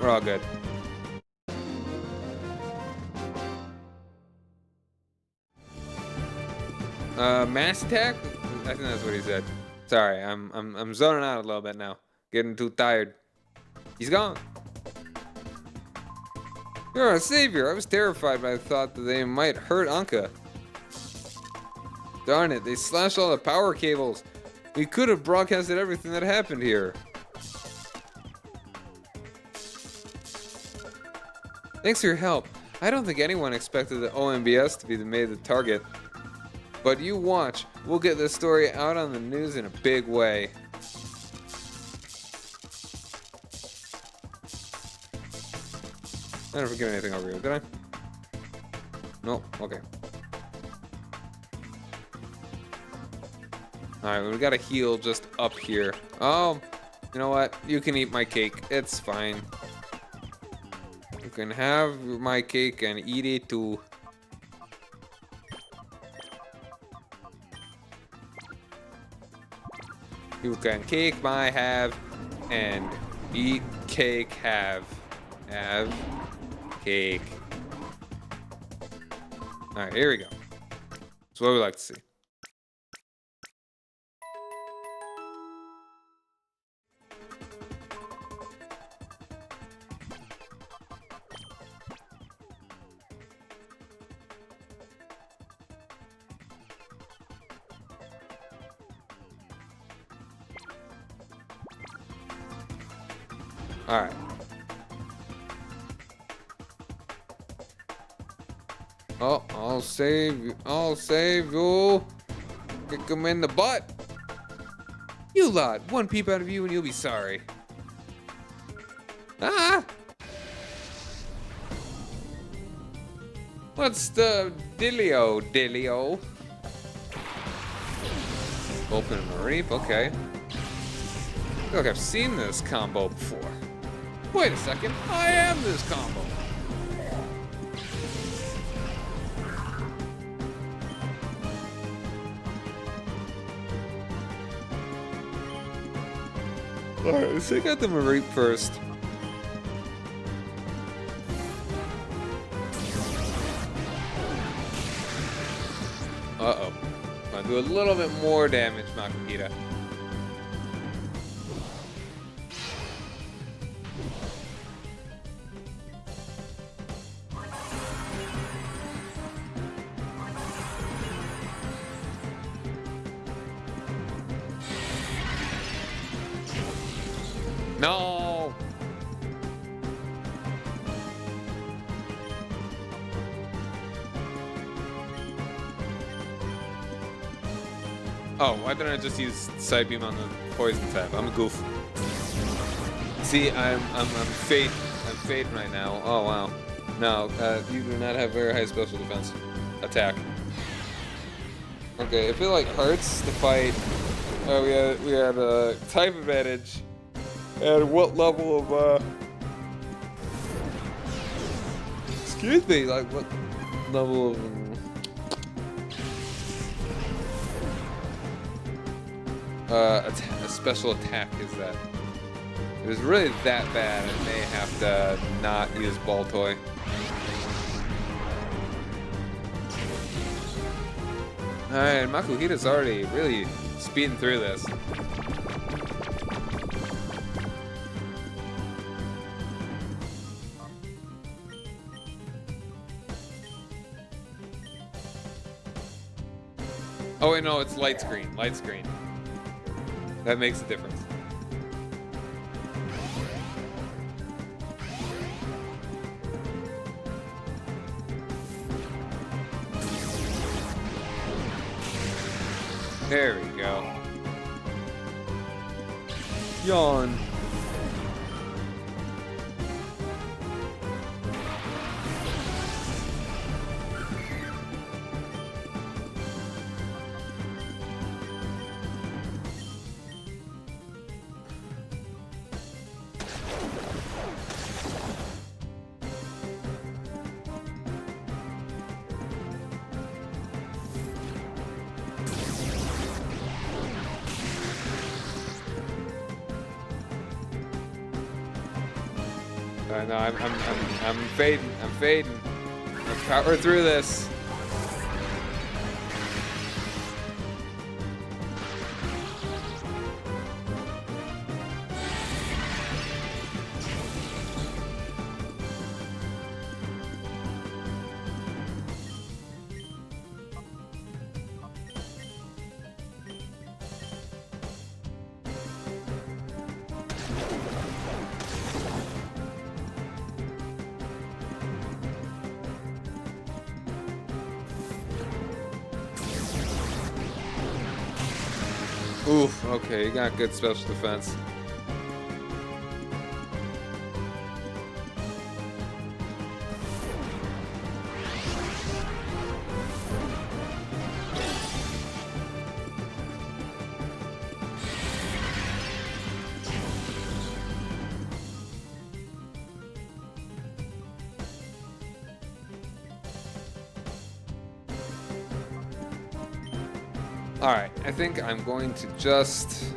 We're all good. Mass attack? I think that's what he said. Sorry, I'm zoning out a little bit now. Getting too tired. He's gone. You're a savior. I was terrified by the thought that they might hurt Anka. Darn it, they slashed all the power cables. We could have broadcasted everything that happened here. Thanks for your help. I don't think anyone expected the ONBS to be made the target. But you watch, we'll get this story out on the news in a big way. I didn't forget anything over here, did I? Nope, okay. Alright, we gotta heal just up here. Oh, you know what? You can eat my cake. It's fine. You can have my cake and eat it too. You can cake my have and eat cake have. Have cake. Alright, here we go. That's what we like to see. Alright. Oh, I'll save you. I'll save you. Kick him in the butt. You lot, one peep out of you and you'll be sorry. Ah! What's the dealio, dealio? Open a reap, okay. I feel like I've seen this combo before. Wait a second, I am this combo. Alright, let's take out the Mareep first. Uh-oh. Gonna do a little bit more damage, Makahita. No! Oh, why didn't I just use Side Beam on the poison tab? I'm a goof. See, I'm fading right now. Oh wow. No, you do not have very high special defense. Attack. Okay, I feel like Hearts to fight. Oh, we had a type advantage. And what level of excuse me, like what level of a special attack is that? If it was really that bad, I may have to not use Ball Toy. Alright, Makuhita's already really speeding through this. Oh wait, no, it's light screen. Light screen. That makes a difference. There we go. Yawn. No, I'm fading. I'm fading. Let's power through this. Oof, okay, you got good special defense. Alright, I think I'm going to just...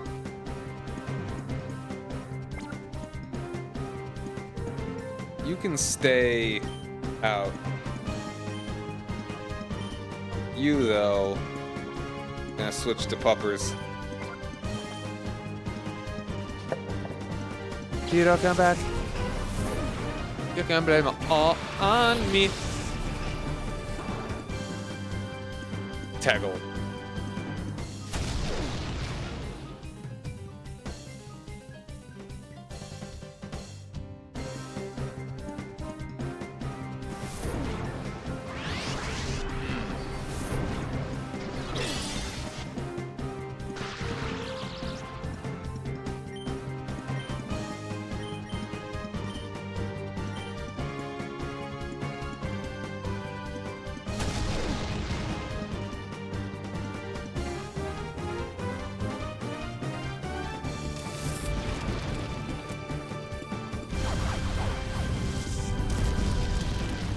You can stay out. You, though, gonna switch to puppers. You don't come back. You can blame all on me. Taggle.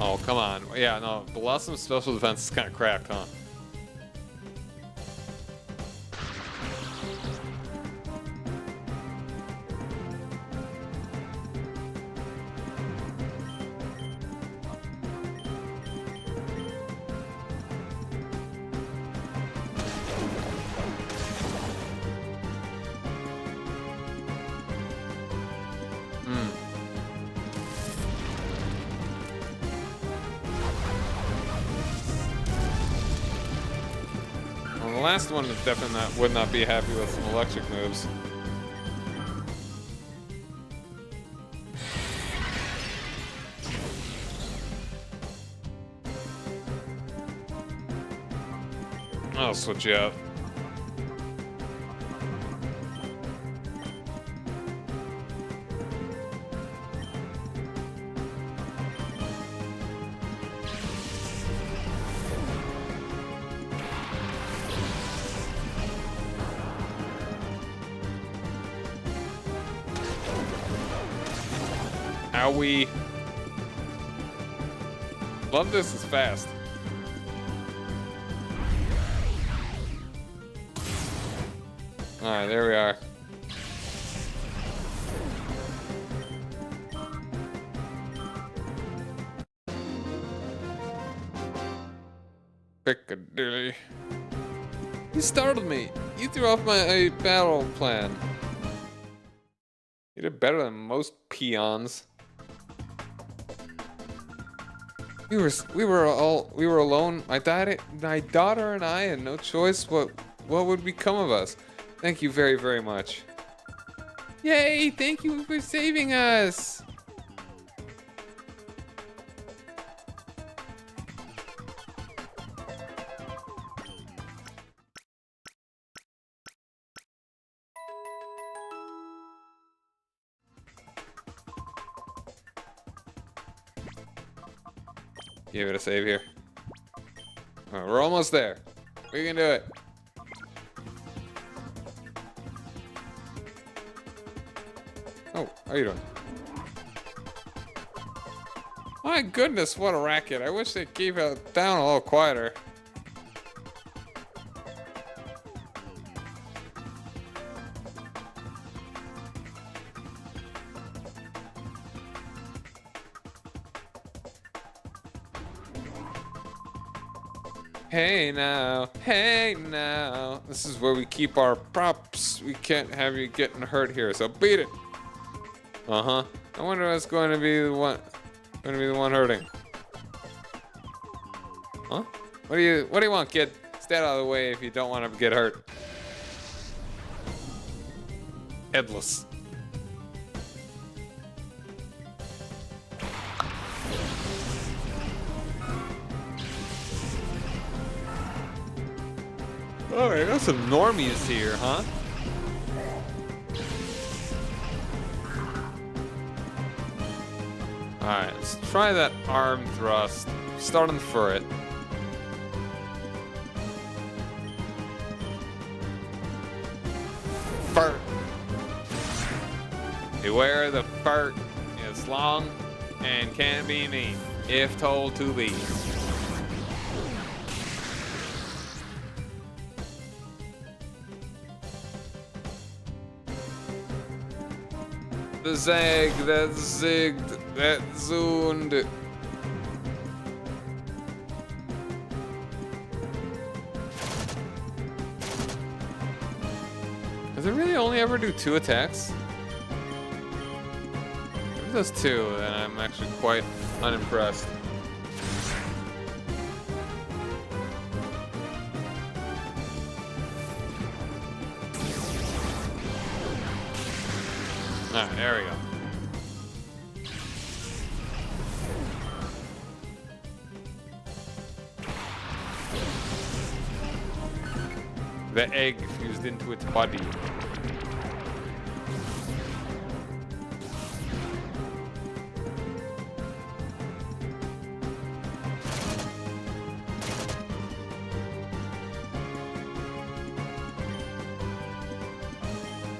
Oh, come on. Yeah, no, Blossom special defense is kind of cracked, huh? Well, the last one definitely would not be happy with some electric moves. I'll switch you out. Owie. Love this is fast. Alright, there we are. Piccadilly. You startled me. You threw off my battle plan. You did better than most peons. We were alone. My daughter and I had no choice. What would become of us? Thank you very, very much. Yay! Thank you for saving us. Give it a save here. All right, we're almost there. We can do it. Oh, how you doing? My goodness, what a racket. I wish they'd keep it down a little quieter. Hey now, this is where we keep our props. We can't have you getting hurt here, so beat it. Uh-huh. I wonder what's going to be the one hurting. Huh? What do you want, kid? Stay out of the way if you don't want to get hurt. Headless. Alright, got some normies here, huh? Alright, let's try that arm thrust. Starting for it. Fart. Beware the fart is long and can be mean, if told to be. The zag, that zigged, that zooned. Does it really only ever do 2 attacks? If it does 2, then I'm actually quite unimpressed. Alright, there we go. The egg fused into its body.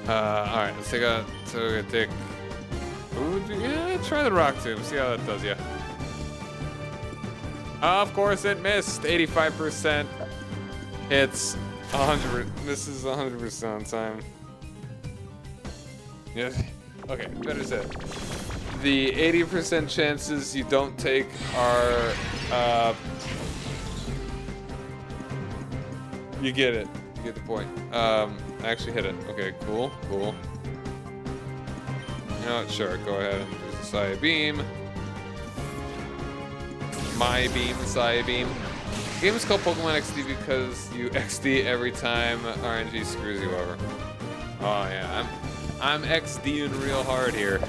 Alright, let's take a ooh, yeah, try the rock tomb, see how that does ya. Of course it missed. 85%. It's 100. This is 100% time. Yeah. Okay, better said. The 80% chances you don't take are, you get it. You get the point. I actually hit it. Okay, cool, cool. You know what? Sure, go ahead and do the Saya Beam. My Beam, Saya Beam. The game is called Pokemon XD because you XD every time RNG screws you over. Oh yeah, I'm XDing real hard here.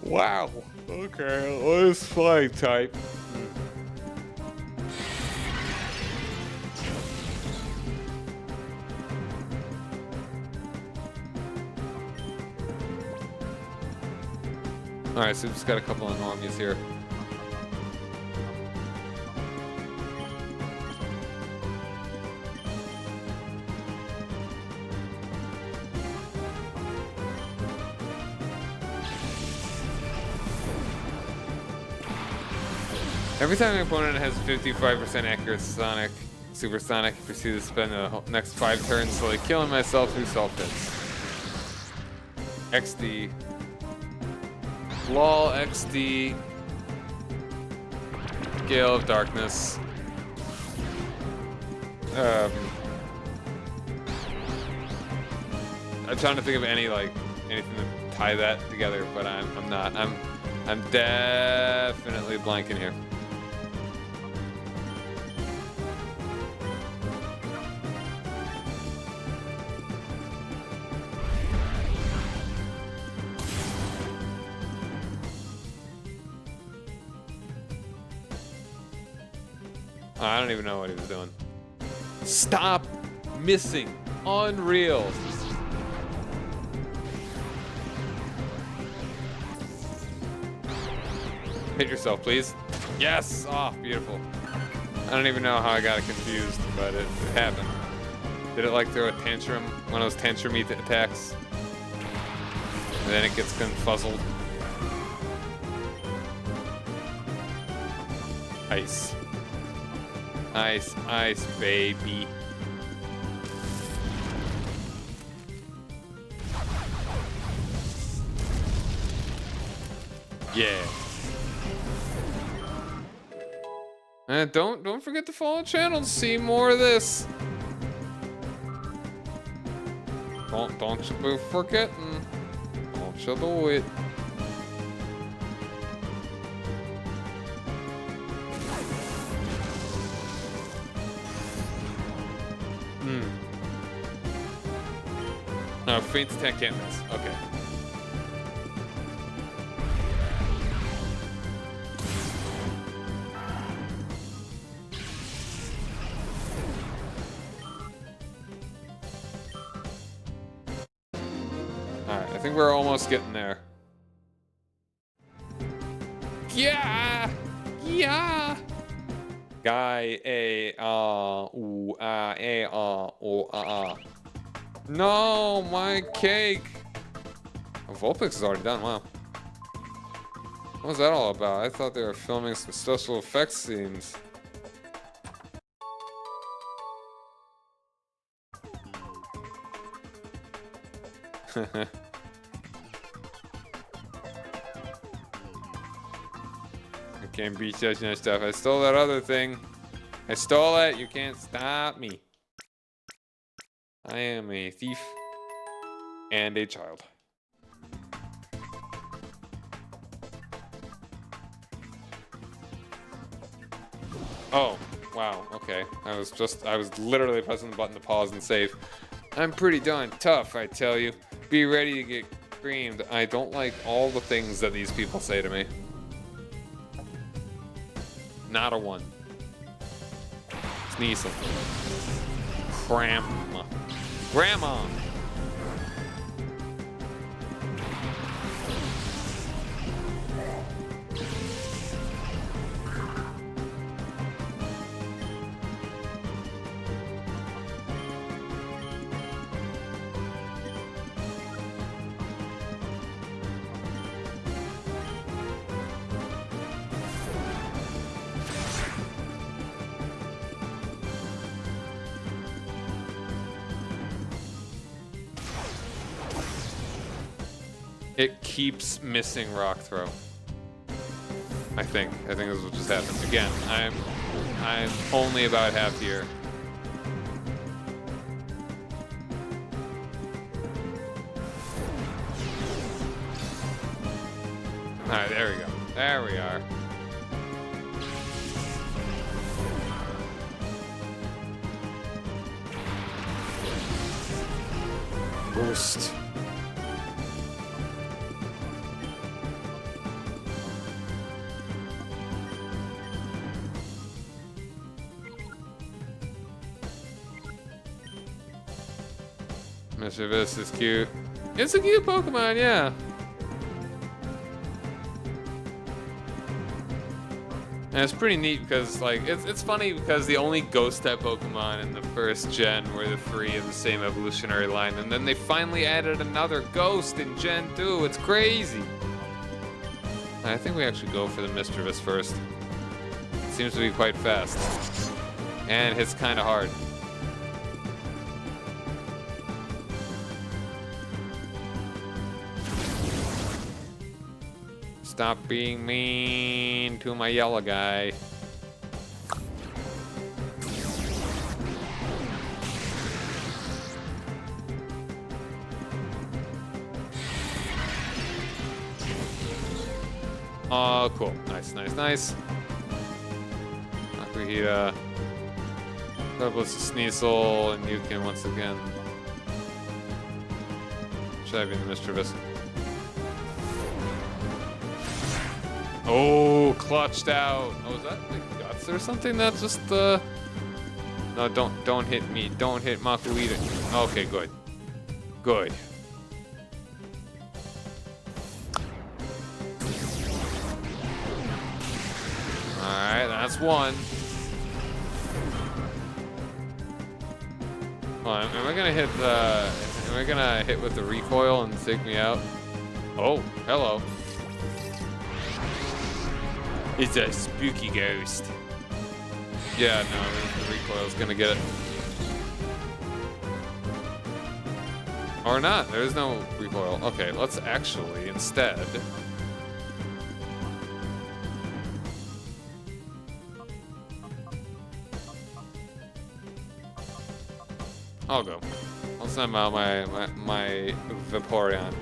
Wow. Okay, let's fly type. Alright, so we've just got a couple of normies here. Every time an opponent has 55% accurate Sonic, Supersonic, I proceed to spend the next 5 turns slowly killing myself through self-hits. XD. LOL XD. Gale of Darkness. I'm trying to think of anything to tie that together, but I'm not. I'm definitely blanking here. I don't even know what he was doing. Stop missing. Unreal. Hit yourself, please. Yes! Oh, beautiful. I don't even know how I got confused, but it happened. Did it like throw a tantrum? One of those tantrum attacks? And then it gets confuzzled. Ice. Ice, ice, baby. Yeah. And don't forget to follow the channel to see more of this. Don't you be forgetting. Don't you do it. No, feint attack can't miss. Okay. Alright, I think we're almost getting there. Yeah! Yeah! Guy, No, my cake! Oh, Vulpix is already done, wow. What was that all about? I thought they were filming some special effects scenes. I can't be judging that stuff. I stole that other thing. I stole it. You can't stop me. I am a thief and a child. Oh, wow, okay. I was literally pressing the button to pause and save. I'm pretty darn tough, I tell you. Be ready to get creamed. I don't like all the things that these people say to me. Not a one. Sneeze something. Grandma. Grandma! It keeps missing rock throw. I think this is what just happened. Again, I'm only about half here. Alright, there we go. There we are. Boost. Mischievous is cute. It's a cute Pokemon, yeah. And it's pretty neat because, like, it's funny because the only ghost type Pokemon in the first gen were the 3 of the same evolutionary line, and then they finally added another ghost in Gen 2. It's crazy. I think we actually go for the Mischievous first. It seems to be quite fast. And hits kind of hard. Stop being mean to my yellow guy. Oh, cool. Nice, nice, nice. Akuhita. Douglas Sneasel, and you can once again. Should I be the Mischievous? Oh, clutched out. Oh, is that the guts or something? That's just the. No, don't hit me. Don't hit Makuhita. Okay, good. Good. Alright, that's one. Hold on, am I gonna hit the. Am I gonna hit with the recoil and take me out? Oh, hello. It's a spooky ghost. Yeah, no, the recoil's gonna get it. Or not, there is no recoil. Okay, let's actually instead. I'll go. I'll send out my Vaporeon.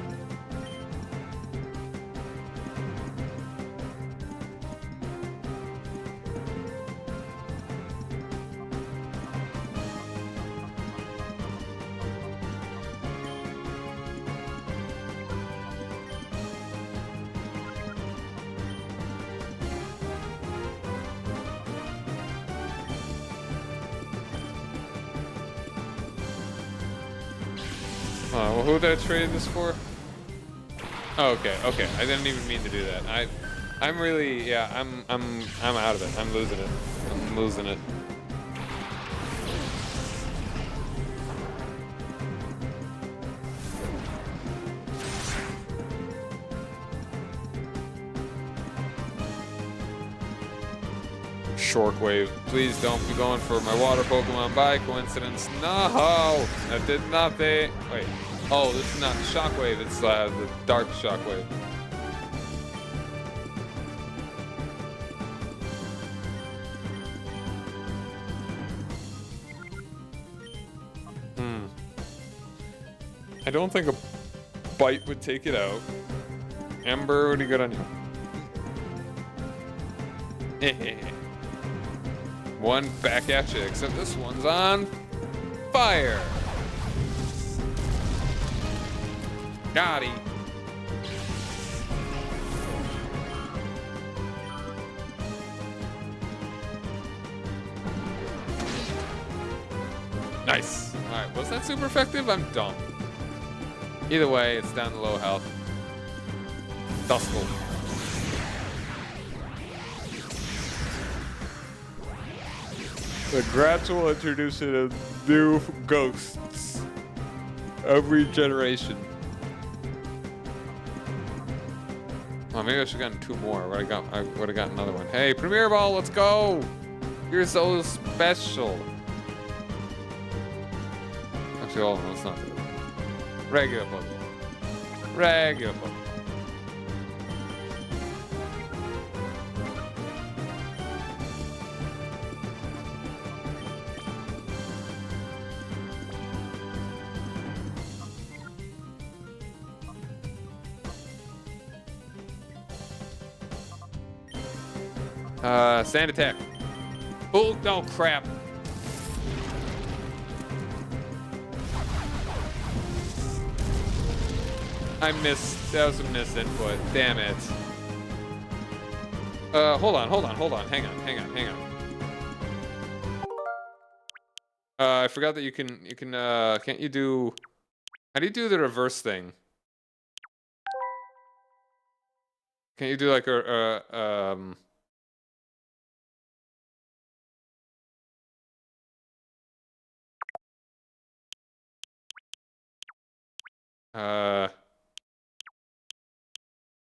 Well, who did I trade this for? Oh, okay, okay. I didn't even mean to do that. I'm really, yeah. I'm out of it. I'm losing it. I'm losing it. Shockwave. Please don't be going for my water Pokemon by coincidence. No! That did nothing. Wait. Oh, this is not Shockwave. It's the Dark Shockwave. I don't think a bite would take it out. Ember, what do you got on you? One back at you, except this one's on fire. Got him. Nice. Alright, was that super effective? I'm dumb. Either way, it's down to low health. Duskull. The Grats will introduce a new ghosts every generation. Oh, maybe I should have gotten 2 more. I would have got another one. Hey, Premier Ball, let's go! You're so special. Actually, all of them, let's not do it. Regular Pokemon. Regular Pokemon. Sand attack. Oh, no, crap. I missed. That was a missed input. Damn it. Hold on. Hang on. I forgot that you can, can't you do, how do you do the reverse thing? Can't you do like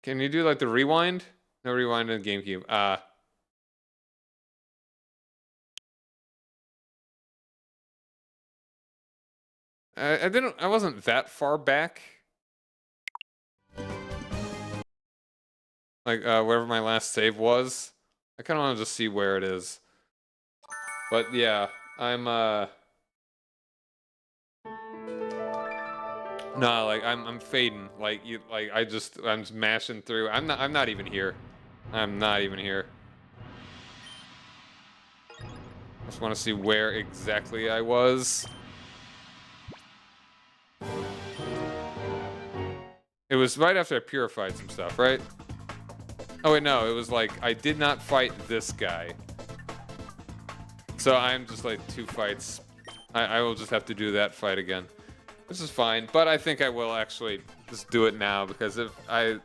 can you do like the rewind? No rewind in GameCube. I wasn't that far back. Like, wherever my last save was. I kind of want to just see where it is. But yeah, I'm, no, like, I'm fading. Like, I'm just mashing through. I'm not even here. I'm not even here. I just want to see where exactly I was. It was right after I purified some stuff, right? Oh wait, no, it was like, I did not fight this guy. So I'm just like 2 fights. I will just have to do that fight again. This is fine, but I think I will actually just do it now because if I'm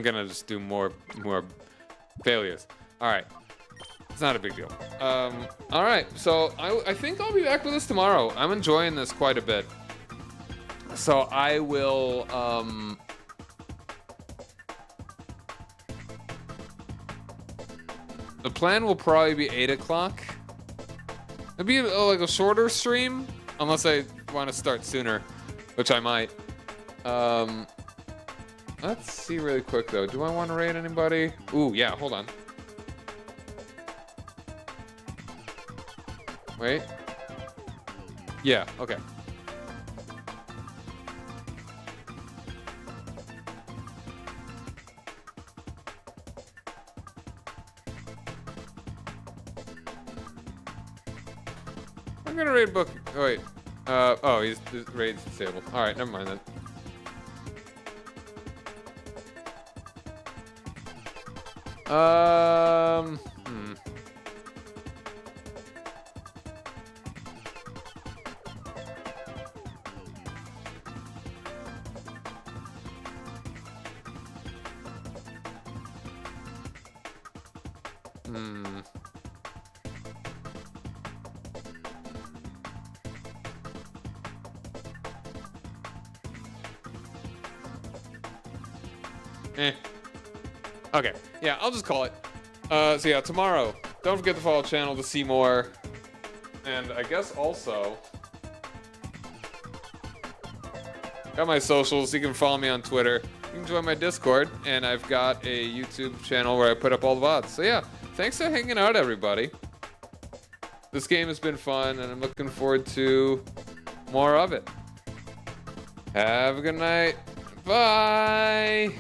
gonna just do more failures. All right, it's not a big deal. All right, so I think I'll be back with this tomorrow. I'm enjoying this quite a bit. So I will, the plan will probably be 8 o'clock. It'll be like a shorter stream, unless I want to start sooner, which I might. Let's see really quick though. Do I want to raid anybody? Ooh, yeah, hold on. Wait. Yeah, okay. I'm gonna raid book. Oh, wait. Oh, his raid's disabled. All right, never mind then. Okay, yeah, I'll just call it. So yeah, tomorrow, don't forget to follow the channel to see more. And I guess also, got my socials. You can follow me on Twitter. You can join my Discord, and I've got a YouTube channel where I put up all the VODs. So yeah, thanks for hanging out, everybody. This game has been fun, and I'm looking forward to more of it. Have a good night. Bye.